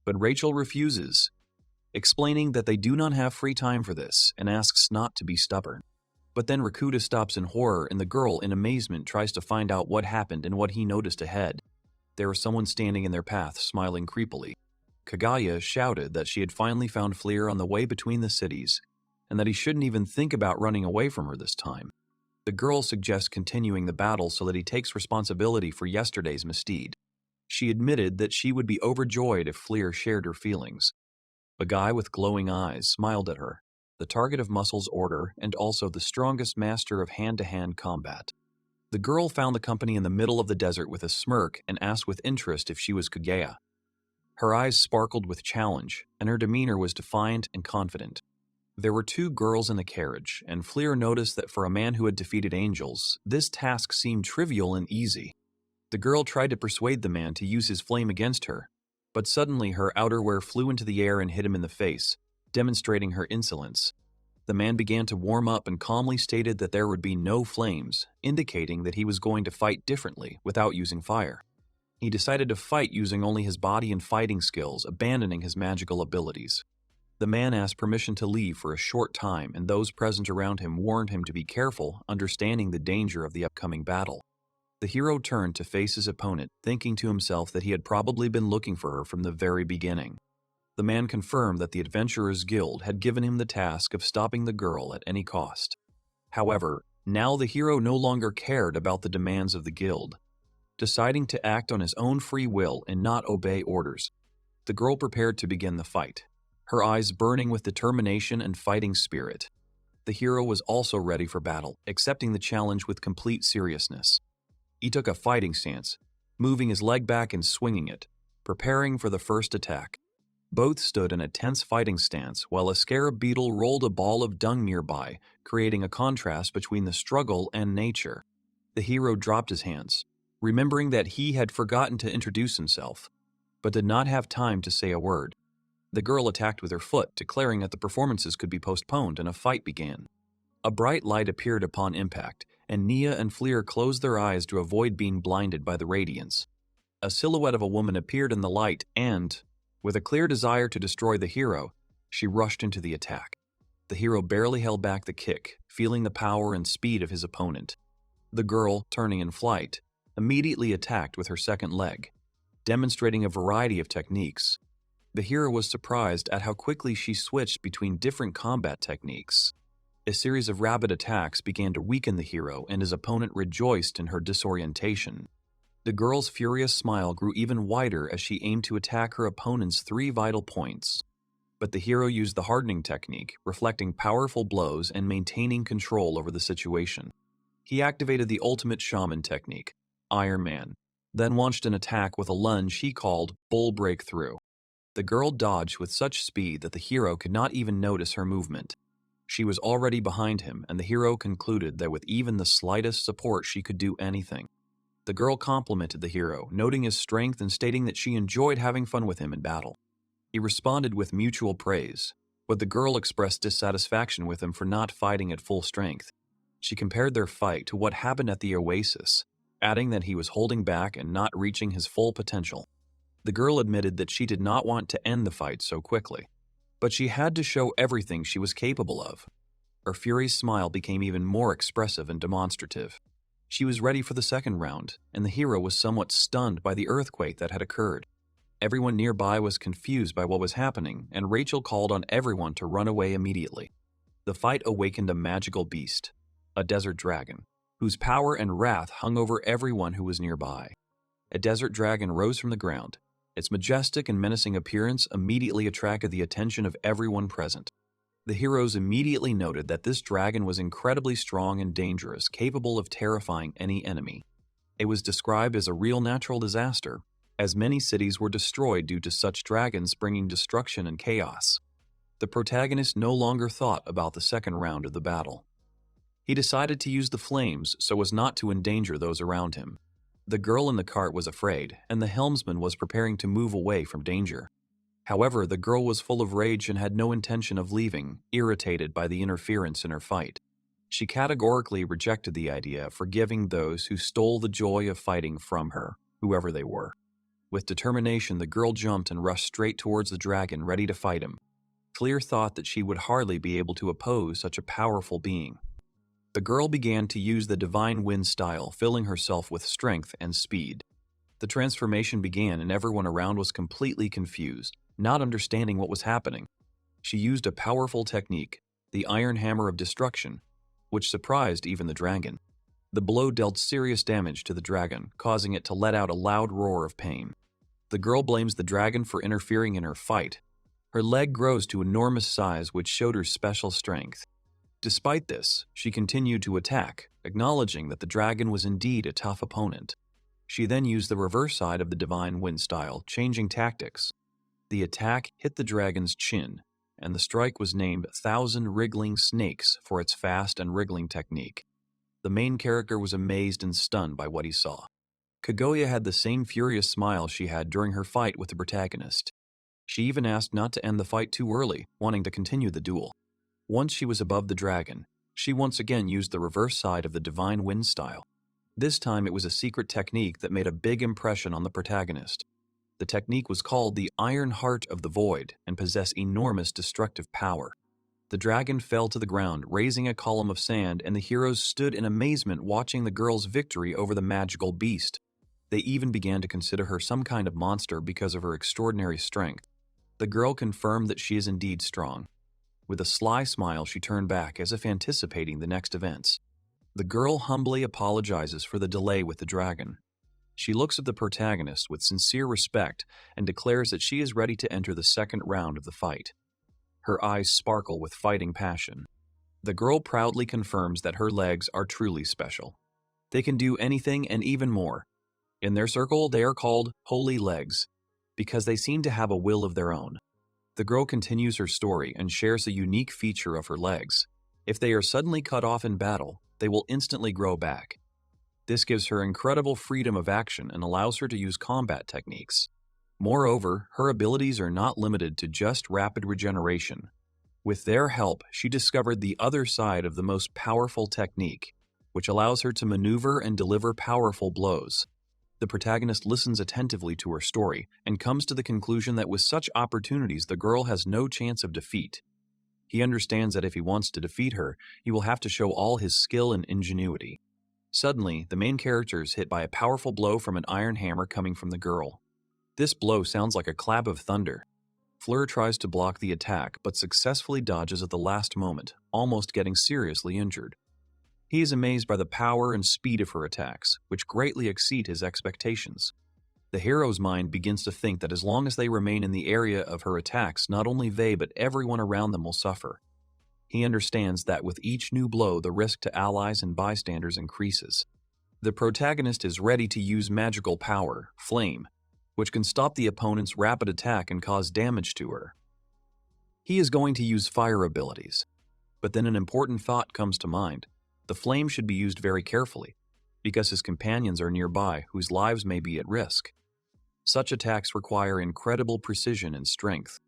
But Rachel refuses, explaining that they do not have free time for this and asks not to be stubborn. But then Rakuta stops in horror and the girl, in amazement, tries to find out what happened and what he noticed ahead. There was someone standing in their path, smiling creepily. Kagaya shouted that she had finally found Fleer on the way between the cities, and that he shouldn't even think about running away from her this time. The girl suggests continuing the battle so that he takes responsibility for yesterday's misdeed. She admitted that she would be overjoyed if Fleer shared her feelings. A guy with glowing eyes smiled at her, the target of Muscle's order and also the strongest master of hand-to-hand combat. The girl found the company in the middle of the desert with a smirk and asked with interest if she was Kugea. Her eyes sparkled with challenge, and her demeanor was defiant and confident. There were two girls in the carriage, and Fleer noticed that for a man who had defeated angels, this task seemed trivial and easy. The girl tried to persuade the man to use his flame against her, but suddenly her outerwear flew into the air and hit him in the face, demonstrating her insolence. The man began to warm up and calmly stated that there would be no flames, indicating that he was going to fight differently without using fire. He decided to fight using only his body and fighting skills, abandoning his magical abilities. The man asked permission to leave for a short time, and those present around him warned him to be careful, understanding the danger of the upcoming battle. The hero turned to face his opponent, thinking to himself that he had probably been looking for her from the very beginning. The man confirmed that the Adventurers Guild had given him the task of stopping the girl at any cost. However, now the hero no longer cared about the demands of the guild. Deciding to act on his own free will and not obey orders, the girl prepared to begin the fight, her eyes burning with determination and fighting spirit. The hero was also ready for battle, accepting the challenge with complete seriousness. He took a fighting stance, moving his leg back and swinging it, preparing for the first attack. Both stood in a tense fighting stance while a scarab beetle rolled a ball of dung nearby, creating a contrast between the struggle and nature. The hero dropped his hands, remembering that he had forgotten to introduce himself, but did not have time to say a word. The girl attacked with her foot, declaring that the performances could be postponed, and a fight began. A bright light appeared upon impact, and Nia and Fleer closed their eyes to avoid being blinded by the radiance. A silhouette of a woman appeared in the light and, with a clear desire to destroy the hero, she rushed into the attack. The hero barely held back the kick, feeling the power and speed of his opponent. The girl, turning in flight, immediately attacked with her second leg, demonstrating a variety of techniques. The hero was surprised at how quickly she switched between different combat techniques. A series of rapid attacks began to weaken the hero, and his opponent rejoiced in her disorientation. The girl's furious smile grew even wider as she aimed to attack her opponent's 3 vital points. But the hero used the hardening technique, reflecting powerful blows and maintaining control over the situation. He activated the ultimate shaman technique, Iron Man, then launched an attack with a lunge he called Bull Breakthrough. The girl dodged with such speed that the hero could not even notice her movement. She was already behind him, and the hero concluded that with even the slightest support she could do anything. The girl complimented the hero, noting his strength and stating that she enjoyed having fun with him in battle. He responded with mutual praise, but the girl expressed dissatisfaction with him for not fighting at full strength. She compared their fight to what happened at the oasis, adding that he was holding back and not reaching his full potential. The girl admitted that she did not want to end the fight so quickly, but she had to show everything she was capable of. Her furious smile became even more expressive and demonstrative. She was ready for the second round, and the hero was somewhat stunned by the earthquake that had occurred. Everyone nearby was confused by what was happening, and Rachel called on everyone to run away immediately. The fight awakened a magical beast, a desert dragon, whose power and wrath hung over everyone who was nearby. A desert dragon rose from the ground. Its majestic and menacing appearance immediately attracted the attention of everyone present. The heroes immediately noted that this dragon was incredibly strong and dangerous, capable of terrifying any enemy. It was described as a real natural disaster, as many cities were destroyed due to such dragons bringing destruction and chaos. The protagonist no longer thought about the second round of the battle. He decided to use the flames so as not to endanger those around him. The girl in the cart was afraid, and the helmsman was preparing to move away from danger. However, the girl was full of rage and had no intention of leaving, irritated by the interference in her fight. She categorically rejected the idea of forgiving those who stole the joy of fighting from her, whoever they were. With determination, the girl jumped and rushed straight towards the dragon, ready to fight him. Fleer thought that she would hardly be able to oppose such a powerful being. The girl began to use the divine wind style, filling herself with strength and speed. The transformation began, and everyone around was completely confused, not understanding what was happening. She used a powerful technique, the iron hammer of destruction, which surprised even the dragon. The blow dealt serious damage to the dragon, causing it to let out a loud roar of pain. The girl blames the dragon for interfering in her fight. Her leg grows to enormous size, which showed her special strength. Despite this, she continued to attack, acknowledging that the dragon was indeed a tough opponent. She then used the reverse side of the divine wind style, changing tactics. The attack hit the dragon's chin, and the strike was named 1,000 Wriggling Snakes for its fast and wriggling technique. The main character was amazed and stunned by what he saw. Kaguya had the same furious smile she had during her fight with the protagonist. She even asked not to end the fight too early, wanting to continue the duel. Once she was above the dragon, she once again used the reverse side of the divine wind style. This time it was a secret technique that made a big impression on the protagonist. The technique was called the Iron Heart of the Void and possessed enormous destructive power. The dragon fell to the ground, raising a column of sand, and the heroes stood in amazement watching the girl's victory over the magical beast. They even began to consider her some kind of monster because of her extraordinary strength. The girl confirmed that she is indeed strong. With a sly smile, she turned back as if anticipating the next events. The girl humbly apologizes for the delay with the dragon. She looks at the protagonist with sincere respect and declares that she is ready to enter the second round of the fight. Her eyes sparkle with fighting passion. The girl proudly confirms that her legs are truly special. They can do anything and even more. In their circle, they are called holy legs, because they seem to have a will of their own. The girl continues her story and shares a unique feature of her legs. If they are suddenly cut off in battle, they will instantly grow back. This gives her incredible freedom of action and allows her to use combat techniques. Moreover, her abilities are not limited to just rapid regeneration. With their help, she discovered the other side of the most powerful technique, which allows her to maneuver and deliver powerful blows. The protagonist listens attentively to her story and comes to the conclusion that with such opportunities, the girl has no chance of defeat. He understands that if he wants to defeat her, he will have to show all his skill and ingenuity. Suddenly, the main character is hit by a powerful blow from an iron hammer coming from the girl. This blow sounds like a clap of thunder. Fleur tries to block the attack, but successfully dodges at the last moment, almost getting seriously injured. He is amazed by the power and speed of her attacks, which greatly exceed his expectations. The hero's mind begins to think that as long as they remain in the area of her attacks, not only they but everyone around them will suffer. He understands that with each new blow, the risk to allies and bystanders increases. The protagonist is ready to use magical power, Flame, which can stop the opponent's rapid attack and cause damage to her. He is going to use fire abilities. But then an important thought comes to mind. The flame should be used very carefully, because his companions are nearby whose lives may be at risk. Such attacks require incredible precision and strength.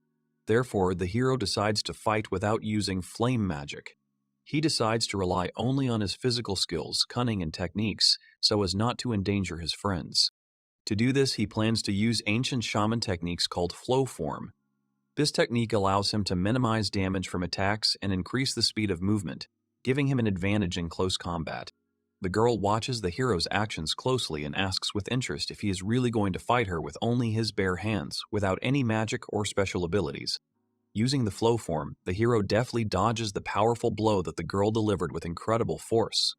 Therefore, the hero decides to fight without using flame magic. He decides to rely only on his physical skills, cunning, and techniques so as not to endanger his friends. To do this, he plans to use ancient shaman techniques called flow form. This technique allows him to minimize damage from attacks and increase the speed of movement, giving him an advantage in close combat. The girl watches the hero's actions closely and asks with interest if he is really going to fight her with only his bare hands, without any magic or special abilities. Using the flow form, the hero deftly dodges the powerful blow that the girl delivered with incredible force.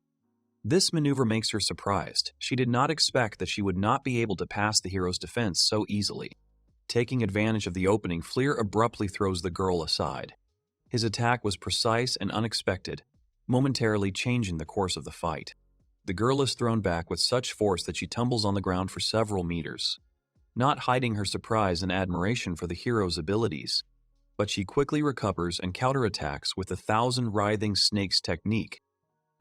This maneuver makes her surprised. She did not expect that she would not be able to pass the hero's defense so easily. Taking advantage of the opening, Fleer abruptly throws the girl aside. His attack was precise and unexpected, momentarily changing the course of the fight. The girl is thrown back with such force that she tumbles on the ground for several meters, not hiding her surprise and admiration for the hero's abilities. But she quickly recovers and counterattacks with the 1,000 Writhing Snakes technique,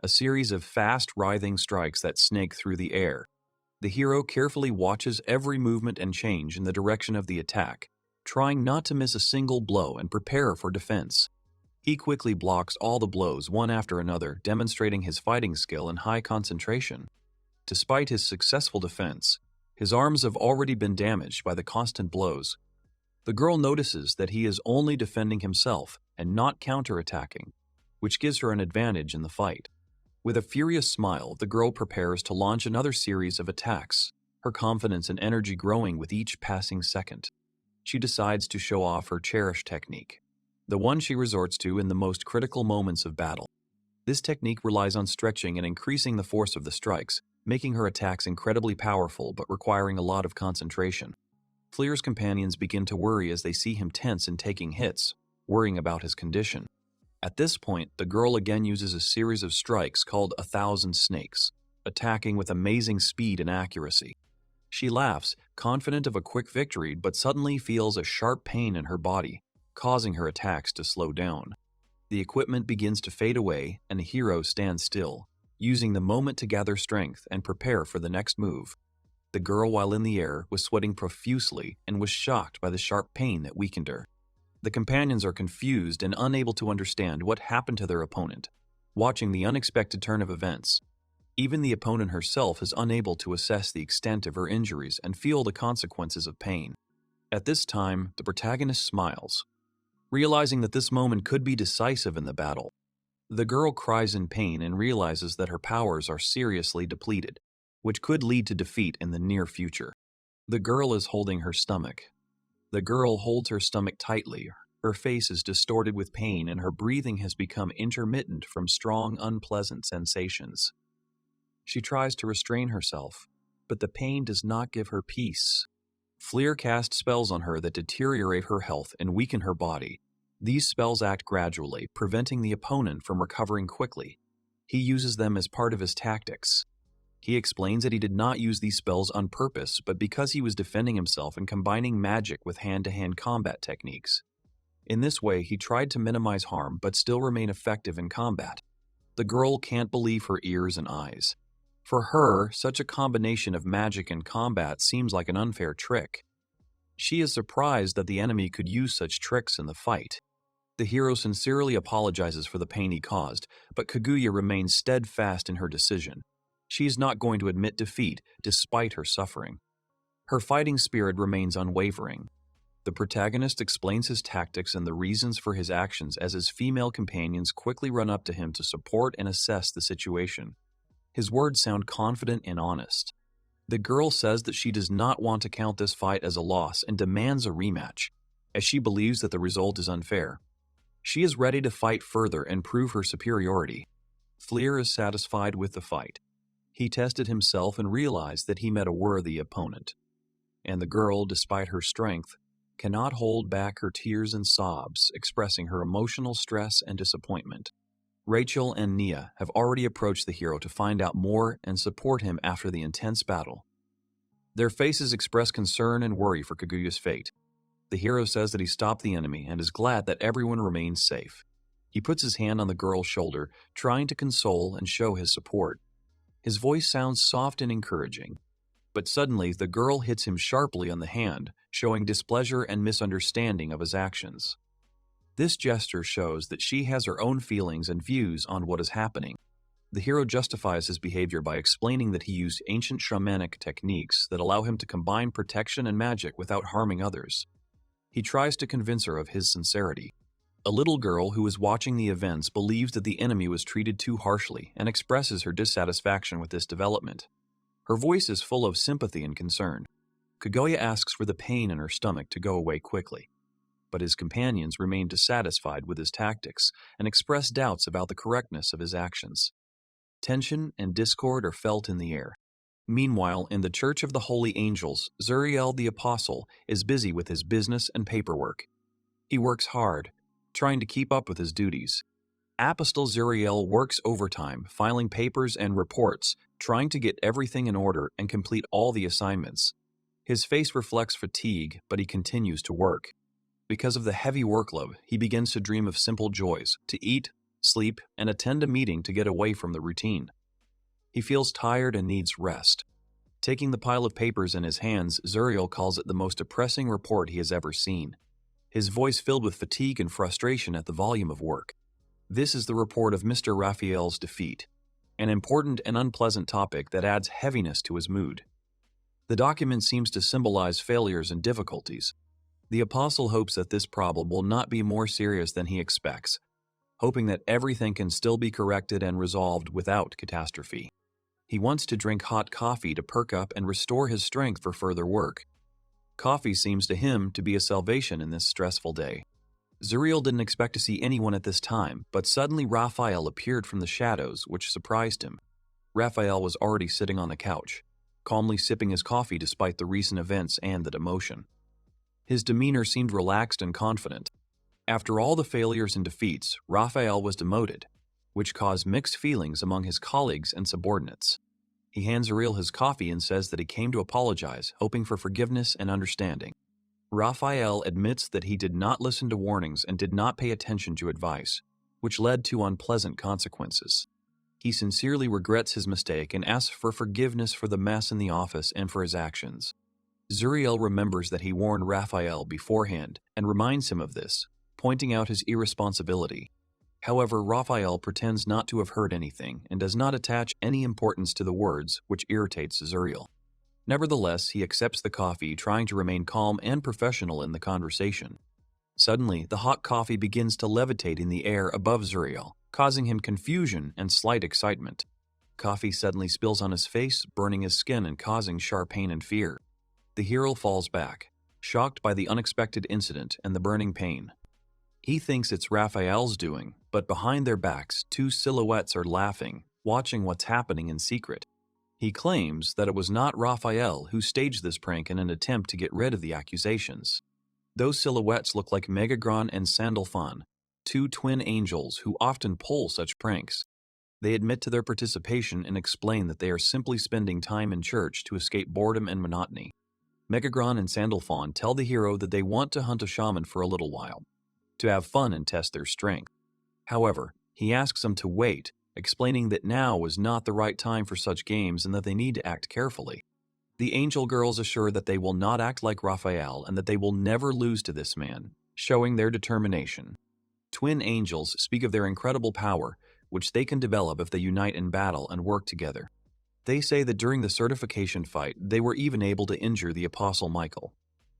a series of fast writhing strikes that snake through the air. The hero carefully watches every movement and change in the direction of the attack, trying not to miss a single blow and prepare for defense. He quickly blocks all the blows one after another, demonstrating his fighting skill and high concentration. Despite his successful defense, his arms have already been damaged by the constant blows. The girl notices that he is only defending himself and not counterattacking, which gives her an advantage in the fight. With a furious smile, the girl prepares to launch another series of attacks, her confidence and energy growing with each passing second. She decides to show off her cherished technique. the one she resorts to in the most critical moments of battle. This technique relies on stretching and increasing the force of the strikes, making her attacks incredibly powerful but requiring a lot of concentration. Fleer's companions begin to worry as they see him tense and taking hits, worrying about his condition. At this point, the girl again uses a series of strikes called 1,000 snakes, attacking with amazing speed and accuracy. She laughs, confident of a quick victory, but suddenly feels a sharp pain in her body, causing her attacks to slow down. The equipment begins to fade away, and the hero stands still, using the moment to gather strength and prepare for the next move. The girl, while in the air, was sweating profusely and was shocked by the sharp pain that weakened her. The companions are confused and unable to understand what happened to their opponent, watching the unexpected turn of events. Even the opponent herself is unable to assess the extent of her injuries and feel the consequences of pain. At this time, the protagonist smiles, realizing that this moment could be decisive in the battle. The girl cries in pain and realizes that her powers are seriously depleted, which could lead to defeat in the near future. The girl is holding her stomach. The girl holds her stomach tightly, her face is distorted with pain, and her breathing has become intermittent from strong, unpleasant sensations. She tries to restrain herself, but the pain does not give her peace. Fleer casts spells on her that deteriorate her health and weaken her body. These spells act gradually, preventing the opponent from recovering quickly. He uses them as part of his tactics. He explains that he did not use these spells on purpose, but because he was defending himself and combining magic with hand-to-hand combat techniques. In this way, he tried to minimize harm but still remain effective in combat. The girl can't believe her ears and eyes. For her, such a combination of magic and combat seems like an unfair trick. She is surprised that the enemy could use such tricks in the fight. The hero sincerely apologizes for the pain he caused, but Kaguya remains steadfast in her decision. She is not going to admit defeat despite her suffering. Her fighting spirit remains unwavering. The protagonist explains his tactics and the reasons for his actions as his female companions quickly run up to him to support and assess the situation. His words sound confident and honest. The girl says that she does not want to count this fight as a loss and demands a rematch, as she believes that the result is unfair. She is ready to fight further and prove her superiority. Fleer is satisfied with the fight. He tested himself and realized that he met a worthy opponent. And the girl, despite her strength, cannot hold back her tears and sobs, expressing her emotional stress and disappointment. Rachel and Nia have already approached the hero to find out more and support him after the intense battle. Their faces express concern and worry for Kaguya's fate. The hero says that he stopped the enemy and is glad that everyone remains safe. He puts his hand on the girl's shoulder, trying to console and show his support. His voice sounds soft and encouraging. But suddenly, the girl hits him sharply on the hand, showing displeasure and misunderstanding of his actions. This gesture shows that she has her own feelings and views on what is happening. The hero justifies his behavior by explaining that he used ancient shamanic techniques that allow him to combine protection and magic without harming others. He tries to convince her of his sincerity. A little girl who is watching the events believes that the enemy was treated too harshly and expresses her dissatisfaction with this development. Her voice is full of sympathy and concern. Kaguya asks for the pain in her stomach to go away quickly, but his companions remain dissatisfied with his tactics and express doubts about the correctness of his actions. Tension and discord are felt in the air. Meanwhile, in the Church of the Holy Angels, Zuriel the Apostle is busy with his business and paperwork. He works hard, trying to keep up with his duties. Apostle Zuriel works overtime, filing papers and reports, trying to get everything in order and complete all the assignments. His face reflects fatigue, but he continues to work. Because of the heavy workload, he begins to dream of simple joys, to eat, sleep, and attend a meeting to get away from the routine. He feels tired and needs rest. Taking the pile of papers in his hands, Zuriel calls it the most depressing report he has ever seen. His voice filled with fatigue and frustration at the volume of work. This is the report of Mr. Raphael's defeat, an important and unpleasant topic that adds heaviness to his mood. The document seems to symbolize failures and difficulties. The apostle hopes that this problem will not be more serious than he expects, hoping that everything can still be corrected and resolved without catastrophe. He wants to drink hot coffee to perk up and restore his strength for further work. Coffee seems to him to be a salvation in this stressful day. Zuriel didn't expect to see anyone at this time, but suddenly Raphael appeared from the shadows, which surprised him. Raphael was already sitting on the couch, calmly sipping his coffee despite the recent events and the demotion. His demeanor seemed relaxed and confident. After all the failures and defeats, Raphael was demoted, which caused mixed feelings among his colleagues and subordinates. He hands Zuriel his coffee and says that he came to apologize, hoping for forgiveness and understanding. Raphael admits that he did not listen to warnings and did not pay attention to advice, which led to unpleasant consequences. He sincerely regrets his mistake and asks for forgiveness for the mess in the office and for his actions. Zuriel remembers that he warned Raphael beforehand and reminds him of this, pointing out his irresponsibility. However, Raphael pretends not to have heard anything and does not attach any importance to the words, which irritates Zuriel. Nevertheless, he accepts the coffee, trying to remain calm and professional in the conversation. Suddenly, the hot coffee begins to levitate in the air above Zuriel, causing him confusion and slight excitement. Coffee suddenly spills on his face, burning his skin and causing sharp pain and fear. The hero falls back, shocked by the unexpected incident and the burning pain. He thinks it's Raphael's doing, but behind their backs, two silhouettes are laughing, watching what's happening in secret. He claims that it was not Raphael who staged this prank in an attempt to get rid of the accusations. Those silhouettes look like Megagron and Sandalphon, two twin angels who often pull such pranks. They admit to their participation and explain that they are simply spending time in church to escape boredom and monotony. Megagron and Sandalphon tell the hero that they want to hunt a shaman for a little while, to have fun and test their strength. However, he asks them to wait, explaining that now was not the right time for such games and that they need to act carefully. The angel girls assure that they will not act like Raphael and that they will never lose to this man, showing their determination. Twin angels speak of their incredible power, which they can develop if they unite in battle and work together. They say that during the certification fight, they were even able to injure the Apostle Michael,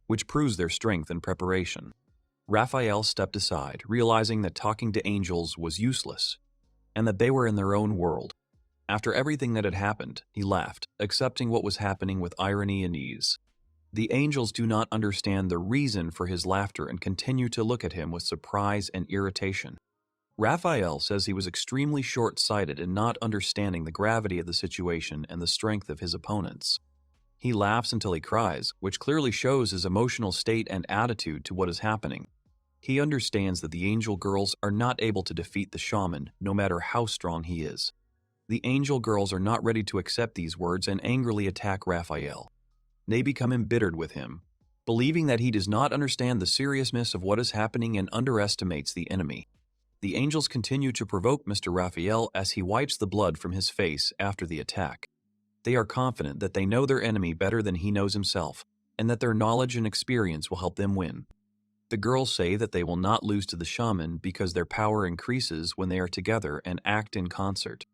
which proves their strength and preparation. Raphael stepped aside, realizing that talking to angels was useless, and that they were in their own world. After everything that had happened, he laughed, accepting what was happening with irony and ease. The angels do not understand the reason for his laughter and continue to look at him with surprise and irritation. Raphael says he was extremely short-sighted in not understanding the gravity of the situation and the strength of his opponents. He laughs until he cries, which clearly shows his emotional state and attitude to what is happening. He understands that the angel girls are not able to defeat the shaman, no matter how strong he is. The angel girls are not ready to accept these words and angrily attack Raphael. They become embittered with him, believing that he does not understand the seriousness of what is happening and underestimates the enemy. The angels continue to provoke Mr. Raphael as he wipes the blood from his face after the attack. They are confident that they know their enemy better than he knows himself, and that their knowledge and experience will help them win. The girls say that they will not lose to the shaman because their power increases when they are together and act in concert.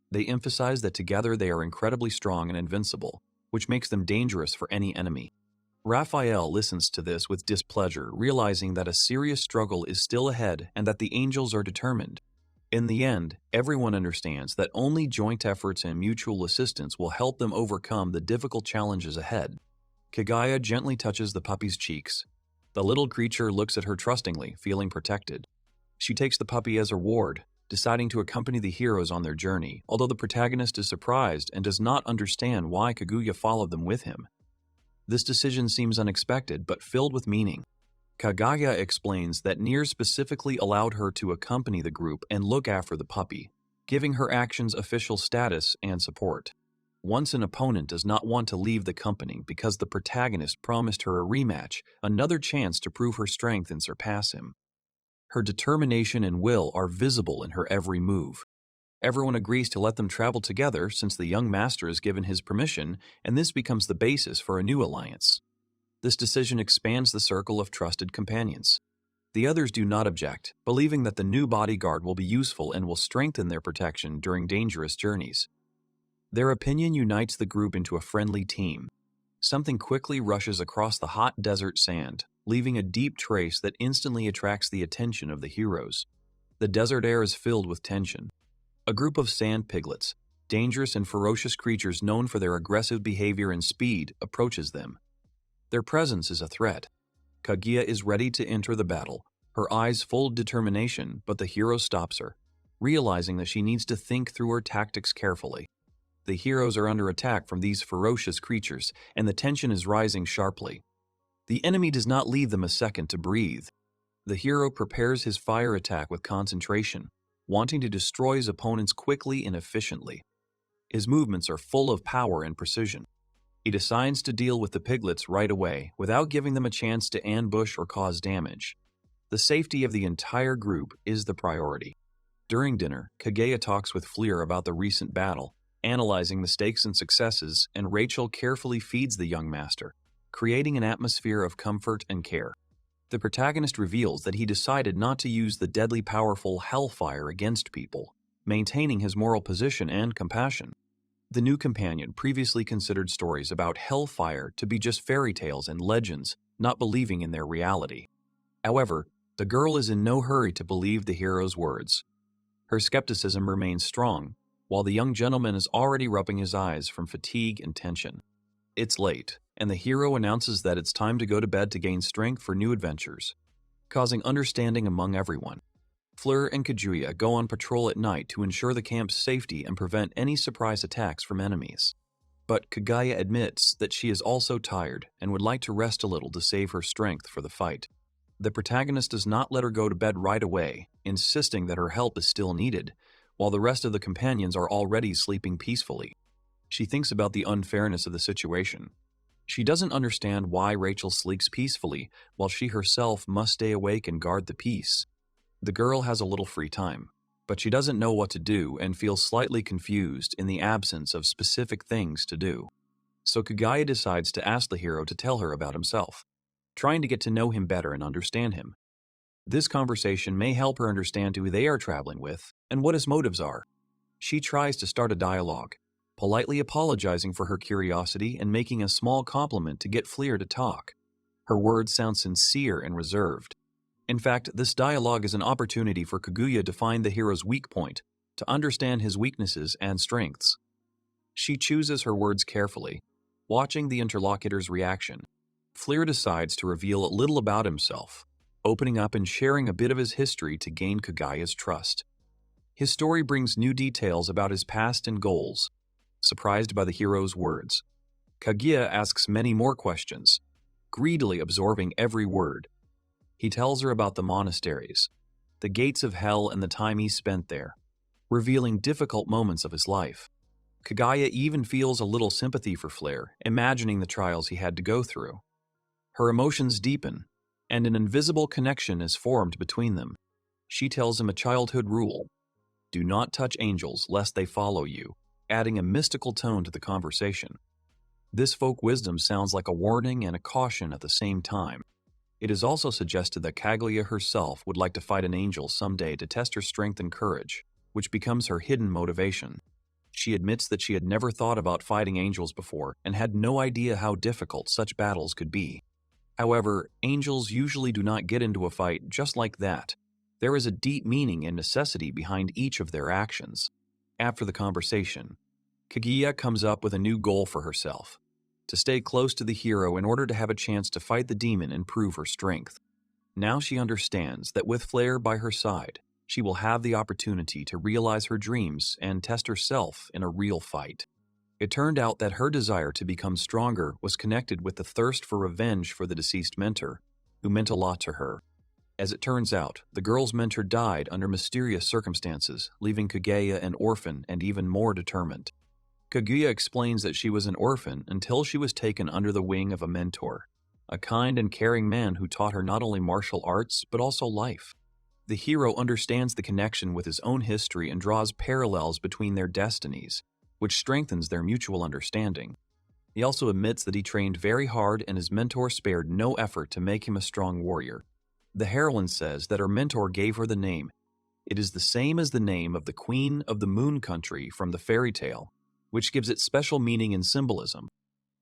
They emphasize that together they are incredibly strong and invincible, which makes them dangerous for any enemy. Raphael listens to this with displeasure, realizing that a serious struggle is still ahead and that the angels are determined. In the end, everyone understands that only joint efforts and mutual assistance will help them overcome the difficult challenges ahead. Kaguya gently touches the puppy's cheeks. The little creature looks at her trustingly, feeling protected. She takes the puppy as a ward, deciding to accompany the heroes on their journey, although the protagonist is surprised and does not understand why Kaguya followed them with him. This decision seems unexpected, but filled with meaning. Kaguya explains that Nier specifically allowed her to accompany the group and look after the puppy, giving her actions official status and support. Once an opponent does not want to leave the company because the protagonist promised her a rematch, another chance to prove her strength and surpass him. Her determination and will are visible in her every move. Everyone agrees to let them travel together since the young master has given his permission, and this becomes the basis for a new alliance. This decision expands the circle of trusted companions. The others do not object, believing that the new bodyguard will be useful and will strengthen their protection during dangerous journeys. Their opinion unites the group into a friendly team. Something quickly rushes across the hot desert sand, leaving a deep trace that instantly attracts the attention of the heroes. The desert air is filled with tension. A group of sand piglets, dangerous and ferocious creatures known for their aggressive behavior and speed, approaches them. Their presence is a threat. Kaguya is ready to enter the battle, her eyes full of determination, but the hero stops her, realizing that she needs to think through her tactics carefully. The heroes are under attack from these ferocious creatures, and the tension is rising sharply. The enemy does not leave them a second to breathe. The hero prepares his fire attack with concentration, wanting to destroy his opponents quickly and efficiently. His movements are full of power and precision. He decides to deal with the piglets right away, without giving them a chance to ambush or cause damage. The safety of the entire group is the priority. During dinner, Kaguya talks with Fleer about the recent battle, analyzing mistakes and successes, and Rachel carefully feeds the young master, creating an atmosphere of comfort and care. The protagonist reveals that he decided not to use the deadly powerful Hellfire against people, maintaining his moral position and compassion. The new companion previously considered stories about Hellfire to be just fairy tales and legends, not believing in their reality. However, the girl is in no hurry to believe the hero's words. Her skepticism remains strong, while the young gentleman is already rubbing his eyes from fatigue and tension. It's late, and the hero announces that it's time to go to bed to gain strength for new adventures, causing understanding among everyone. Fleur and Kaguya go on patrol at night to ensure the camp's safety and prevent any surprise attacks from enemies. But Kaguya admits that she is also tired and would like to rest a little to save her strength for the fight. The protagonist does not let her go to bed right away, insisting that her help is still needed, while the rest of the companions are already sleeping peacefully. She thinks about the unfairness of the situation. She doesn't understand why Rachel sleeps peacefully while she herself must stay awake and guard the peace. The girl has a little free time, but she doesn't know what to do and feels slightly confused in the absence of specific things to do. So Kaguya decides to ask the hero to tell her about himself, trying to get to know him better and understand him. This conversation may help her understand who they are traveling with and what his motives are. She tries to start a dialogue, politely apologizing for her curiosity and making a small compliment to get Fleer to talk. Her words sound sincere and reserved. In fact, this dialogue is an opportunity for Kaguya to find the hero's weak point, to understand his weaknesses and strengths. She chooses her words carefully, watching the interlocutor's reaction. Fleer decides to reveal a little about himself, opening up and sharing a bit of his history to gain Kaguya's trust. His story brings new details about his past and goals. Surprised by the hero's words, Kaguya asks many more questions, greedily absorbing every word. He tells her about the monasteries, the gates of hell, and the time he spent there, revealing difficult moments of his life. Kaguya even feels a little sympathy for Fleer, imagining the trials he had to go through. Her emotions deepen, and an invisible connection is formed between them. She tells him a childhood rule: do not touch angels lest they follow you, adding a mystical tone to the conversation. This folk wisdom sounds like a warning and a caution at the same time. It is also suggested that Kaguya herself would like to fight an angel someday to test her strength and courage, which becomes her hidden motivation. She admits that she had never thought about fighting angels before and had no idea how difficult such battles could be. However, angels usually do not get into a fight just like that. There is a deep meaning and necessity behind each of their actions. After the conversation, Kaguya comes up with a new goal for herself: to stay close to the hero in order to have a chance to fight the demon and prove her strength. Now she understands that with Fleer by her side, she will have the opportunity to realize her dreams and test herself in a real fight. It turned out that her desire to become stronger was connected with the thirst for revenge for the deceased mentor, who meant a lot to her. As it turns out, the girl's mentor died under mysterious circumstances, leaving Kaguya an orphan and even more determined. Kaguya explains that she was an orphan until she was taken under the wing of a mentor, a kind and caring man who taught her not only martial arts but also life. The hero understands the connection with his own history and draws parallels between their destinies, which strengthens their mutual understanding. He also admits that he trained very hard and his mentor spared no effort to make him a strong warrior. The heroine says that her mentor gave her the name. It is the same as the name of the Queen of the Moon Country from the fairy tale, which gives it special meaning and symbolism.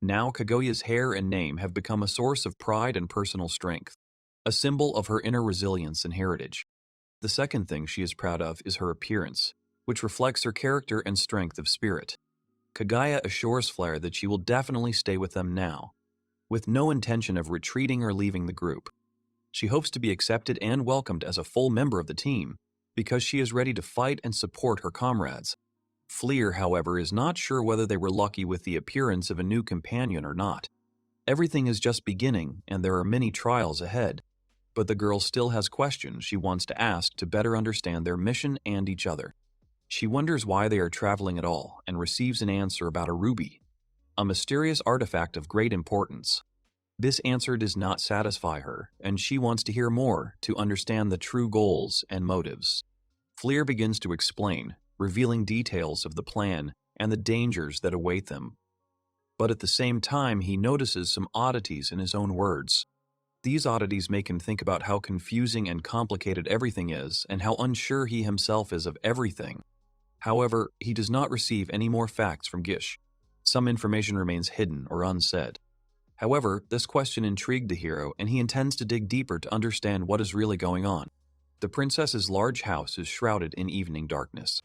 Now Kaguya's hair and name have become a source of pride and personal strength, a symbol of her inner resilience and heritage. The second thing she is proud of is her appearance, which reflects her character and strength of spirit. Kaguya assures Fleer that she will definitely stay with them now, with no intention of retreating or leaving the group. She hopes to be accepted and welcomed as a full member of the team because she is ready to fight and support her comrades. Fleer, however, is not sure whether they were lucky with the appearance of a new companion or not. Everything is just beginning, and there are many trials ahead, but the girl still has questions she wants to ask to better understand their mission and each other. She wonders why they are traveling at all and receives an answer about a ruby, a mysterious artifact of great importance. This answer does not satisfy her, and she wants to hear more to understand the true goals and motives. Fleer begins to explain, revealing details of the plan and the dangers that await them. But at the same time, he notices some oddities in his own words. These oddities make him think about how confusing and complicated everything is and how unsure he himself is of everything. However, he does not receive any more facts from Gish. Some information remains hidden or unsaid. However, this question intrigued the hero, and he intends to dig deeper to understand what is really going on. The princess's large house is shrouded in evening darkness.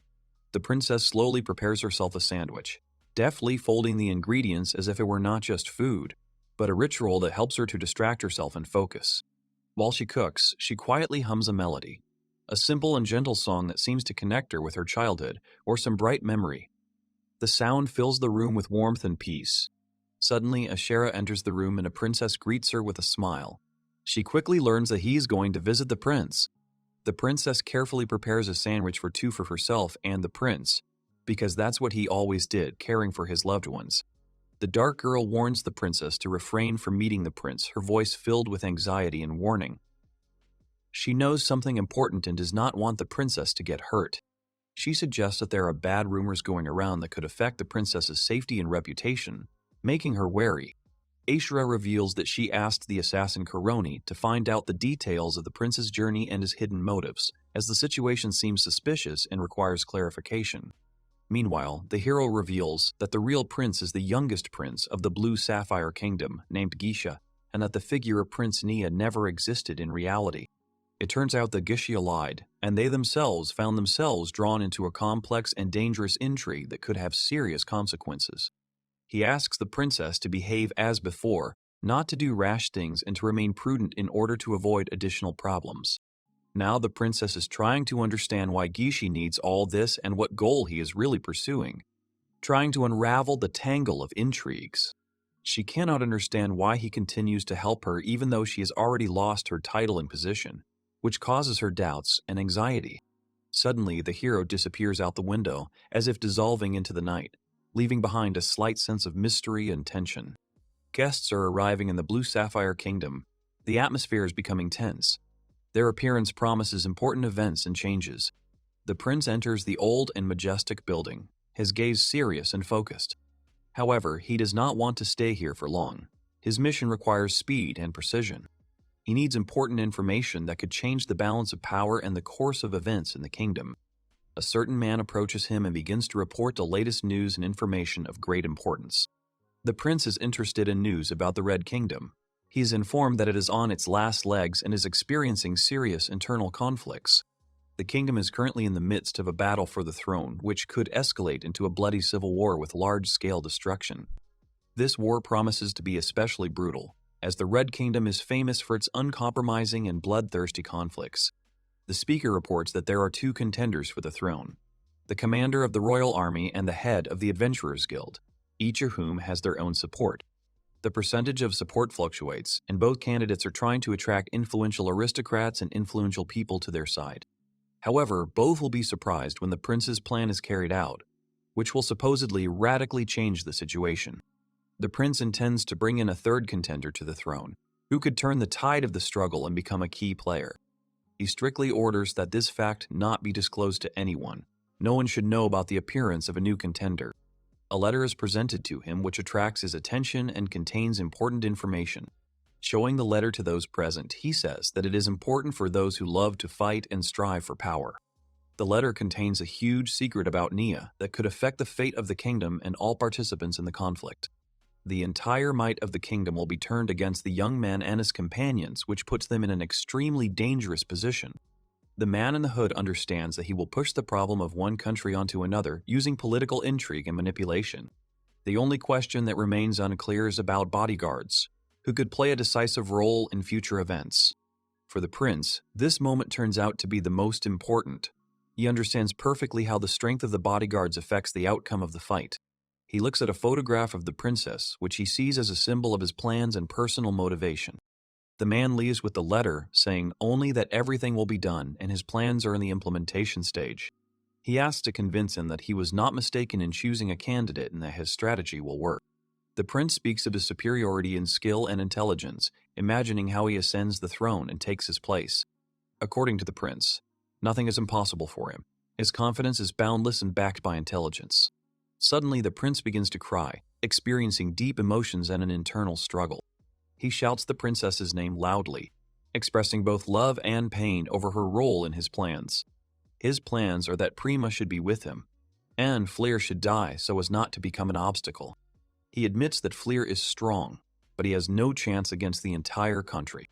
The princess slowly prepares herself a sandwich, deftly folding the ingredients as if it were not just food, but a ritual that helps her to distract herself and focus. While she cooks, she quietly hums a melody, a simple and gentle song that seems to connect her with her childhood or some bright memory. The sound fills the room with warmth and peace. Suddenly, Ashera enters the room and a princess greets her with a smile. She quickly learns that he is going to visit the prince. The princess carefully prepares a sandwich for two for herself and the prince, because that's what he always did, caring for his loved ones. The dark girl warns the princess to refrain from meeting the prince, her voice filled with anxiety and warning. She knows something important and does not want the princess to get hurt. She suggests that there are bad rumors going around that could affect the princess's safety and reputation, making her wary. Ashera reveals that she asked the assassin Koroni to find out the details of the prince's journey and his hidden motives, as the situation seems suspicious and requires clarification. Meanwhile, the hero reveals that the real prince is the youngest prince of the Blue Sapphire Kingdom, named Gisha, and that the figure of Prince Nia never existed in reality. It turns out that Gisha lied, and they themselves found themselves drawn into a complex and dangerous intrigue that could have serious consequences. He asks the princess to behave as before, not to do rash things, and to remain prudent in order to avoid additional problems. Now the princess is trying to understand why Gishi needs all this and what goal he is really pursuing, trying to unravel the tangle of intrigues. She cannot understand why he continues to help her even though she has already lost her title and position, which causes her doubts and anxiety. Suddenly, the hero disappears out the window, as if dissolving into the night, leaving behind a slight sense of mystery and tension. Guests are arriving in the Blue Sapphire Kingdom. The atmosphere is becoming tense. Their appearance promises important events and changes. The prince enters the old and majestic building, his gaze serious and focused. However, he does not want to stay here for long. His mission requires speed and precision. He needs important information that could change the balance of power and the course of events in the kingdom. A certain man approaches him and begins to report the latest news and information of great importance. The prince is interested in news about the Red Kingdom. He is informed that it is on its last legs and is experiencing serious internal conflicts. The kingdom is currently in the midst of a battle for the throne, which could escalate into a bloody civil war with large-scale destruction. This war promises to be especially brutal, as the Red Kingdom is famous for its uncompromising and bloodthirsty conflicts. The speaker reports that there are two contenders for the throne, the commander of the royal army and the head of the Adventurers Guild, each of whom has their own support. The percentage of support fluctuates, and both candidates are trying to attract influential aristocrats and influential people to their side. However, both will be surprised when the prince's plan is carried out, which will supposedly radically change the situation. The prince intends to bring in a third contender to the throne, who could turn the tide of the struggle and become a key player. He strictly orders that this fact not be disclosed to anyone. No one should know about the appearance of a new contender. A letter is presented to him which attracts his attention and contains important information. Showing the letter to those present, he says that it is important for those who love to fight and strive for power. The letter contains a huge secret about Nia that could affect the fate of the kingdom and all participants in the conflict. The entire might of the kingdom will be turned against the young man and his companions, which puts them in an extremely dangerous position. The man in the hood understands that he will push the problem of one country onto another using political intrigue and manipulation. The only question that remains unclear is about bodyguards, who could play a decisive role in future events. For the prince, this moment turns out to be the most important. He understands perfectly how the strength of the bodyguards affects the outcome of the fight. He looks at a photograph of the princess, which he sees as a symbol of his plans and personal motivation. The man leaves with the letter, saying only that everything will be done and his plans are in the implementation stage. He asks to convince him that he was not mistaken in choosing a candidate and that his strategy will work. The prince speaks of his superiority in skill and intelligence, imagining how he ascends the throne and takes his place. According to the prince, nothing is impossible for him. His confidence is boundless and backed by intelligence. Suddenly, the prince begins to cry, experiencing deep emotions and an internal struggle. He shouts the princess's name loudly, expressing both love and pain over her role in his plans. His plans are that Prima should be with him, and Fleer should die so as not to become an obstacle. He admits that Fleer is strong, but he has no chance against the entire country.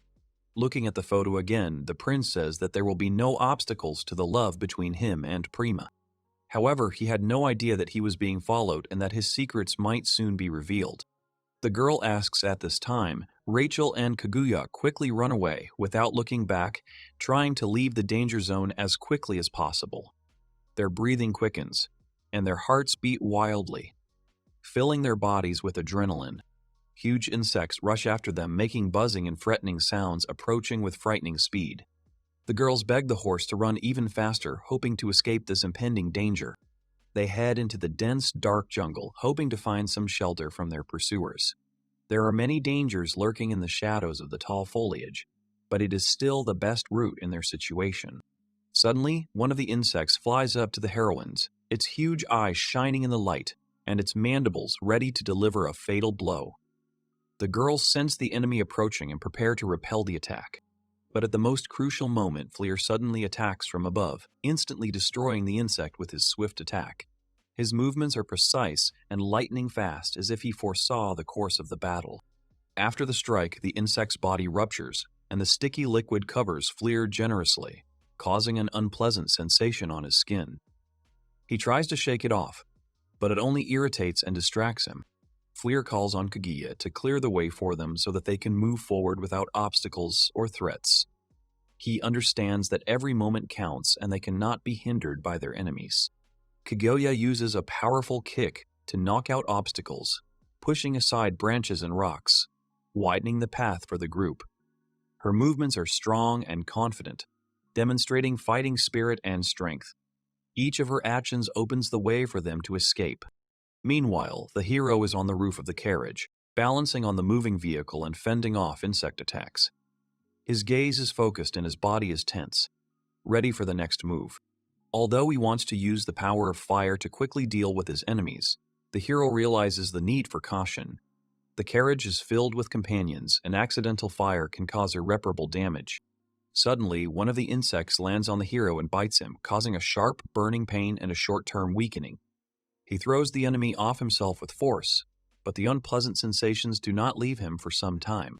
Looking at the photo again, the prince says that there will be no obstacles to the love between him and Prima. However, he had no idea that he was being followed and that his secrets might soon be revealed. The girl asks at this time, Rachel and Kaguya quickly run away without looking back, trying to leave the danger zone as quickly as possible. Their breathing quickens, and their hearts beat wildly, filling their bodies with adrenaline. Huge insects rush after them, making buzzing and threatening sounds, approaching with frightening speed. The girls beg the horse to run even faster, hoping to escape this impending danger. They head into the dense, dark jungle, hoping to find some shelter from their pursuers. There are many dangers lurking in the shadows of the tall foliage, but it is still the best route in their situation. Suddenly, one of the insects flies up to the heroines, its huge eyes shining in the light, and its mandibles ready to deliver a fatal blow. The girls sense the enemy approaching and prepare to repel the attack. But at the most crucial moment, Fleer suddenly attacks from above, instantly destroying the insect with his swift attack. His movements are precise and lightning fast, as if he foresaw the course of the battle. After the strike, the insect's body ruptures, and the sticky liquid covers Fleer generously, causing an unpleasant sensation on his skin. He tries to shake it off, but it only irritates and distracts him. Fleer calls on Kaguya to clear the way for them so that they can move forward without obstacles or threats. He understands that every moment counts and they cannot be hindered by their enemies. Kaguya uses a powerful kick to knock out obstacles, pushing aside branches and rocks, widening the path for the group. Her movements are strong and confident, demonstrating fighting spirit and strength. Each of her actions opens the way for them to escape. Meanwhile, the hero is on the roof of the carriage, balancing on the moving vehicle and fending off insect attacks. His gaze is focused and his body is tense, ready for the next move. Although he wants to use the power of fire to quickly deal with his enemies, the hero realizes the need for caution. The carriage is filled with companions, and accidental fire can cause irreparable damage. Suddenly, one of the insects lands on the hero and bites him, causing a sharp, burning pain and a short-term weakening. He throws the enemy off himself with force, but the unpleasant sensations do not leave him for some time.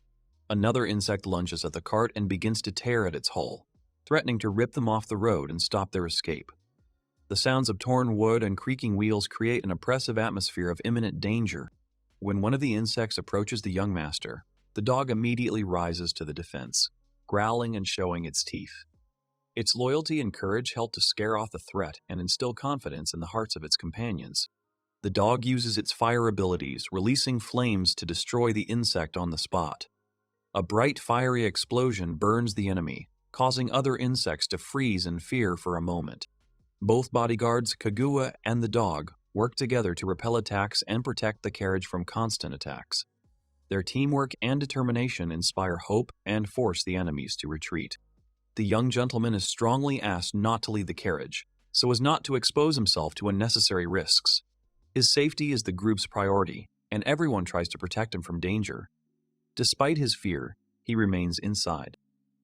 Another insect lunges at the cart and begins to tear at its hull, threatening to rip them off the road and stop their escape. The sounds of torn wood and creaking wheels create an oppressive atmosphere of imminent danger. When one of the insects approaches the young master, the dog immediately rises to the defense, growling and showing its teeth. Its loyalty and courage help to scare off the threat and instill confidence in the hearts of its companions. The dog uses its fire abilities, releasing flames to destroy the insect on the spot. A bright, fiery explosion burns the enemy, causing other insects to freeze in fear for a moment. Both bodyguards, Kaguya and the dog, work together to repel attacks and protect the carriage from constant attacks. Their teamwork and determination inspire hope and force the enemies to retreat. The young gentleman is strongly asked not to leave the carriage, so as not to expose himself to unnecessary risks. His safety is the group's priority, and everyone tries to protect him from danger. Despite his fear, he remains inside.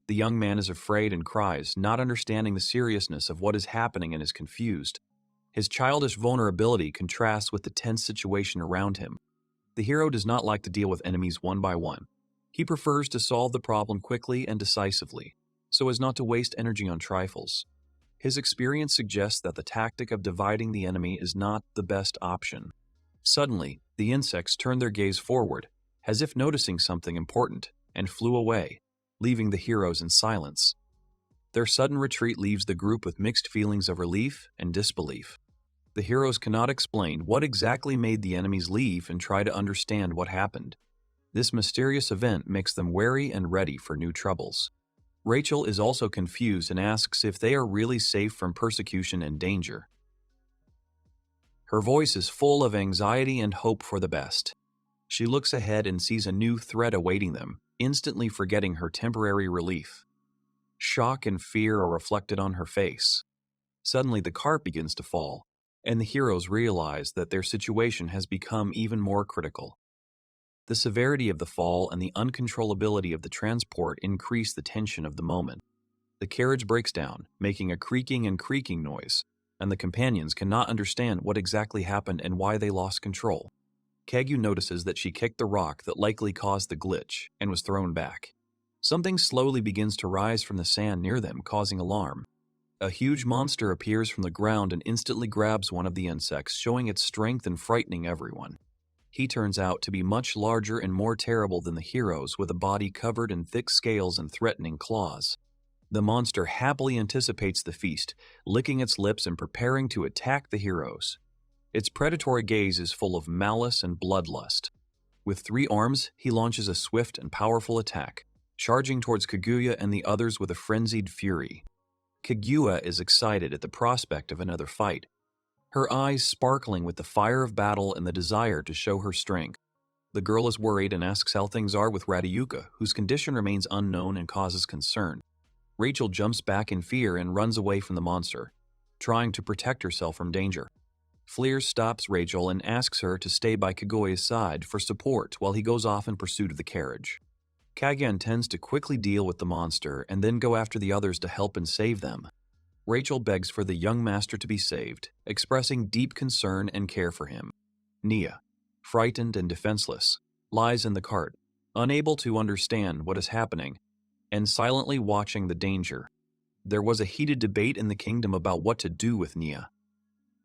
The young man is afraid and cries, not understanding the seriousness of what is happening and is confused. His childish vulnerability contrasts with the tense situation around him. The hero does not like to deal with enemies one by one. He prefers to solve the problem quickly and decisively, so as not to waste energy on trifles. His experience suggests that the tactic of dividing the enemy is not the best option. Suddenly, the insects turn their gaze forward, as if noticing something important, and flew away. leaving the heroes in silence. Their sudden retreat leaves the group with mixed feelings of relief and disbelief. The heroes cannot explain what exactly made the enemies leave and try to understand what happened. This mysterious event makes them wary and ready for new troubles. Rachel is also confused and asks if they are really safe from persecution and danger. Her voice is full of anxiety and hope for the best. She looks ahead and sees a new threat awaiting them, instantly forgetting her temporary relief. Shock and fear are reflected on her face. Suddenly the cart begins to fall, and the heroes realize that their situation has become even more critical. The severity of the fall and the uncontrollability of the transport increase the tension of the moment. The carriage breaks down, making a creaking and creaking noise, and the companions cannot understand what exactly happened and why they lost control. Kagu notices that she kicked the rock that likely caused the glitch and was thrown back. Something slowly begins to rise from the sand near them, causing alarm. A huge monster appears from the ground and instantly grabs one of the insects, showing its strength and frightening everyone. He turns out to be much larger and more terrible than the heroes, with a body covered in thick scales and threatening claws. The monster happily anticipates the feast, licking its lips and preparing to attack the heroes. Its predatory gaze is full of malice and bloodlust. With 3 arms, he launches a swift and powerful attack, charging towards Kaguya and the others with a frenzied fury. Kaguya is excited at the prospect of another fight, her eyes sparkling with the fire of battle and the desire to show her strength. The girl is worried and asks how things are with Radiyuka, whose condition remains unknown and causes concern. Rachel jumps back in fear and runs away from the monster, trying to protect herself from danger. Fleer stops Rachel and asks her to stay by Kaguya's side for support while he goes off in pursuit of the carriage. Kaguya intends to quickly deal with the monster and then go after the others to help and save them. Rachel begs for the young master to be saved, expressing deep concern and care for him. Nia, frightened and defenseless, lies in the cart, unable to understand what is happening, and silently watching the danger. There was a heated debate in the kingdom about what to do with Nia.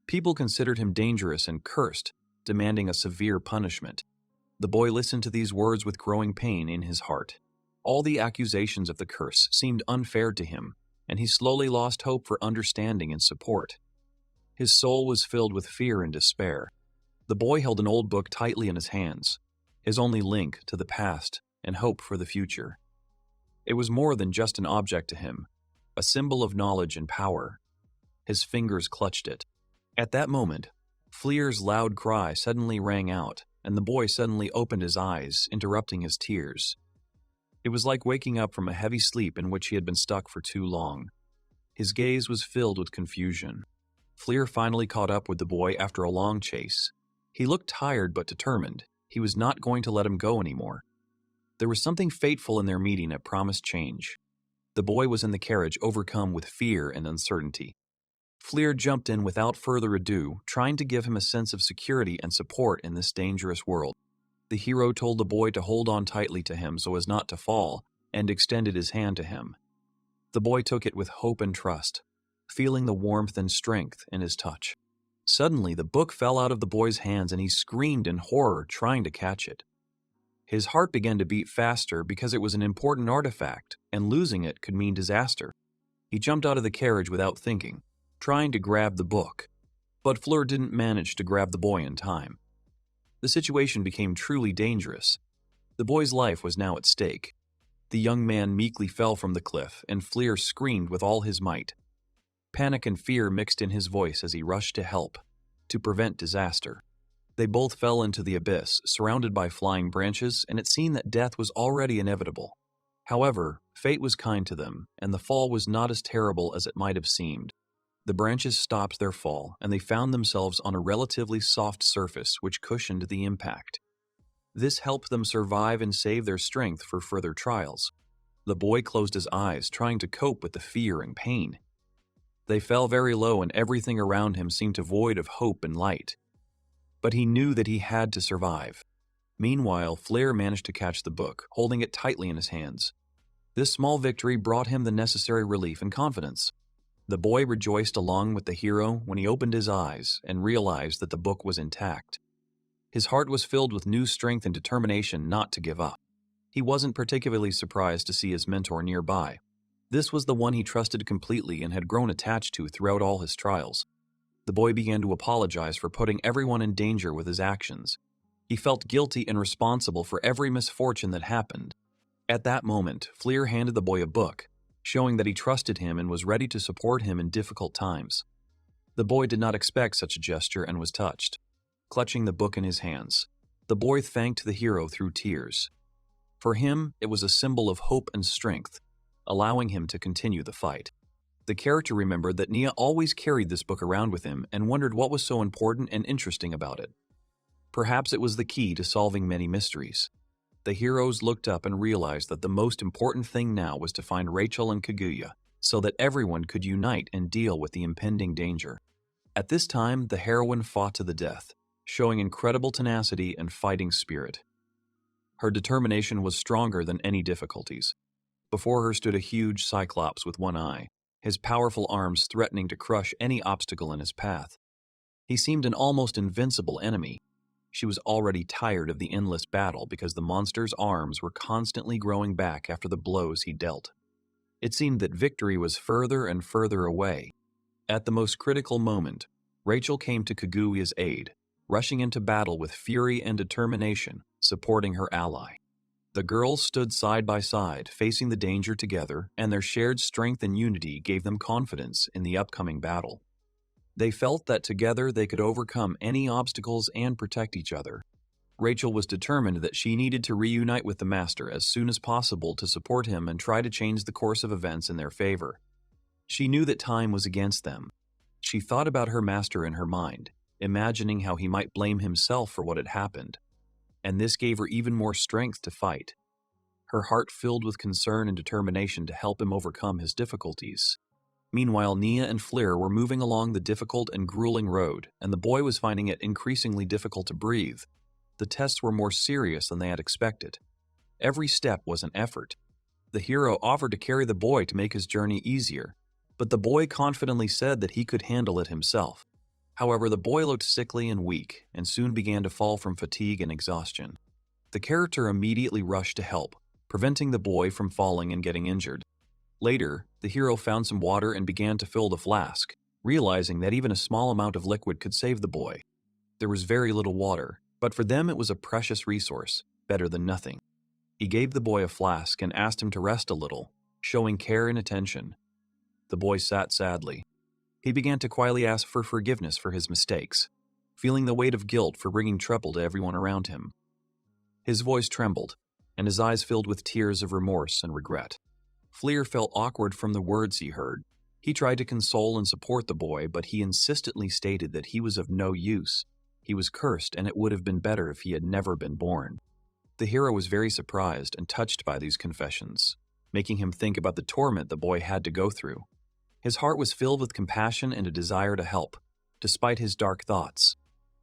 People considered him dangerous and cursed, demanding a severe punishment. The boy listened to these words with growing pain in his heart. All the accusations of the curse seemed unfair to him, and he slowly lost hope for understanding and support. His soul was filled with fear and despair. The boy held an old book tightly in his hands, his only link to the past and hope for the future. It was more than just an object to him, a symbol of knowledge and power. His fingers clutched it. At that moment, Fleer's loud cry suddenly rang out, and the boy suddenly opened his eyes, interrupting his tears. It was like waking up from a heavy sleep in which he had been stuck for too long. His gaze was filled with confusion. Fleer finally caught up with the boy after a long chase. He looked tired but determined. He was not going to let him go anymore. There was something fateful in their meeting that promised change. The boy was in the carriage, overcome with fear and uncertainty. Fleer jumped in without further ado, trying to give him a sense of security and support in this dangerous world. The hero told the boy to hold on tightly to him so as not to fall, and extended his hand to him. The boy took it with hope and trust, feeling the warmth and strength in his touch. Suddenly, the book fell out of the boy's hands and he screamed in horror, trying to catch it. His heart began to beat faster because it was an important artifact, and losing it could mean disaster. He jumped out of the carriage without thinking, trying to grab the book, but Fleur didn't manage to grab the boy in time. The situation became truly dangerous. The boy's life was now at stake. The young man meekly fell from the cliff, and Fleer screamed with all his might. Panic and fear mixed in his voice as he rushed to help, to prevent disaster. They both fell into the abyss, surrounded by flying branches, and it seemed that death was already inevitable. However, fate was kind to them, and the fall was not as terrible as it might have seemed. The branches stopped their fall, and they found themselves on a relatively soft surface which cushioned the impact. This helped them survive and save their strength for further trials. The boy closed his eyes, trying to cope with the fear and pain. They fell very low, and everything around him seemed devoid of hope and light. But he knew that he had to survive. Meanwhile, Flair managed to catch the book, holding it tightly in his hands. This small victory brought him the necessary relief and confidence. The boy rejoiced along with the hero when he opened his eyes and realized that the book was intact. His heart was filled with new strength and determination not to give up. He wasn't particularly surprised to see his mentor nearby. This was the one he trusted completely and had grown attached to throughout all his trials. The boy began to apologize for putting everyone in danger with his actions. He felt guilty and responsible for every misfortune that happened. At that moment, Fleer handed the boy a book, showing that he trusted him and was ready to support him in difficult times. The boy did not expect such a gesture and was touched. Clutching the book in his hands, the boy thanked the hero through tears. For him, it was a symbol of hope and strength, allowing him to continue the fight. The character remembered that Nia always carried this book around with him and wondered what was so important and interesting about it. Perhaps it was the key to solving many mysteries. The heroes looked up and realized that the most important thing now was to find Rachel and Kaguya, so that everyone could unite and deal with the impending danger. At this time, the heroine fought to the death, showing incredible tenacity and fighting spirit. Her determination was stronger than any difficulties. Before her stood a huge cyclops with one eye, his powerful arms threatening to crush any obstacle in his path. He seemed an almost invincible enemy. She was already tired of the endless battle because the monster's arms were constantly growing back after the blows he dealt. It seemed that victory was further and further away. At the most critical moment, Rachel came to Kaguya's aid, rushing into battle with fury and determination, supporting her ally. The girls stood side by side, facing the danger together, and their shared strength and unity gave them confidence in the upcoming battle. They felt that together they could overcome any obstacles and protect each other. Rachel was determined that she needed to reunite with the Master as soon as possible to support him and try to change the course of events in their favor. She knew that time was against them. She thought about her master in her mind, imagining how he might blame himself for what had happened. And this gave her even more strength to fight. Her heart filled with concern and determination to help him overcome his difficulties. Meanwhile, Nia and Fleer were moving along the difficult and grueling road, and the boy was finding it increasingly difficult to breathe. The tests were more serious than they had expected. Every step was an effort. The hero offered to carry the boy to make his journey easier, but the boy confidently said that he could handle it himself. However, the boy looked sickly and weak, and soon began to fall from fatigue and exhaustion. The character immediately rushed to help, preventing the boy from falling and getting injured. Later, the hero found some water and began to fill the flask, realizing that even a small amount of liquid could save the boy. There was very little water, but for them it was a precious resource, better than nothing. He gave the boy a flask and asked him to rest a little, showing care and attention. The boy sat sadly. He began to quietly ask for forgiveness for his mistakes, feeling the weight of guilt for bringing trouble to everyone around him. His voice trembled, and his eyes filled with tears of remorse and regret. Fleer felt awkward from the words he heard. He tried to console and support the boy, but he insistently stated that he was of no use. He was cursed, and it would have been better if he had never been born. The hero was very surprised and touched by these confessions, making him think about the torment the boy had to go through. His heart was filled with compassion and a desire to help, despite his dark thoughts.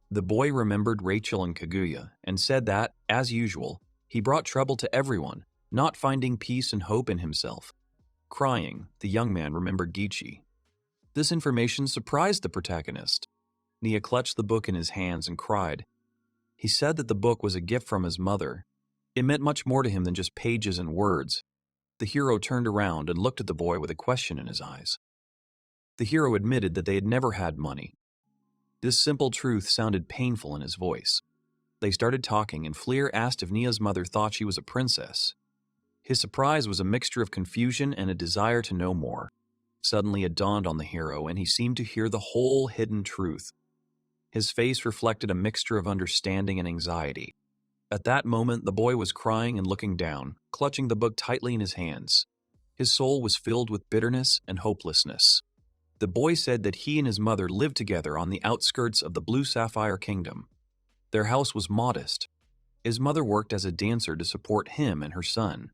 The boy remembered Rachel and Kaguya and said that, as usual, he brought trouble to everyone, not finding peace and hope in himself. Crying, the young man remembered Gichi. This information surprised the protagonist. Nia clutched the book in his hands and cried. He said that the book was a gift from his mother. It meant much more to him than just pages and words. The hero turned around and looked at the boy with a question in his eyes. The hero admitted that they had never had money. This simple truth sounded painful in his voice. They started talking, and Fleer asked if Nia's mother thought she was a princess. His surprise was a mixture of confusion and a desire to know more. Suddenly it dawned on the hero, and he seemed to hear the whole hidden truth. His face reflected a mixture of understanding and anxiety. At that moment, the boy was crying and looking down, clutching the book tightly in his hands. His soul was filled with bitterness and hopelessness. The boy said that he and his mother lived together on the outskirts of the Blue Sapphire Kingdom. Their house was modest. His mother worked as a dancer to support him and her son.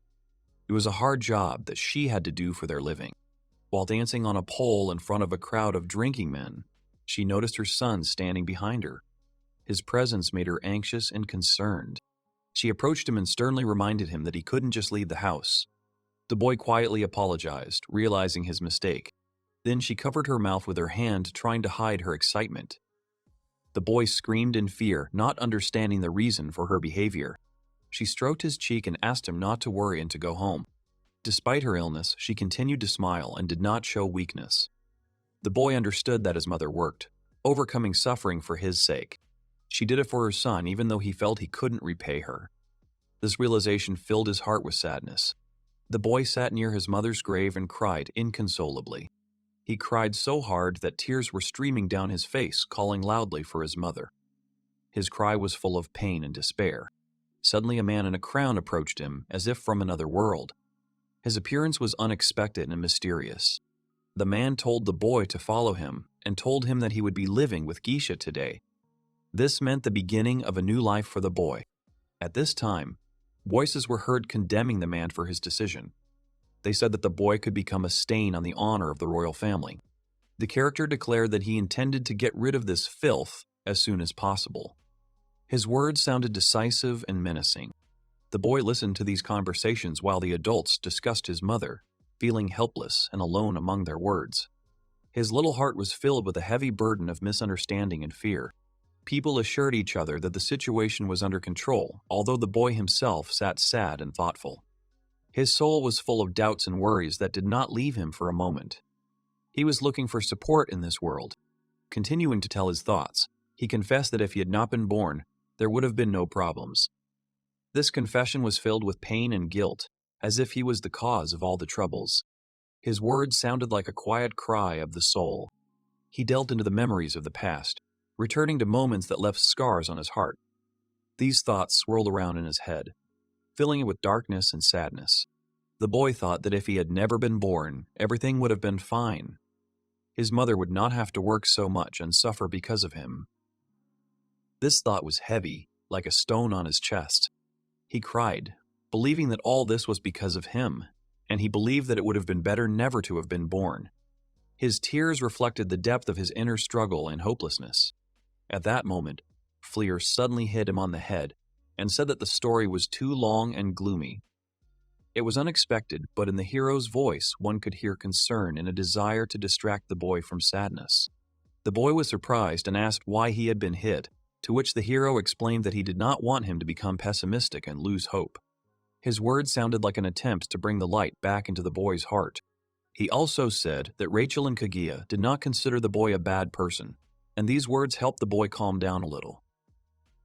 It was a hard job that she had to do for their living. While dancing on a pole in front of a crowd of drinking men, she noticed her son standing behind her. His presence made her anxious and concerned. She approached him and sternly reminded him that he couldn't just leave the house. The boy quietly apologized, realizing his mistake. Then she covered her mouth with her hand, trying to hide her excitement. The boy screamed in fear, not understanding the reason for her behavior. She stroked his cheek and asked him not to worry and to go home. Despite her illness, she continued to smile and did not show weakness. The boy understood that his mother worked, overcoming suffering for his sake. She did it for her son even though he felt he couldn't repay her. This realization filled his heart with sadness. The boy sat near his mother's grave and cried inconsolably. He cried so hard that tears were streaming down his face, calling loudly for his mother. His cry was full of pain and despair. Suddenly a man in a crown approached him, as if from another world. His appearance was unexpected and mysterious. The man told the boy to follow him and told him that he would be living with Geisha today. This meant the beginning of a new life for the boy. At this time, voices were heard condemning the man for his decision. They said that the boy could become a stain on the honor of the royal family. The character declared that he intended to get rid of this filth as soon as possible. His words sounded decisive and menacing. The boy listened to these conversations while the adults discussed his mother, feeling helpless and alone among their words. His little heart was filled with a heavy burden of misunderstanding and fear. People assured each other that the situation was under control, although the boy himself sat sad and thoughtful. His soul was full of doubts and worries that did not leave him for a moment. He was looking for support in this world. Continuing to tell his thoughts, he confessed that if he had not been born, there would have been no problems. This confession was filled with pain and guilt, as if he was the cause of all the troubles. His words sounded like a quiet cry of the soul. He delved into the memories of the past, returning to moments that left scars on his heart. These thoughts swirled around in his head, filling it with darkness and sadness. The boy thought that if he had never been born, everything would have been fine. His mother would not have to work so much and suffer because of him. This thought was heavy, like a stone on his chest. He cried, believing that all this was because of him, and he believed that it would have been better never to have been born. His tears reflected the depth of his inner struggle and hopelessness. At that moment, Fleer suddenly hit him on the head and said that the story was too long and gloomy. It was unexpected, but in the hero's voice one could hear concern and a desire to distract the boy from sadness. The boy was surprised and asked why he had been hit, to which the hero explained that he did not want him to become pessimistic and lose hope. His words sounded like an attempt to bring the light back into the boy's heart. He also said that Rachel and Kaguya did not consider the boy a bad person, and these words helped the boy calm down a little.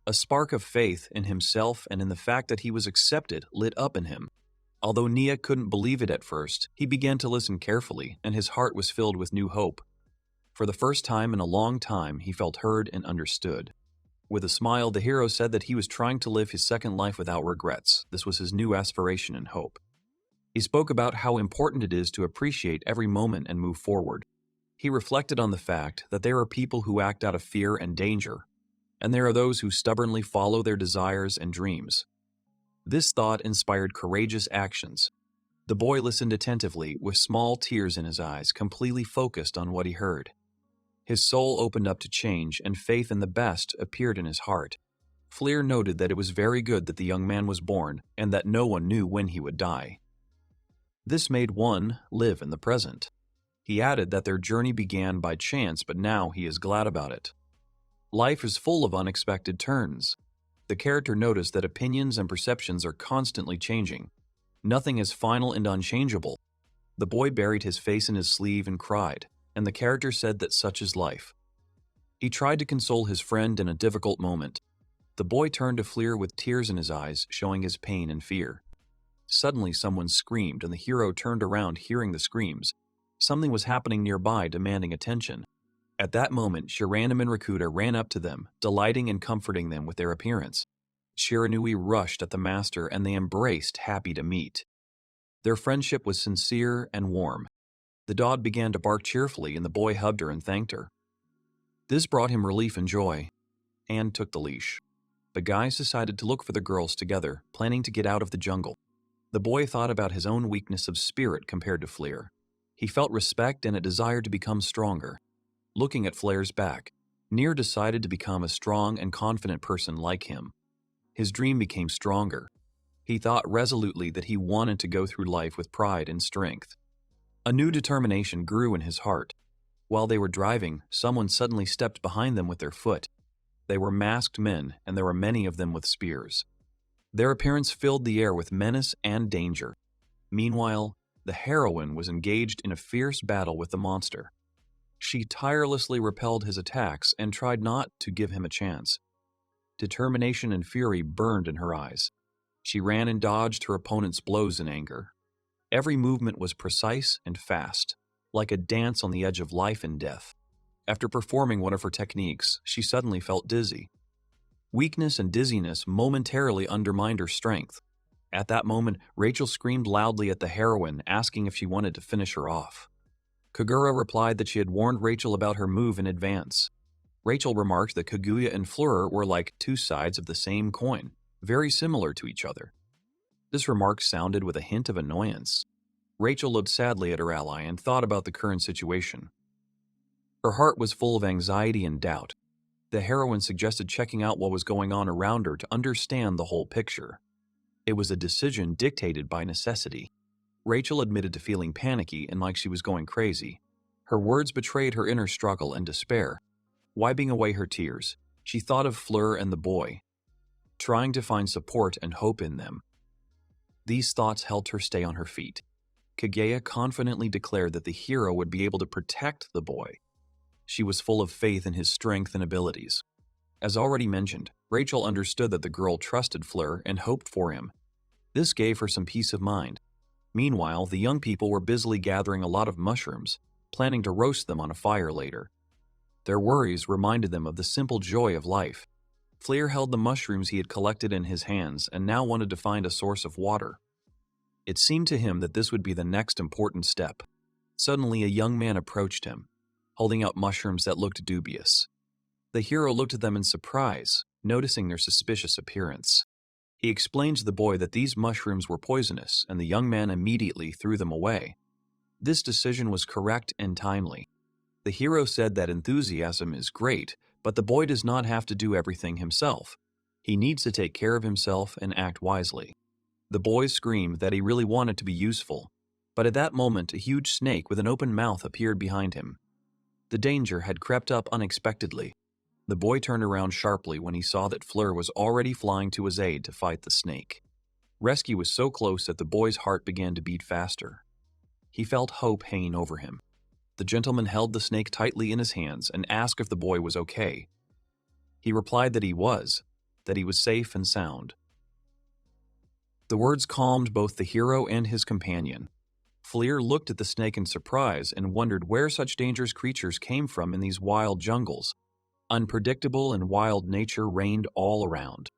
A spark of faith in himself and in the fact that he was accepted lit up in him. Although Nia couldn't believe it at first, he began to listen carefully, and his heart was filled with new hope. For the first time in a long time, he felt heard and understood. With a smile, the hero said that he was trying to live his second life without regrets. This was his new aspiration and hope. He spoke about how important it is to appreciate every moment and move forward. He reflected on the fact that there are people who act out of fear and danger, and there are those who stubbornly follow their desires and dreams. This thought inspired courageous actions. The boy listened attentively, with small tears in his eyes, completely focused on what he heard. His soul opened up to change, and faith in the best appeared in his heart. Fleer noted that it was very good that the young man was born, and that no one knew when he would die. This made one live in the present. He added that their journey began by chance, but now he is glad about it. Life is full of unexpected turns. The character noticed that opinions and perceptions are constantly changing. Nothing is final and unchangeable. The boy buried his face in his sleeve and cried, and the character said that such is life. He tried to console his friend in a difficult moment. The boy turned to Fleer with tears in his eyes, showing his pain and fear. Suddenly someone screamed, and the hero turned around hearing the screams. Something was happening nearby, demanding attention. At that moment, Shiranum and Rakuta ran up to them, delighting and comforting them with their appearance. Shiranui rushed at the master, and they embraced, happy to meet. Their friendship was sincere and warm. The dog began to bark cheerfully, and the boy hugged her and thanked her. This brought him relief and joy. Anne took the leash. The guys decided to look for the girls together, planning to get out of the jungle. The boy thought about his own weakness of spirit compared to Fleer. He felt respect and a desire to become stronger. Looking at Fleer's back, Nier decided to become a strong and confident person like him. His dream became stronger. He thought resolutely that he wanted to go through life with pride and strength. A new determination grew in his heart. While they were driving, someone suddenly stepped behind them with their foot. They were masked men, and there were many of them with spears. Their appearance filled the air with menace and danger. Meanwhile, the heroine was engaged in a fierce battle with the monster. She tirelessly repelled his attacks and tried not to give him a chance. Determination and fury burned in her eyes. She ran and dodged her opponent's blows in anger. Every movement was precise and fast, like a dance on the edge of life and death. After performing one of her techniques, she suddenly felt dizzy. Weakness and dizziness momentarily undermined her strength. At that moment, Rachel screamed loudly at the heroine, asking if she wanted to finish her off. Kagura replied that she had warned Rachel about her move in advance. Rachel remarked that Kaguya and Fleur were like two sides of the same coin, very similar to each other. This remark sounded with a hint of annoyance. Rachel looked sadly at her ally and thought about the current situation. Her heart was full of anxiety and doubt. The heroine suggested checking out what was going on around her to understand the whole picture. It was a decision dictated by necessity. Rachel admitted to feeling panicky and like she was going crazy. Her words betrayed her inner struggle and despair. Wiping away her tears, she thought of Fleur and the boy, trying to find support and hope in them. These thoughts helped her stay on her feet. Kaguya confidently declared that the hero would be able to protect the boy. She was full of faith in his strength and abilities. As already mentioned, Rachel understood that the girl trusted Fleur and hoped for him. This gave her some peace of mind. Meanwhile, the young people were busily gathering a lot of mushrooms, planning to roast them on a fire later. Their worries reminded them of the simple joy of life. Fleur held the mushrooms he had collected in his hands and now wanted to find a source of water. It seemed to him that this would be the next important step. Suddenly, a young man approached him, holding out mushrooms that looked dubious. The hero looked at them in surprise, noticing their suspicious appearance. He explained to the boy that these mushrooms were poisonous, and the young man immediately threw them away. This decision was correct and timely. The hero said that enthusiasm is great, but the boy does not have to do everything himself. He needs to take care of himself and act wisely. The boy screamed that he really wanted to be useful, but at that moment a huge snake with an open mouth appeared behind him. The danger had crept up unexpectedly. The boy turned around sharply when he saw that Fleur was already flying to his aid to fight the snake. Rescue was so close that the boy's heart began to beat faster. He felt hope hanging over him. The gentleman held the snake tightly in his hands and asked if the boy was okay. He replied that he was safe and sound. The words calmed both the hero and his companion. Fleur looked at the snake in surprise and wondered where such dangerous creatures came from in these wild jungles. Unpredictable and wild nature reigned all around.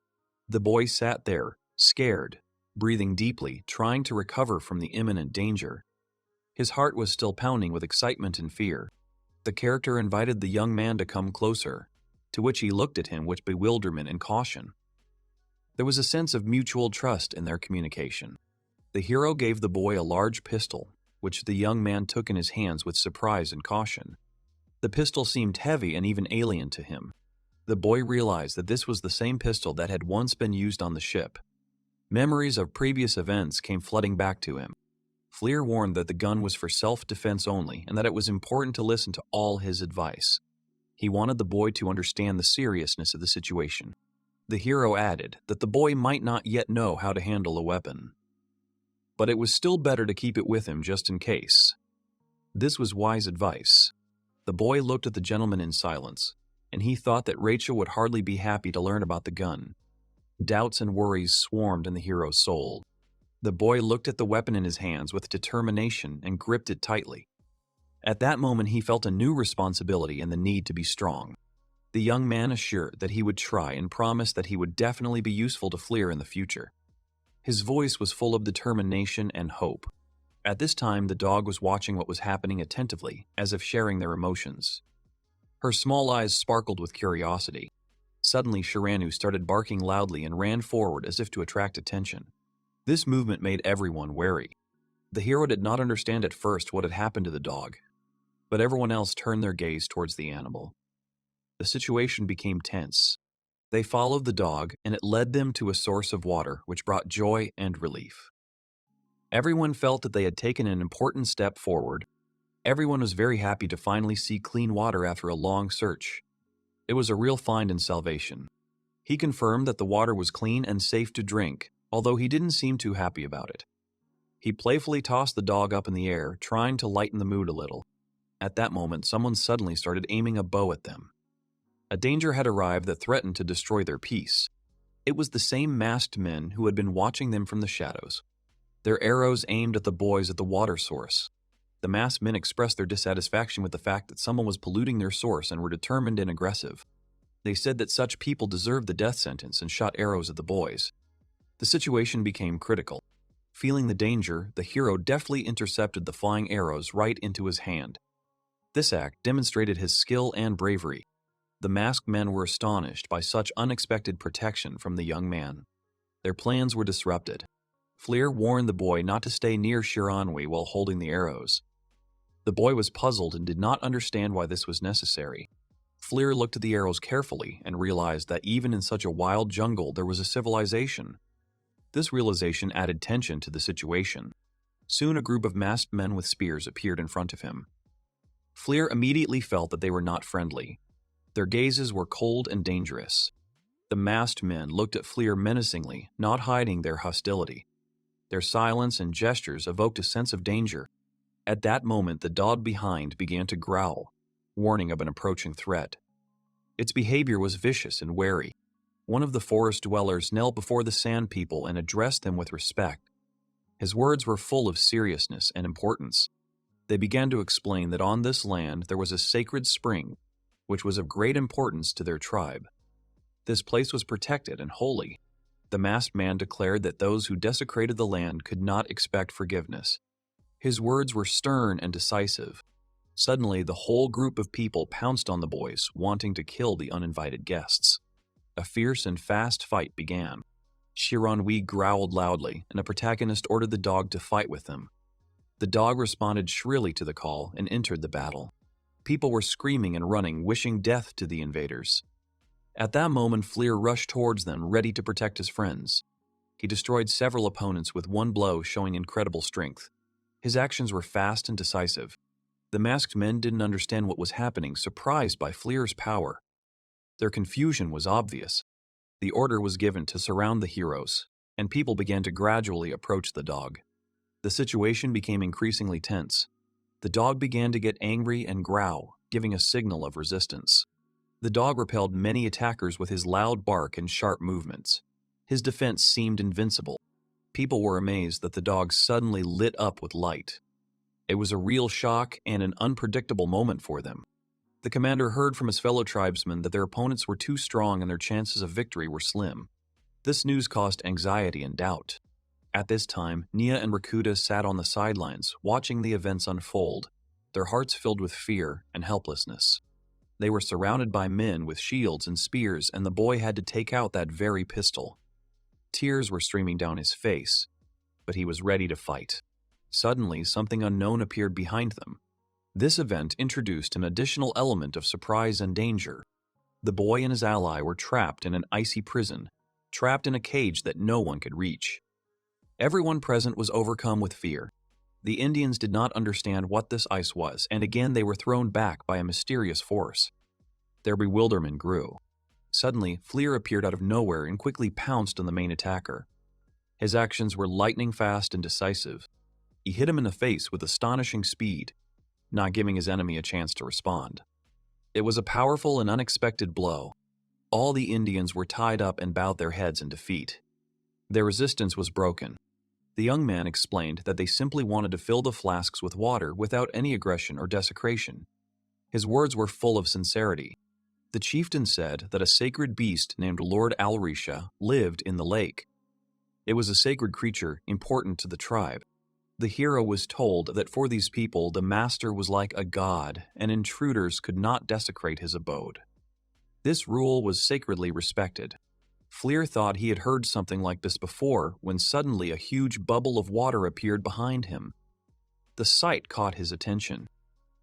The boy sat there, scared, breathing deeply, trying to recover from the imminent danger. His heart was still pounding with excitement and fear. The character invited the young man to come closer, to which he looked at him with bewilderment and caution. There was a sense of mutual trust in their communication. The hero gave the boy a large pistol, which the young man took in his hands with surprise and caution. The pistol seemed heavy and even alien to him. The boy realized that this was the same pistol that had once been used on the ship. Memories of previous events came flooding back to him. Fleur warned that the gun was for self-defense only and that it was important to listen to all his advice. He wanted the boy to understand the seriousness of the situation. The hero added that the boy might not yet know how to handle a weapon, but it was still better to keep it with him just in case. This was wise advice. The boy looked at the gentleman in silence, and he thought that Rachel would hardly be happy to learn about the gun. Doubts and worries swarmed in the hero's soul. The boy looked at the weapon in his hands with determination and gripped it tightly. At that moment, he felt a new responsibility and the need to be strong. The young man assured that he would try and promised that he would definitely be useful to Fleur in the future. His voice was full of determination and hope. At this time, the dog was watching what was happening attentively, as if sharing their emotions. Her small eyes sparkled with curiosity. Suddenly, Shiranu started barking loudly and ran forward as if to attract attention. This movement made everyone wary. The hero did not understand at first what had happened to the dog, but everyone else turned their gaze towards the animal. The situation became tense. They followed the dog, and it led them to a source of water, which brought joy and relief. Everyone felt that they had taken an important step forward. Everyone was very happy to finally see clean water after a long search. It was a real find and salvation. He confirmed that the water was clean and safe to drink, although he didn't seem too happy about it. He playfully tossed the dog up in the air, trying to lighten the mood a little. At that moment, someone suddenly started aiming a bow at them. A danger had arrived that threatened to destroy their peace. It was the same masked men who had been watching them from the shadows. Their arrows aimed at the boys at the water source. The masked men expressed their dissatisfaction with the fact that someone was polluting their source and were determined and aggressive. They said that such people deserved the death sentence and shot arrows at the boys. The situation became critical. Feeling the danger, the hero deftly intercepted the flying arrows right into his hand. This act demonstrated his skill and bravery. The masked men were astonished by such unexpected protection from the young man. Their plans were disrupted. Fleer warned the boy not to stay near Shiranui while holding the arrows. The boy was puzzled and did not understand why this was necessary. Fleer looked at the arrows carefully and realized that even in such a wild jungle there was a civilization. This realization added tension to the situation. Soon a group of masked men with spears appeared in front of him. Fleer immediately felt that they were not friendly. Their gazes were cold and dangerous. The masked men looked at Fleer menacingly, not hiding their hostility. Their silence and gestures evoked a sense of danger. At that moment, the dog behind began to growl, warning of an approaching threat. Its behavior was vicious and wary. One of the forest dwellers knelt before the Sand People and addressed them with respect. His words were full of seriousness and importance. They began to explain that on this land there was a sacred spring, which was of great importance to their tribe. This place was protected and holy. The masked man declared that those who desecrated the land could not expect forgiveness. His words were stern and decisive. Suddenly, the whole group of people pounced on the boys, wanting to kill the uninvited guests. A fierce and fast fight began. Shiranui growled loudly, and a protagonist ordered the dog to fight with them. The dog responded shrilly to the call and entered the battle. People were screaming and running, wishing death to the invaders. At that moment, Fleer rushed towards them, ready to protect his friends. He destroyed several opponents with one blow, showing incredible strength. His actions were fast and decisive. The masked men didn't understand what was happening, surprised by Fleer's power. Their confusion was obvious. The order was given to surround the heroes, and people began to gradually approach the dog. The situation became increasingly tense. The dog began to get angry and growl, giving a signal of resistance. The dog repelled many attackers with his loud bark and sharp movements. His defense seemed invincible. People were amazed that the dog suddenly lit up with light. It was a real shock and an unpredictable moment for them. The commander heard from his fellow tribesmen that their opponents were too strong and their chances of victory were slim. This news caused anxiety and doubt. At this time, Nia and Rakuta sat on the sidelines, watching the events unfold, their hearts filled with fear and helplessness. They were surrounded by men with shields and spears, and the boy had to take out that very pistol. Tears were streaming down his face, but he was ready to fight. Suddenly, something unknown appeared behind them. This event introduced an additional element of surprise and danger. The boy and his ally were trapped in an icy prison, trapped in a cage that no one could reach. Everyone present was overcome with fear. The Indians did not understand what this ice was, and again they were thrown back by a mysterious force. Their bewilderment grew. Suddenly, Fleer appeared out of nowhere and quickly pounced on the main attacker. His actions were lightning fast and decisive. He hit him in the face with astonishing speed, not giving his enemy a chance to respond. It was a powerful and unexpected blow. All the Indians were tied up and bowed their heads in defeat. Their resistance was broken. The young man explained that they simply wanted to fill the flasks with water without any aggression or desecration. His words were full of sincerity. The chieftain said that a sacred beast named Lord Alrisha lived in the lake. It was a sacred creature important to the tribe. The hero was told that for these people the master was like a god, and intruders could not desecrate his abode. This rule was sacredly respected. Fleer thought he had heard something like this before when suddenly a huge bubble of water appeared behind him. The sight caught his attention.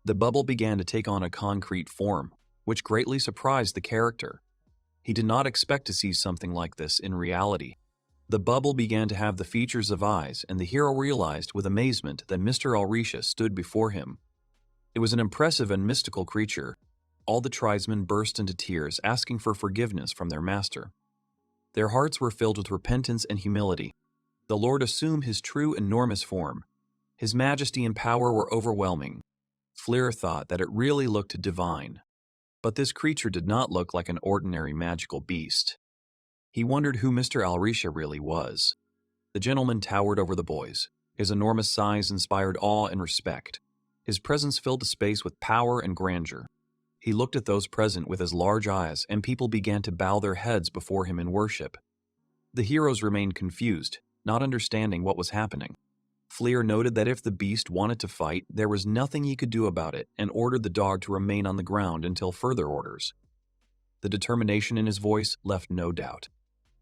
The bubble began to take on a concrete form, which greatly surprised the character. He did not expect to see something like this in reality. The bubble began to have the features of eyes, and the hero realized with amazement that Mr. Alrisha stood before him. It was an impressive and mystical creature. All the tribesmen burst into tears, asking for forgiveness from their master. Their hearts were filled with repentance and humility. The Lord assumed his true enormous form. His majesty and power were overwhelming. Fleer thought that it really looked divine. But this creature did not look like an ordinary magical beast. He wondered who Mr. Alrisha really was. The gentleman towered over the boys. His enormous size inspired awe and respect. His presence filled the space with power and grandeur. He looked at those present with his large eyes, and people began to bow their heads before him in worship. The heroes remained confused, not understanding what was happening. Fleer noted that if the beast wanted to fight, there was nothing he could do about it, and ordered the dog to remain on the ground until further orders. The determination in his voice left no doubt.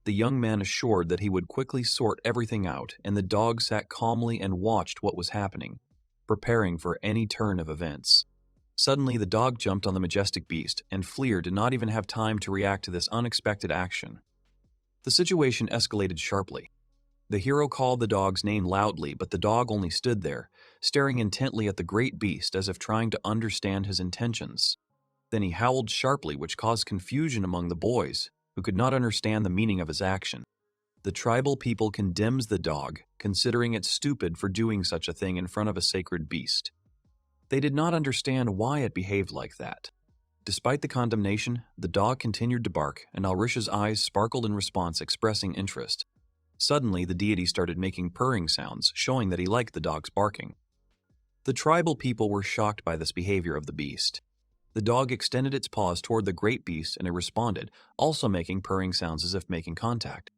The young man assured that he would quickly sort everything out, and the dog sat calmly and watched what was happening, preparing for any turn of events. Suddenly, the dog jumped on the majestic beast, and Fleer did not even have time to react to this unexpected action. The situation escalated sharply. The hero called the dog's name loudly, but the dog only stood there, staring intently at the great beast as if trying to understand his intentions. Then he howled sharply, which caused confusion among the boys, who could not understand the meaning of his action. The tribal people condemns the dog, considering it stupid for doing such a thing in front of a sacred beast. They did not understand why it behaved like that. Despite the condemnation, the dog continued to bark, and Alrisha's eyes sparkled in response, expressing interest. Suddenly, the deity started making purring sounds, showing that he liked the dog's barking. The tribal people were shocked by this behavior of the beast. The dog extended its paws toward the great beast, and it responded, also making purring sounds as if making contact.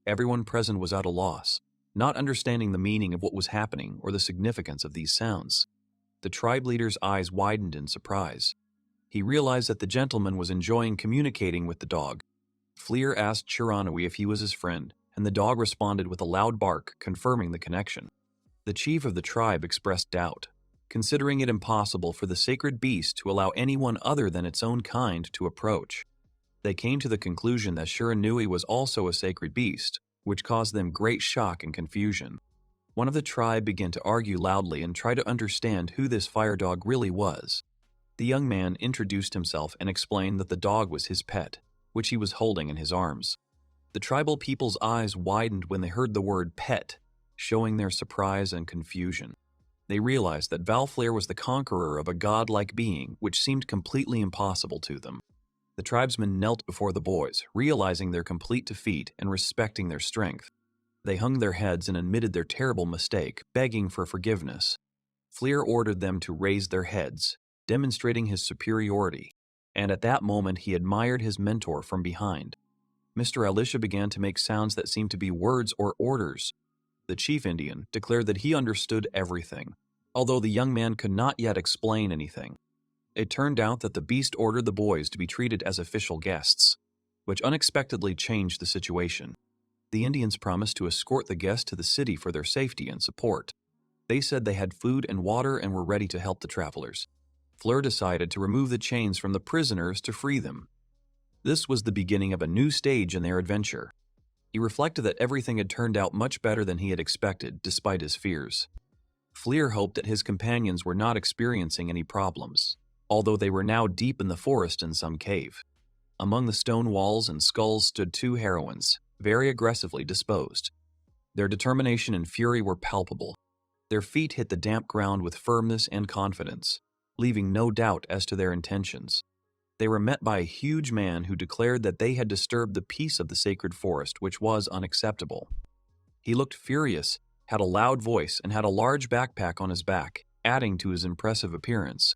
Everyone present was at a loss, not understanding the meaning of what was happening or the significance of these sounds. The tribe leader's eyes widened in surprise. He realized that the gentleman was enjoying communicating with the dog. Fleer asked Chiranui if he was his friend, and the dog responded with a loud bark, confirming the connection. The chief of the tribe expressed doubt, considering it impossible for the sacred beast to allow anyone other than its own kind to approach. They came to the conclusion that Shiranui was also a sacred beast, which caused them great shock and confusion. One of the tribe began to argue loudly and try to understand who this fire dog really was. The young man introduced himself and explained that the dog was his pet, which he was holding in his arms. The tribal people's eyes widened when they heard the word pet, showing their surprise and confusion. They realized that Valflair was the conqueror of a godlike being, which seemed completely impossible to them. The tribesmen knelt before the boys, realizing their complete defeat and respecting their strength. They hung their heads and admitted their terrible mistake, begging for forgiveness. Fleer ordered them to raise their heads, demonstrating his superiority, and at that moment he admired his mentor from behind. Mr. Alisha began to make sounds that seemed to be words or orders. The chief Indian declared that he understood everything, although the young man could not yet explain anything. It turned out that the beast ordered the boys to be treated as official guests, which unexpectedly changed the situation. The Indians promised to escort the guests to the city for their safety and support. They said they had food and water and were ready to help the travelers. Fleur decided to remove the chains from the prisoners to free them. This was the beginning of a new stage in their adventure. He reflected that everything had turned out much better than he had expected, despite his fears. Fleer hoped that his companions were not experiencing any problems, although they were now deep in the forest in some cave. Among the stone walls and skulls stood two heroines, very aggressively disposed. Their determination and fury were palpable. Their feet hit the damp ground with firmness and confidence, leaving no doubt as to their intentions. They were met by a huge man who declared that they had disturbed the peace of the sacred forest, which was unacceptable. He looked furious, had a loud voice, and had a large backpack on his back, adding to his impressive appearance.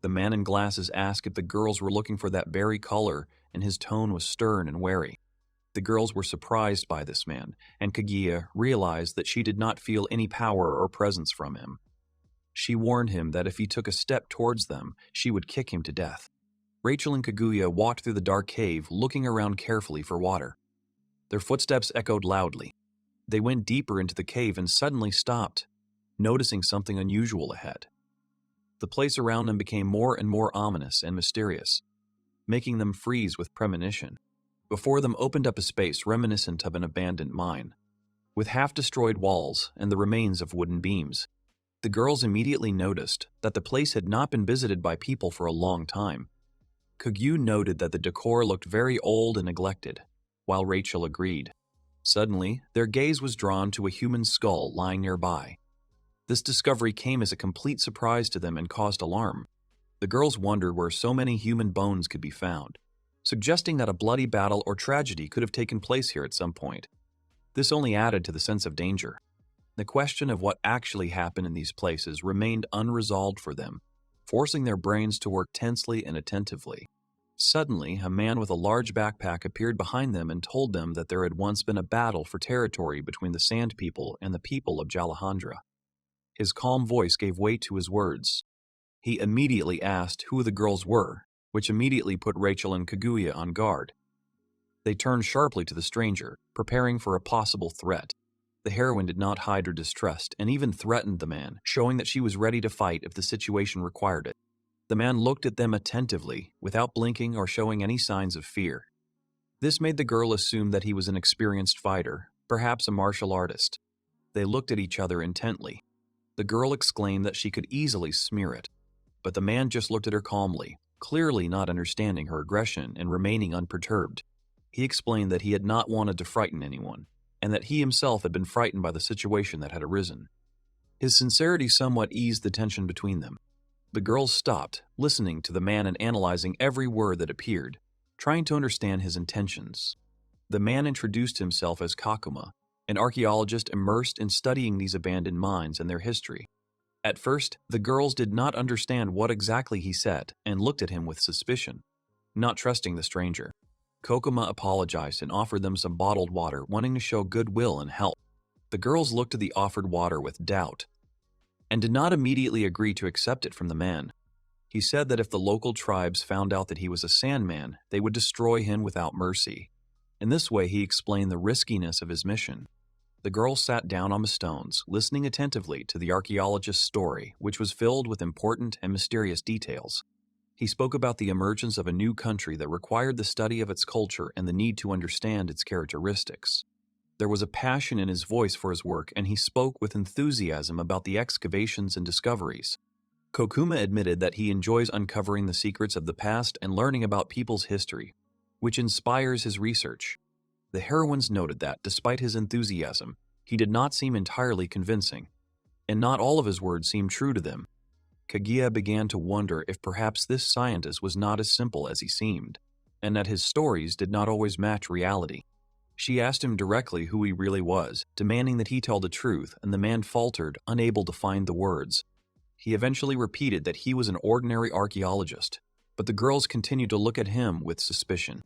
The man in glasses asked if the girls were looking for that very color, and his tone was stern and wary. The girls were surprised by this man, and Kaguya realized that she did not feel any power or presence from him. She warned him that if he took a step towards them, she would kick him to death. Rachel and Kaguya walked through the dark cave, looking around carefully for water. Their footsteps echoed loudly. They went deeper into the cave and suddenly stopped, noticing something unusual ahead. The place around them became more and more ominous and mysterious, making them freeze with premonition. Before them opened up a space reminiscent of an abandoned mine, with half-destroyed walls and the remains of wooden beams. The girls immediately noticed that the place had not been visited by people for a long time. Kagyu noted that the decor looked very old and neglected. while Rachel agreed. Suddenly, their gaze was drawn to a human skull lying nearby. This discovery came as a complete surprise to them and caused alarm. The girls wondered where so many human bones could be found, suggesting that a bloody battle or tragedy could have taken place here at some point. This only added to the sense of danger. The question of what actually happened in these places remained unresolved for them, forcing their brains to work tensely and attentively. Suddenly, a man with a large backpack appeared behind them and told them that there had once been a battle for territory between the Sand People and the people of Jalahandra. His calm voice gave weight to his words. He immediately asked who the girls were, which immediately put Rachel and Kaguya on guard. They turned sharply to the stranger, preparing for a possible threat. The heroine did not hide her distrust and even threatened the man, showing that she was ready to fight if the situation required it. The man looked at them attentively, without blinking or showing any signs of fear. This made the girl assume that he was an experienced fighter, perhaps a martial artist. They looked at each other intently. The girl exclaimed that she could easily smear it, but the man just looked at her calmly, clearly not understanding her aggression and remaining unperturbed. He explained that he had not wanted to frighten anyone, and that he himself had been frightened by the situation that had arisen. His sincerity somewhat eased the tension between them. The girls stopped, listening to the man and analyzing every word that appeared, trying to understand his intentions. The man introduced himself as Kakuma, an archaeologist immersed in studying these abandoned mines and their history. At first, the girls did not understand what exactly he said and looked at him with suspicion, not trusting the stranger. Kokuma apologized and offered them some bottled water, wanting to show goodwill and help. The girls looked at the offered water with doubt, and did not immediately agree to accept it from the man. He said that if the local tribes found out that he was a Sandman, they would destroy him without mercy. In this way, he explained the riskiness of his mission. The girls sat down on the stones, listening attentively to the archaeologist's story, which was filled with important and mysterious details. He spoke about the emergence of a new country that required the study of its culture and the need to understand its characteristics. There was a passion in his voice for his work, and he spoke with enthusiasm about the excavations and discoveries. Kokuma admitted that he enjoys uncovering the secrets of the past and learning about people's history, which inspires his research. The heroines noted that, despite his enthusiasm, he did not seem entirely convincing, and not all of his words seemed true to them. Kaguya began to wonder if perhaps this scientist was not as simple as he seemed, and that his stories did not always match reality. She asked him directly who he really was, demanding that he tell the truth, and the man faltered, unable to find the words. He eventually repeated that he was an ordinary archaeologist, but the girls continued to look at him with suspicion.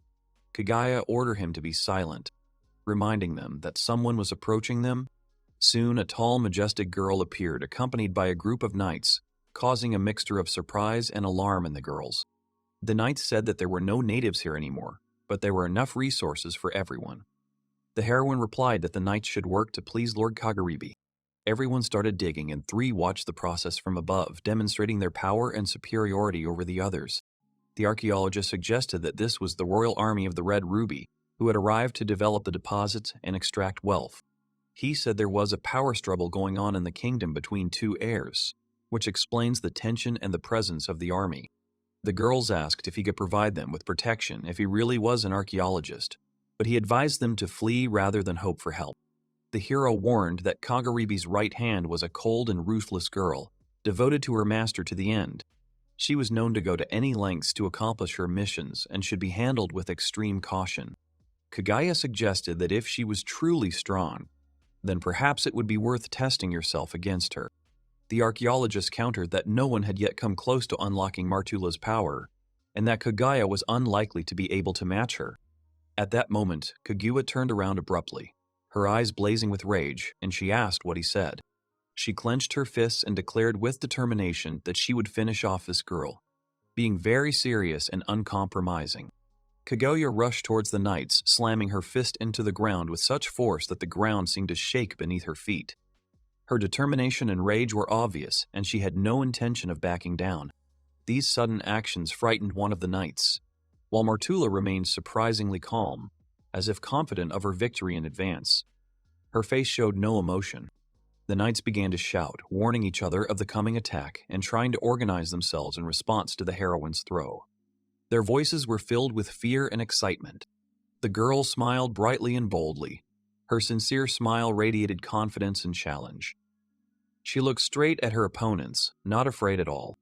Kaguya ordered him to be silent, reminding them that someone was approaching them. Soon, a tall, majestic girl appeared, accompanied by a group of knights, causing a mixture of surprise and alarm in the girls. The knights said that there were no natives here anymore, but there were enough resources for everyone. The heroine replied that the knights should work to please Lord Kagaribi. Everyone started digging, and 3 watched the process from above, demonstrating their power and superiority over the others. The archaeologist suggested that this was the royal army of the Red Ruby, who had arrived to develop the deposits and extract wealth. He said there was a power struggle going on in the kingdom between 2 heirs, which explains the tension and the presence of the army. The girls asked if he could provide them with protection if he really was an archaeologist, but he advised them to flee rather than hope for help. The hero warned that Kagaribi's right hand was a cold and ruthless girl, devoted to her master to the end. She was known to go to any lengths to accomplish her missions and should be handled with extreme caution. Kaguya suggested that if she was truly strong, then perhaps it would be worth testing yourself against her. The archaeologist countered that no one had yet come close to unlocking Martula's power, and that Kaguya was unlikely to be able to match her. At that moment, Kaguya turned around abruptly, her eyes blazing with rage, and she asked what he said. She clenched her fists and declared with determination that she would finish off this girl, being very serious and uncompromising. Kaguya rushed towards the knights, slamming her fist into the ground with such force that the ground seemed to shake beneath her feet. Her determination and rage were obvious, and she had no intention of backing down. These sudden actions frightened one of the knights, while Martula remained surprisingly calm, as if confident of her victory in advance. Her face showed no emotion. The knights began to shout, warning each other of the coming attack and trying to organize themselves in response to the heroine's throw. Their voices were filled with fear and excitement. The girl smiled brightly and boldly. Her sincere smile radiated confidence and challenge. She looked straight at her opponents, not afraid at all.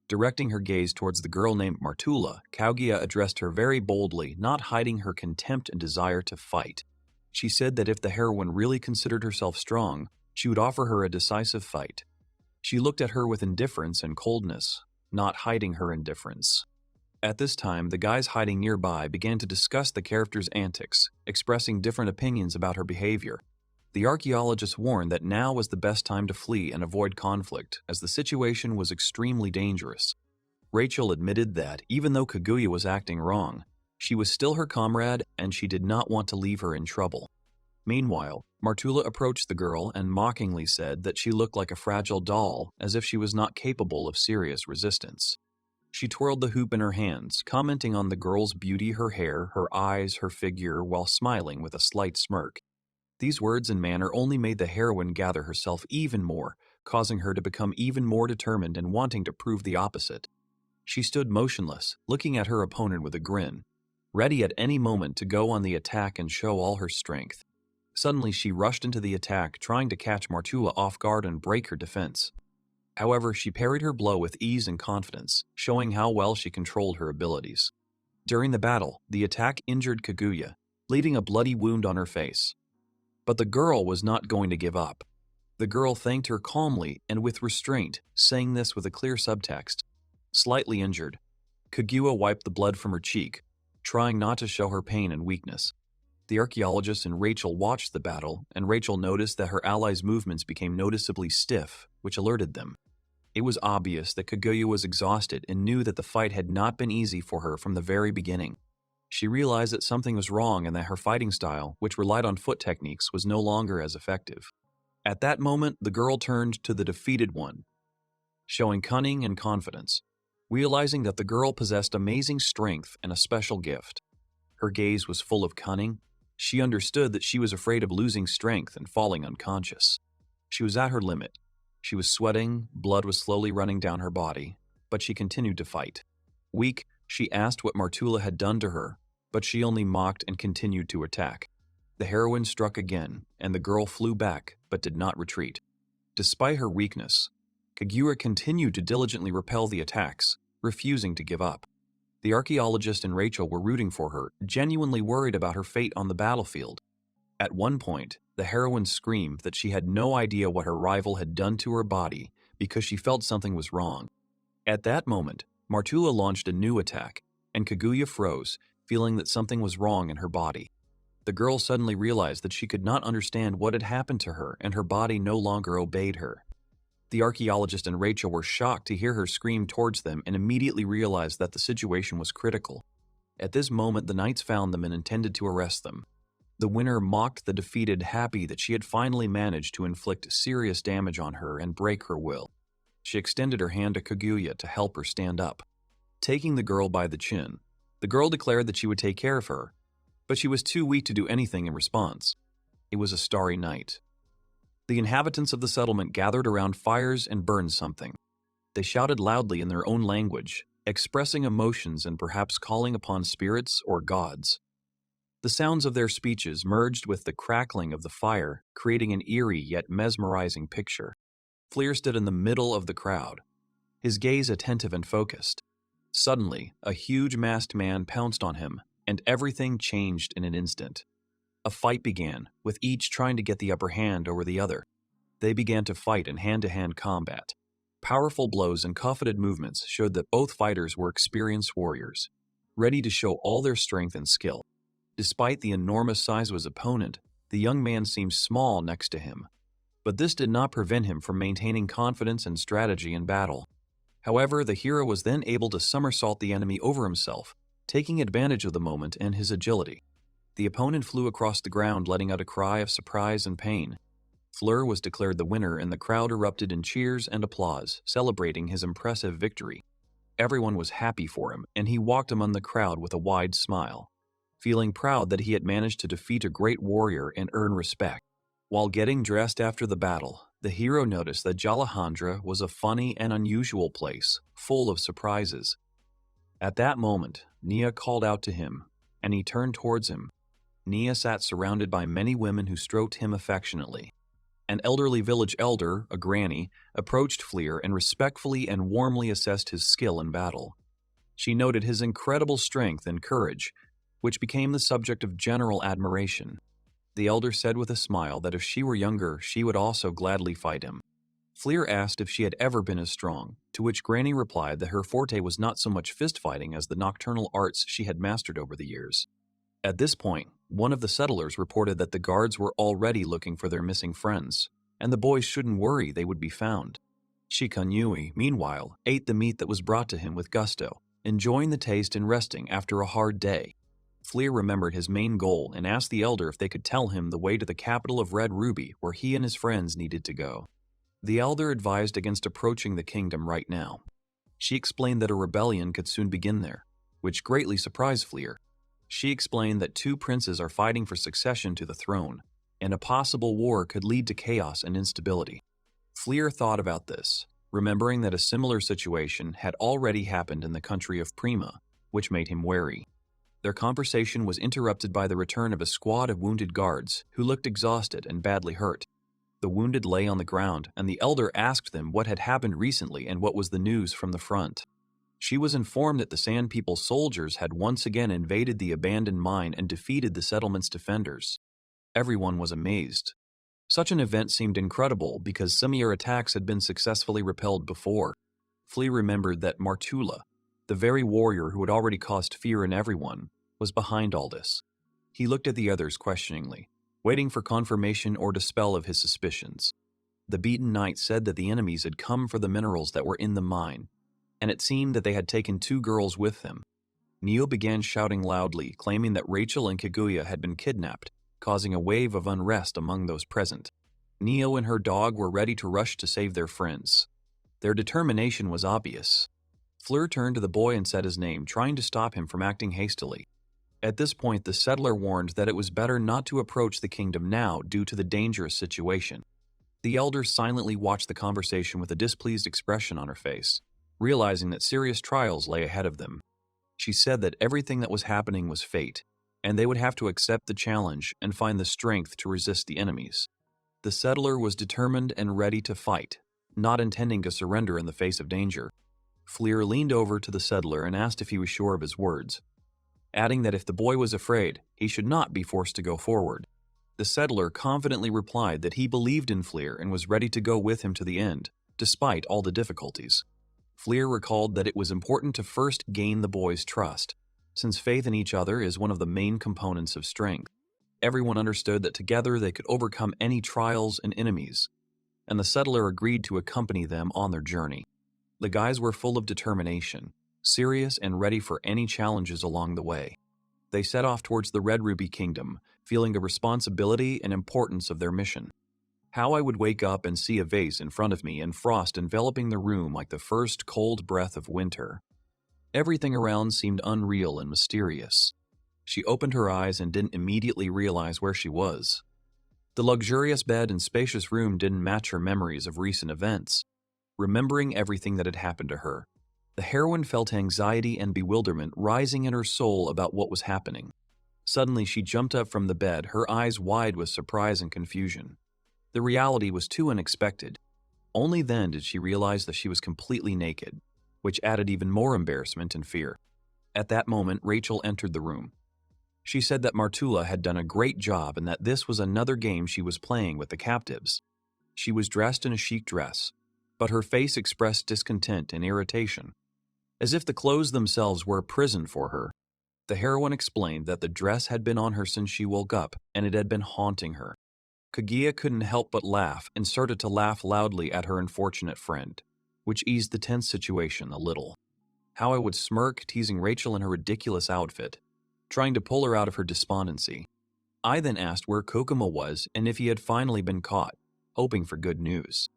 Directing her gaze towards the girl named Martula, Kaguya addressed her very boldly, not hiding her contempt and desire to fight. She said that if the heroine really considered herself strong, she would offer her a decisive fight. She looked at her with indifference and coldness, not hiding her indifference. At this time, the guys hiding nearby began to discuss the character's antics, expressing different opinions about her behavior. The archaeologist warned that now was the best time to flee and avoid conflict, as the situation was extremely dangerous. Rachel admitted that, even though Kaguya was acting wrong, she was still her comrade and she did not want to leave her in trouble. Meanwhile, Martula approached the girl and mockingly said that she looked like a fragile doll, as if she was not capable of serious resistance. She twirled the hoop in her hands, commenting on the girl's beauty, her hair, her eyes, her figure, while smiling with a slight smirk. These words and manner only made the heroine gather herself even more, causing her to become even more determined and wanting to prove the opposite. She stood motionless, looking at her opponent with a grin, ready at any moment to go on the attack and show all her strength. Suddenly she rushed into the attack, trying to catch Martula off guard and break her defense. However, she parried her blow with ease and confidence, showing how well she controlled her abilities. During the battle, the attack injured Kaguya, leaving a bloody wound on her face. But the girl was not going to give up. The girl thanked her calmly and with restraint, saying this with a clear subtext. Slightly injured, Kaguya wiped the blood from her cheek, trying not to show her pain and weakness. The archaeologist and Rachel watched the battle, and Rachel noticed that her allies' movements became noticeably stiff, which alerted them. It was obvious that Kaguya was exhausted and knew that the fight had not been easy for her from the very beginning. She realized that something was wrong and that her fighting style, which relied on foot techniques, was no longer as effective. At that moment, the girl turned to the defeated one, showing cunning and confidence. Realizing that the girl possessed amazing strength and a special gift. Her gaze was full of cunning. She understood that she was afraid of losing strength and falling unconscious. She was at her limit. She was sweating, blood was slowly running down her body, but she continued to fight. Weak, she asked what Martula had done to her, but she only mocked and continued to attack. The heroine struck again, and the girl flew back, but did not retreat. Despite her weakness, Kaguya continued to diligently repel the attacks, refusing to give up. The archaeologist and Rachel were rooting for her, genuinely worried about her fate on the battlefield. At one point, the heroine screamed that she had no idea what her rival had done to her body because she felt something was wrong. At that moment, Martula launched a new attack, and Kaguya froze, feeling that something was wrong in her body. The girl suddenly realized that she could not understand what had happened to her, and her body no longer obeyed her. The archaeologist and Rachel were shocked to hear her scream towards them and immediately realized that the situation was critical. At this moment, the knights found them and intended to arrest them. The winner mocked the defeated, happy that she had finally managed to inflict serious damage on her and break her will. She extended her hand to Kaguya to help her stand up. Taking the girl by the chin, the girl declared that she would take care of her, but she was too weak to do anything in response. It was a starry night. The inhabitants of the settlement gathered around fires and burned something. They shouted loudly in their own language, expressing emotions and perhaps calling upon spirits or gods. The sounds of their speeches merged with the crackling of the fire, creating an eerie yet mesmerizing picture. Fleer stood in the middle of the crowd, his gaze attentive and focused. Suddenly, a huge masked man pounced on him, and everything changed in an instant. A fight began, with each trying to get the upper hand over the other. They began to fight in hand-to-hand combat. Powerful blows and coveted movements showed that both fighters were experienced warriors, ready to show all their strength and skill. Despite the enormous size of his opponent, the young man seemed small next to him. But this did not prevent him from maintaining confidence and strategy in battle. However, the hero was then able to somersault the enemy over himself, taking advantage of the moment and his agility. The opponent flew across the ground, letting out a cry of surprise and pain. Fleur was declared the winner, and the crowd erupted in cheers and applause, celebrating his impressive victory. Everyone was happy for him, and he walked among the crowd with a wide smile, feeling proud that he had managed to defeat a great warrior and earn respect. While getting dressed after the battle, the hero noticed that Jalahandra was a funny and unusual place, full of surprises. At that moment, Nia called out to him, and he turned towards him, Nia sat surrounded by many women who stroked him affectionately. An elderly village elder, a granny, approached Fleer and respectfully and warmly assessed his skill in battle. She noted his incredible strength and courage, which became the subject of general admiration. The elder said with a smile that if she were younger, she would also gladly fight him. Fleer asked if she had ever been as strong, to which Granny replied that her forte was not so much fist-fighting as the nocturnal arts she had mastered over the years. At this point, one of the settlers reported that the guards were already looking for their missing friends, and the boys shouldn't worry, they would be found. Shikanyui, meanwhile, ate the meat that was brought to him with gusto, enjoying the taste and resting after a hard day. Fleer remembered his main goal and asked the elder if they could tell him the way to the capital of Red Ruby where he and his friends needed to go. The elder advised against approaching the kingdom right now. She explained that a rebellion could soon begin there, which greatly surprised Fleer. She explained that two princes are fighting for succession to the throne, and a possible war could lead to chaos and instability. Fleer thought about this, remembering that a similar situation had already happened in the country of Prima, which made him wary. Their conversation was interrupted by the return of a squad of wounded guards who looked exhausted and badly hurt. The wounded lay on the ground, and the elder asked them what had happened recently and what was the news from the front. She was informed that the Sand People's soldiers had once again invaded the abandoned mine and defeated the settlement's defenders. Everyone was amazed. Such an event seemed incredible because similar attacks had been successfully repelled before. Flea remembered that Martula, the very warrior who had already caused fear in everyone, was behind all this. He looked at the others questioningly, waiting for confirmation or dispel of his suspicions. The beaten knight said that the enemies had come for the minerals that were in the mine, and it seemed that they had taken two girls with them. Neo began shouting loudly, claiming that Rachel and Kaguya had been kidnapped, causing a wave of unrest among those present. Neo and her dog were ready to rush to save their friends. Their determination was obvious. Fleur turned to the boy and said his name, trying to stop him from acting hastily. At this point, the settler warned that it was better not to approach the kingdom now due to the dangerous situation. The elder silently watched the conversation with a displeased expression on her face, realizing that serious trials lay ahead of them. She said that everything that was happening was fate, and they would have to accept the challenge and find the strength to resist the enemies. The settler was determined and ready to fight, not intending to surrender in the face of danger. Fleer leaned over to the settler and asked if he was sure of his words, adding that if the boy was afraid, he should not be forced to go forward. The settler confidently replied that he believed in Fleer and was ready to go with him to the end, despite all the difficulties. Fleer recalled that it was important to first gain the boy's trust, since faith in each other is one of the main components of strength. Everyone understood that together they could overcome any trials and enemies, and the settler agreed to accompany them on their journey. The guys were full of determination, serious and ready for any challenges along the way. They set off towards the Red Ruby Kingdom, feeling the responsibility and importance of their mission. How I would wake up and see a vase in front of me and frost enveloping the room like the first cold breath of winter. Everything around seemed unreal and mysterious. She opened her eyes and didn't immediately realize where she was. The luxurious bed and spacious room didn't match her memories of recent events. Remembering everything that had happened to her, the heroine felt anxiety and bewilderment rising in her soul about what was happening. Suddenly, she jumped up from the bed, her eyes wide with surprise and confusion. The reality was too unexpected. Only then did she realize that she was completely naked, which added even more embarrassment and fear. At that moment, Rachel entered the room. She said that Martula had done a great job and that this was another game she was playing with the captives. She was dressed in a chic dress, but her face expressed discontent and irritation, as if the clothes themselves were a prison for her. The heroine explained that the dress had been on her since she woke up, and it had been haunting her. Kaguya couldn't help but laugh and started to laugh loudly at her unfortunate friend, which eased the tense situation a little. How I would smirk, teasing Rachel in her ridiculous outfit, trying to pull her out of her despondency. I then asked where Kokomo was and if he had finally been caught, hoping for good news.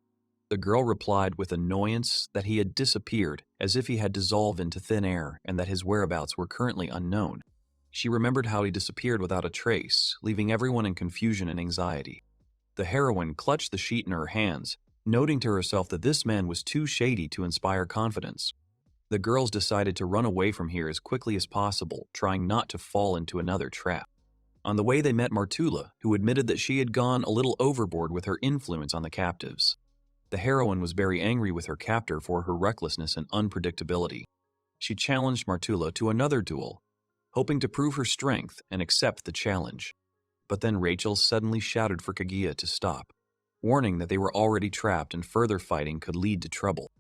The girl replied with annoyance that he had disappeared, as if he had dissolved into thin air and that his whereabouts were currently unknown. She remembered how he disappeared without a trace, leaving everyone in confusion and anxiety. The heroine clutched the sheet in her hands, noting to herself that this man was too shady to inspire confidence. The girls decided to run away from here as quickly as possible, trying not to fall into another trap. On the way they met Martula, who admitted that she had gone a little overboard with her influence on the captives. The heroine was very angry with her captor for her recklessness and unpredictability. She challenged Martula to another duel, hoping to prove her strength and accept the challenge. But then Rachel suddenly shouted for Kaguya to stop, warning that they were already trapped and further fighting could lead to trouble.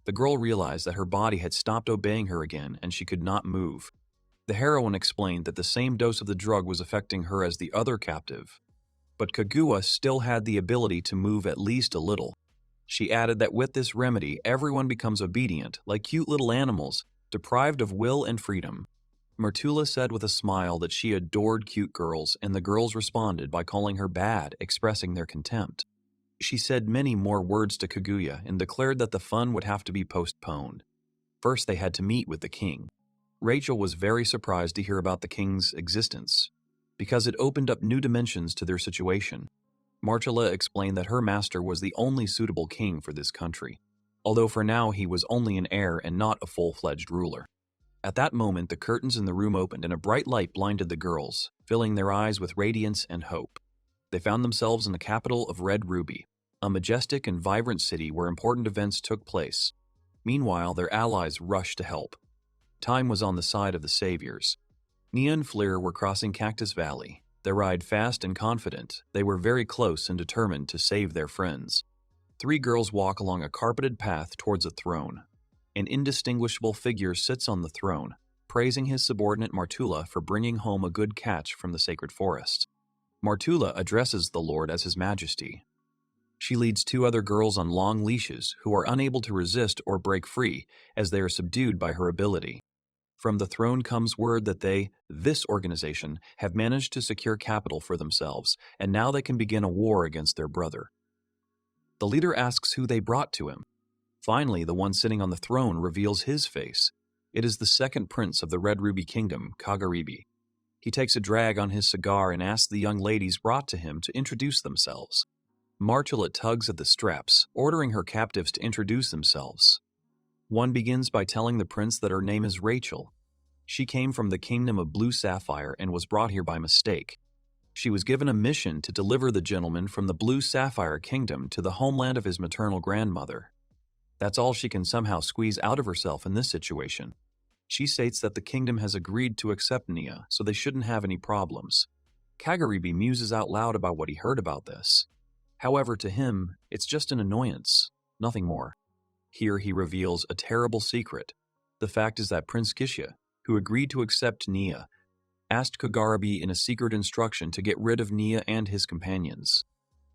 The girl realized that her body had stopped obeying her again and she could not move. The heroine explained that the same dose of the drug was affecting her as the other captive, but Kaguya still had the ability to move at least a little. She added that with this remedy, everyone becomes obedient, like cute little animals, deprived of will and freedom. Martula said with a smile that she adored cute girls, and the girls responded by calling her bad, expressing their contempt. She said many more words to Kaguya and declared that the fun would have to be postponed. First, they had to meet with the king. Rachel was very surprised to hear about the king's existence, because it opened up new dimensions to their situation. Martula explained that her master was the only suitable king for this country, although for now he was only an heir and not a full-fledged ruler. At that moment, the curtains in the room opened and a bright light blinded the girls, filling their eyes with radiance and hope. They found themselves in the capital of Red Ruby, a majestic and vibrant city where important events took place. Meanwhile, their allies rushed to help. Time was on the side of the saviors. Nia and Fleer were crossing Cactus Valley. Their ride fast and confident, they were very close and determined to save their friends. Three girls walk along a carpeted path towards a throne. An indistinguishable figure sits on the throne, praising his subordinate Martula for bringing home a good catch from the sacred forest. Martula addresses the Lord as His Majesty. She leads two other girls on long leashes who are unable to resist or break free as they are subdued by her ability. From the throne comes word that this organization, have managed to secure capital for themselves, and now they can begin a war against their brother. The leader asks who they brought to him. Finally, the one sitting on the throne reveals his face. It is the second prince of the Red Ruby Kingdom, Kagaribi. He takes a drag on his cigar and asks the young ladies brought to him to introduce themselves. Martula tugs at the straps, ordering her captives to introduce themselves. One begins by telling the prince that her name is Rachel. She came from the kingdom of Blue Sapphire and was brought here by mistake. She was given a mission to deliver the gentleman from the Blue Sapphire Kingdom to the homeland of his maternal grandmother. That's all she can somehow squeeze out of herself in this situation. She states that the kingdom has agreed to accept Nia, so they shouldn't have any problems. Kagaribi muses out loud about what he heard about this. However, to him, it's just an annoyance, nothing more. Here he reveals a terrible secret. The fact is that Prince Gisha, who agreed to accept Nia, asked Kagaribi in a secret instruction to get rid of Nia and his companions.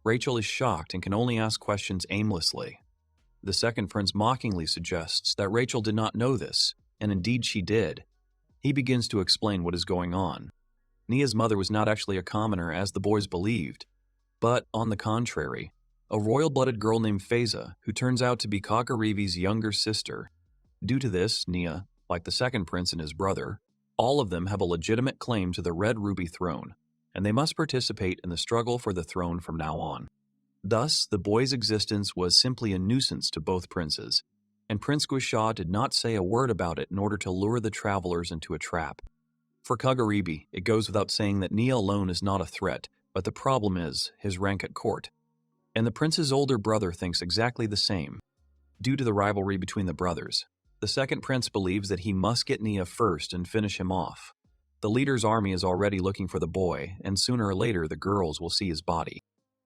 Rachel is shocked and can only ask questions aimlessly. The second prince mockingly suggests that Rachel did not know this, and indeed she did. He begins to explain what is going on. Nia's mother was not actually a commoner as the boys believed, but, on the contrary, a royal-blooded girl named Feza, who turns out to be Kagaribi's younger sister. Due to this, Nia, like the second prince and his brother, all of them have a legitimate claim to the Red Ruby throne, and they must participate in the struggle for the throne from now on. Thus, the boy's existence was simply a nuisance to both princes, and Prince Gwisha did not say a word about it in order to lure the travelers into a trap. For Kagaribi, it goes without saying that Nia alone is not a threat, but the problem is his rank at court. And the prince's older brother thinks exactly the same. Due to the rivalry between the brothers, the second prince believes that he must get Nia first and finish him off. The leader's army is already looking for the boy, and sooner or later the girls will see his body.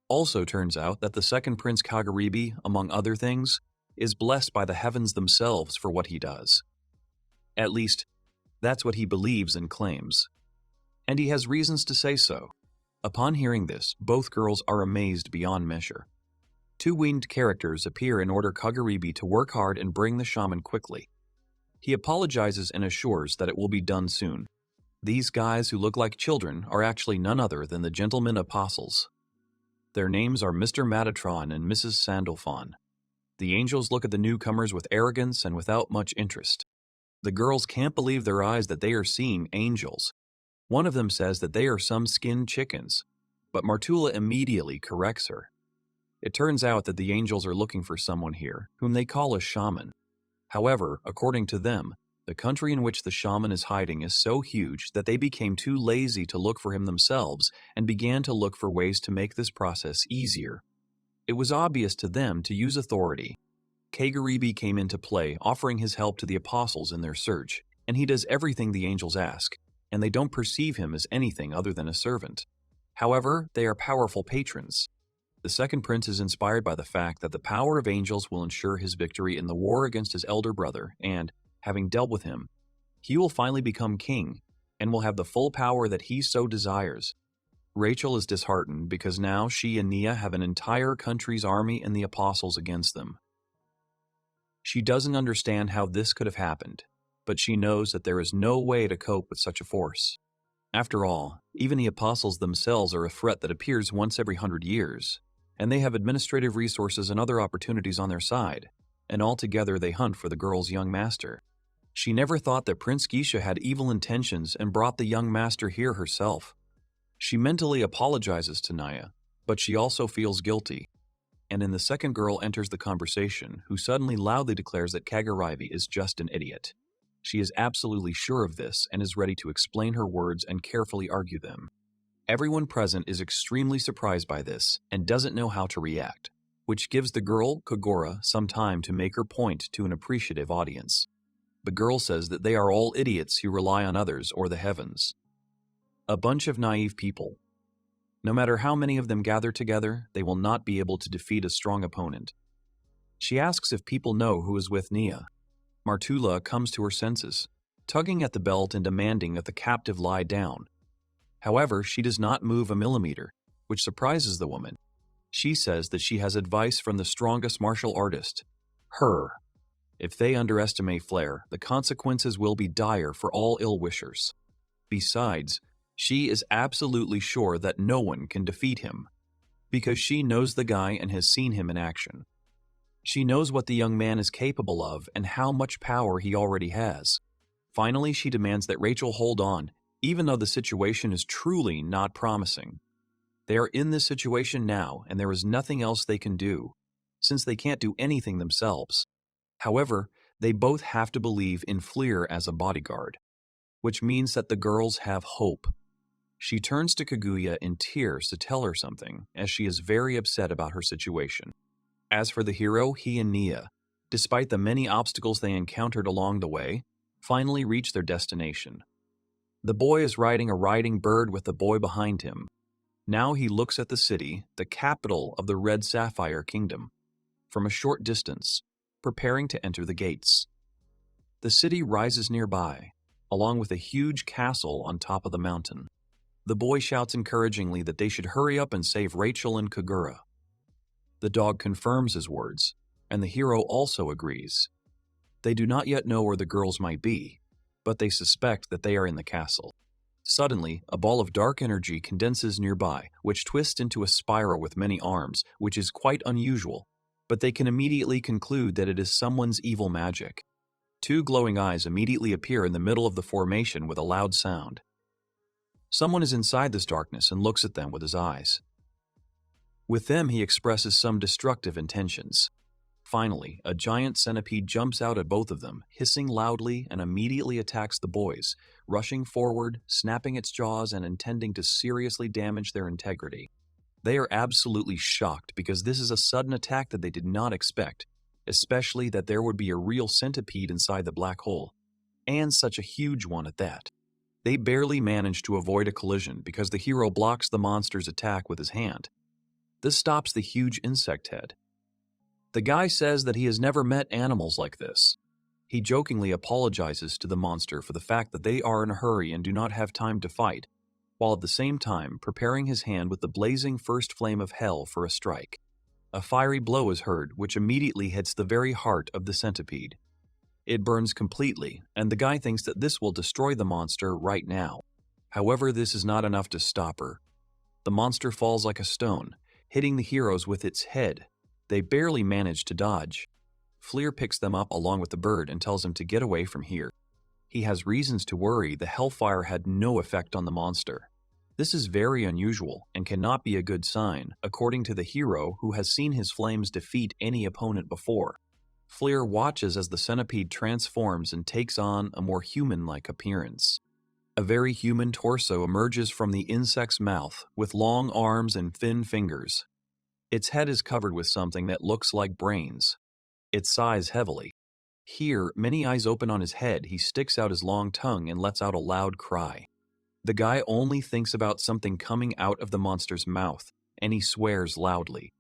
Also turns out that the second prince Kagaribi, among other things, is blessed by the heavens themselves for what he does. At least, that's what he believes and claims. And he has reasons to say so. Upon hearing this, both girls are amazed beyond measure. Two winged characters appear and order Kagaribi to work hard and bring the shaman quickly. He apologizes and assures that it will be done soon. These guys who look like children are actually none other than the gentlemen apostles. Their names are Mr. Metatron and Mrs. Sandalphon. The angels look at the newcomers with arrogance and without much interest. The girls can't believe their eyes that they are seeing angels. One of them says that they are some skinned chickens, but Martula immediately corrects her. It turns out that the angels are looking for someone here, whom they call a shaman. However, according to them, The country in which the shaman is hiding is so huge that they became too lazy to look for him themselves and began to look for ways to make this process easier. It was obvious to them to use authority. Kaguribi came into play, offering his help to the apostles in their search, and he does everything the angels ask, and they don't perceive him as anything other than a servant. However, they are powerful patrons. The second prince is inspired by the fact that the power of angels will ensure his victory in the war against his elder brother, and, having dealt with him, he will finally become king, and will have the full power that he so desires. Rachel is disheartened because now she and Nia have an entire country's army and the apostles against them. She doesn't understand how this could have happened, but she knows that there is no way to cope with such a force. After all, even the apostles themselves are a threat that appears once every 100 years, and they have administrative resources and other opportunities on their side, and altogether they hunt for the girl's young master. She never thought that Prince Geisha had evil intentions and brought the young master here herself. She mentally apologizes to Naya, but she also feels guilty. And then the second girl enters the conversation, who suddenly loudly declares that Kagurabi is just an idiot. She is absolutely sure of this and is ready to explain her words and carefully argue them. Everyone present is extremely surprised by this and doesn't know how to react, which gives the girl, Kagura, some time to make her point to an appreciative audience. The girl says that they are all idiots who rely on others or the heavens. A bunch of naive people. No matter how many of them gather together, they will not be able to defeat a strong opponent. She asks if people know who is with Nia. Martula comes to her senses, tugging at the belt and demanding that the captive lie down. However, she does not move a millimeter, which surprises the woman. She says that she has advice from the strongest martial artist, her. If they underestimate Flair, the consequences will be dire for all ill-wishers. Besides, she is absolutely sure that no one can defeat him, because she knows the guy and has seen him in action. She knows what the young man is capable of and how much power he already has. Finally, she demands that Rachel hold on, even though the situation is truly not promising. They are in this situation now, and there is nothing else they can do, since they can't do anything themselves. However, they both have to believe in Fleer as a bodyguard, which means that the girls have hope. She turns to Kaguya in tears to tell her something, as she is very upset about her situation. As for the hero, he and Nia, despite the many obstacles they encountered along the way, finally reach their destination. The boy is riding a riding bird with the boy behind him. Now he looks at the city, the capital of the Red Sapphire Kingdom, from a short distance, preparing to enter the gates. The city rises nearby, along with a huge castle on top of the mountain. The boy shouts encouragingly that they should hurry up and save Rachel and Kagura. The dog confirms his words, and the hero also agrees. They do not yet know where the girls might be, but they suspect that they are in the castle. Suddenly, a ball of dark energy condenses nearby, which twists into a spiral with many arms, which is quite unusual, but they can immediately conclude that it is someone's evil magic. Two glowing eyes immediately appear in the middle of the formation with a loud sound. Someone is inside this darkness and looks at them with his eyes. With them, he expresses some destructive intentions. Finally, a giant centipede jumps out at both of them, hissing loudly, and immediately attacks the boys, rushing forward, snapping its jaws, and intending to seriously damage their integrity. They are absolutely shocked because this is a sudden attack that they did not expect, especially that there would be a real centipede inside the black hole, and such a huge one at that. They barely manage to avoid a collision because the hero blocks the monster's attack with his hand. This stops the huge insect head. The guy says that he has never met animals like this. He jokingly apologizes to the monster for the fact that they are in a hurry and do not have time to fight, while at the same time preparing his hand with the blazing first flame of hell for a strike. A fiery blow is heard, which immediately hits the very heart of the centipede. It burns completely, and the guy thinks that this will destroy the monster right now. However, this is not enough to stop her. The monster falls like a stone, hitting the heroes with its head. They barely manage to dodge. Fleer picks them up along with the bird and tells him to get away from here. He has reasons to worry the Hellfire had no effect on the monster. This is very unusual and cannot be a good sign, according to the hero who has seen his flames defeat any opponent before. Fleer watches as the centipede transforms and takes on a more human-like appearance. A very human torso emerges from the insect's mouth with long arms and thin fingers. Its head is covered with something that looks like brains. It sighs heavily. Here, many eyes open on his head. He sticks out his long tongue and lets out a loud cry. The guy only thinks about something coming out of the monster's mouth, and he swears loudly.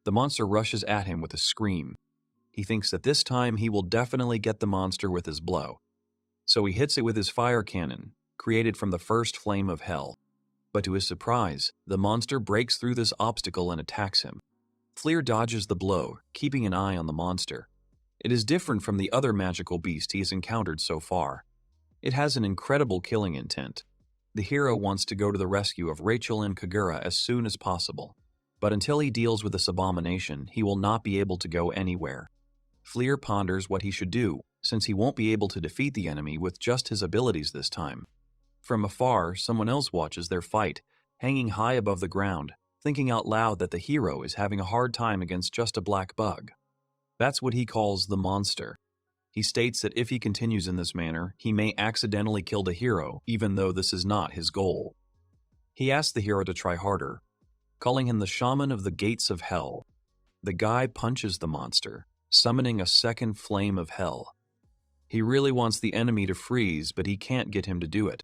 The monster rushes at him with a scream. He thinks that this time he will definitely get the monster with his blow. So he hits it with his fire cannon, created from the first flame of hell. But to his surprise, the monster breaks through this obstacle and attacks him. Fleer dodges the blow, keeping an eye on the monster. It is different from the other magical beast he has encountered so far. It has an incredible killing intent. The hero wants to go to the rescue of Rachel and Kagura as soon as possible. But until he deals with this abomination, he will not be able to go anywhere. Fleer ponders what he should do, since he won't be able to defeat the enemy with just his abilities this time. From afar, someone else watches their fight, hanging high above the ground, thinking out loud that the hero is having a hard time against just a black bug. That's what he calls the monster. He states that if he continues in this manner, he may accidentally kill the hero, even though this is not his goal. He asks the hero to try harder, calling him the shaman of the gates of hell. The guy punches the monster, summoning a second flame of hell. He really wants the enemy to freeze, but he can't get him to do it.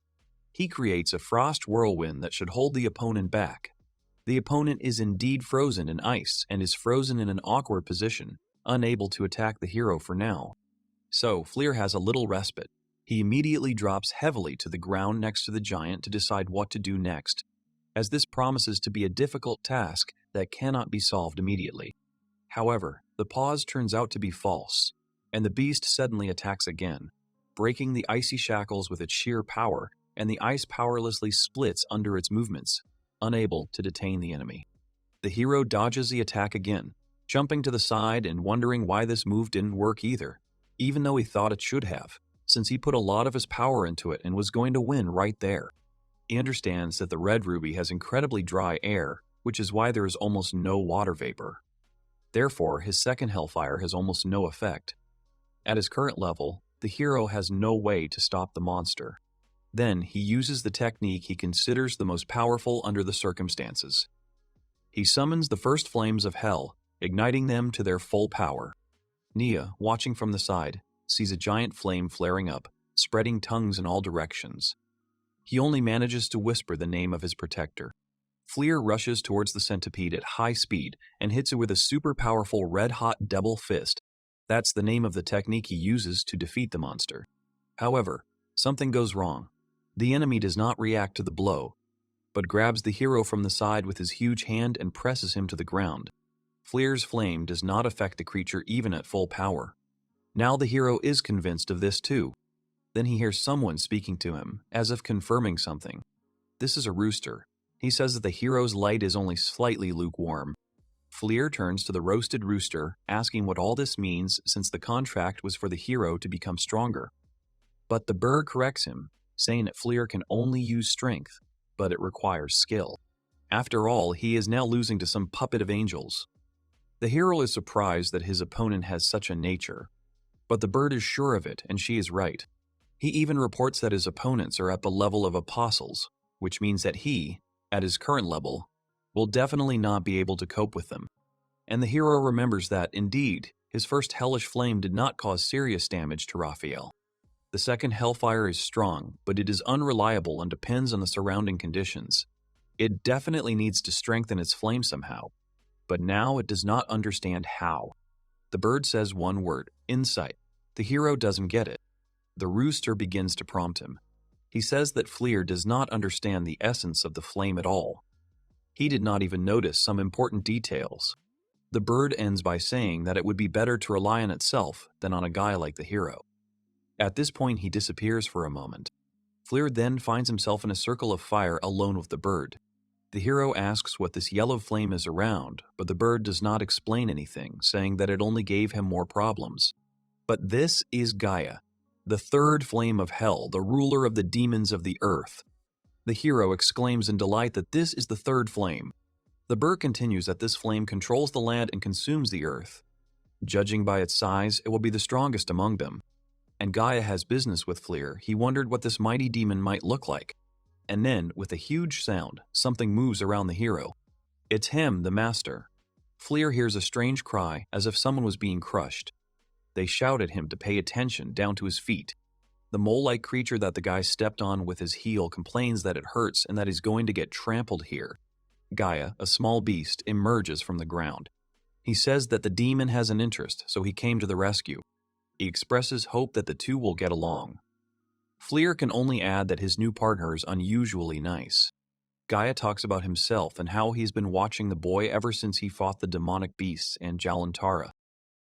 He creates a frost whirlwind that should hold the opponent back. The opponent is indeed frozen in ice and is frozen in an awkward position, unable to attack the hero for now. So, Fleer has a little respite. He immediately drops heavily to the ground next to the giant to decide what to do next, as this promises to be a difficult task that cannot be solved immediately. However, the pause turns out to be false, and the beast suddenly attacks again, breaking the icy shackles with its sheer power, and the ice powerlessly splits under its movements, unable to detain the enemy. The hero dodges the attack again, jumping to the side and wondering why this move didn't work either, even though he thought it should have, since he put a lot of his power into it and was going to win right there. He understands that the red ruby has incredibly dry air, which is why there is almost no water vapor. Therefore, his second Hellfire has almost no effect. At his current level, the hero has no way to stop the monster. Then, he uses the technique he considers the most powerful under the circumstances. He summons the first flames of hell, igniting them to their full power. Nia, watching from the side, sees a giant flame flaring up, spreading tongues in all directions. He only manages to whisper the name of his protector. Fleer rushes towards the centipede at high speed and hits it with a super powerful red-hot double fist. That's the name of the technique he uses to defeat the monster. However, something goes wrong. The enemy does not react to the blow, but grabs the hero from the side with his huge hand and presses him to the ground. Fleer's flame does not affect the creature even at full power. Now the hero is convinced of this too. Then he hears someone speaking to him, as if confirming something. This is a rooster. He says that the hero's light is only slightly lukewarm. Fleer turns to the roasted rooster, asking what all this means since the contract was for the hero to become stronger. But the bird corrects him, saying that Fleer can only use strength, but it requires skill. After all, he is now losing to some puppet of angels. The hero is surprised that his opponent has such a nature, but the bird is sure of it, and she is right. He even reports that his opponents are at the level of apostles, which means that he, at his current level, will definitely not be able to cope with them. And the hero remembers that, indeed, his first hellish flame did not cause serious damage to Raphael. The second Hellfire is strong, but it is unreliable and depends on the surrounding conditions. It definitely needs to strengthen its flame somehow, but now it does not understand how. The bird says one word, insight. The hero doesn't get it. The rooster begins to prompt him. He says that Fleer does not understand the essence of the flame at all. He did not even notice some important details. The bird ends by saying that it would be better to rely on itself than on a guy like the hero. At this point, he disappears for a moment. Fleer then finds himself in a circle of fire alone with the bird. The hero asks what this yellow flame is around, but the bird does not explain anything, saying that it only gave him more problems. But this is Gaia, the third flame of hell, the ruler of the demons of the earth. The hero exclaims in delight that this is the third flame. The bird continues that this flame controls the land and consumes the earth. Judging by its size, it will be the strongest among them. And Gaia has business with Fleer. He wondered what this mighty demon might look like. And then, with a huge sound, something moves around the hero. It's him, the master. Fleer hears a strange cry, as if someone was being crushed. They shout at him to pay attention, down to his feet. The mole-like creature that the guy stepped on with his heel complains that it hurts and that he's going to get trampled here. Gaia, a small beast, emerges from the ground. He says that the demon has an interest, so he came to the rescue. He expresses hope that the two will get along. Fleer can only add that his new partner is unusually nice. Gaia talks about himself and how he's been watching the boy ever since he fought the demonic beasts and Jalantara.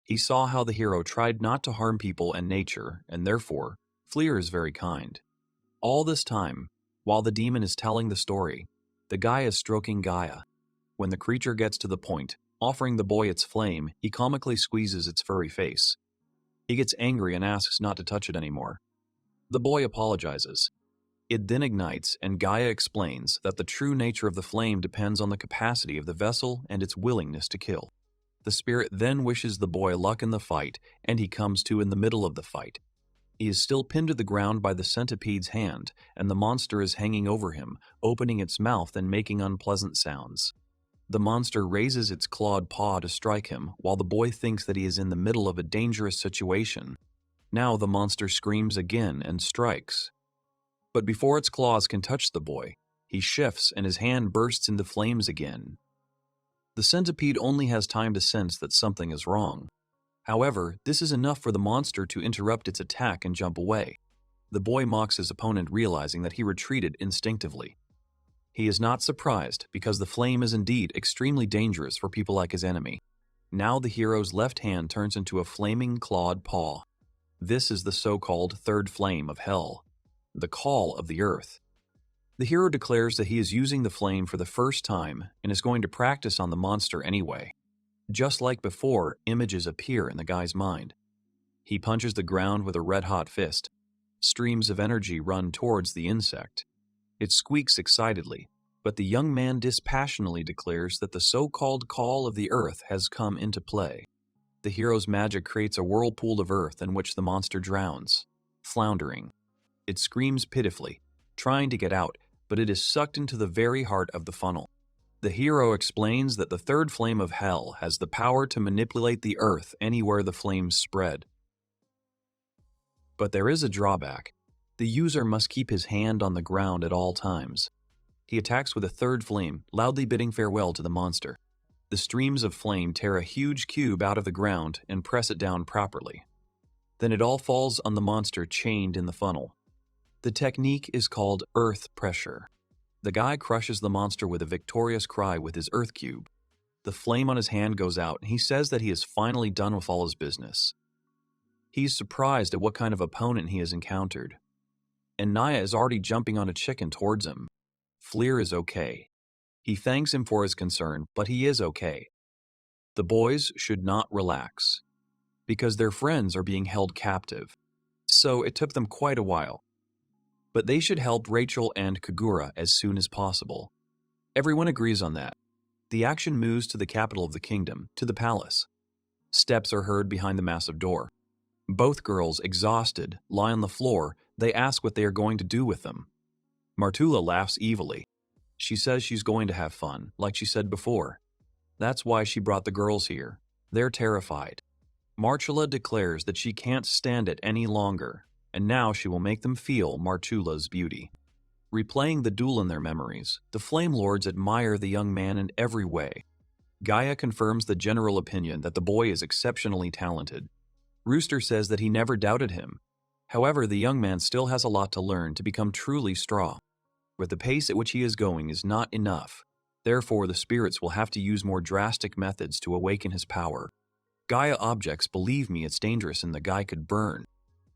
He saw how the hero tried not to harm people and nature, and therefore, Fleer is very kind. All this time, while the demon is telling the story, the guy is stroking Gaia. When the creature gets to the point, offering the boy its flame, he comically squeezes its furry face. He gets angry and asks not to touch it anymore. The boy apologizes. It then ignites, and Gaia explains that the true nature of the flame depends on the capacity of the vessel and its willingness to kill. The spirit then wishes the boy luck in the fight, and he comes to in the middle of the fight. He is still pinned to the ground by the centipede's hand, and the monster is hanging over him, opening its mouth and making unpleasant sounds. The monster raises its clawed paw to strike him, while the boy thinks that he is in the middle of a dangerous situation. Now the monster screams again and strikes. But before its claws can touch the boy, he shifts and his hand bursts into flames again. The centipede only has time to sense that something is wrong. However, this is enough for the monster to interrupt its attack and jump away. The boy mocks his opponent, realizing that he retreated instinctively. He is not surprised, because the flame is indeed extremely dangerous for people like his enemy. Now the hero's left hand turns into a flaming clawed paw. This is the so-called third flame of hell, the call of the earth. The hero declares that he is using the flame for the first time and is going to practice on the monster anyway. Just like before, images appear in the guy's mind. He punches the ground with a red-hot fist. Streams of energy run towards the insect. It squeaks excitedly, but the young man dispassionately declares that the so-called call of the earth has come into play. The hero's magic creates a whirlpool of earth in which the monster drowns, floundering. It screams pitifully, trying to get out, but it is sucked into the very heart of the funnel. The hero explains that the third flame of hell has the power to manipulate the earth anywhere the flames spread. But there is a drawback. The user must keep his hand on the ground at all times. He attacks with a third flame, loudly bidding farewell to the monster. The streams of flame tear a huge cube out of the ground and press it down properly. Then it all falls on the monster chained in the funnel. The technique is called earth pressure. The guy crushes the monster with a victorious cry with his earth cube. The flame on his hand goes out, and he says that he is finally done with all his business. He's surprised at what kind of opponent he has encountered. And Naya is already jumping on a chicken towards him. Fleer is okay. He thanks him for his concern, but he is okay. The boys should not relax, because their friends are being held captive. So it took them quite a while. But they should help Rachel and Kagura as soon as possible. Everyone agrees on that. The action moves to the capital of the kingdom, to the palace. Steps are heard behind the massive door. Both girls, exhausted, lie on the floor. They ask what they are going to do with them. Martula laughs evilly. She says she's going to have fun, like she said before. That's why she brought the girls here. They're terrified. Martula declares that she can't stand it any longer, and now she will make them feel Martula's beauty. Replaying the duel in their memories, the Flame Lords admire the young man in every way. Gaia confirms the general opinion that the boy is exceptionally talented. Rooster says that he never doubted him. However, the young man still has a lot to learn to become truly strong. But the pace at which he is going is not enough. Therefore, the spirits will have to use more drastic methods to awaken his power. Gaia objects, believe me, it's dangerous and the guy could burn.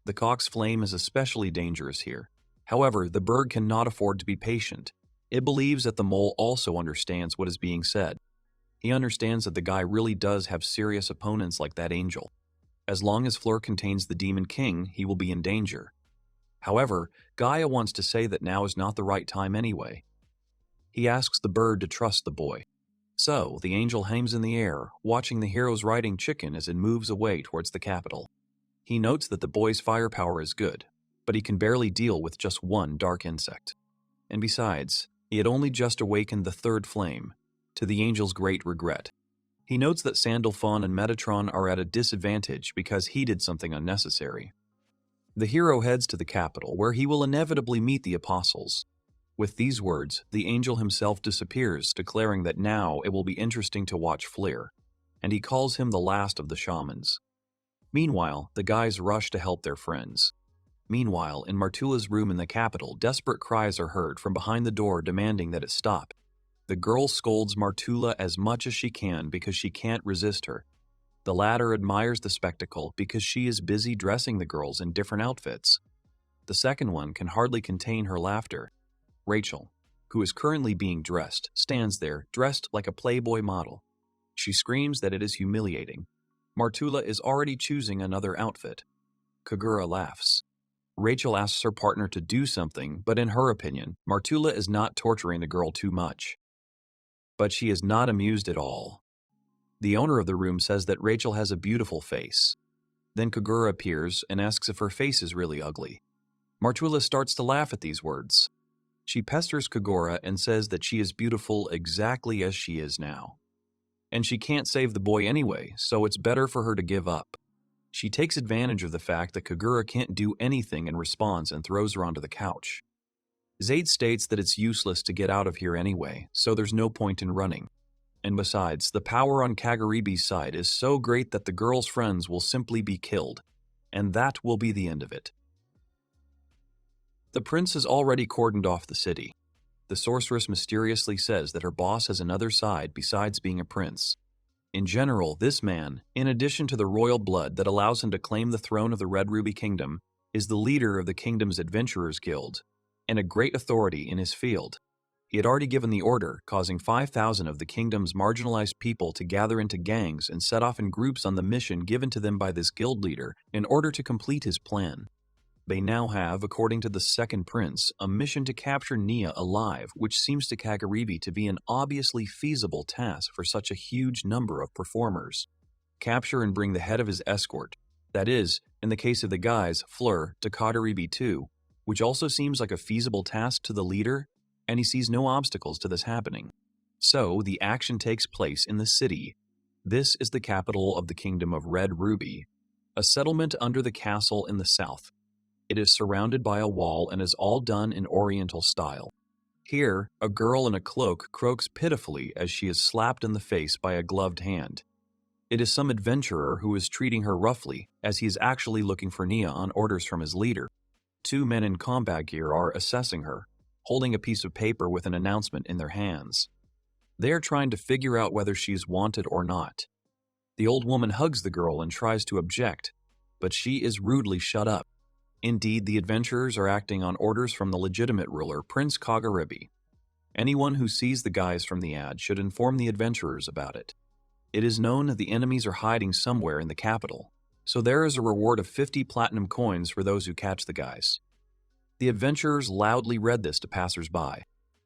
The cock's flame is especially dangerous here. However, the bird cannot afford to be patient. It believes that the mole also understands what is being said. He understands that the guy really does have serious opponents like that angel. As long as Fleur contains the Demon King, he will be in danger. However, Gaia wants to say that now is not the right time anyway. He asks the bird to trust the boy. So, the angel hangs in the air, watching the hero's riding chicken as it moves away towards the capital. He notes that the boy's firepower is good, but he can barely deal with just one dark insect. And besides, he had only just awakened the third flame, to the angel's great regret. He notes that Sandalphon and Metatron are at a disadvantage because he did something unnecessary. The hero heads to the capital, where he will inevitably meet the apostles. With these words, the angel himself disappears, declaring that now it will be interesting to watch Flair, and he calls him the last of the shamans. Meanwhile, the guys rush to help their friends. Meanwhile, in Martula's room in the capital, desperate cries are heard from behind the door demanding that it stop. The girl scolds Martula as much as she can because she can't resist her. The latter admires the spectacle because she is busy dressing the girls in different outfits. The second one can hardly contain her laughter. Rachel, who is currently being dressed, stands there, dressed like a Playboy model. She screams that it is humiliating. Martula is already choosing another outfit. Kagura laughs. Rachel asks her partner to do something, but in her opinion, Martula is not torturing the girl too much. But she is not amused at all. The owner of the room says that Rachel has a beautiful face. Then Kagura appears and asks if her face is really ugly. Martula starts to laugh at these words. She pesters Kagura and says that she is beautiful exactly as she is now. And she can't save the boy anyway, so it's better for her to give up. She takes advantage of the fact that Kagura can't do anything in response and throws her onto the couch. Zaid states that it's useless to get out of here anyway, so there's no point in running. And besides, the power on Kaguribi's side is so great that the girl's friends will simply be killed, and that will be the end of it. The prince has already cordoned off the city. The sorceress mysteriously says that her boss has another side besides being a prince. In general, this man, in addition to the royal blood that allows him to claim the throne of the Red Ruby Kingdom, is the leader of the kingdom's Adventurers Guild, and a great authority in his field. He had already given the order, causing 5,000 of the kingdom's marginalized people to gather into gangs and set off in groups on the mission given to them by this guild leader in order to complete his plan. They now have, according to the second prince, a mission to capture Nia alive, which seems to Kaguribi to be an obviously feasible task for such a huge number of performers. Capture and bring the head of his escort, that is, in the case of the guys, Fleur, to Kaguribi too, which also seems like a feasible task to the leader, and he sees no obstacles to this happening. So, the action takes place in the city. This is the capital of the Kingdom of Red Ruby, a settlement under the castle in the south. It is surrounded by a wall and is all done in Oriental style. Here, a girl in a cloak croaks pitifully as she is slapped in the face by a gloved hand. It is some adventurer who is treating her roughly, as he is actually looking for Nia on orders from his leader. Two men in combat gear are assessing her, holding a piece of paper with an announcement in their hands. They are trying to figure out whether she is wanted or not. The old woman hugs the girl and tries to object, but she is rudely shut up. Indeed, the adventurers are acting on orders from the legitimate ruler, Prince Kaguribi. Anyone who sees the guys from the ad should inform the adventurers about it. It is known that the enemies are hiding somewhere in the capital, so there is a reward of 50 platinum coins for those who catch the guys. The adventurers loudly read this to passers-by.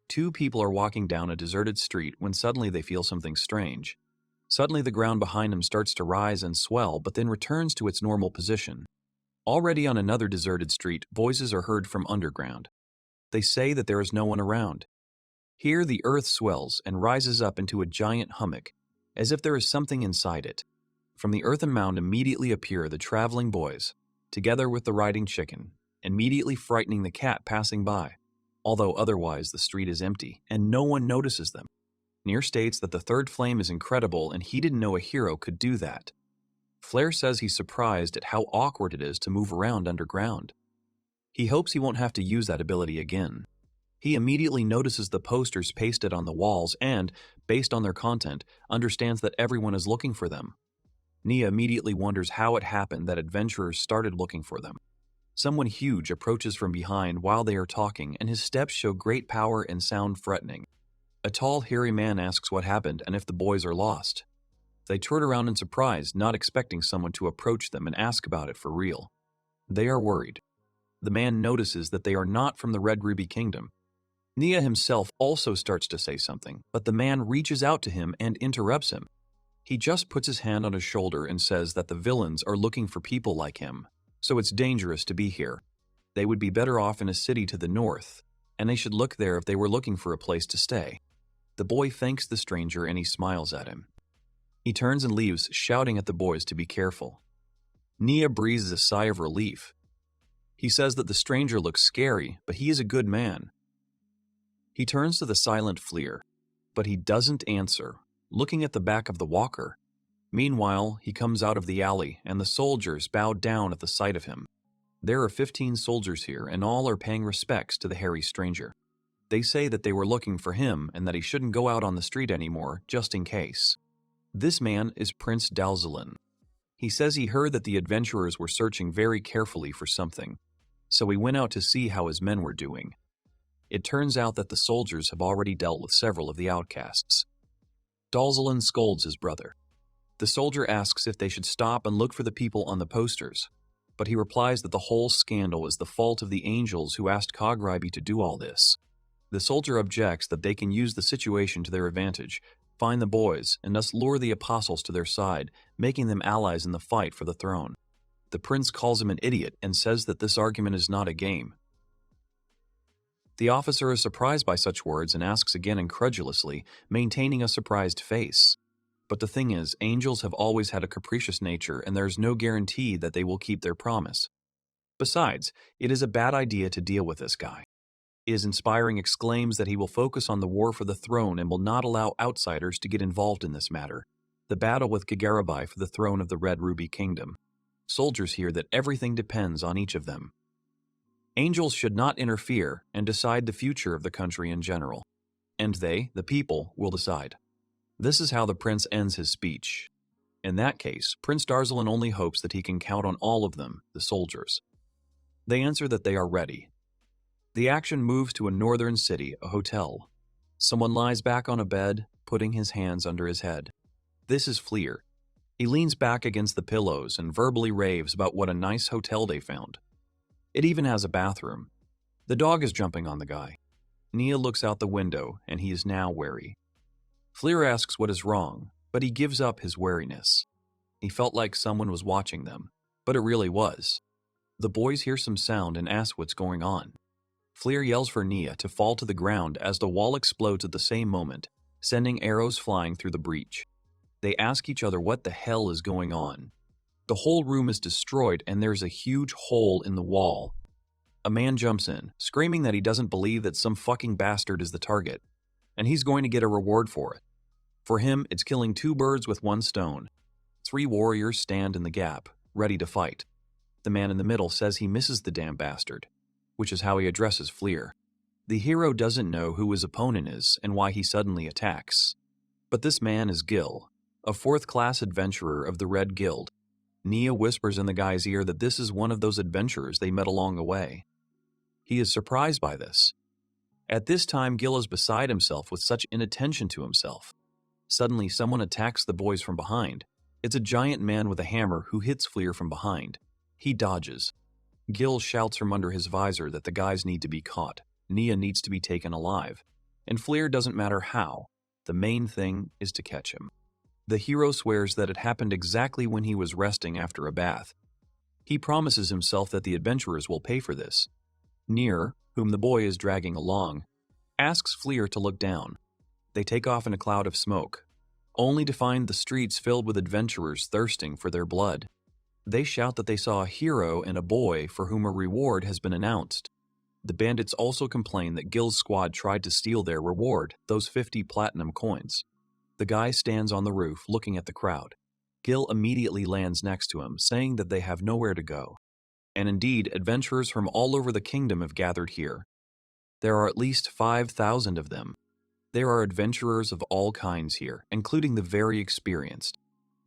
Two people are walking down a deserted street when suddenly they feel something strange. Suddenly the ground behind them starts to rise and swell, but then returns to its normal position. Already on another deserted street, voices are heard from underground. They say that there is no one around. Here the earth swells and rises up into a giant hummock, as if there is something inside it. From the earthen mound immediately appear the traveling boys, together with the riding chicken, immediately frightening the cat passing by, although otherwise the street is empty and no one notices them. Nier states that the third flame is incredible and he didn't know a hero could do that. Flair says he's surprised at how awkward it is to move around underground. He hopes he won't have to use that ability again. He immediately notices the posters pasted on the walls and, based on their content, understands that everyone is looking for them. Nia immediately wonders how it happened that adventurers started looking for them. Someone huge approaches from behind while they are talking, and his steps show great power and sound threatening. A tall, hairy man asks what happened and if the boys are lost. They turn around in surprise, not expecting someone to approach them and ask about it for real. They are worried. The man notices that they are not from the Red Ruby Kingdom. Nia himself also starts to say something, but the man reaches out to him and interrupts him. He just puts his hand on his shoulder and says that the villains are looking for people like him, so it's dangerous to be here. They would be better off in a city to the north, and they should look there if they were looking for a place to stay. The boy thanks the stranger and he smiles at him. He turns and leaves, shouting at the boys to be careful. Nia breathes a sigh of relief. He says that the stranger looks scary, but he is a good man. He turns to the silent Fleer, but he doesn't answer, looking at the back of the walker. Meanwhile, he comes out of the alley, and the soldiers bow down at the sight of him. There are 15 soldiers here, and all are paying respects to the hairy stranger. They say that they were looking for him and that he shouldn't go out on the street anymore, just in case. This man is Prince Dalzalin. He says he heard that the adventurers were searching very carefully for something, so he went out to see how his men were doing. It turns out that the soldiers have already dealt with several of the outcasts. Dalzalin scolds his brother. The soldier asks if they should stop and look for the people on the posters, but he replies that the whole scandal is the fault of the angels who asked Kagrybe to do all this. The soldier objects that they can use the situation to their advantage, find the boys, and thus lure the apostles to their side, making them allies in the fight for the throne. The prince calls him an idiot and says that this argument is not a game. The officer is surprised by such words and asks again incredulously, maintaining a surprised face. But the thing is, angels have always had a capricious nature, and there is no guarantee that they will keep their promise. Besides, it is a bad idea to deal with this guy. His inspiring exclaims that he will focus on the war for the throne and will not allow outsiders to get involved in this matter, the battle with Kagrybe for the throne of the Red Ruby Kingdom. Soldiers hear that everything depends on each of them. Angels should not interfere and decide the future of the country in general, and they, the people, will decide. This is how the prince ends his speech. In that case, Prince Dalzalin only hopes that he can count on all of them, the soldiers. They answer that they are ready. The action moves to a northern city, a hotel. Someone lies back on a bed, putting his hands under his head. This is Fleer. He leans back against the pillows and verbally raves about what a nice hotel they found. It even has a bathroom. The dog is jumping on the guy. Nia looks out the window, and he is now wary. Fleer asks what is wrong, but he gives up his wariness. He felt like someone was watching them, but it really was. The boys hear some sound and ask what's going on. Fleer yells for Nia to fall to the ground as the wall explodes at the same moment, sending arrows flying through the breach. They ask each other what the hell is going on. The whole room is destroyed and there's a huge hole in the wall. A man jumps in, screaming that he doesn't believe that some fucking bastard is the target, and he's going to get a reward for it. For him, it's killing 2 birds with 1 stone. 3 warriors stand in the gap, ready to fight. The man in the middle says he misses the damn bastard, which is how he addresses Fleer. The hero doesn't know who his opponent is and why he suddenly attacks. But this man is Gil, a 4th-class adventurer of the Red Guild. Nia whispers in the guy's ear that this is one of those adventurers they met along the way. He is surprised by this. At this time, Gil is beside himself with such inattention to himself. Suddenly, someone attacks the boys from behind. It's a giant man with a hammer who hits Fleer from behind. He dodges. Gil shouts from under his visor that the guys need to be caught. Nia needs to be taken alive. And Fleer doesn't matter how. The main thing is to catch him. The hero swears that it happened exactly when he was resting after a bath. He promises himself that the adventurers will pay for this. Nier, whom the boy is dragging along, asks Fleer to look down. They take off in a cloud of smoke, only to find the streets filled with adventurers thirsting for their blood. They shout that they saw a hero and a boy for whom a reward has been announced. The bandits also complain that Gil's squad tried to steal their reward, those 50 platinum coins. The guy stands on the roof looking at the crowd. Gil immediately lands next to him, saying that they have nowhere to go. And indeed, adventurers from all over the kingdom have gathered here. There are at least 5,000 of them. There are adventurers of all kinds here, including the very experienced.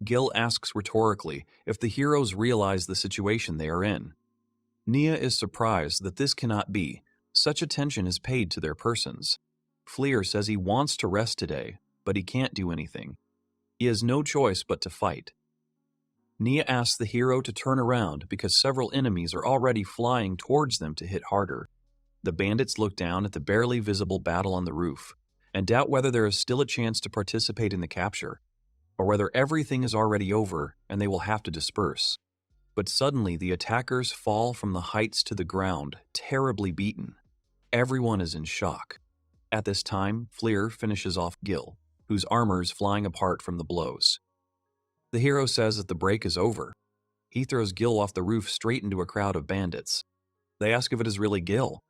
Gil asks rhetorically if the heroes realize the situation they are in. Nia is surprised that this cannot be. Such attention is paid to their persons. Fleer says he wants to rest today, but he can't do anything. He has no choice but to fight. Nia asks the hero to turn around because several enemies are already flying towards them to hit harder. The bandits look down at the barely visible battle on the roof and doubt whether there is still a chance to participate in the capture, or whether everything is already over and they will have to disperse. But suddenly the attackers fall from the heights to the ground, terribly beaten. Everyone is in shock. At this time, Fleer finishes off Gil, whose armor is flying apart from the blows. The hero says that the break is over. He throws Gil off the roof straight into a crowd of bandits. They ask if it is really Gil.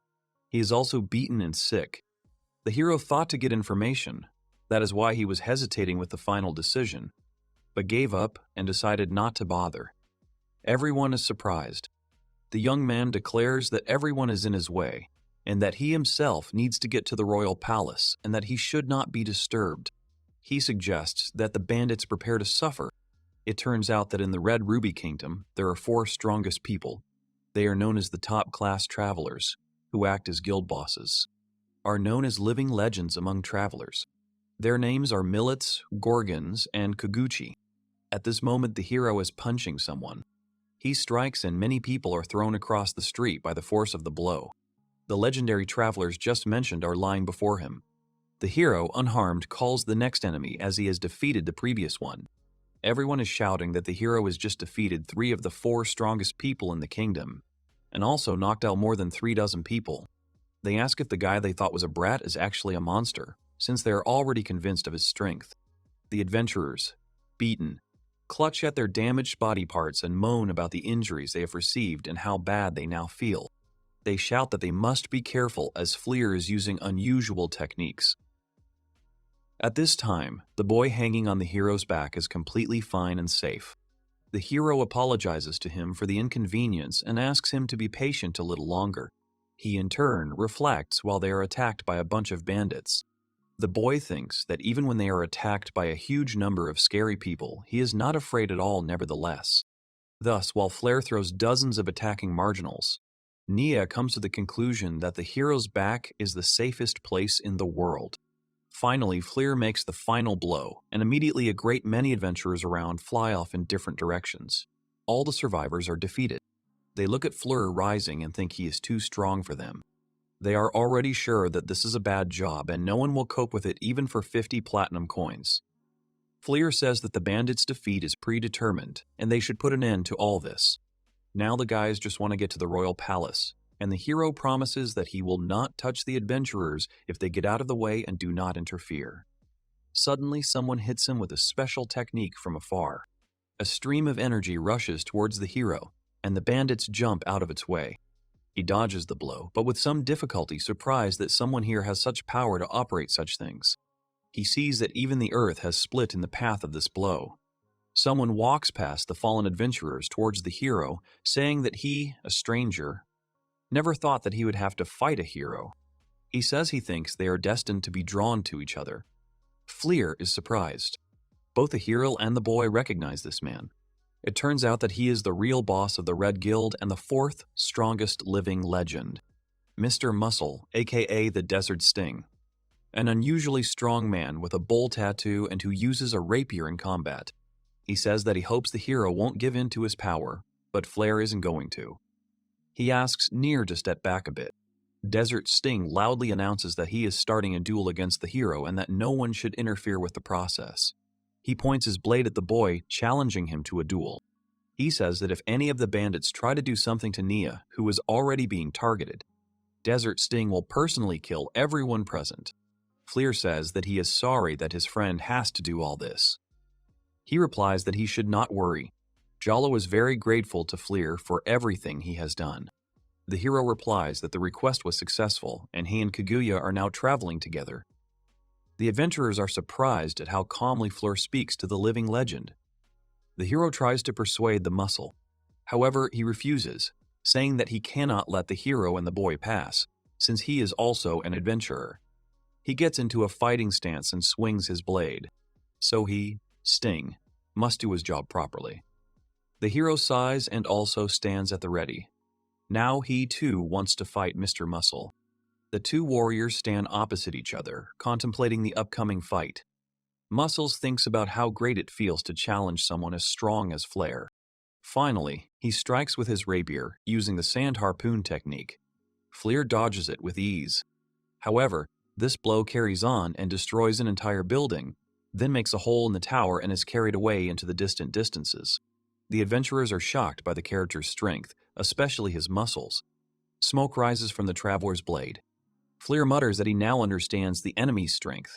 He is also beaten and sick. The hero thought to get information. That is why he was hesitating with the final decision, but gave up and decided not to bother. Everyone is surprised. The young man declares that everyone is in his way, and that he himself needs to get to the royal palace, and that he should not be disturbed. He suggests that the bandits prepare to suffer. It turns out that in the Red Ruby Kingdom, there are 4 strongest people. They are known as the top-class travelers, who act as guild bosses, are known as living legends among travelers. Their names are Millets, Gorgons, and Koguchi. At this moment, the hero is punching someone. He strikes and many people are thrown across the street by the force of the blow. The legendary travelers just mentioned are lying before him. The hero, unharmed, calls the next enemy as he has defeated the previous one. Everyone is shouting that the hero has just defeated 3 of the 4 strongest people in the kingdom, and also knocked out more than 36 people. They ask if the guy they thought was a brat is actually a monster, since they are already convinced of his strength. The adventurers, beaten, clutch at their damaged body parts and moan about the injuries they have received and how bad they now feel. They shout that they must be careful as Fleer is using unusual techniques. At this time, the boy hanging on the hero's back is completely fine and safe. The hero apologizes to him for the inconvenience and asks him to be patient a little longer. He in turn reflects while they are attacked by a bunch of bandits. The boy thinks that even when they are attacked by a huge number of scary people, he is not afraid at all nevertheless. Thus, while Flair throws dozens of attacking marginals, Nia comes to the conclusion that the hero's back is the safest place in the world. Finally, Fleer makes the final blow, and immediately a great many adventurers around fly off in different directions. All the survivors are defeated. They look at Fleur rising and think he is too strong for them. They are already sure that this is a bad job and no one will cope with it even for 50 platinum coins. Fleer says that the bandits' defeat is predetermined and they should put an end to all this. Now the guys just want to get to the royal palace, and the hero promises that he will not touch the adventurers if they get out of the way and do not interfere. Suddenly, someone hits him with a special technique from afar. A stream of energy rushes towards the hero, and the bandits jump out of its way. He dodges the blow, but with some difficulty surprised that someone here has such power to operate such things. He sees that even the earth has split in the path of this blow. Someone walks past the fallen adventurers towards the hero, saying that he, a stranger, never thought that he would have to fight a hero. He says he thinks they are destined to be drawn to each other. Fleer is surprised. Both the hero and the boy recognize this man. It turns out that he is the real boss of the Red Guild and the 4th strongest living legend, Mr. Muscle, aka the Desert Sting. An unusually strong man with a bull tattoo and who uses a rapier in combat. He says that he hopes the hero won't give in to his power, but Flair isn't going to. He asks Nier to step back a bit. Desert Sting loudly announces that he is starting a duel against the hero and that no one should interfere with the process. He points his blade at the boy, challenging him to a duel. He says that if any of the bandits try to do something to Nia, who is already being targeted, Desert Sting will personally kill everyone present. Fleer says that he is sorry that his friend has to do all this. He replies that he should not worry. Jalo is very grateful to Fleer for everything he has done. The hero replies that the request was successful and he and Kaguya are now traveling together. The adventurers are surprised at how calmly Fleur speaks to the living legend. The hero tries to persuade the muscle. However, he refuses, saying that he cannot let the hero and the boy pass, since he is also an adventurer. He gets into a fighting stance and swings his blade. So he, Sting, must do his job properly. The hero sighs and also stands at the ready. Now he too wants to fight Mr. Muscle. The 2 warriors stand opposite each other, contemplating the upcoming fight. Muscles thinks about how great it feels to challenge someone as strong as Flair. Finally, he strikes with his rapier, using the sand harpoon technique. Fleer dodges it with ease. However, this blow carries on and destroys an entire building, then makes a hole in the tower and is carried away into the distant distances. The adventurers are shocked by the character's strength, especially his muscles. Smoke rises from the traveler's blade. Fleer mutters that he now understands the enemy's strength.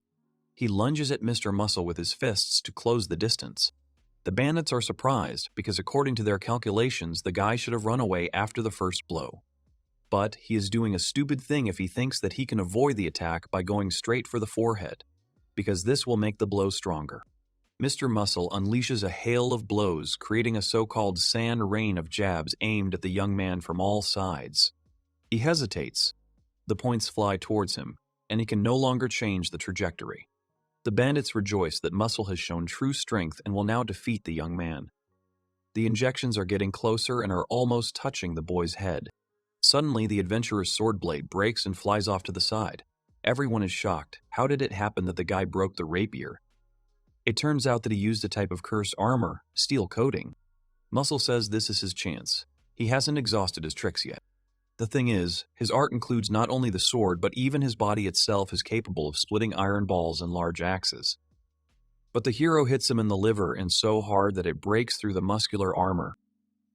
He lunges at Mr. Muscle with his fists to close the distance. The bandits are surprised because according to their calculations, the guy should have run away after the first blow. But he is doing a stupid thing if he thinks that he can avoid the attack by going straight for the forehead, because this will make the blow stronger. Mr. Muscle unleashes a hail of blows, creating a so-called sand rain of jabs aimed at the young man from all sides. He hesitates. The points fly towards him, and he can no longer change the trajectory. The bandits rejoice that Muscle has shown true strength and will now defeat the young man. The injections are getting closer and are almost touching the boy's head. Suddenly, the adventurer's sword blade breaks and flies off to the side. Everyone is shocked. How did it happen that the guy broke the rapier? It turns out that he used a type of cursed armor, steel coating. Muscle says this is his chance. He hasn't exhausted his tricks yet. The thing is, his art includes not only the sword, but even his body itself is capable of splitting iron balls and large axes. But the hero hits him in the liver and so hard that it breaks through the muscular armor.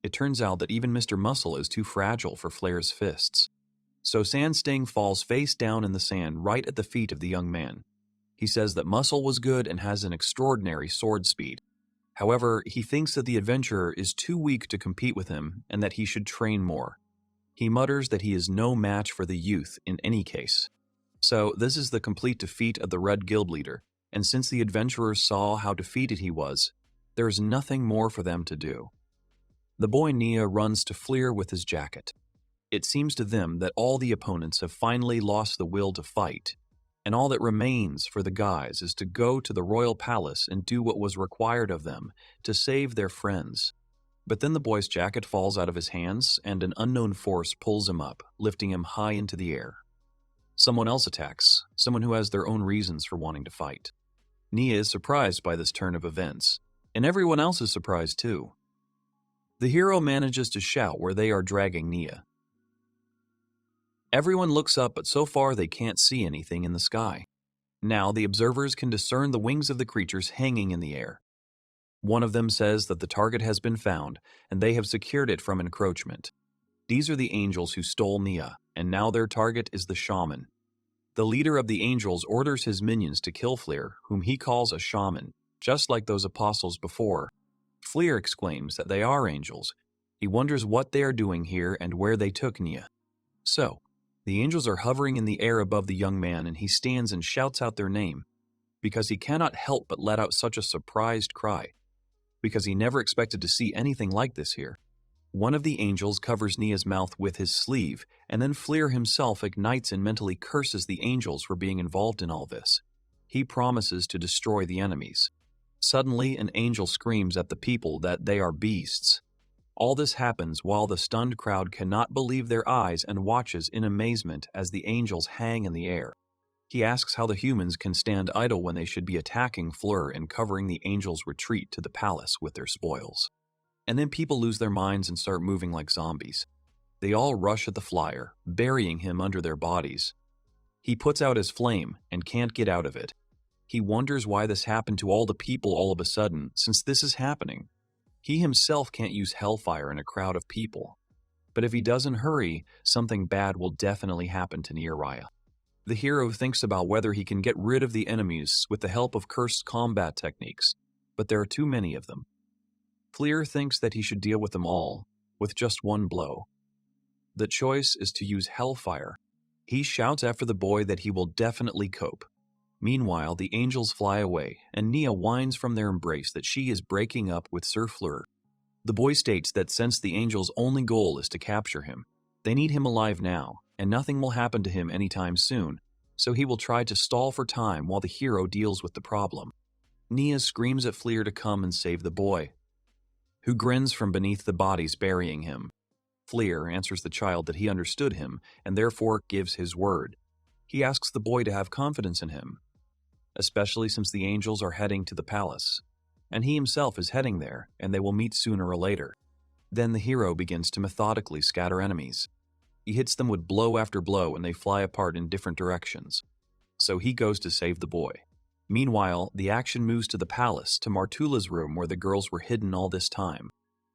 It turns out that even Mr. Muscle is too fragile for Fleer's fists. So Sand Sting falls face down in the sand right at the feet of the young man. He says that Muscle was good and has an extraordinary sword speed. However, he thinks that the adventurer is too weak to compete with him and that he should train more. He mutters that he is no match for the youth in any case. So this is the complete defeat of the Red Guild leader, and since the adventurers saw how defeated he was, there is nothing more for them to do. The boy Nia runs to Fleer with his jacket. It seems to them that all the opponents have finally lost the will to fight, and all that remains for the guys is to go to the royal palace and do what was required of them to save their friends. But then the boy's jacket falls out of his hands, and an unknown force pulls him up, lifting him high into the air. Someone else attacks, someone who has their own reasons for wanting to fight. Nia is surprised by this turn of events, and everyone else is surprised too. The hero manages to shout where they are dragging Nia. Everyone looks up, but so far they can't see anything in the sky. Now the observers can discern the wings of the creatures hanging in the air. One of them says that the target has been found, and they have secured it from encroachment. These are the angels who stole Nia, and now their target is the shaman. The leader of the angels orders his minions to kill Fleer, whom he calls a shaman, just like those apostles before. Fleer exclaims that they are angels. He wonders what they are doing here and where they took Nia. So, the angels are hovering in the air above the young man, and he stands and shouts out their name, because he cannot help but let out such a surprised cry, because he never expected to see anything like this here. One of the angels covers Nia's mouth with his sleeve, and then Fleer himself ignites and mentally curses the angels for being involved in all this. He promises to destroy the enemies. Suddenly, an angel screams at the people that they are beasts. All this happens while the stunned crowd cannot believe their eyes and watches in amazement as the angels hang in the air. He asks how the humans can stand idle when they should be attacking Fleer and covering the angels' retreat to the palace with their spoils. And then people lose their minds and start moving like zombies. They all rush at the flyer, burying him under their bodies. He puts out his flame and can't get out of it. He wonders why this happened to all the people all of a sudden, since this is happening. He himself can't use Hellfire in a crowd of people. But if he doesn't hurry, something bad will definitely happen to Niraya. The hero thinks about whether he can get rid of the enemies with the help of cursed combat techniques, but there are too many of them. Fleer thinks that he should deal with them all, with just one blow. The choice is to use Hellfire. He shouts after the boy that he will definitely cope. Meanwhile, the angels fly away, and Nia whines from their embrace that she is breaking up with Sir Fleur. The boy states that since the angels' only goal is to capture him, they need him alive now, and nothing will happen to him anytime soon, so he will try to stall for time while the hero deals with the problem. Nia screams at Fleer to come and save the boy, who grins from beneath the bodies burying him. Fleer answers the child that he understood him, and therefore gives his word. He asks the boy to have confidence in him, especially since the angels are heading to the palace, and he himself is heading there, and they will meet sooner or later. Then the hero begins to methodically scatter enemies. He hits them with blow after blow and they fly apart in different directions. So he goes to save the boy. Meanwhile, the action moves to the palace, to Martula's room where the girls were hidden all this time.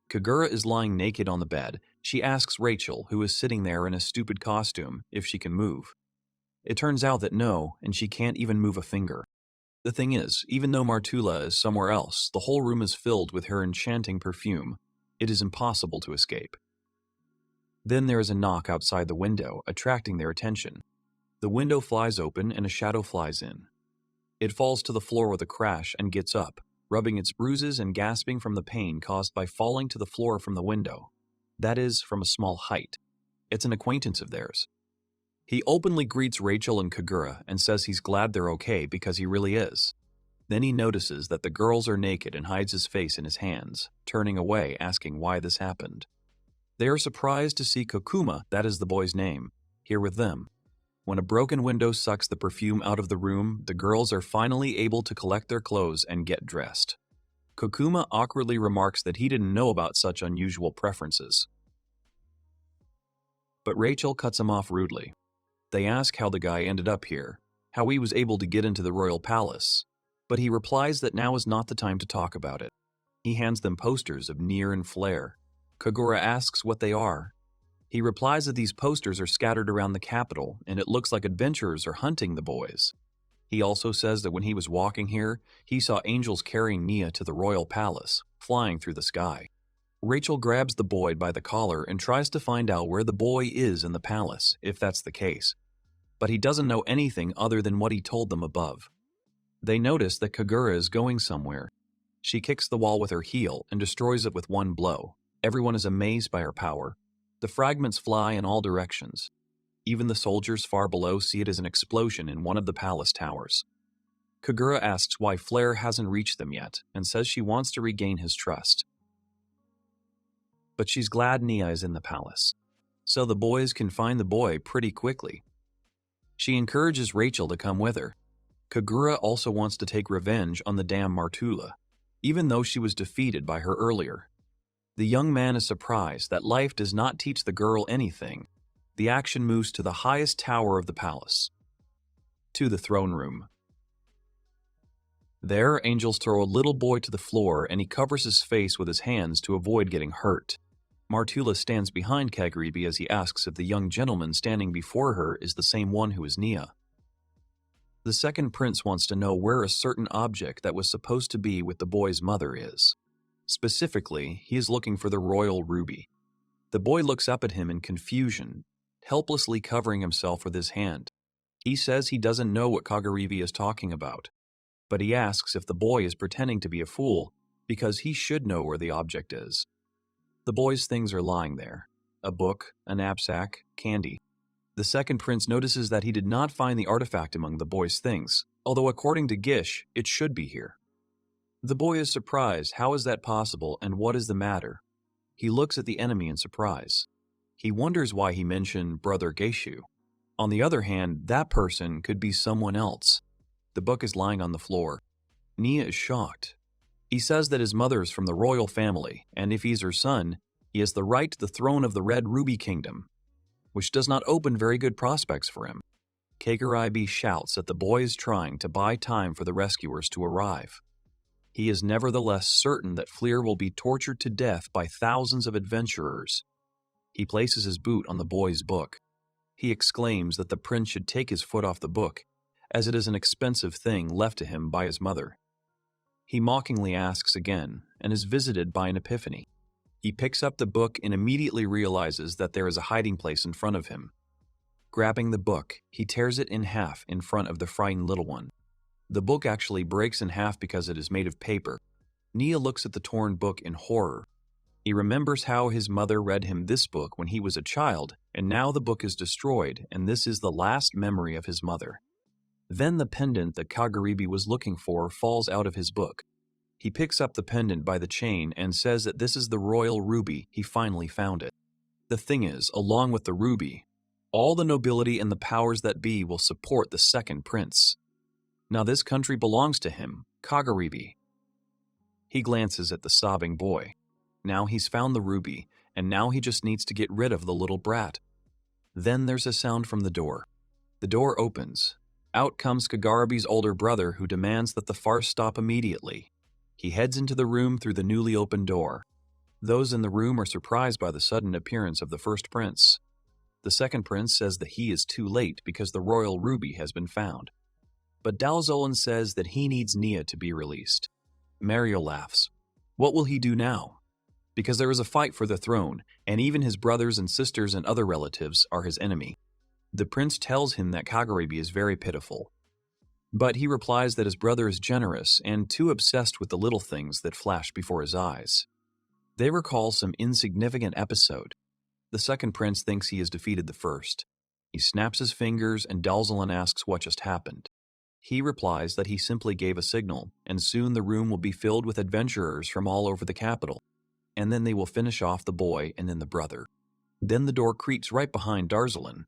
Kagura is lying naked on the bed. She asks Rachel, who is sitting there in a stupid costume, if she can move. It turns out that no, and she can't even move a finger. The thing is, even though Martula is somewhere else, the whole room is filled with her enchanting perfume. It is impossible to escape. Then there is a knock outside the window, attracting their attention. The window flies open and a shadow flies in. It falls to the floor with a crash and gets up, rubbing its bruises and gasping from the pain caused by falling to the floor from the window. That is, from a small height. It's an acquaintance of theirs. He openly greets Rachel and Kagura and says he's glad they're okay because he really is. Then he notices that the girls are naked and hides his face in his hands, turning away, asking why this happened. They are surprised to see Kokuma, that is the boy's name, here with them. When a broken window sucks the perfume out of the room, the girls are finally able to collect their clothes and get dressed. Kokuma awkwardly remarks that he didn't know about such unusual preferences. But Rachel cuts him off rudely. They ask how the guy ended up here, how he was able to get into the royal palace, but he replies that now is not the time to talk about it. He hands them posters of Nier and Flare. Kagura asks what they are. He replies that these posters are scattered around the capital and it looks like adventurers are hunting the boys. He also says that when he was walking here, he saw angels carrying Nia to the royal palace, flying through the sky. Rachel grabs the boy by the collar and tries to find out where the boy is in the palace, if that's the case. But he doesn't know anything other than what he told them above. They notice that Kagura is going somewhere. She kicks the wall with her heel and destroys it with one blow. Everyone is amazed by her power. The fragments fly in all directions. Even the soldiers far below see it as an explosion in one of the palace towers. Kagura asks why Flare hasn't reached them yet and says she wants to regain his trust. But she's glad Nia is in the palace, so the boys can find the boy pretty quickly. She encourages Rachel to come with her. Kagura also wants to take revenge on the damn Martula, even though she was defeated by her earlier. The young man is surprised that life does not teach the girl anything. The action moves to the highest tower of the palace, to the throne room. There, angels throw a little boy to the floor and he covers his face with his hands to avoid getting hurt. Martula stands behind Kaguribi as he asks if the young gentleman standing before her is the same one who is Nia. The second prince wants to know where a certain object that was supposed to be with the boy's mother is. Specifically, he is looking for the royal ruby. The boy looks up at him in confusion, helplessly covering himself with his hand. He says he doesn't know what Kaguribi is talking about, but he asks if the boy is pretending to be a fool because he should know where the object is. The boy's things are lying there. A book, a knapsack, candy. The second prince notices that he did not find the artifact among the boy's things, although according to Gish, it should be here. The boy is surprised. How is that possible and what is the matter? He looks at the enemy in surprise. He wonders why he mentioned Brother Geishu. On the other hand, that person could be someone else. The book is lying on the floor. Nia is shocked. He says that his mother is from the royal family, and if he's her son, he has the right to the throne of the Red Ruby Kingdom, which does not open very good prospects for him. Kaguribi shouts that the boy is trying to buy time for the rescuers to arrive. He is nevertheless certain that Fleer will be tortured to death by thousands of adventurers. He places his boot on the boy's book. He exclaims that the prince should take his foot off the book, as it is an expensive thing left to him by his mother. He mockingly asks again, and is visited by an epiphany. He picks up the book and immediately realizes that there is a hiding place in front of him. Grabbing the book, he tears it in half in front of the frightened little one. The book actually breaks in half because it is made of paper. Nia looks at the torn book in horror. He remembers how his mother read him this book when he was a child, and now the book is destroyed, and this is the last memory of his mother. Then the pendant that Kaguribi was looking for falls out of his book. He picks up the pendant by the chain and says that this is the royal ruby. He finally found it. The thing is, along with the ruby, all the nobility and the powers that be will support the second prince. Now this country belongs to him, Kaguribi. He glances at the sobbing boy. Now he's found the ruby, and now he just needs to get rid of the little brat. Then there's a sound from the door. The door opens. Out comes Kagarabi's older brother, who demands that the farce stop immediately. He heads into the room through the newly opened door. Those in the room are surprised by the sudden appearance of the first prince. The second prince says that he is too late because the royal ruby has been found. But Dalzolan says that he needs Nia to be released. Mario laughs. What will he do now? Because there is a fight for the throne, and even his brothers and sisters and other relatives are his enemy. The prince tells him that Kagurabi is very pitiful. But he replies that his brother is generous and too obsessed with the little things that flash before his eyes. They recall some insignificant episode. The second prince thinks he has defeated the first. He snaps his fingers and Dalzolan asks what just happened. He replies that he simply gave a signal, and soon the room will be filled with adventurers from all over the capital. And then they will finish off the boy and then the brother. Then the door creaks right behind Dalzolan.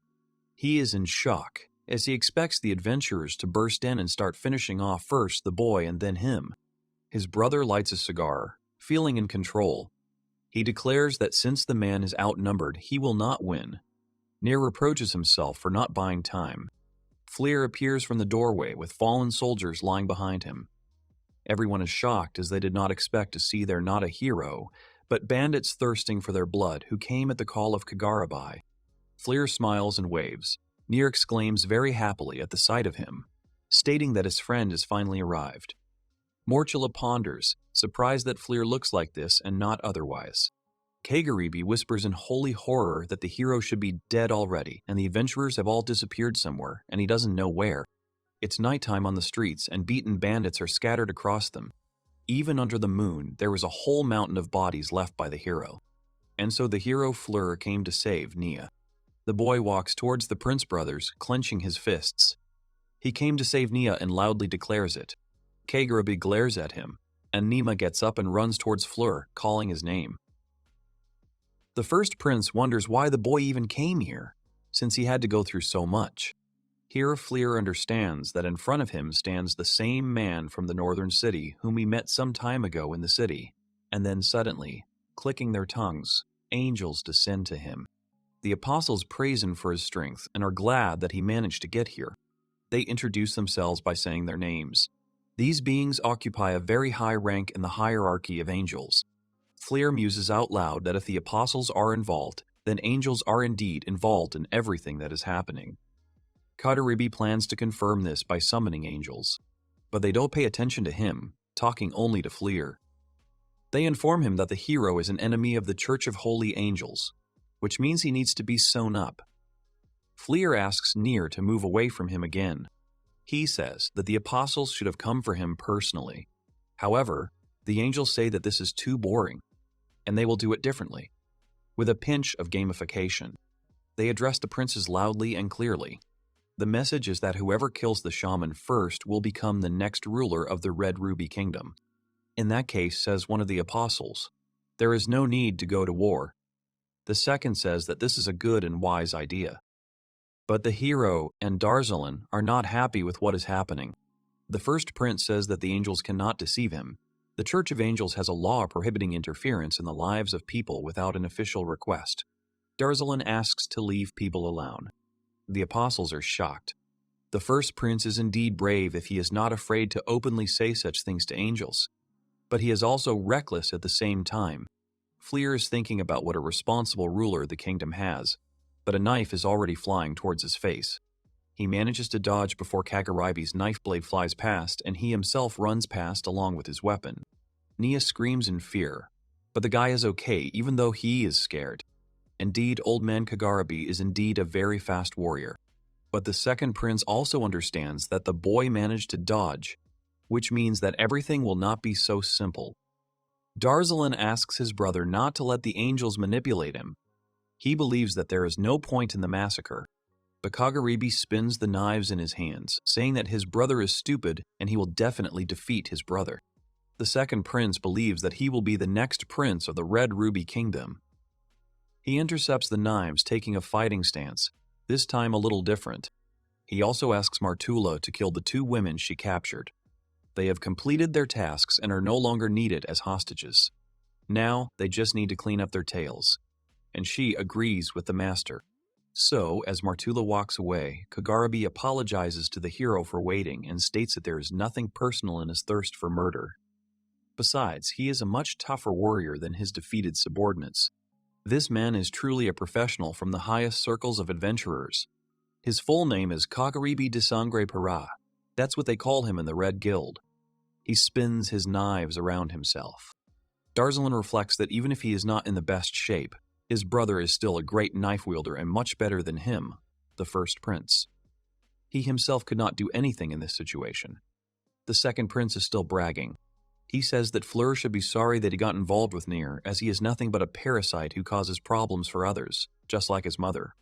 He is in shock, as he expects the adventurers to burst in and start finishing off first the boy and then him. His brother lights a cigar, feeling in control. He declares that since the man is outnumbered, he will not win. Nier reproaches himself for not buying time. Fleer appears from the doorway with fallen soldiers lying behind him. Everyone is shocked as they did not expect to see their not a hero, but bandits thirsting for their blood who came at the call of Kagurabi. Fleer smiles and waves. Nier exclaims very happily at the sight of him, stating that his friend has finally arrived. Morchula ponders, surprised that Fleer looks like this and not otherwise. Kagurabi whispers in holy horror that the hero should be dead already, and the adventurers have all disappeared somewhere, and he doesn't know where. It's nighttime on the streets, and beaten bandits are scattered across them. Even under the moon, there was a whole mountain of bodies left by the hero. And so the hero Fleur came to save Nia. The boy walks towards the Prince brothers, clenching his fists. He came to save Nia and loudly declares it. Kagurabi glares at him, and Nima gets up and runs towards Fleur, calling his name. The first prince wonders why the boy even came here, since he had to go through so much. Here Fleer understands that in front of him stands the same man from the northern city whom he met some time ago in the city, and then suddenly, clicking their tongues, angels descend to him. The apostles praise him for his strength and are glad that he managed to get here. They introduce themselves by saying their names. These beings occupy a very high rank in the hierarchy of angels. Fleer muses out loud that if the apostles are involved, then angels are indeed involved in everything that is happening. Kagurabi plans to confirm this by summoning angels, but they don't pay attention to him, talking only to Fleer. They inform him that the hero is an enemy of the Church of Holy Angels, which means he needs to be sewn up. Fleer asks Nier to move away from him again. He says that the apostles should have come for him personally. However, the angels say that this is too boring, and they will do it differently, with a pinch of gamification. They address the princes loudly and clearly. The message is that whoever kills the shaman first will become the next ruler of the Red Ruby Kingdom. In that case, says one of the apostles, there is no need to go to war. The second says that this is a good and wise idea. But the hero and Dalzolan are not happy with what is happening. The first prince says that the angels cannot deceive him. The Church of Angels has a law prohibiting interference in the lives of people without an official request. Dalzolan asks to leave people alone. The apostles are shocked. The first prince is indeed brave if he is not afraid to openly say such things to angels. But he is also reckless at the same time. Fleer is thinking about what a responsible ruler the kingdom has, but a knife is already flying towards his face. He manages to dodge before Kagurabi's knife blade flies past, and he himself runs past along with his weapon. Nia screams in fear, but the guy is okay even though he is scared. Indeed, old man Kagurabi is indeed a very fast warrior. But the second prince also understands that the boy managed to dodge, which means that everything will not be so simple. Dalzolan asks his brother not to let the angels manipulate him. He believes that there is no point in the massacre. But Kagurabi spins the knives in his hands, saying that his brother is stupid and he will definitely defeat his brother. The second prince believes that he will be the next prince of the Red Ruby Kingdom. He intercepts the knives, taking a fighting stance, this time a little different. He also asks Martula to kill the two women she captured. They have completed their tasks and are no longer needed as hostages. Now, they just need to clean up their tails. And she agrees with the master. So, as Martula walks away, Kagarabi apologizes to the hero for waiting and states that there is nothing personal in his thirst for murder. Besides, he is a much tougher warrior than his defeated subordinates. This man is truly a professional from the highest circles of adventurers. His full name is Kagaribi de Sangre Para. That's what they call him in the Red Guild. He spins his knives around himself. Darzalin reflects that even if he is not in the best shape, his brother is still a great knife wielder and much better than him, the first prince. He himself could not do anything in this situation. The second prince is still bragging. He says that Fleur should be sorry that he got involved with Nier, as he is nothing but a parasite who causes problems for others, just like his mother.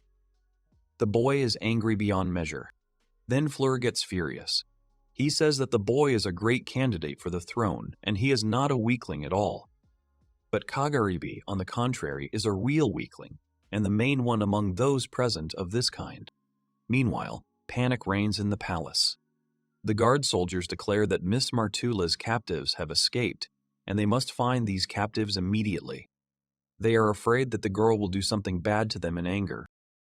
The boy is angry beyond measure. Then Fleur gets furious. He says that the boy is a great candidate for the throne, and he is not a weakling at all. But Kagaribi, on the contrary, is a real weakling, and the main one among those present of this kind. Meanwhile, panic reigns in the palace. The guard soldiers declare that Miss Martula's captives have escaped, and they must find these captives immediately. They are afraid that the girl will do something bad to them in anger.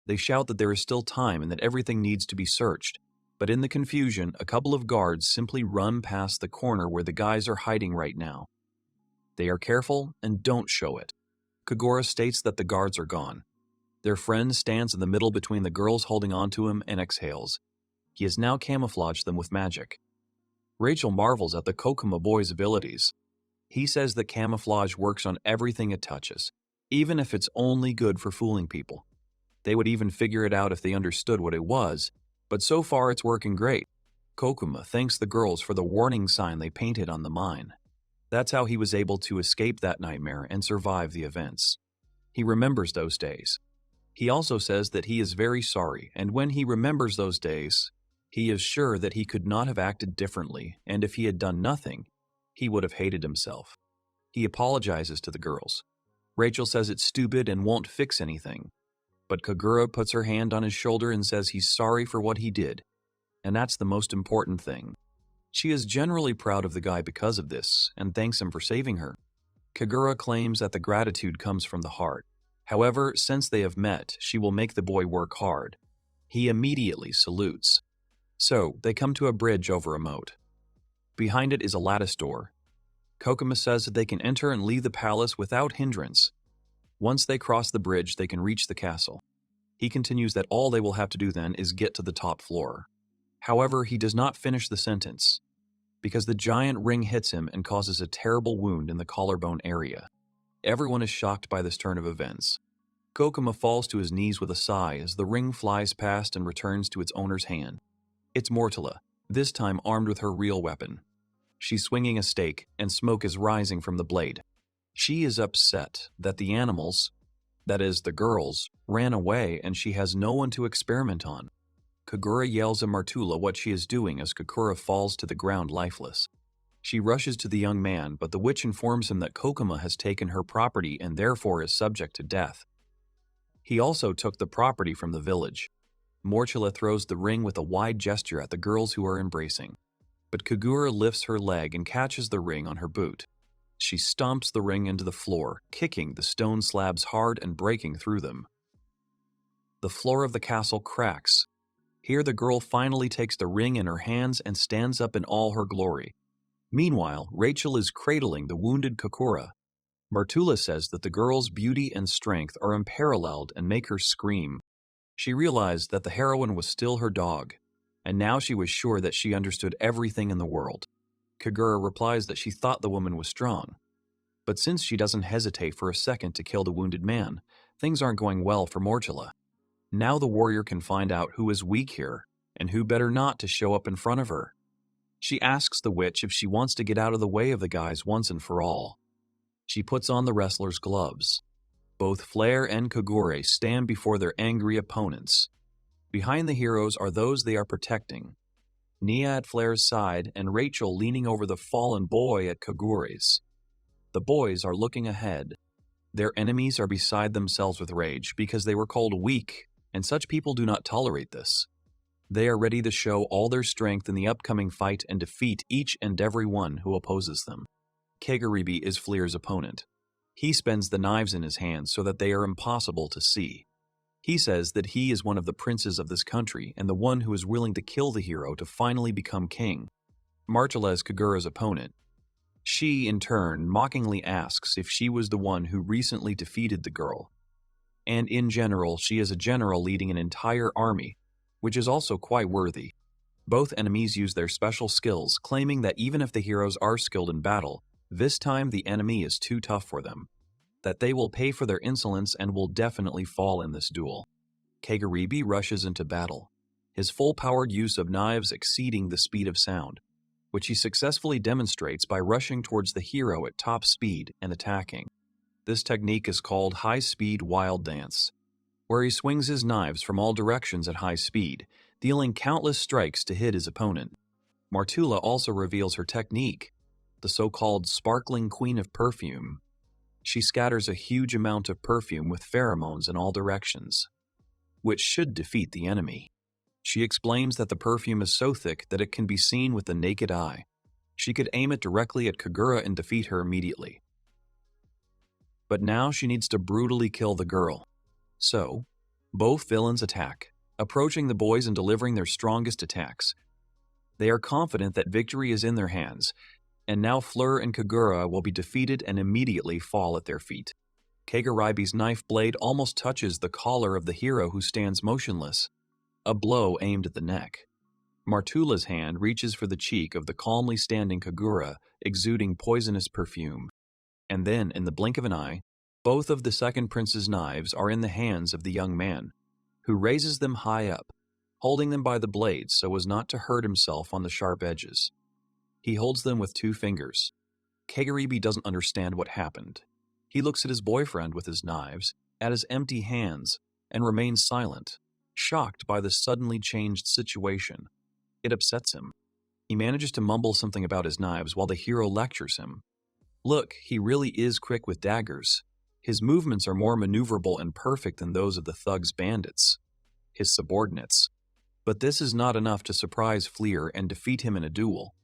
They shout that there is still time and that everything needs to be searched, but in the confusion, a couple of guards simply run past the corner where the guys are hiding right now. They are careful and don't show it. Kagura states that the guards are gone. Their friend stands in the middle between the girls holding onto him and exhales. He has now camouflaged them with magic. Rachel marvels at the Kokuma boy's abilities. He says that camouflage works on everything it touches, even if it's only good for fooling people. They would even figure it out if they understood what it was, but so far it's working great. Kokuma thanks the girls for the warning sign they painted on the mine. That's how he was able to escape that nightmare and survive the events. He remembers those days. He also says that he is very sorry, and when he remembers those days, he is sure that he could not have acted differently, and if he had done nothing, he would have hated himself. He apologizes to the girls. Rachel says it's stupid and won't fix anything, but Kagura puts her hand on his shoulder and says he's sorry for what he did, and that's the most important thing. She is generally proud of the guy because of this, and thanks him for saving her. Kagura claims that the gratitude comes from the heart. However, since they have met, she will make the boy work hard. He immediately salutes. So, they come to a bridge over a moat. Behind it is a lattice door. Kokuma says that they can enter and leave the palace without hindrance. Once they cross the bridge, they can reach the castle. He continues that all they will have to do then is get to the top floor. However, he does not finish the sentence, because the giant ring hits him and causes a terrible wound in the collarbone area. Everyone is shocked by this turn of events. Kokuma falls to his knees with a sigh as the ring flies past and returns to its owner's hand. It's Mortala, this time armed with her real weapon. She's swinging a stake, and smoke is rising from the blade. She is upset that the animals, that is, the girls, ran away and she has no one to experiment on. Kagura yells at Martula what she is doing as Kakura falls to the ground lifeless. She rushes to the young man, but the witch informs him that Kokuma has taken her property and therefore is subject to death. He also took the property from the village. Mortula throws the ring with a wide gesture at the girls who are embracing, but Kagura lifts her leg and catches the ring on her boot. She stomps the ring into the floor, kicking the stone slabs hard and breaking through them. The floor of the castle cracks. Here the girl finally takes the ring in her hands and stands up in all her glory. Meanwhile, Rachel is cradling the wounded Kakura. Martula says that the girl's beauty and strength are unparalleled and make her scream. She realized that the heroine was still her dog, and now she was sure that she understood everything in the world. Kagura replies that she thought the woman was strong, but since she doesn't hesitate for a second to kill the wounded man, things aren't going well for Mortula. Now the warrior can find out who is weak here, and who better not to show up in front of her. She asks the witch if she wants to get out of the way of the guys once and for all. She puts on the wrestler's gloves. Both Flare and Kagure stand before their angry opponents. Behind the heroes are those they are protecting. Nia at Flare's side and Rachel leaning over the fallen boy at Kagure's. The boys are looking ahead. Their enemies are beside themselves with rage because they were called weak, and such people do not tolerate this. They are ready to show all their strength in the upcoming fight and defeat each and every one who opposes them. Kagaribi is Flare's opponent. He spends the knives in his hands so that they are impossible to see. He says that he is one of the princes of this country and the one who is willing to kill the hero to finally become king. Martula is Kagura's opponent. She, in turn, mockingly asks if she was the one who recently defeated the girl. And in general, she is a general leading an entire army, which is also quite worthy. Both enemies use their special skills, claiming that even if the heroes are skilled in battle, this time the enemy is too tough for them, that they will pay for their insolence and will definitely fall in this duel. Kaguribi rushes into battle, his full-powered use of knives exceeding the speed of sound, which he successfully demonstrates by rushing towards the hero at top speed and attacking. This technique is called high-speed wild dance, where he swings his knives from all directions at high speed, dealing countless strikes to hit his opponent. Martula also reveals her technique, the so-called sparkling queen of perfume. She scatters a huge amount of perfume with pheromones in all directions, which should defeat the enemy. She explains that the perfume is so thick that it can be seen with the naked eye. She could aim it directly at Kagura and defeat her immediately. But now she needs to brutally kill the girl. So, both villains attack, approaching the boys and delivering their strongest attacks. They are confident that victory is in their hands, and now Fleur and Kagura will be defeated and immediately fall at their feet. Kaguribi's knife blade almost touches the collar of the hero who stands motionless, a blow aimed at the neck. Martula's hand reaches for the cheek of the calmly standing Kagura, exuding poisonous perfume. And then, in the blink of an eye, both of the second prince's knives are in the hands of the young man, who raises them high up, holding them by the blades so as not to hurt himself on the sharp edges. He holds them with 2 fingers. Kaguribi doesn't understand what happened. He looks at his boyfriend with his knives, at his empty hands, and remains silent, shocked by the suddenly changed situation. It upsets him. He manages to mumble something about his knives while the hero lectures him. Look, he really is quick with daggers. His movements are more maneuverable and perfect than those of the thug's bandits, his subordinates. But this is not enough to surprise Fleer and defeat him in a duel.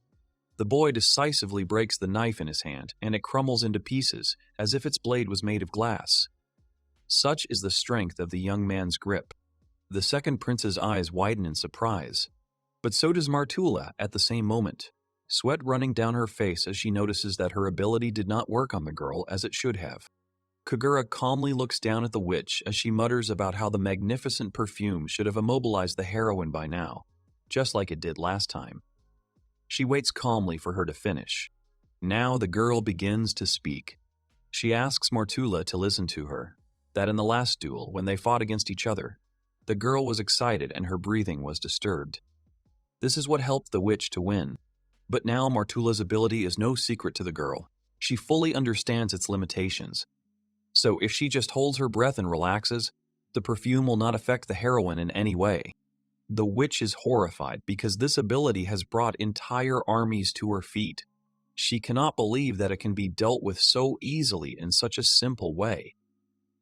The boy decisively breaks the knife in his hand, and it crumbles into pieces, as if its blade was made of glass. Such is the strength of the young man's grip. The second prince's eyes widen in surprise, but so does Martula at the same moment, sweat running down her face as she notices that her ability did not work on the girl as it should have. Kagura calmly looks down at the witch as she mutters about how the magnificent perfume should have immobilized the heroine by now, just like it did last time. She waits calmly for her to finish. Now the girl begins to speak. She asks Martula to listen to her, that in the last duel, when they fought against each other, the girl was excited and her breathing was disturbed. This is what helped the witch to win. But now Martula's ability is no secret to the girl. She fully understands its limitations. So if she just holds her breath and relaxes, the perfume will not affect the heroine in any way. The witch is horrified because this ability has brought entire armies to her feet. She cannot believe that it can be dealt with so easily in such a simple way.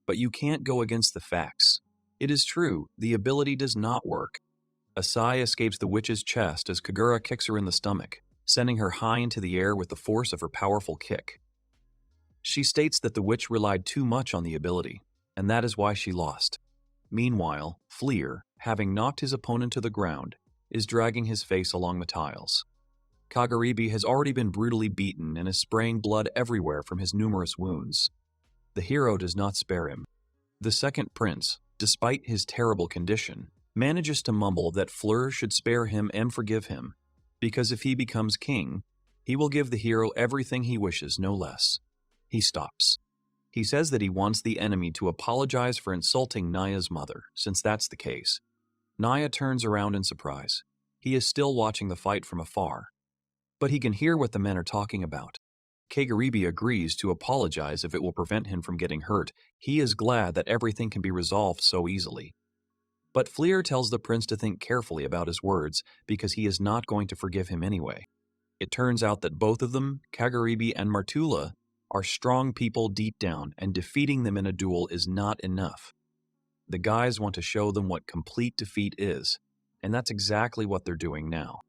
But you can't go against the facts. It is true, the ability does not work. A sigh escapes the witch's chest as Kagura kicks her in the stomach, sending her high into the air with the force of her powerful kick. She states that the witch relied too much on the ability, and that is why she lost. Meanwhile, Fleer, having knocked his opponent to the ground, is dragging his face along the tiles. Kaguribi has already been brutally beaten and is spraying blood everywhere from his numerous wounds. The hero does not spare him. The second prince, despite his terrible condition, manages to mumble that Fleur should spare him and forgive him, because if he becomes king, he will give the hero everything he wishes, no less. He stops. He says that he wants the enemy to apologize for insulting Naya's mother, since that's the case. Naya turns around in surprise. He is still watching the fight from afar, but he can hear what the men are talking about. Kaguribi agrees to apologize if it will prevent him from getting hurt. He is glad that everything can be resolved so easily. But Fleer tells the prince to think carefully about his words because he is not going to forgive him anyway. It turns out that both of them, Kaguribi and Martula, are strong people deep down, and defeating them in a duel is not enough. The guys want to show them what complete defeat is, and that's exactly what they're doing now.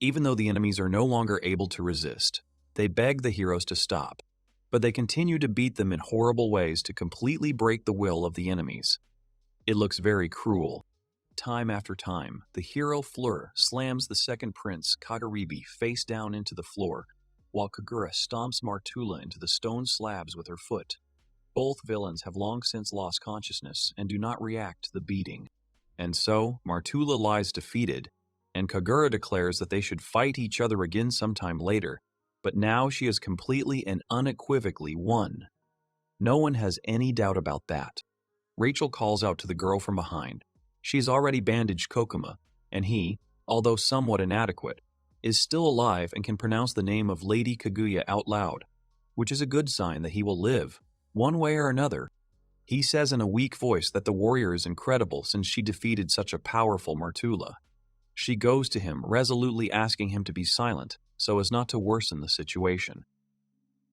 Even though the enemies are no longer able to resist, they beg the heroes to stop, but they continue to beat them in horrible ways to completely break the will of the enemies. It looks very cruel. Time after time, the hero Fleur slams the second prince, Kagaribi, face down into the floor, while Kagura stomps Martula into the stone slabs with her foot. Both villains have long since lost consciousness and do not react to the beating. And so, Martula lies defeated, and Kagura declares that they should fight each other again sometime later, but now she has completely and unequivocally won. No one has any doubt about that. Rachel calls out to the girl from behind. She's already bandaged Kokuma, and he, although somewhat inadequate, is still alive and can pronounce the name of Lady Kaguya out loud, which is a good sign that he will live, one way or another. He says in a weak voice that the warrior is incredible since she defeated such a powerful Martula. She goes to him, resolutely asking him to be silent, so as not to worsen the situation.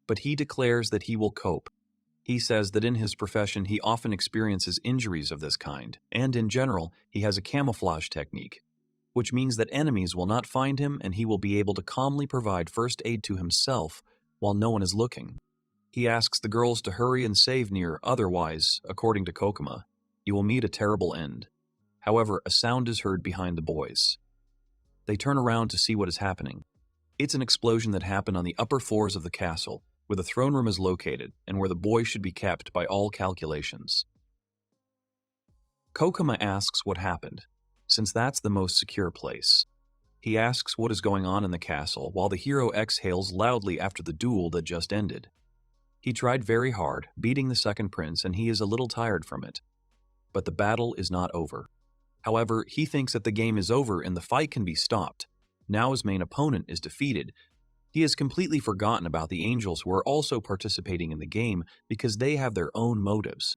But he declares that he will cope. He says that in his profession he often experiences injuries of this kind, and in general, he has a camouflage technique, which means that enemies will not find him and he will be able to calmly provide first aid to himself while no one is looking. He asks the girls to hurry and save Nier, otherwise, according to Kokuma, you will meet a terrible end. However, a sound is heard behind the boys. They turn around to see what is happening. It's an explosion that happened on the upper floors of the castle, where the throne room is located and where the boys should be kept by all calculations. Kokuma asks what happened, since that's the most secure place. He asks what is going on in the castle while the hero exhales loudly after the duel that just ended. He tried very hard, beating the second prince, and he is a little tired from it. But the battle is not over. However, he thinks that the game is over and the fight can be stopped. Now his main opponent is defeated. He has completely forgotten about the angels who are also participating in the game because they have their own motives.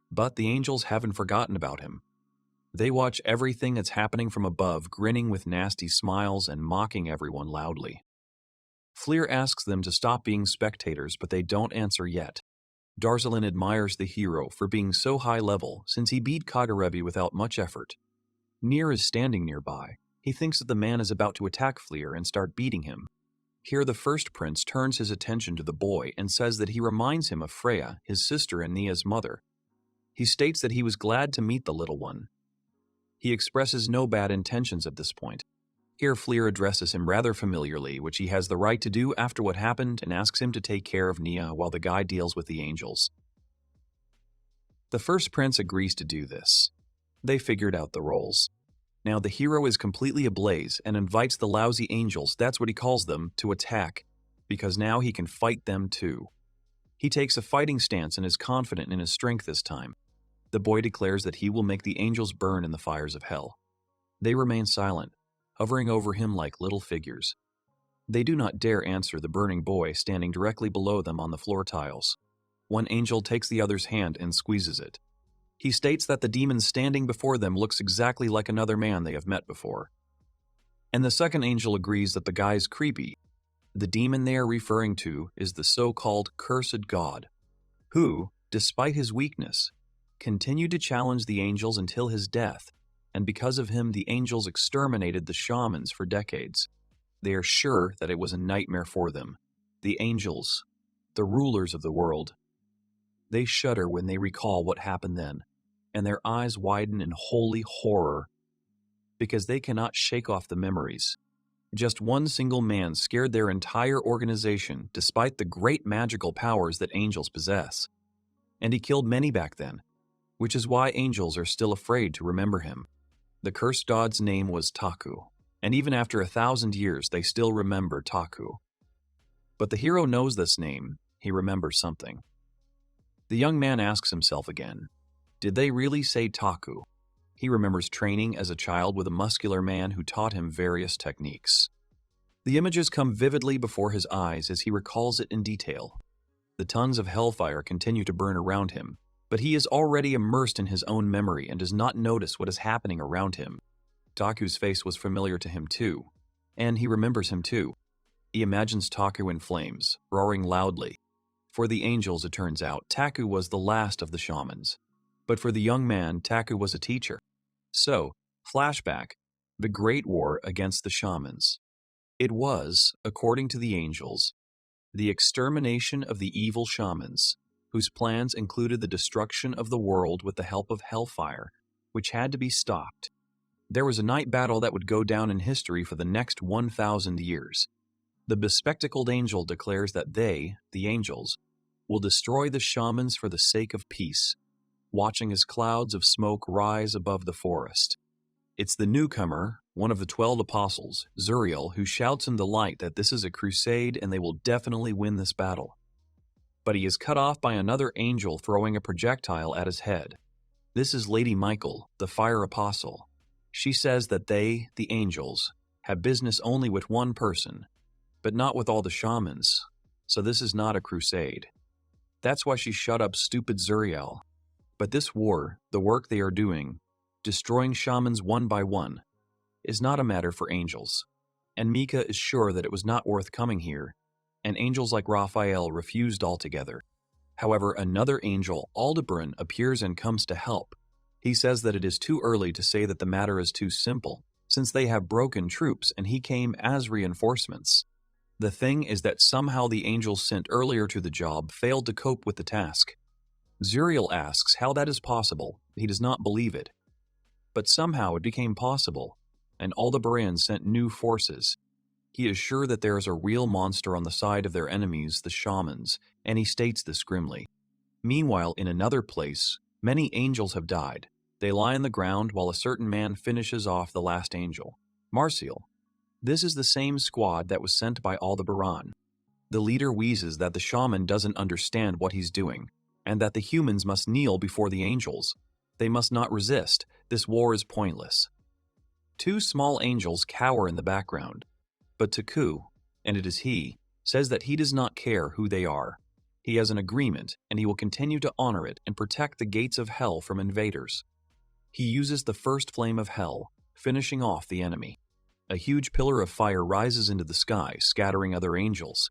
But the angels haven't forgotten about him. They watch everything that's happening from above, grinning with nasty smiles and mocking everyone loudly. Fleer asks them to stop being spectators, but they don't answer yet. Darzalin admires the hero for being so high level since he beat Kagarebi without much effort. Nier is standing nearby. He thinks that the man is about to attack Fleer and start beating him. Here the first prince turns his attention to the boy and says that he reminds him of Freya, his sister and Nia's mother. He states that he was glad to meet the little one. He expresses no bad intentions at this point. Here Fleer addresses him rather familiarly, which he has the right to do after what happened, and asks him to take care of Nia while the guy deals with the angels. The first prince agrees to do this. They figured out the roles. Now the hero is completely ablaze and invites the lousy angels, that's what he calls them, to attack, because now he can fight them too. He takes a fighting stance and is confident in his strength this time. The boy declares that he will make the angels burn in the fires of hell. They remain silent, hovering over him like little figures. They do not dare answer the burning boy standing directly below them on the floor tiles. One angel takes the other's hand and squeezes it. He states that the demon standing before them looks exactly like another man they have met before. And the second angel agrees that the guy's creepy. The demon they are referring to is the so-called cursed god, who, despite his weakness, continued to challenge the angels until his death, and because of him the angels exterminated the shamans for decades. They are sure that it was a nightmare for them. The angels, the rulers of the world. They shudder when they recall what happened then, and their eyes widen in holy horror, because they cannot shake off the memories. Just one single man scared their entire organization despite the great magical powers that angels possess. And he killed many back then, which is why angels are still afraid to remember him. The cursed god's name was Taku, and even after 1,000 years they still remember Taku. But the hero knows this name. He remembers something. The young man asks himself again, did they really say Taku? He remembers training as a child with a muscular man who taught him various techniques. The images come vividly before his eyes as he recalls it in detail. The tons of hellfire continue to burn around him, but he is already immersed in his own memory and does not notice what is happening around him. Taku's face was familiar to him too, and he remembers him too. He imagines Taku in flames, roaring loudly. For the angels, it turns out, Taku was the last of the shamans. But for the young man, Taku was a teacher. So, flashback, the Great War against the shamans. It was, according to the angels, the extermination of the evil shamans, whose plans included the destruction of the world with the help of Hellfire, which had to be stopped. There was a night battle that would go down in history for the next 1,000 years. The bespectacled angel declares that they, the angels, will destroy the shamans for the sake of peace, watching as clouds of smoke rise above the forest. It's the newcomer, one of the 12 apostles, Zuriel, who shouts in the light that this is a crusade and they will definitely win this battle. But he is cut off by another angel throwing a projectile at his head. This is Lady Michael, the fire apostle. She says that they, the angels, have business only with one person, but not with all the shamans, so this is not a crusade. That's why she shut up stupid Zuriel. But this war, the work they are doing, destroying shamans one by one, is not a matter for angels. And Mika is sure that it was not worth coming here, and angels like Raphael refused altogether. However, another angel, Aldebaran, appears and comes to help. He says that it is too early to say that the matter is too simple, since they have broken troops and he came as reinforcements. The thing is that somehow the angels sent earlier to the job failed to cope with the task. Zuriel asks how that is possible. He does not believe it. But somehow it became possible, and Aldebaran sent new forces. He is sure that there is a real monster on the side of their enemies, the shamans, and he states this grimly. Meanwhile, in another place, many angels have died. They lie on the ground while a certain man finishes off the last angel, Marcial. This is the same squad that was sent by Aldebaran. The leader wheezes that the shaman doesn't understand what he's doing, and that the humans must kneel before the angels. They must not resist. This war is pointless. Two small angels cower in the background, but Taku, and it is he, says that he does not care who they are. He has an agreement, and he will continue to honor it and protect the gates of hell from invaders. He uses the first flame of hell, finishing off the enemy. A huge pillar of fire rises into the sky, scattering other angels.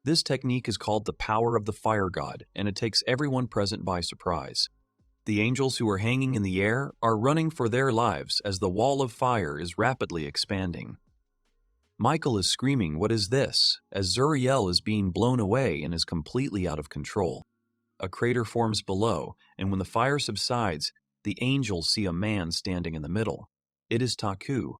This technique is called the power of the fire god, and it takes everyone present by surprise. The angels who are hanging in the air are running for their lives as the wall of fire is rapidly expanding. Michael is screaming, "What is this?" as Zuriel is being blown away and is completely out of control. A crater forms below, and when the fire subsides, the angels see a man standing in the middle. It is Taku.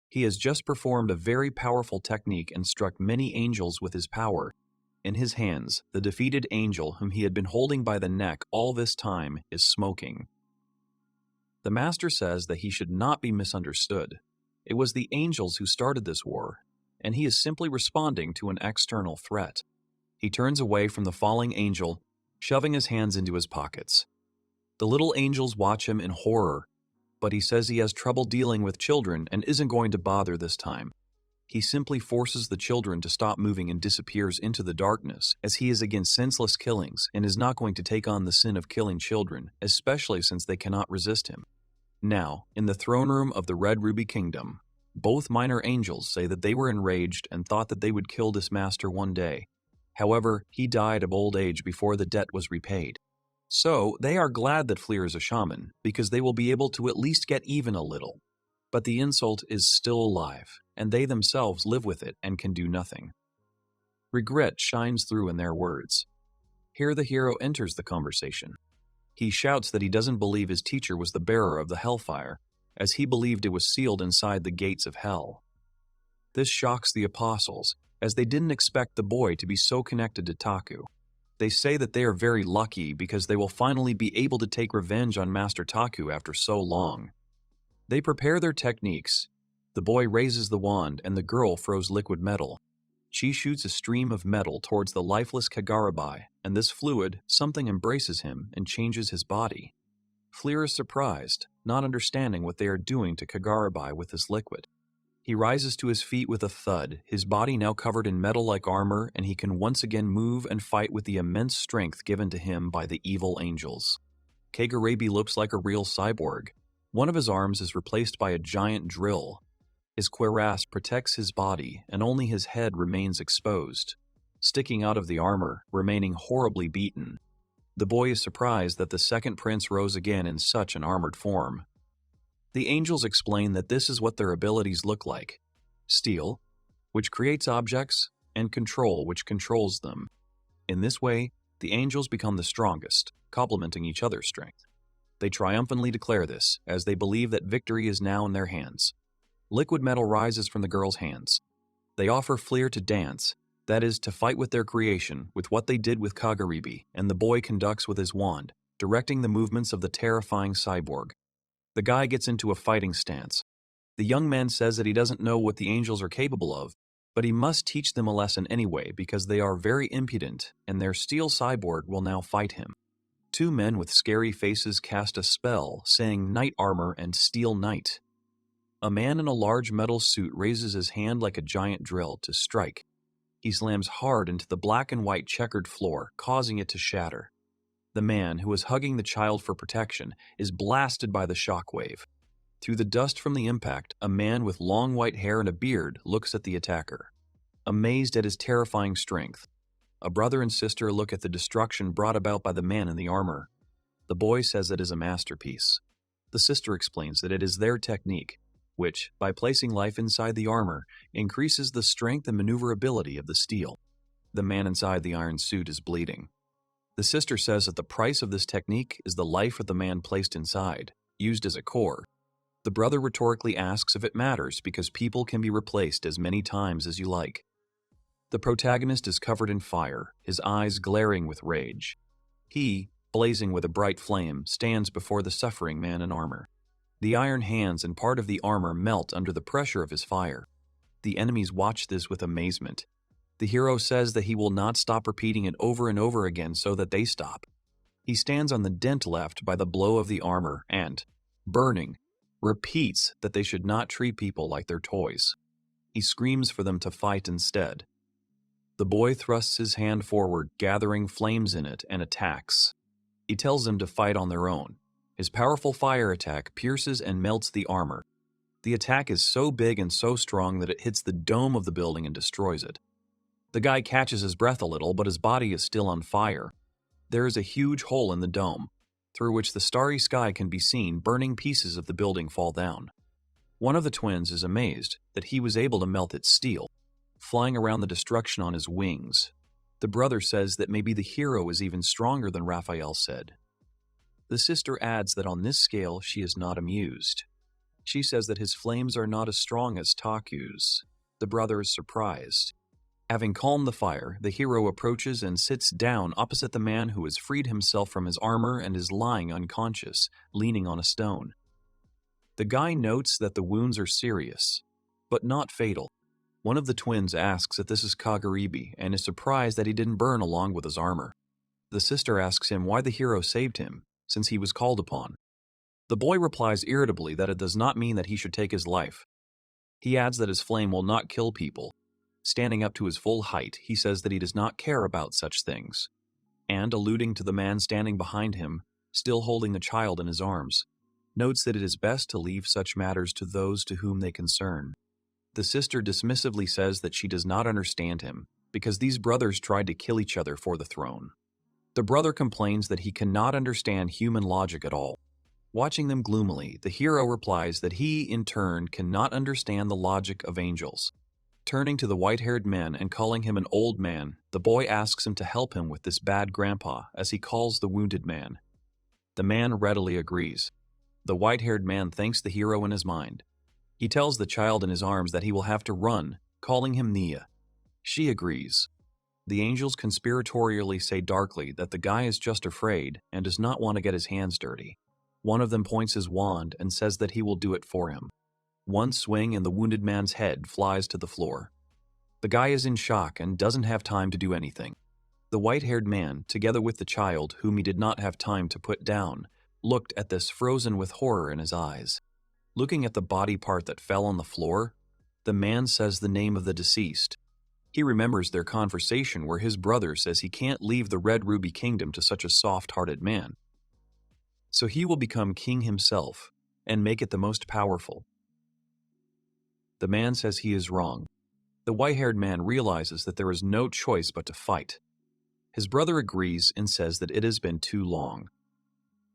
He has just performed a very powerful technique and struck many angels with his power. In his hands, the defeated angel whom he had been holding by the neck all this time is smoking. The master says that he should not be misunderstood. It was the angels who started this war, and he is simply responding to an external threat. He turns away from the falling angel, shoving his hands into his pockets. The little angels watch him in horror, but he says he has trouble dealing with children and isn't going to bother this time. He simply forces the children to stop moving and disappears into the darkness, as he is against senseless killings and is not going to take on the sin of killing children, especially since they cannot resist him. Now, in the throne room of the Red Ruby Kingdom, both minor angels say that they were enraged and thought that they would kill this master one day. However, he died of old age before the debt was repaid. So, they are glad that Fleer is a shaman, because they will be able to at least get even a little. But the insult is still alive, and they themselves live with it and can do nothing. Regret shines through in their words. Here the hero enters the conversation. He shouts that he doesn't believe his teacher was the bearer of the Hellfire, as he believed it was sealed inside the gates of hell. This shocks the apostles, as they didn't expect the boy to be so connected to Taku. They say that they are very lucky because they will finally be able to take revenge on Master Taku after so long. They prepare their techniques. The boy raises the wand and the girl throws liquid metal. She shoots a stream of metal towards the lifeless Kagarabai, and this fluid, something embraces him and changes his body. Fleer is surprised, not understanding what they are doing to Kagarabai with this liquid. He rises to his feet with a thud, his body now covered in metal-like armor, and he can once again move and fight with the immense strength given to him by the evil angels. Kagarabi looks like a real cyborg. One of his arms is replaced by a giant drill. His cuirass protects his body, and only his head remains exposed, sticking out of the armor, remaining horribly beaten. The boy is surprised that the second prince rose again in such an armored form. The angels explain that this is what their abilities look like: steal, which creates objects, and control, which controls them. In this way, the angels become the strongest, complementing each other's strength. They triumphantly declare this, as they believe that victory is now in their hands. Liquid metal rises from the girls' hands. They offer Fleer to dance, that is, to fight with their creation, with what they did with Kagaribi, and the boy conducts with his wand, directing the movements of the terrifying cyborg. The guy gets into a fighting stance. The young man says that he doesn't know what the angels are capable of, but he must teach them a lesson anyway because they are very impudent, and their steel cyborg will now fight him. Two men with scary faces cast a spell, saying knight armor and steel knight. A man in a large metal suit raises his hand like a giant drill to strike. He slams hard into the black and white checkered floor, causing it to shatter. The man, who is hugging the child for protection, is blasted by the shockwave. Through the dust from the impact, a man with long white hair and a beard looks at the attacker, amazed at his terrifying strength. A brother and sister look at the destruction brought about by the man in the armor. The boy says it is a masterpiece. The sister explains that it is their technique, which, by placing life inside the armor, increases the strength and maneuverability of the steel. The man inside the iron suit is bleeding. The sister says that the price of this technique is the life of the man placed inside, used as a core. The brother rhetorically asks if it matters because people can be replaced as many times as you like. The protagonist is covered in fire, his eyes glaring with rage. He, blazing with a bright flame, stands before the suffering man in armor. The iron hands and part of the armor melt under the pressure of his fire. The enemies watch this with amazement. The hero says that he will not stop repeating it over and over again so that they stop. He stands on the dent left by the blow of the armor and, burning, repeats that they should not treat people like their toys. He screams for them to fight instead. The boy thrusts his hand forward, gathering flames in it, and attacks. He tells them to fight on their own. His powerful fire attack pierces and melts the armor. The attack is so big and so strong that it hits the dome of the building and destroys it. The guy catches his breath a little, but his body is still on fire. There is a huge hole in the dome, through which the starry sky can be seen. Burning pieces of the building fall down. One of the twins is amazed that he was able to melt its steel, flying around the destruction on his wings. The brother says that maybe the hero is even stronger than Raphael said. The sister adds that on this scale she is not amused. She says that his flames are not as strong as Taku's. The brother is surprised. Having calmed the fire, the hero approaches and sits down opposite the man who has freed himself from his armor and is lying unconscious, leaning on a stone. The guy notes that the wounds are serious, but not fatal. One of the twins asks if this is Kagaribi and is surprised that he didn't burn along with his armor. The sister asks him why the hero saved him, since he was called upon. The boy replies irritably that it does not mean that he should take his life. He adds that his flame will not kill people. Standing up to his full height, he says that he does not care about such things, and, alluding to the man standing behind him, still holding the child in his arms, notes that it is best to leave such matters to those to whom they concern. The sister dismissively says that she does not understand him, because these brothers tried to kill each other for the throne. The brother complains that he cannot understand human logic at all. Watching them gloomily, the hero replies that he, in turn, cannot understand the logic of angels. Turning to the white-haired man and calling him an old man, the boy asks him to help him with this bad grandpa, as he calls the wounded man. The man readily agrees. The white-haired man thanks the hero in his mind. He tells the child in his arms that he will have to run, calling him Nia. She agrees. The angels conspiratorially say darkly that the guy is just afraid and does not want to get his hands dirty. One of them points his wand and says that he will do it for him. One swing and the wounded man's head flies to the floor. The guy is in shock and doesn't have time to do anything. The white-haired man, together with the child, whom he did not have time to put down, looked at this frozen with horror in his eyes. Looking at the body part that fell on the floor, the man says the name of the deceased. He remembers their conversation where his brother says he can't leave the Red Ruby Kingdom to such a soft-hearted man. So he will become king himself and make it the most powerful. The man says he is wrong. The white-haired man realizes that there is no choice but to fight. His brother agrees and says that it has been too long.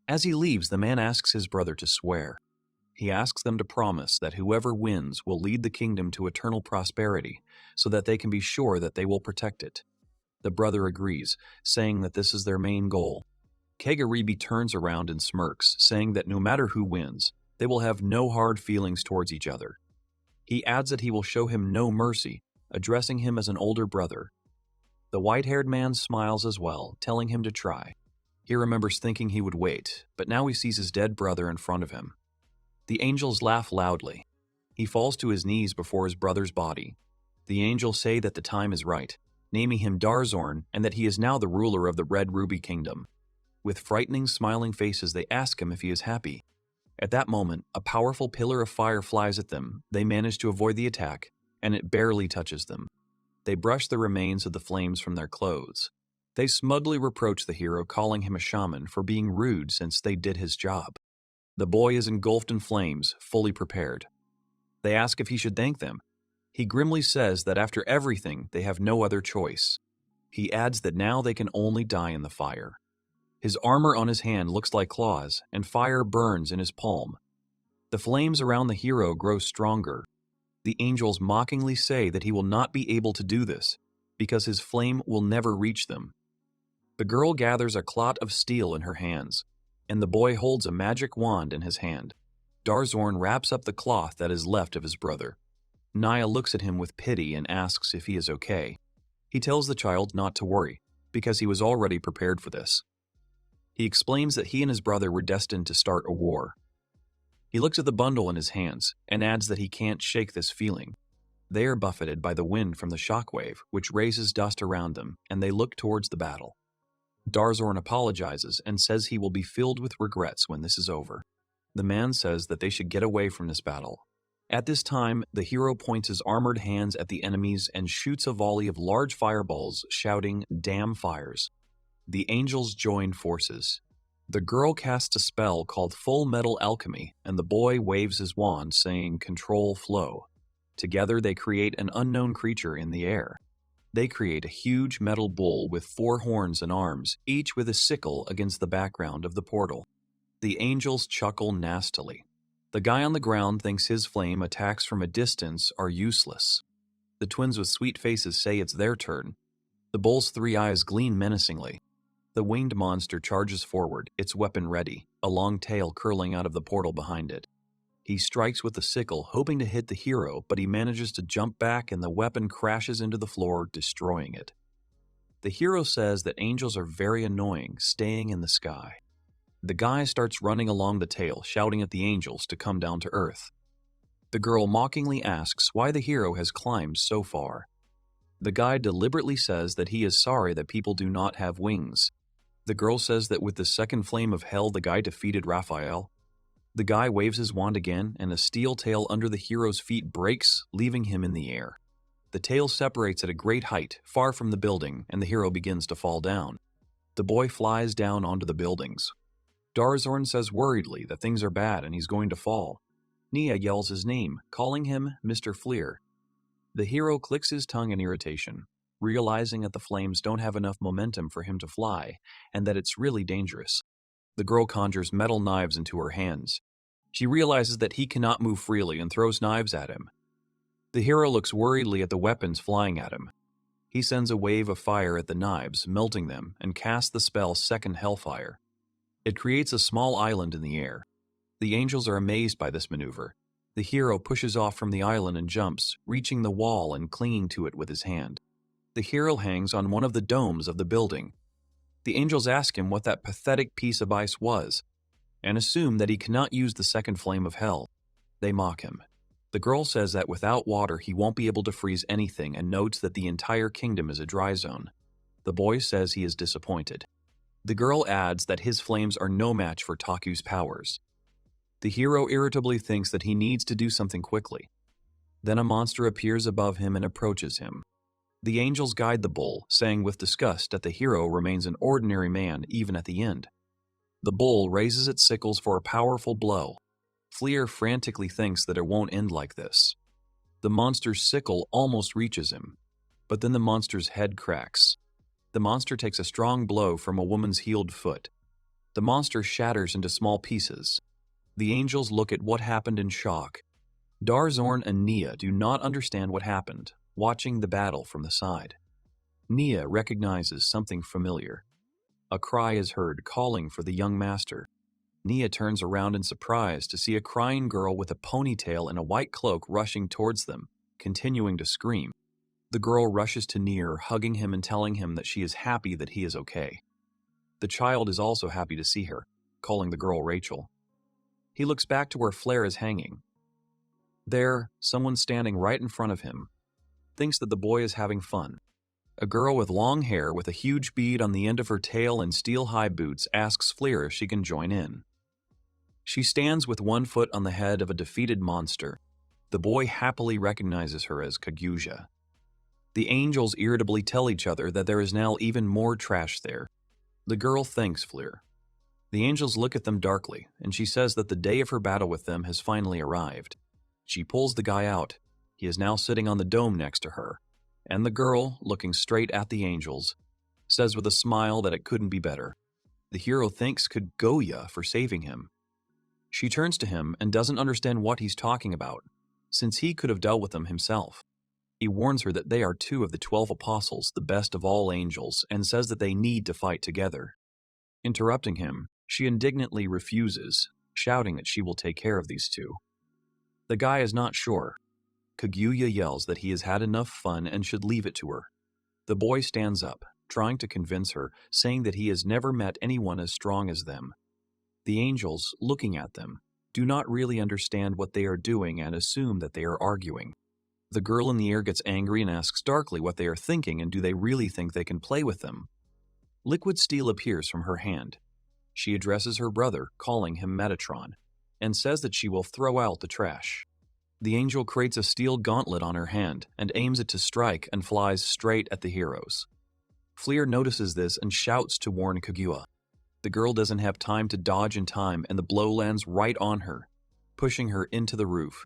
As he leaves, the man asks his brother to swear. He asks them to promise that whoever wins will lead the kingdom to eternal prosperity, so that they can be sure that they will protect it. The brother agrees, saying that this is their main goal. Kagaribi turns around and smirks, saying that no matter who wins, they will have no hard feelings towards each other. He adds that he will show him no mercy, addressing him as an older brother. The white-haired man smiles as well, telling him to try. He remembers thinking he would wait, but now he sees his dead brother in front of him. The angels laugh loudly. He falls to his knees before his brother's body. The angels say that the time is right, naming him Darzorn and that he is now the ruler of the Red Ruby Kingdom. With frightening, smiling faces, they ask him if he is happy. At that moment, a powerful pillar of fire flies at them. They manage to avoid the attack, and it barely touches them. They brush the remains of the flames from their clothes. They smugly reproach the hero, calling him a shaman for being rude since they did his job. The boy is engulfed in flames, fully prepared. They ask if he should thank them. He grimly says that after everything, they have no other choice. He adds that now they can only die in the fire. His armor on his hand looks like claws, and fire burns in his palm. The flames around the hero grow stronger. The angels mockingly say that he will not be able to do this, because his flame will never reach them. The girl gathers a clot of steel in her hands, and the boy holds a magic wand in his hand. Darzorn wraps up the cloth that is left of his brother. Naya looks at him with pity and asks if he is okay. He tells the child not to worry, because he was already prepared for this. He explains that he and his brother were destined to start a war. He looks at the bundle in his hands and adds that he can't shake this feeling. They are buffeted by the wind from the shockwave, which raises dust around them, and they look towards the battle. Darzorn apologizes and says he will be filled with regrets when this is over. The man says that they should get away from this battle. At this time, the hero points his armored hands at the enemies and shoots a volley of large fireballs, shouting, "Damn fires." The angels join forces. The girl casts a spell called Full Metal Alchemy, and the boy waves his wand, saying, "Control flow." Together they create an unknown creature in the air. They create a huge metal bull with 4 horns and arms, each with a sickle against the background of the portal. The angels chuckle nastily. The guy on the ground thinks his flame attacks from a distance are useless. The twins with sweet faces say it's their turn. The bull's 3 eyes gleam menacingly. The winged monster charges forward, its weapon ready, a long tail curling out of the portal behind it. He strikes with the sickle, hoping to hit the hero, but he manages to jump back and the weapon crashes into the floor, destroying it. The hero says that angels are very annoying, staying in the sky. The guy starts running along the tail, shouting at the angels to come down to earth. The girl mockingly asks why the hero has climbed so far. The guy deliberately says that he is sorry that people do not have wings. The girl says that with the second flame of hell, the guy defeated Raphael. The guy waves his wand again, and a steel tail under the hero's feet breaks, leaving him in the air. The tail separates at a great height, far from the building, and the hero begins to fall down. The boy flies down onto the buildings. Darzorn says worriedly that things are bad and he's going to fall. Nia yells his name, calling him Mr. Fleer. The hero clicks his tongue in irritation, realizing that the flames don't have enough momentum for him to fly, and that it's really dangerous. The girl conjures metal knives into her hands. She realizes that he cannot move freely and throws knives at him. The hero looks worriedly at the weapons flying at him. He sends a wave of fire at the knives, melting them, and casts the spell Second Hellfire. It creates a small island in the air. The angels are amazed by this maneuver. The hero pushes off from the island and jumps, reaching the wall and clinging to it with his hand. The hero hangs on one of the domes of the building. The angels ask him what that pathetic piece of ice was, and assume that he cannot use the second flame of hell. They mock him. The girl says that without water he won't be able to freeze anything and notes that the entire kingdom is a dry zone. The boy says he is disappointed. The girl adds that his flames are no match for Taku's powers. The hero irritably thinks that he needs to do something quickly. Then a monster appears above him and approaches him. The angels guide the bull, saying with disgust that the hero remains an ordinary man even at the end. The bull raises its sickles for a powerful blow. Fleer frantically thinks that it won't end like this. The monster's sickle almost reaches him, but then the monster's head cracks. The monster takes a strong blow from a woman's healed foot. The monster shatters into small pieces. The angels look at what happened in shock. Darzorn and Nia do not understand what happened, watching the battle from the side. Nia recognizes something familiar. A cry is heard, calling for the young master. Nia turns around in surprise to see a crying girl with a ponytail and a white cloak rushing towards them, continuing to scream. The girl rushes to Nia, hugging him and telling him that she is happy that he is okay. The child is also happy to see her, calling the girl Rachel. He looks back to where Flare is hanging. There, someone standing right in front of him thinks that the boy is having fun. A girl with long hair with a huge bead on the end of her tail and steel-high boots asks Flare if she can join in. She stands with one foot on the head of a defeated monster. The boy happily recognizes her as Kaguya. The angels irritably tell each other that there is now even more trash there. The girl thanks Flare. The angels look at them darkly, and she says that the day of her battle with them has finally arrived. She pulls the guy out. He is now sitting on the dome next to her, and the girl, looking straight at the angels, says with a smile that it couldn't be better. The hero thanks Kaguya for saving him. She turns to him and doesn't understand what he's talking about, since he could have dealt with them himself. He warns her that they are 2 of the 12 apostles, the best of all angels, and says that they need to fight together. Interrupting him, she indignantly refuses, shouting that she will take care of these 2. The guy is not sure. Kaguya yells that he has had enough fun and should leave it to her. The boy stands up, trying to convince her, saying that he has never met anyone as strong as them. The angels, looking at them, do not really understand what they are doing and assume that they are arguing. The girl in the air gets angry and asks darkly what they are thinking and do they really think they can play with them. Liquid steel appears from her hand. She addresses her brother, calling him Metatron, and says that she will throw out the trash. The angel creates a steel gauntlet on her hand and aims it to strike and flies straight at the heroes. Flare notices this and shouts to warn Kaguya. The girl doesn't have time to dodge in time and the blow lands right on her, pushing her into the roof.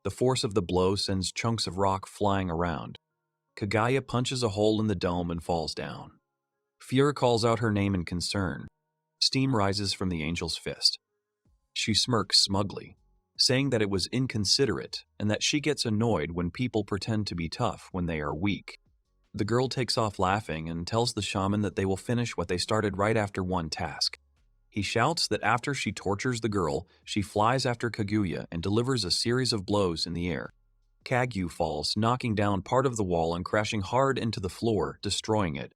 The force of the blow sends chunks of rock flying around. Kaguya punches a hole in the dome and falls down. Flare calls out her name in concern. Steam rises from the angel's fist. She smirks smugly, saying that it was inconsiderate and that she gets annoyed when people pretend to be tough when they are weak. The girl takes off laughing and tells the shaman that they will finish what they started right after one task. He shouts that after she tortures the girl, she flies after Kaguya and delivers a series of blows in the air. Kagu falls, knocking down part of the wall and crashing hard into the floor, destroying it.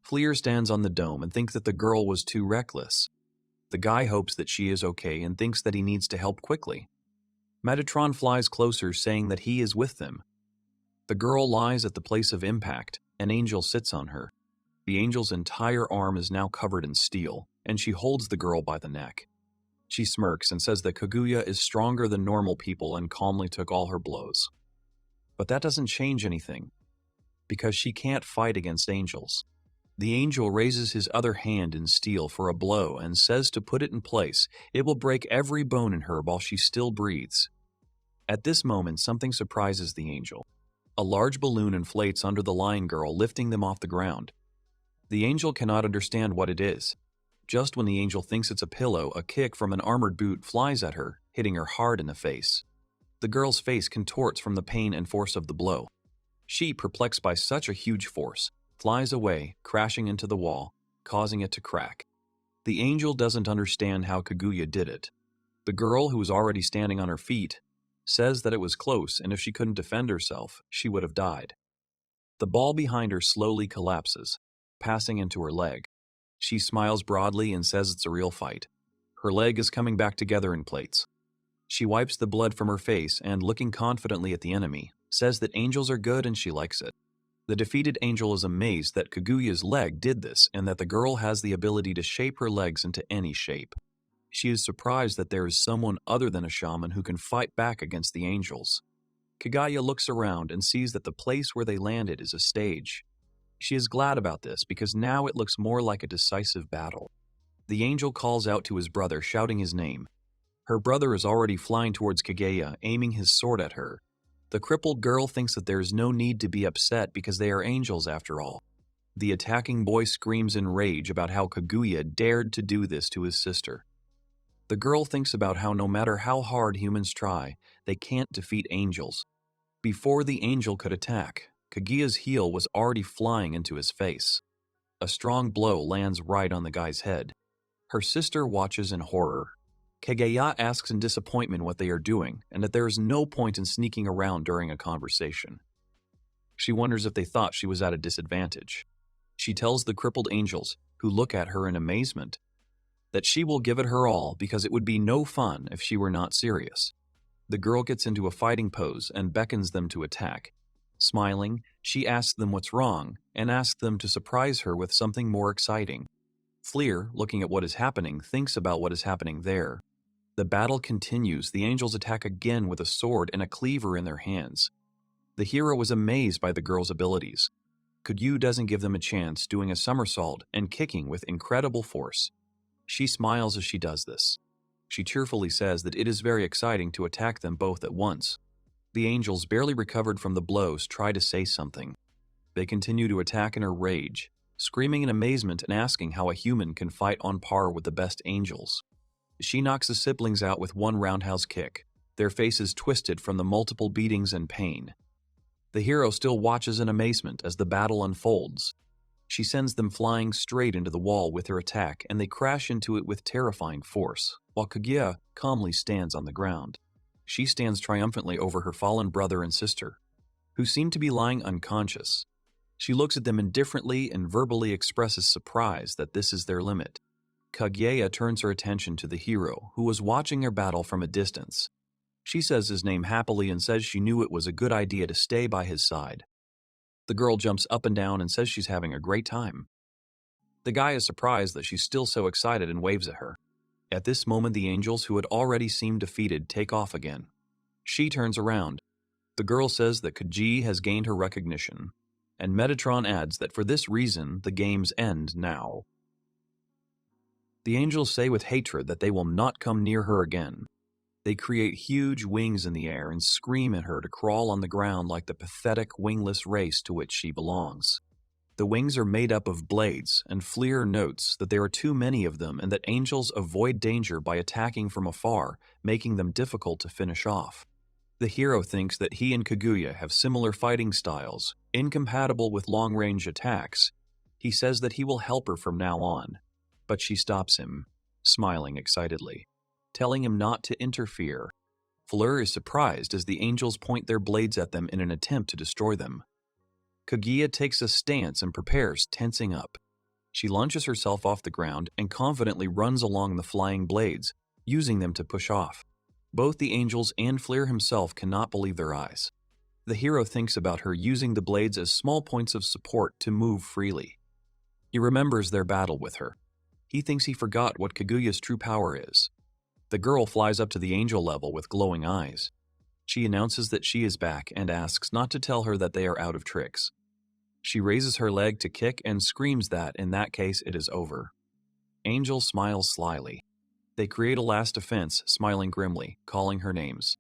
Flare stands on the dome and thinks that the girl was too reckless. The guy hopes that she is okay and thinks that he needs to help quickly. Metatron flies closer, saying that he is with them. The girl lies at the place of impact. An angel sits on her. The angel's entire arm is now covered in steel, and she holds the girl by the neck. She smirks and says that Kaguya is stronger than normal people and calmly took all her blows. But that doesn't change anything, because she can't fight against angels. The angel raises his other hand in steel for a blow and says to put it in place. It will break every bone in her while she still breathes. At this moment, something surprises the angel. A large balloon inflates under the lion girl, lifting them off the ground. The angel cannot understand what it is. Just when the angel thinks it's a pillow, a kick from an armored boot flies at her, hitting her hard in the face. The girl's face contorts from the pain and force of the blow. She, perplexed by such a huge force, flies away, crashing into the wall, causing it to crack. The angel doesn't understand how Kaguya did it. The girl, who was already standing on her feet, says that it was close and if she couldn't defend herself, she would have died. The ball behind her slowly collapses, passing into her leg. She smiles broadly and says it's a real fight. Her leg is coming back together in plates. She wipes the blood from her face and, looking confidently at the enemy, says that angels are good and she likes it. The defeated angel is amazed that Kaguya's leg did this and that the girl has the ability to shape her legs into any shape. She is surprised that there is someone other than a shaman who can fight back against the angels. Kaguya looks around and sees that the place where they landed is a stage. She is glad about this because now it looks more like a decisive battle. The angel calls out to his brother, shouting his name. Her brother is already flying towards Kaguya, aiming his sword at her. The crippled girl thinks that there is no need to be upset because they are angels after all. The attacking boy screams in rage about how Kaguya dared to do this to his sister. The girl thinks about how no matter how hard humans try, they can't defeat angels. Before the angel could attack, Kaguya's heel was already flying into his face. A strong blow lands right on the guy's head. Her sister watches in horror. Kageya asks in disappointment what they are doing and that there is no point in sneaking around during a conversation. She wonders if they thought she was at a disadvantage. She tells the crippled angels, who look at her in amazement, that she will give it her all because it would be no fun if she were not serious. The girl gets into a fighting pose and beckons them to attack. Smiling, she asks them what's wrong and asks them to surprise her with something more exciting. Fleer, looking at what is happening, thinks about what is happening there. The battle continues. The angels attack again with a sword and a cleaver in their hands. The hero is amazed by the girl's abilities. Kagyu doesn't give them a chance, doing a somersault and kicking with incredible force. She smiles as she does this. She cheerfully says that it is very exciting to attack them both at once. The angels, barely recovered from the blows, try to say something. They continue to attack in a rage, screaming in amazement and asking how a human can fight on par with the best angels. She knocks the siblings out with one roundhouse kick, their faces twisted from the multiple beatings and pain. The hero still watches in amazement as the battle unfolds. She sends them flying straight into the wall with her attack, and they crash into it with terrifying force, while Kaguya calmly stands on the ground. She stands triumphantly over her fallen brother and sister, who seem to be lying unconscious. She looks at them indifferently and verbally expresses surprise that this is their limit. Kaguya turns her attention to the hero, who was watching their battle from a distance. She says his name happily and says she knew it was a good idea to stay by his side. The girl jumps up and down and says she's having a great time. The guy is surprised that she's still so excited and waves at her. At this moment, the angels, who had already seemed defeated, take off again. She turns around. The girl says that Kaji has gained her recognition, and Metatron adds that for this reason, the games end now. The angels say with hatred that they will not come near her again. They create huge wings in the air and scream at her to crawl on the ground like the pathetic wingless race to which she belongs. The wings are made up of blades, and Fleer notes that there are too many of them and that angels avoid danger by attacking from afar, making them difficult to finish off. The hero thinks that he and Kaguya have similar fighting styles, incompatible with long-range attacks. He says that he will help her from now on, but she stops him, smiling excitedly, telling him not to interfere. Fleur is surprised as the angels point their blades at them in an attempt to destroy them. Kaguya takes a stance and prepares, tensing up. She launches herself off the ground and confidently runs along the flying blades, using them to push off. Both the angels and Fleer himself cannot believe their eyes. The hero thinks about her using the blades as small points of support to move freely. He remembers their battle with her. He thinks he forgot what Kaguya's true power is. The girl flies up to the angel level with glowing eyes. She announces that she is back and asks not to tell her that they are out of tricks. She raises her leg to kick and screams that, in that case, it is over. Angel smiles slyly. They create a last defense, smiling grimly, calling her names.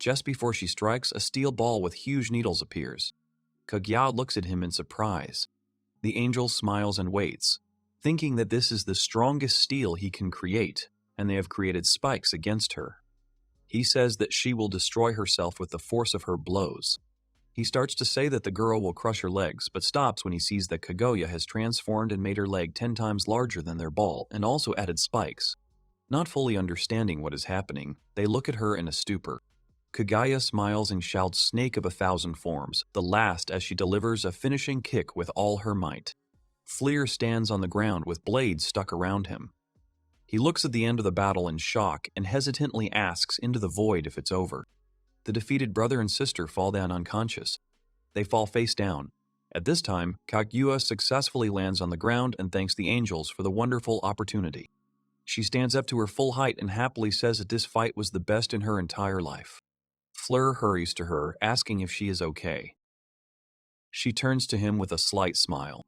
Just before she strikes, a steel ball with huge needles appears. Kaguya looks at him in surprise. The angel smiles and waits, thinking that this is the strongest steel he can create, and they have created spikes against her. He says that she will destroy herself with the force of her blows. He starts to say that the girl will crush her legs, but stops when he sees that Kaguya has transformed and made her leg 10 times larger than their ball, and also added spikes. Not fully understanding what is happening, they look at her in a stupor. Kaguya smiles and shouts "Snake of 1,000 forms," the last as she delivers a finishing kick with all her might. Fleer stands on the ground with blades stuck around him. He looks at the end of the battle in shock and hesitantly asks into the void if it's over. The defeated brother and sister fall down unconscious. They fall face down. At this time, Kaguya successfully lands on the ground and thanks the angels for the wonderful opportunity. She stands up to her full height and happily says that this fight was the best in her entire life. Fleur hurries to her, asking if she is okay. She turns to him with a slight smile.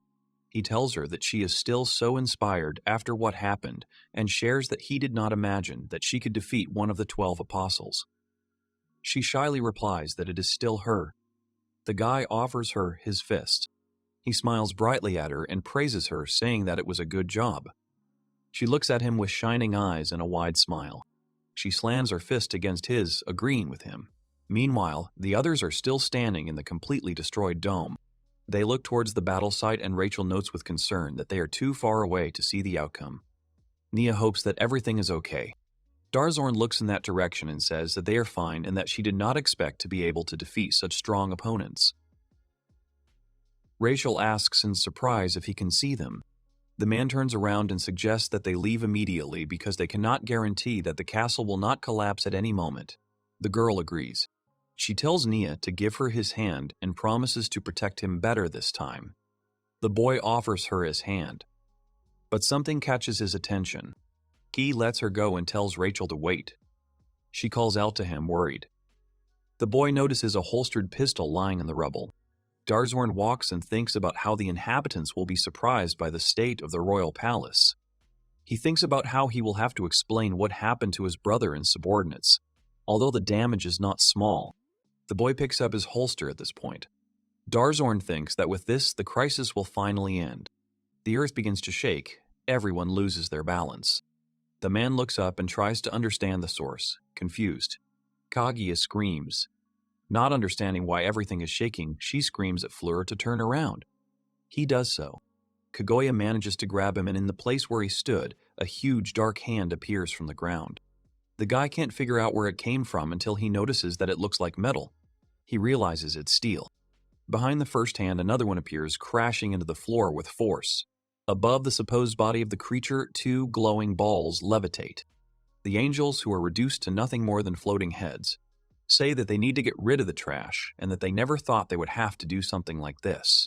He tells her that she is still so inspired after what happened and shares that he did not imagine that she could defeat one of the 12 apostles. She shyly replies that it is still her. The guy offers her his fist. He smiles brightly at her and praises her, saying that it was a good job. She looks at him with shining eyes and a wide smile. She slams her fist against his, agreeing with him. Meanwhile, the others are still standing in the completely destroyed dome. They look towards the battle site and Rachel notes with concern that they are too far away to see the outcome. Nia hopes that everything is okay. Darzorn looks in that direction and says that they are fine and that she did not expect to be able to defeat such strong opponents. Rachel asks in surprise if he can see them. The man turns around and suggests that they leave immediately because they cannot guarantee that the castle will not collapse at any moment. The girl agrees. She tells Nia to give her his hand and promises to protect him better this time. The boy offers her his hand, but something catches his attention. He lets her go and tells Rachel to wait. She calls out to him, worried. The boy notices a holstered pistol lying in the rubble. Darzorn walks and thinks about how the inhabitants will be surprised by the state of the royal palace. He thinks about how he will have to explain what happened to his brother and subordinates. Although the damage is not small, the boy picks up his holster at this point. Darzorn thinks that with this, the crisis will finally end. The earth begins to shake. Everyone loses their balance. The man looks up and tries to understand the source, confused. Kaguya screams. Not understanding why everything is shaking, she screams at Fleur to turn around. He does so. Kaguya manages to grab him, and in the place where he stood, a huge dark hand appears from the ground. The guy can't figure out where it came from until he notices that it looks like metal. He realizes it's steel. Behind the first hand, another one appears, crashing into the floor with force. Above the supposed body of the creature, two glowing balls levitate. The angels, who are reduced to nothing more than floating heads, say that they need to get rid of the trash and that they never thought they would have to do something like this.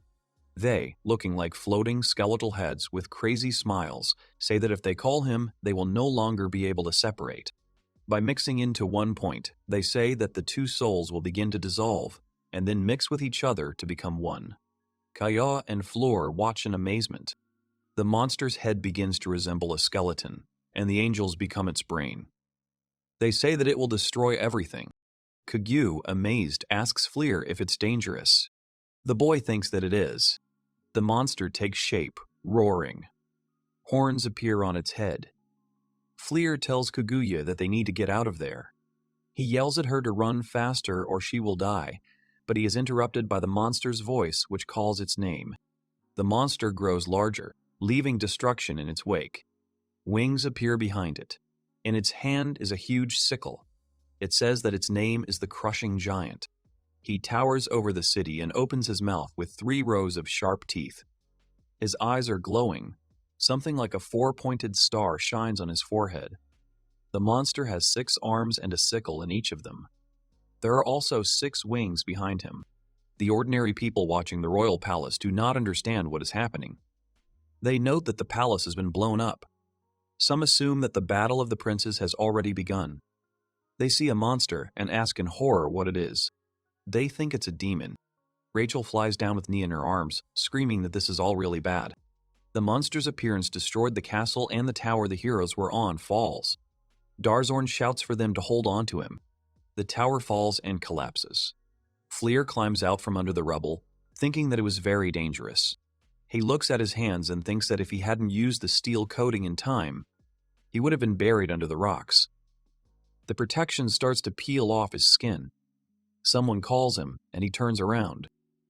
They, looking like floating skeletal heads with crazy smiles, say that if they call him, they will no longer be able to separate. By mixing into one point, they say that the two souls will begin to dissolve and then mix with each other to become one. Kaya and Fleur watch in amazement. The monster's head begins to resemble a skeleton, and the angels become its brain. They say that it will destroy everything. Kagyu, amazed, asks Fleur if it's dangerous. The boy thinks that it is. The monster takes shape, roaring. Horns appear on its head. Fleur tells Kaguya that they need to get out of there. He yells at her to run faster or she will die, but he is interrupted by the monster's voice, which calls its name. The monster grows larger, leaving destruction in its wake. Wings appear behind it. In its hand is a huge sickle. It says that its name is the Crushing Giant. He towers over the city and opens his mouth with 3 rows of sharp teeth. His eyes are glowing. Something like a 4-pointed star shines on his forehead. The monster has 6 arms and a sickle in each of them. There are also 6 wings behind him. The ordinary people watching the royal palace do not understand what is happening. They note that the palace has been blown up. Some assume that the battle of the princes has already begun. They see a monster and ask in horror what it is. They think it's a demon. Rachel flies down with Nia in her arms, screaming that this is all really bad. The monster's appearance destroyed the castle, and the tower the heroes were on falls. Darzorn shouts for them to hold on to him. The tower falls and collapses. Fleur climbs out from under the rubble, thinking that it was very dangerous. He looks at his hands and thinks that if he hadn't used the steel coating in time, he would have been buried under the rocks. The protection starts to peel off his skin. Someone calls him, and he turns around.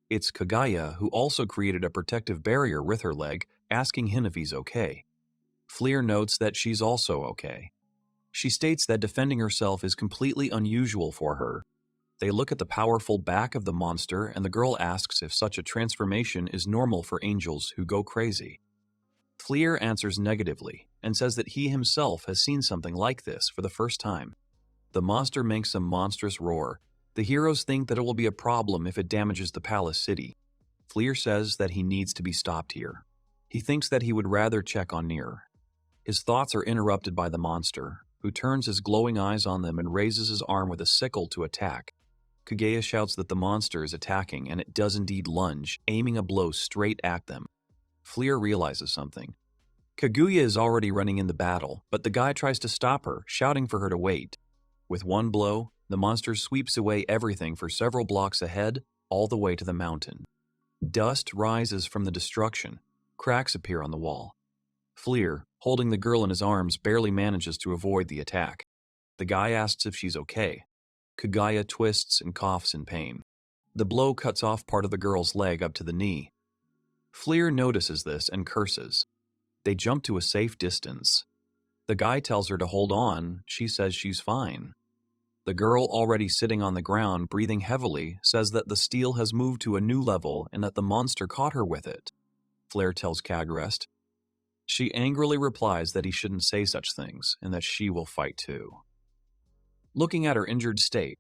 It's Kaguya, who also created a protective barrier with her leg, asking him if he's okay. Fleur notes that she's also okay. She states that defending herself is completely unusual for her. They look at the powerful back of the monster, and the girl asks if such a transformation is normal for angels who go crazy. Fleur answers negatively and says that he himself has seen something like this for the first time. The monster makes a monstrous roar. The heroes think that it will be a problem if it damages the palace city. Fleur says that he needs to be stopped here. He thinks that he would rather check on Nier. His thoughts are interrupted by the monster, who turns his glowing eyes on them and raises his arm with a sickle to attack. Kaguya shouts that the monster is attacking, and it does indeed lunge, aiming a blow straight at them. Fleur realizes something. Kaguya is already running in the battle, but the guy tries to stop her, shouting for her to wait. With one blow, the monster sweeps away everything for several blocks ahead, all the way to the mountain. Dust rises from the destruction. Cracks appear on the wall. Fleur, holding the girl in his arms, barely manages to avoid the attack. The guy asks if she's okay. Kaguya twists and coughs in pain. The blow cuts off part of the girl's leg up to the knee. Fleer notices this and curses. They jump to a safe distance. The guy tells her to hold on. She says she's fine. The girl, already sitting on the ground, breathing heavily, says that the steel has moved to a new level and that the monster caught her with it. Fleer tells Kagarest. She angrily replies that he shouldn't say such things and that she will fight too. Looking at her injured state,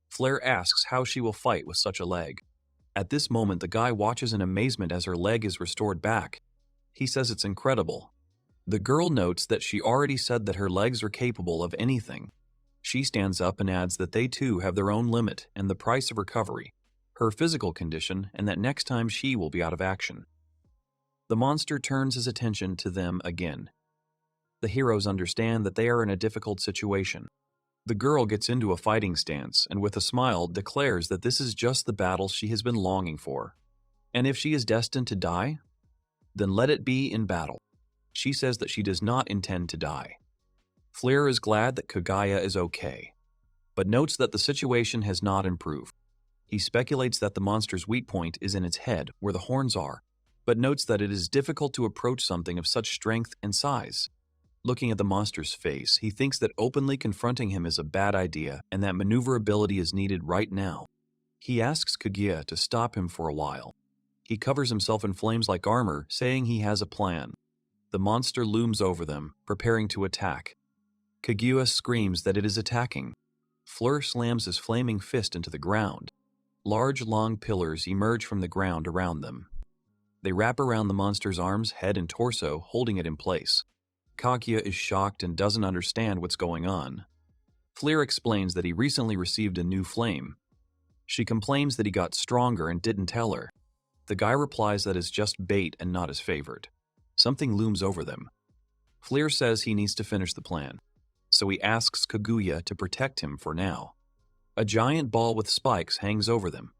Fleer asks how she will fight with such a leg. At this moment, the guy watches in amazement as her leg is restored back. He says it's incredible. The girl notes that she already said that her legs are capable of anything. She stands up and adds that they too have their own limit and the price of recovery, her physical condition, and that next time she will be out of action. The monster turns his attention to them again. The heroes understand that they are in a difficult situation. The girl gets into a fighting stance and with a smile declares that this is just the battle she has been longing for. And if she is destined to die, then let it be in battle. She says that she does not intend to die. Fleer is glad that Kaguya is okay, but notes that the situation has not improved. He speculates that the monster's weak point is in its head, where the horns are, but notes that it is difficult to approach something of such strength and size. Looking at the monster's face, he thinks that openly confronting him is a bad idea and that maneuverability is needed right now. He asks Kaguya to stop him for a while. He covers himself in flames like armor, saying he has a plan. The monster looms over them, preparing to attack. Kaguya screams that it is attacking. Fleer slams his flaming fist into the ground. Large, long pillars emerge from the ground around them. They wrap around the monster's arms, head, and torso, holding it in place. Kaguya is shocked and doesn't understand what's going on. Fleer explains that he recently received a new flame. She complains that he got stronger and didn't tell her. The guy replies that it's just bait and not his favorite. Something looms over them. Fleer says he needs to finish the plan, so he asks Kaguya to protect him for now. A giant ball with spikes hangs over them.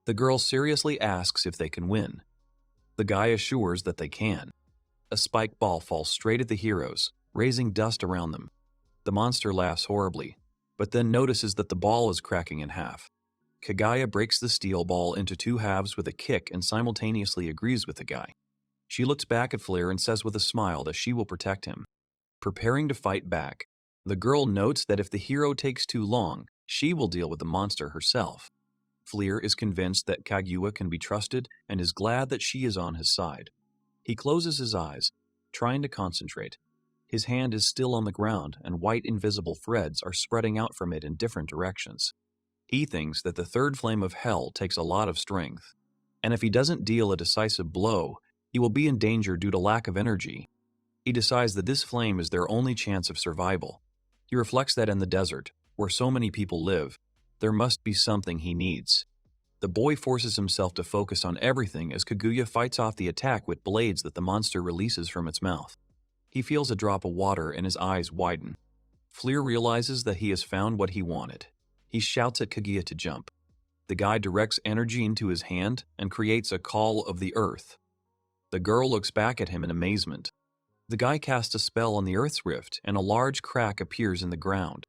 The girl seriously asks if they can win. The guy assures that they can. A spike ball falls straight at the heroes, raising dust around them. The monster laughs horribly, but then notices that the ball is cracking in half. Kaguya breaks the steel ball into two halves with a kick and simultaneously agrees with the guy. She looks back at Fleer and says with a smile that she will protect him. Preparing to fight back, the girl notes that if the hero takes too long, she will deal with the monster herself. Fleer is convinced that Kaguya can be trusted and is glad that she is on his side. He closes his eyes, trying to concentrate. His hand is still on the ground and white invisible threads are spreading out from it in different directions. He thinks that the third flame of hell takes a lot of strength, and if he doesn't deal a decisive blow, he will be in danger due to lack of energy. He decides that this flame is their only chance of survival. He reflects that in the desert, where so many people live, there must be something he needs. The boy forces himself to focus on everything as Kaguya fights off the attack with blades that the monster releases from its mouth. He feels a drop of water and his eyes widen. Fleer realizes that he has found what he wanted. He shouts at Kaguya to jump. The guy directs energy into his hand and creates a call of the earth. The girl looks back at him in amazement. The guy casts a spell on the earth's rift and a large crack appears in the ground.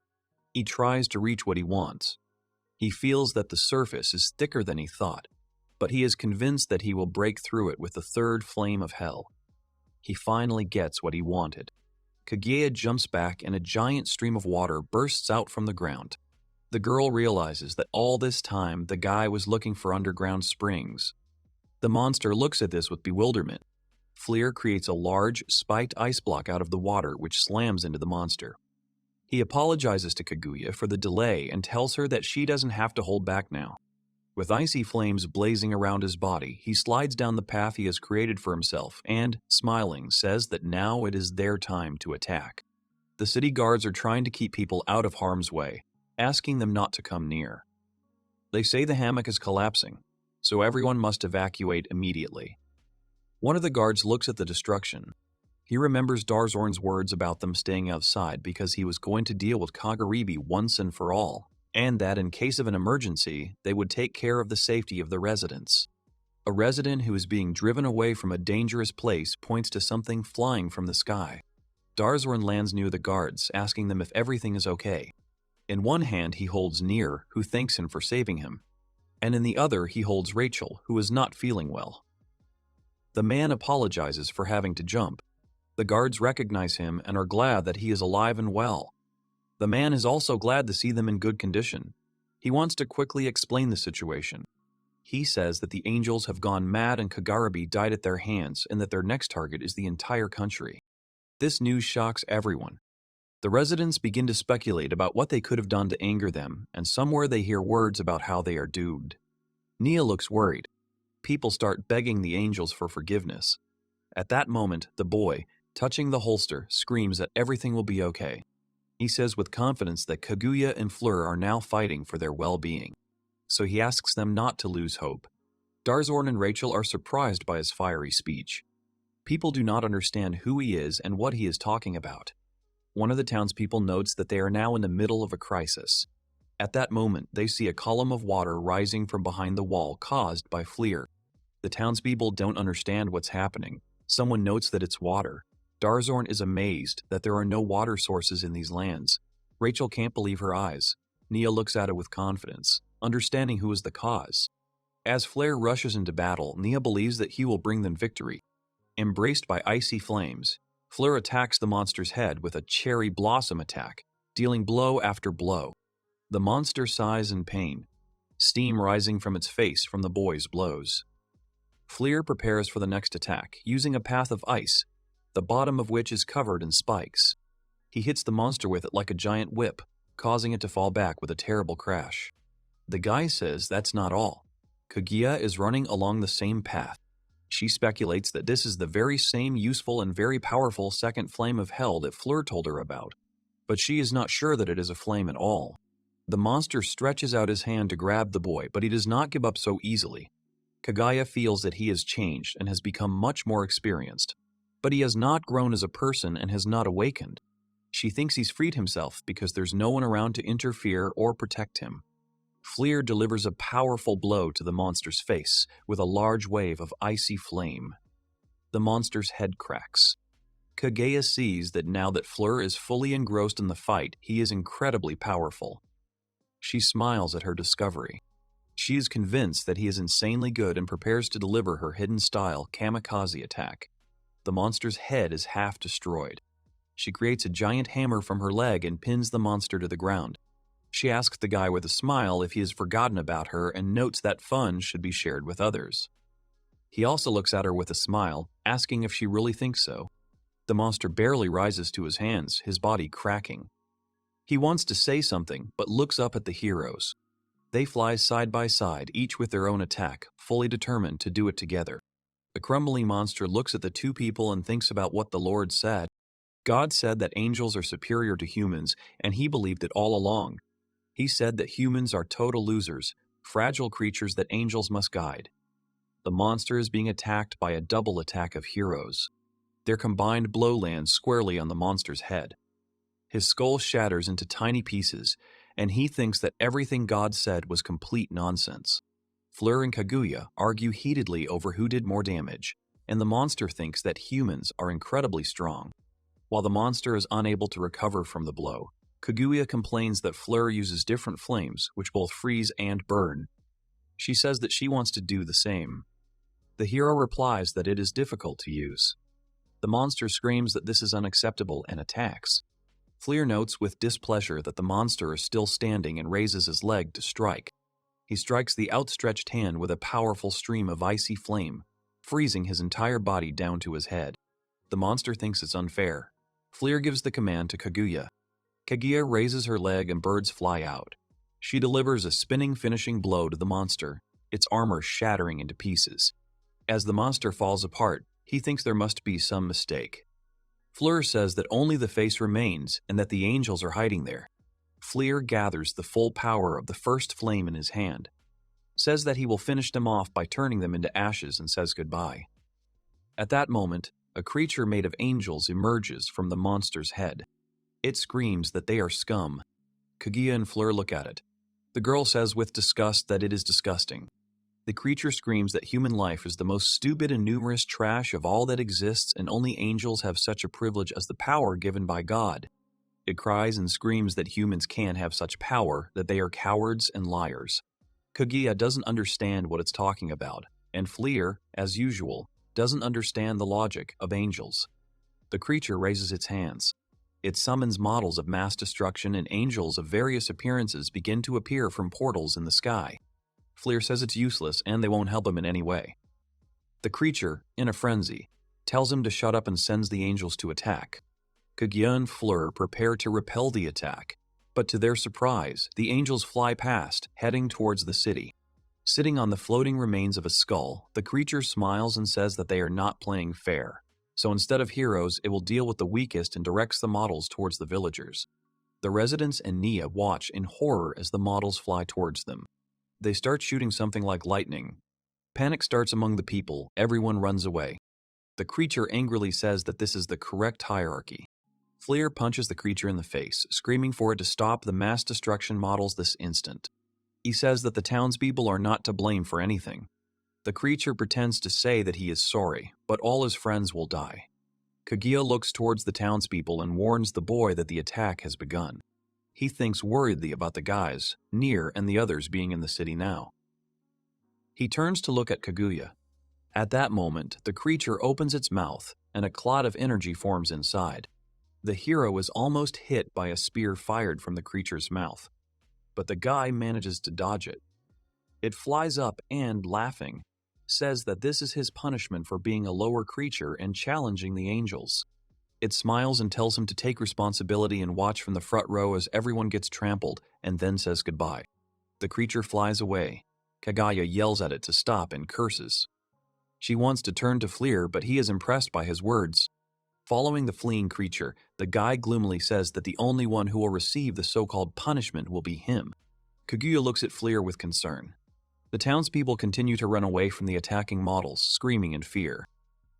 He tries to reach what he wants. He feels that the surface is thicker than he thought, but he is convinced that he will break through it with the third flame of hell. He finally gets what he wanted. Kaguya jumps back and a giant stream of water bursts out from the ground. The girl realizes that all this time the guy was looking for underground springs. The monster looks at this with bewilderment. Fleer creates a large, spiked ice block out of the water which slams into the monster. He apologizes to Kaguya for the delay and tells her that she doesn't have to hold back now. With icy flames blazing around his body, he slides down the path he has created for himself and, smiling, says that now it is their time to attack. The city guards are trying to keep people out of harm's way, asking them not to come near. They say the hammock is collapsing, so everyone must evacuate immediately. One of the guards looks at the destruction. He remembers Darzorn's words about them staying outside because he was going to deal with Kagaribi once and for all, and that in case of an emergency, they would take care of the safety of the residents. A resident who is being driven away from a dangerous place points to something flying from the sky. Darzorn lands near the guards, asking them if everything is okay. In one hand he holds Nier, who thanks him for saving him. and in the other he holds Rachel, who is not feeling well. The man apologizes for having to jump. The guards recognize him and are glad that he is alive and well. The man is also glad to see them in good condition. He wants to quickly explain the situation. He says that the angels have gone mad and Kagarabi died at their hands and that their next target is the entire country. This news shocks everyone. The residents begin to speculate about what they could have done to anger them, and somewhere they hear words about how they are doomed. Nia looks worried. People start begging the angels for forgiveness. At that moment, the boy, touching the holster, screams that everything will be okay. He says with confidence that Kaguya and Fleur are now fighting for their well-being, so he asks them not to lose hope. Darzorn and Rachel are surprised by his fiery speech. People do not understand who he is and what he is talking about. One of the townspeople notes that they are now in the middle of a crisis. At that moment, they see a column of water rising from behind the wall caused by Fleur. The townspeople don't understand what's happening. Someone notes that it's water. Darzorn is amazed that there are no water sources in these lands. Rachel can't believe her eyes. Nia looks at it with confidence, understanding who is the cause. As Fleur rushes into battle, Nia believes that he will bring them victory. Embraced by icy flames, Fleur attacks the monster's head with a cherry blossom attack, dealing blow after blow. The monster sighs in pain, steam rising from its face from the boy's blows. Fleur prepares for the next attack, using a path of ice, the bottom of which is covered in spikes. He hits the monster with it like a giant whip, causing it to fall back with a terrible crash. The guy says that's not all. Kaguya is running along the same path. She speculates that this is the very same useful and very powerful second flame of hell that Fleur told her about, but she is not sure that it is a flame at all. The monster stretches out his hand to grab the boy, but he does not give up so easily. Kaguya feels that he has changed and has become much more experienced, but he has not grown as a person and has not awakened. She thinks he's freed himself because there's no one around to interfere or protect him. Fleur delivers a powerful blow to the monster's face with a large wave of icy flame. The monster's head cracks. Kaguya sees that now that Fleur is fully engrossed in the fight, he is incredibly powerful. She smiles at her discovery. She is convinced that he is insanely good and prepares to deliver her hidden style kamikaze attack. The monster's head is half destroyed. She creates a giant hammer from her leg and pins the monster to the ground. She asks the guy with a smile if he has forgotten about her and notes that fun should be shared with others. He also looks at her with a smile, asking if she really thinks so. The monster barely rises to his hands, his body cracking. He wants to say something, but looks up at the heroes. They fly side by side, each with their own attack, fully determined to do it together. The crumbling monster looks at the two people and thinks about what the Lord said. God said that angels are superior to humans, and he believed it all along. He said that humans are total losers, fragile creatures that angels must guide. The monster is being attacked by a double attack of heroes. Their combined blow lands squarely on the monster's head. His skull shatters into tiny pieces, and he thinks that everything God said was complete nonsense. Fleur and Kaguya argue heatedly over who did more damage, and the monster thinks that humans are incredibly strong. While the monster is unable to recover from the blow, Kaguya complains that Fleur uses different flames, which both freeze and burn. She says that she wants to do the same. The hero replies that it is difficult to use. The monster screams that this is unacceptable and attacks. Fleur notes with displeasure that the monster is still standing and raises his leg to strike. He strikes the outstretched hand with a powerful stream of icy flame, freezing his entire body down to his head. The monster thinks it's unfair. Fleur gives the command to Kaguya. Kaguya raises her leg and birds fly out. She delivers a spinning finishing blow to the monster, its armor shattering into pieces. As the monster falls apart, he thinks there must be some mistake. Fleur says that only the face remains and that the angels are hiding there. Fleur gathers the full power of the first flame in his hand, says that he will finish them off by turning them into ashes and says goodbye. At that moment, a creature made of angels emerges from the monster's head. It screams that they are scum. Kaguya and Fleur look at it. The girl says with disgust that it is disgusting. The creature screams that human life is the most stupid and numerous trash of all that exists, and only angels have such a privilege as the power given by God. It cries and screams that humans can't have such power, that they are cowards and liars. Kaguya doesn't understand what it's talking about, and Fleer, as usual, doesn't understand the logic of angels. The creature raises its hands. It summons models of mass destruction, and angels of various appearances begin to appear from portals in the sky. Fleer says it's useless and they won't help him in any way. The creature, in a frenzy, tells him to shut up and sends the angels to attack. Kaguya and Fleur prepare to repel the attack, but to their surprise, the angels fly past, heading towards the city. Sitting on the floating remains of a skull, the creature smiles and says that they are not playing fair. So instead of heroes, it will deal with the weakest and directs the models towards the villagers. The residents and Nia watch in horror as the models fly towards them. They start shooting something like lightning. Panic starts among the people, everyone runs away. The creature angrily says that this is the correct hierarchy. Fleer punches the creature in the face, screaming for it to stop the mass destruction models this instant. He says that the townspeople are not to blame for anything. The creature pretends to say that he is sorry, but all his friends will die. Kaguya looks towards the townspeople and warns the boy that the attack has begun. He thinks worriedly about the guys, Nier and the others being in the city now. He turns to look at Kaguya. At that moment, the creature opens its mouth, and a cloud of energy forms inside. The hero is almost hit by a spear fired from the creature's mouth, but the guy manages to dodge it. It flies up and, laughing, says that this is his punishment for being a lower creature and challenging the angels. It smiles and tells him to take responsibility and watch from the front row as everyone gets trampled, and then says goodbye. The creature flies away. Kaguya yells at it to stop and curses. She wants to turn to Fleer, but he is impressed by his words. Following the fleeing creature, the guy gloomily says that the only one who will receive the so-called punishment will be him. Kaguya looks at Fleer with concern. The townspeople continue to run away from the attacking models, screaming in fear.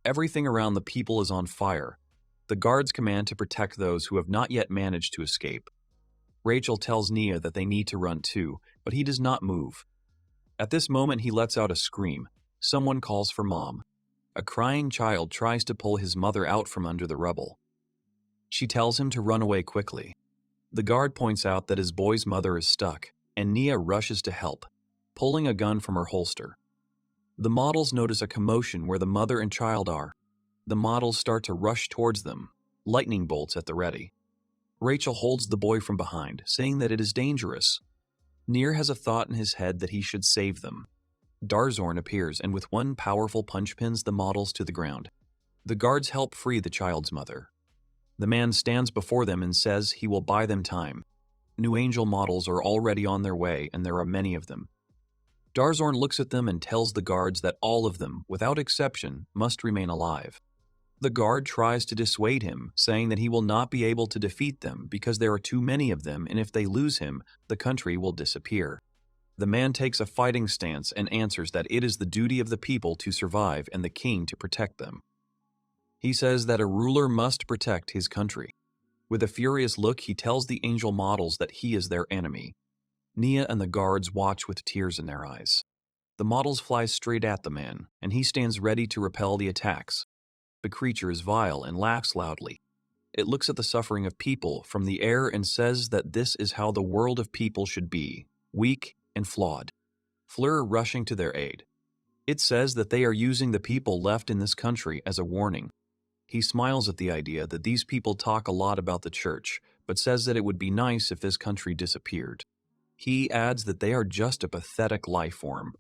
Everything around the people is on fire. The guards command to protect those who have not yet managed to escape. Rachel tells Nia that they need to run too, but he does not move. At this moment, he lets out a scream. Someone calls for Mom. A crying child tries to pull his mother out from under the rubble. She tells him to run away quickly. The guard points out that his boy's mother is stuck, and Nia rushes to help, pulling a gun from her holster. The models notice a commotion where the mother and child are. The models start to rush towards them, lightning bolts at the ready. Rachel holds the boy from behind, saying that it is dangerous. Nier has a thought in his head that he should save them. Darzorn appears and with one powerful punch pins the models to the ground. The guards help free the child's mother. The man stands before them and says he will buy them time. New angel models are already on their way, and there are many of them. Darzorn looks at them and tells the guards that all of them, without exception, must remain alive. The guard tries to dissuade him, saying that he will not be able to defeat them because there are too many of them, and if they lose him, the country will disappear. The man takes a fighting stance and answers that it is the duty of the people to survive and the king to protect them. He says that a ruler must protect his country. With a furious look, he tells the angel models that he is their enemy. Nia and the guards watch with tears in their eyes. The models fly straight at the man, and he stands ready to repel the attacks. The creature is vile and laughs loudly. It looks at the suffering of people from the air and says that this is how the world of people should be, weak and flawed. Fleur rushing to their aid. It says that they are using the people left in this country as a warning. He smiles at the idea that these people talk a lot about the church, but says that it would be nice if this country disappeared. He adds that they are just a pathetic life form.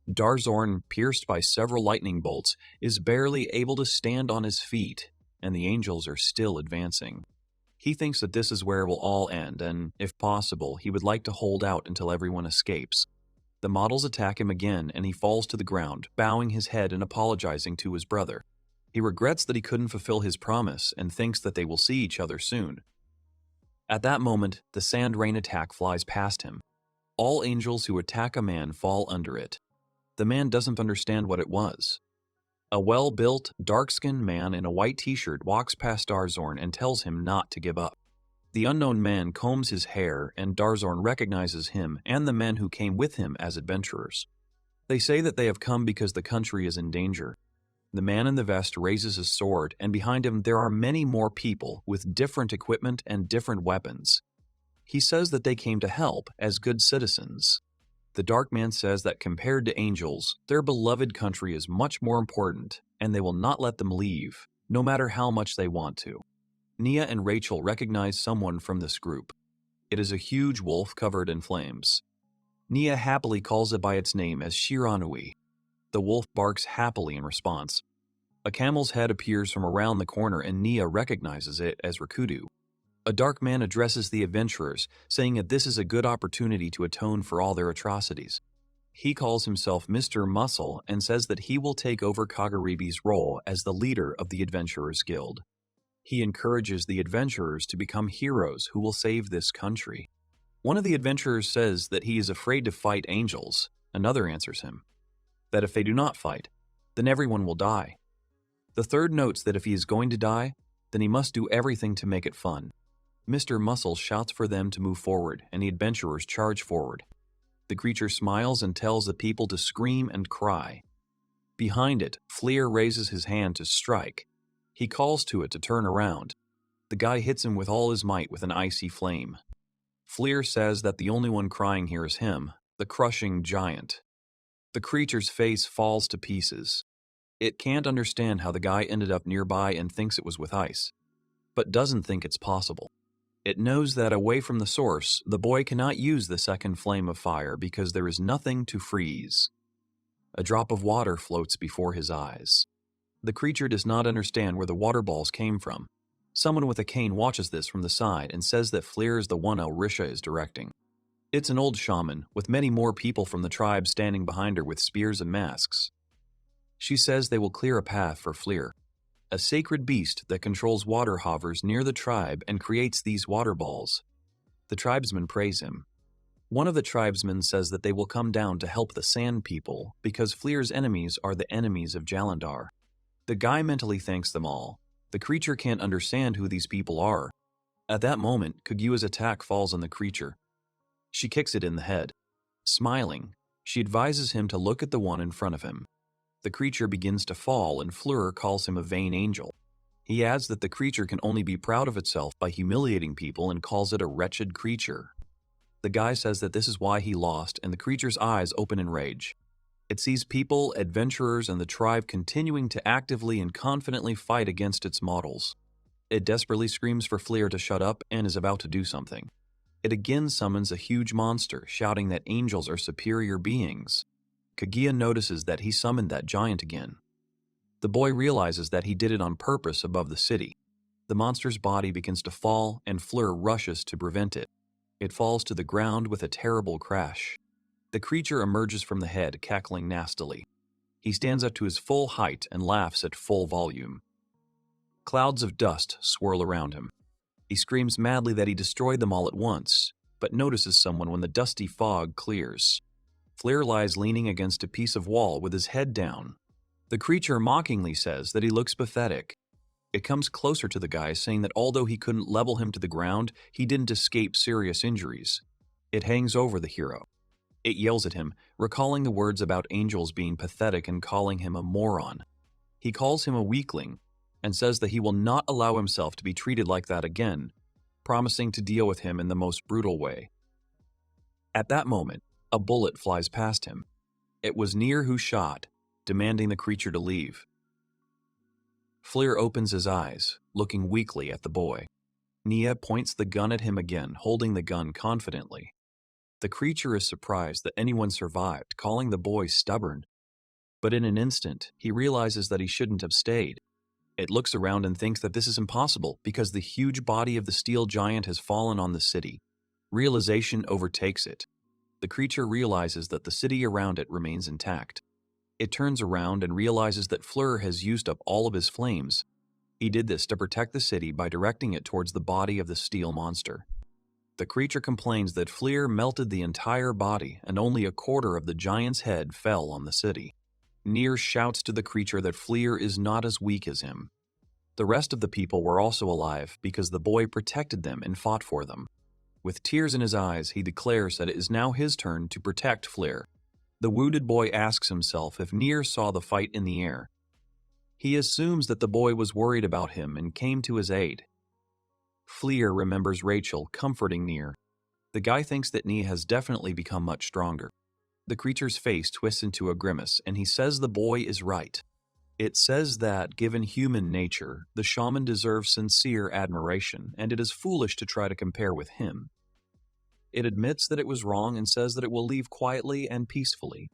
Darzorn, pierced by several lightning bolts, is barely able to stand on his feet, and the angels are still advancing. He thinks that this is where it will all end, and, if possible, he would like to hold out until everyone escapes. The models attack him again, and he falls to the ground, bowing his head and apologizing to his brother. He regrets that he couldn't fulfill his promise and thinks that they will see each other soon. At that moment, the sand rain attack flies past him. All angels who attack a man fall under it. The man doesn't understand what it was. A well-built, dark-skinned man in a white t-shirt walks past Darzorn and tells him not to give up. The unknown man combs his hair, and Darzorn recognizes him and the men who came with him as adventurers. They say that they have come because the country is in danger. The man in the vest raises his sword, and behind him there are many more people with different equipment and different weapons. He says that they came to help as good citizens. The Dark Man says that compared to angels, their beloved country is much more important, and they will not let them leave, no matter how much they want to. Nia and Rachel recognize someone from this group. It is a huge wolf covered in flames. Nia happily calls it by its name as Shiranui. The wolf barks happily in response. A camel's head appears from around the corner and Nia recognizes it as Rakudu. A dark man addresses the adventurers, saying that this is a good opportunity to atone for all their atrocities. He calls himself Mr. Muscle and says that he will take over Kagaribi's role as the leader of the Adventurers Guild. He encourages the adventurers to become heroes who will save this country. One of the adventurers says that he is afraid to fight angels. Another answers him that if they do not fight, then everyone will die. The third notes that if he is going to die, then he must do everything to make it fun. Mr. Muscle shouts for them to move forward, and the adventurers charge forward. The creature smiles and tells the people to scream and cry. Behind it, Fleer raises his hand to strike. He calls to it to turn around. The guy hits him with all his might with an icy flame. Fleer says that the only one crying here is him, the crushing giant. The creature's face falls to pieces. It can't understand how the guy ended up nearby and thinks it was with ice, but doesn't think it's possible. It knows that away from the source, the boy cannot use the second flame of fire because there is nothing to freeze. A drop of water floats before his eyes. The creature does not understand where the water balls came from. Someone with a cane watches this from the side and says that Fleer is the one Risha is directing. It's an old shaman, with many more people from the tribe standing behind her with spears and masks. She says they will clear a path for Fleer. A sacred beast that controls water hovers near the tribe and creates these water balls. The tribesmen praise him. One of the tribesmen says that they will come down to help the Sand People because Fleer's enemies are the enemies of Jalandhar. The guy mentally thanks them all. The creature can't understand who these people are. At that moment, Kaguya's attack falls on the creature. She kicks it in the head. Smiling, she advises him to look at the one in front of him. The creature begins to fall and Fleur calls him a vain angel. He adds that the creature can only be proud of itself by humiliating people and calls it a wretched creature. The guy says that this is why he lost, and the creature's eyes open in rage. It sees people, adventurers, and the tribe continuing to actively and confidently fight against its models. It desperately screams for Fleer to shut up and is about to do something. It again summons a huge monster, shouting that angels are superior beings. Kaguya notices that he summoned that giant again. The boy realizes that he did it on purpose above the city. The monster's body begins to fall, and Fleur rushes to prevent it. It falls to the ground with a terrible crash. The creature emerges from the head, cackling nastily. He stands up to his full height and laughs at full volume. Clouds of dust swirl around him. He screams madly that he destroyed them all at once, but notices someone when the dusty fog clears. Fleer lies leaning against a piece of wall with his head down. The creature mockingly says that he looks pathetic. It comes closer to the guy, saying that although he couldn't level him to the ground, he didn't escape serious injuries. It hangs over the hero. It yells at him, recalling the words about angels being pathetic and calling him a moron. He calls him a weakling and says that he will not allow himself to be treated like that again, promising to deal with him in the most brutal way. At that moment, a bullet flies past him. It was Nier who shot, demanding the creature to leave. Fleer opens his eyes, looking weakly at the boy. Nia points the gun at him again, holding the gun confidently. The creature is surprised that anyone survived, calling the boy stubborn. But in an instant, he realizes that he shouldn't have stayed. It looks around and thinks that this is impossible because the huge body of the steel giant has fallen on the city. Realization overtakes it. The creature realizes that the city around it remains intact. It turns around and realizes that Fleur has used up all of his flames. He did this to protect the city by directing it towards the body of the steel monster. The creature complains that Fleer melted the entire body and only a quarter of the giant's head fell on the city. Nier shouts to the creature that Fleer is not as weak as him. The rest of the people were also alive because the boy protected them and fought for them. With tears in his eyes, he declares that it is now his turn to protect Fleer. The wounded boy asks himself if Nier saw the fight in the air. He assumes that the boy was worried about him and came to his aid. Fleer remembers Rachel comforting Nier. The guy thinks that Nia has definitely become much stronger. The creature's face twists into a grimace, and he says the boy is right. It says that, given human nature, the shaman deserves sincere admiration, and it is foolish to try to compare with him. It admits that it was wrong and says that it will leave quietly and peacefully.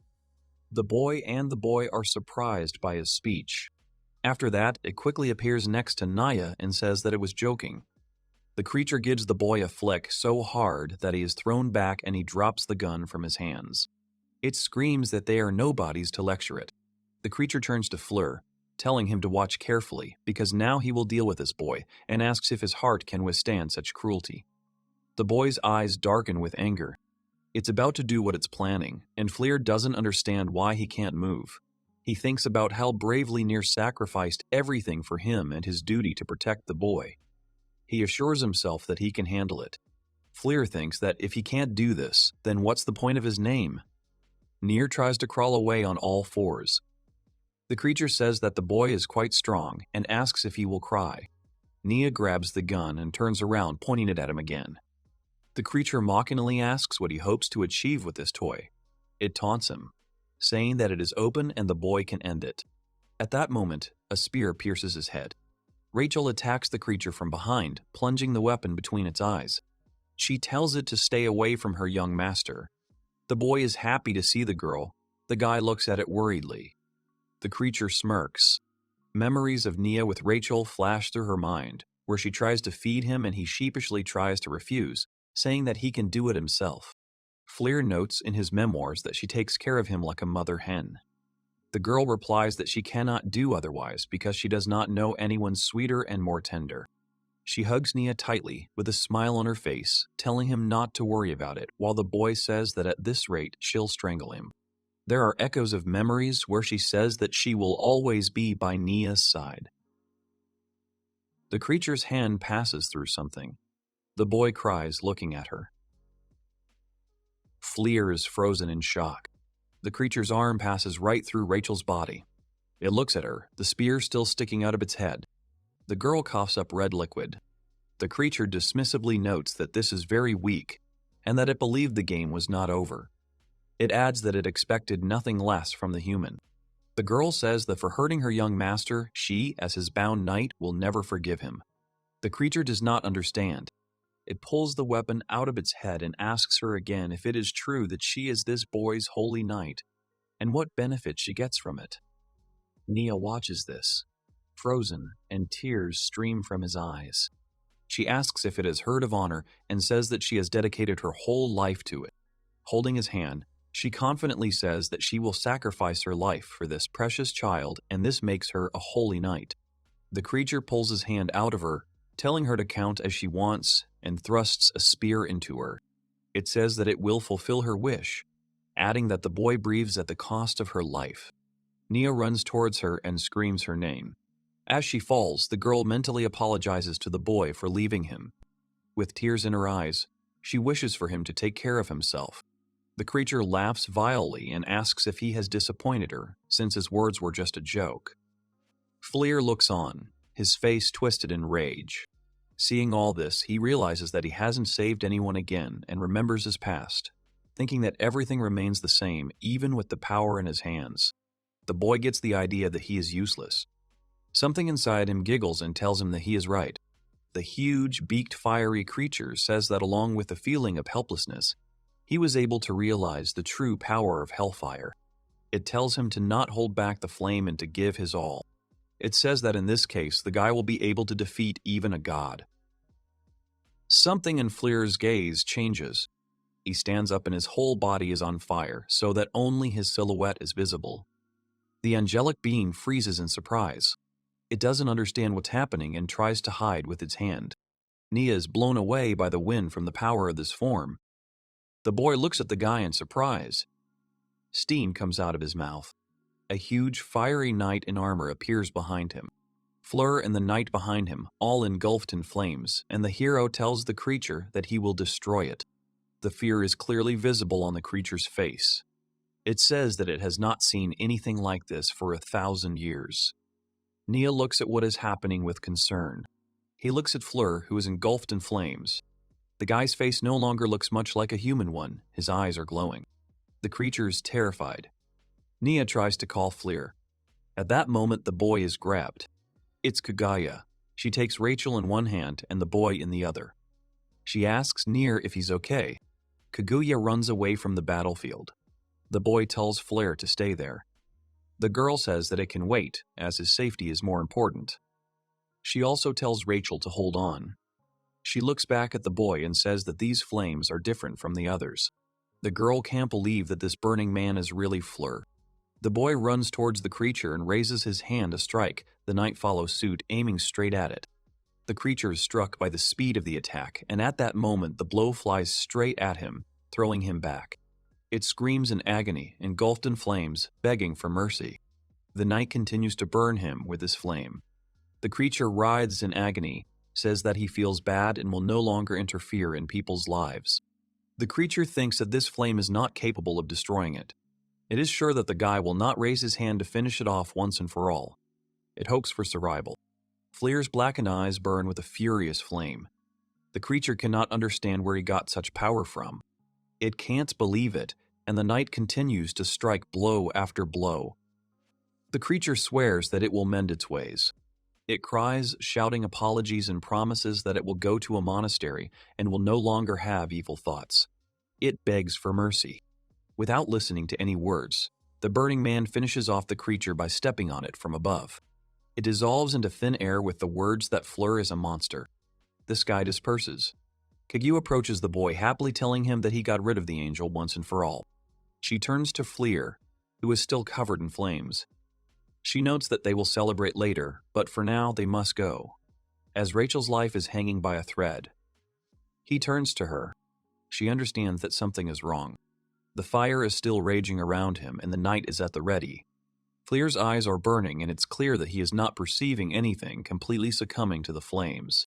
The boy are surprised by his speech. After that, it quickly appears next to Naya and says that it was joking. The creature gives the boy a flick so hard that he is thrown back and he drops the gun from his hands. It screams that they are nobodies to lecture it. The creature turns to Fleur, telling him to watch carefully because now he will deal with this boy, and asks if his heart can withstand such cruelty. The boy's eyes darken with anger. It's about to do what it's planning, and Fleur doesn't understand why he can't move. He thinks about how bravely Nier sacrificed everything for him and his duty to protect the boy. He assures himself that he can handle it. Fleur thinks that if he can't do this, then what's the point of his name? Nier tries to crawl away on all fours. The creature says that the boy is quite strong and asks if he will cry. Nia grabs the gun and turns around, pointing it at him again. The creature mockingly asks what he hopes to achieve with this toy. It taunts him, saying that it is open and the boy can end it. At that moment, a spear pierces his head. Rachel attacks the creature from behind, plunging the weapon between its eyes. She tells it to stay away from her young master. The boy is happy to see the girl. The guy looks at it worriedly. The creature smirks. Memories of Nia with Rachel flash through her mind, where she tries to feed him and he sheepishly tries to refuse, saying that he can do it himself. Fleur notes in his memoirs that she takes care of him like a mother hen. The girl replies that she cannot do otherwise because she does not know anyone sweeter and more tender. She hugs Nia tightly with a smile on her face, telling him not to worry about it, while the boy says that at this rate she'll strangle him. There are echoes of memories where she says that she will always be by Nia's side. The creature's hand passes through something. The boy cries, looking at her. Fleur is frozen in shock. The creature's arm passes right through Rachel's body. It looks at her, the spear still sticking out of its head. The girl coughs up red liquid. The creature dismissively notes that this is very weak, and that it believed the game was not over. It adds that it expected nothing less from the human. The girl says that for hurting her young master, she, as his bound knight, will never forgive him. The creature does not understand. It pulls the weapon out of its head and asks her again if it is true that she is this boy's holy knight, and what benefit she gets from it. Nia watches this, frozen, and tears stream from his eyes. She asks if it is her of honor and says that she has dedicated her whole life to it. Holding his hand, she confidently says that she will sacrifice her life for this precious child, and this makes her a holy knight. The creature pulls his hand out of her, telling her to count as she wants, and thrusts a spear into her. It says that it will fulfill her wish, adding that the boy breathes at the cost of her life. Nia runs towards her and screams her name. As she falls, the girl mentally apologizes to the boy for leaving him. With tears in her eyes, she wishes for him to take care of himself. The creature laughs vilely and asks if he has disappointed her, since his words were just a joke. Fleur looks on, his face twisted in rage. Seeing all this, he realizes that he hasn't saved anyone again and remembers his past, thinking that everything remains the same even with the power in his hands. The boy gets the idea that he is useless. Something inside him giggles and tells him that he is right. The huge, beaked, fiery creature says that along with the feeling of helplessness, he was able to realize the true power of Hellfire. It tells him to not hold back the flame and to give his all. It says that in this case, the guy will be able to defeat even a god. Something in Fleur's gaze changes. He stands up and his whole body is on fire, so that only his silhouette is visible. The angelic being freezes in surprise. It doesn't understand what's happening and tries to hide with its hand. Nia is blown away by the wind from the power of this form. The boy looks at the guy in surprise. Steam comes out of his mouth. A huge, fiery knight in armor appears behind him. Fleur and the knight behind him, all engulfed in flames, and the hero tells the creature that he will destroy it. The fear is clearly visible on the creature's face. It says that it has not seen anything like this for 1,000 years. Nia looks at what is happening with concern. He looks at Fleur, who is engulfed in flames. The guy's face no longer looks much like a human one. His eyes are glowing. The creature's terrified. Nia tries to call Fleer. At that moment, the boy is grabbed. It's Kaguya. She takes Rachel in one hand and the boy in the other. She asks Nier if he's okay. Kaguya runs away from the battlefield. The boy tells Flair to stay there. The girl says that it can wait, as his safety is more important. She also tells Rachel to hold on. She looks back at the boy and says that these flames are different from the others. The girl can't believe that this burning man is really Fleur. The boy runs towards the creature and raises his hand to strike. The knight follows suit, aiming straight at it. The creature is struck by the speed of the attack, and at that moment the blow flies straight at him, throwing him back. It screams in agony, engulfed in flames, begging for mercy. The knight continues to burn him with his flame. The creature writhes in agony, says that he feels bad and will no longer interfere in people's lives. The creature thinks that this flame is not capable of destroying it. It is sure that the guy will not raise his hand to finish it off once and for all. It hopes for survival. Fleer's blackened eyes burn with a furious flame. The creature cannot understand where he got such power from. It can't believe it, and the knight continues to strike blow after blow. The creature swears that it will mend its ways. It cries, shouting apologies and promises that it will go to a monastery and will no longer have evil thoughts. It begs for mercy. Without listening to any words, the burning man finishes off the creature by stepping on it from above. It dissolves into thin air with the words that Fleur is a monster. The sky disperses. Kaguya approaches the boy, happily telling him that he got rid of the angel once and for all. She turns to Fleer, who is still covered in flames. She notes that they will celebrate later, but for now they must go, as Rachel's life is hanging by a thread. He turns to her. She understands that something is wrong. The fire is still raging around him, and the knight is at the ready. Fleer's eyes are burning, and it's clear that he is not perceiving anything, completely succumbing to the flames.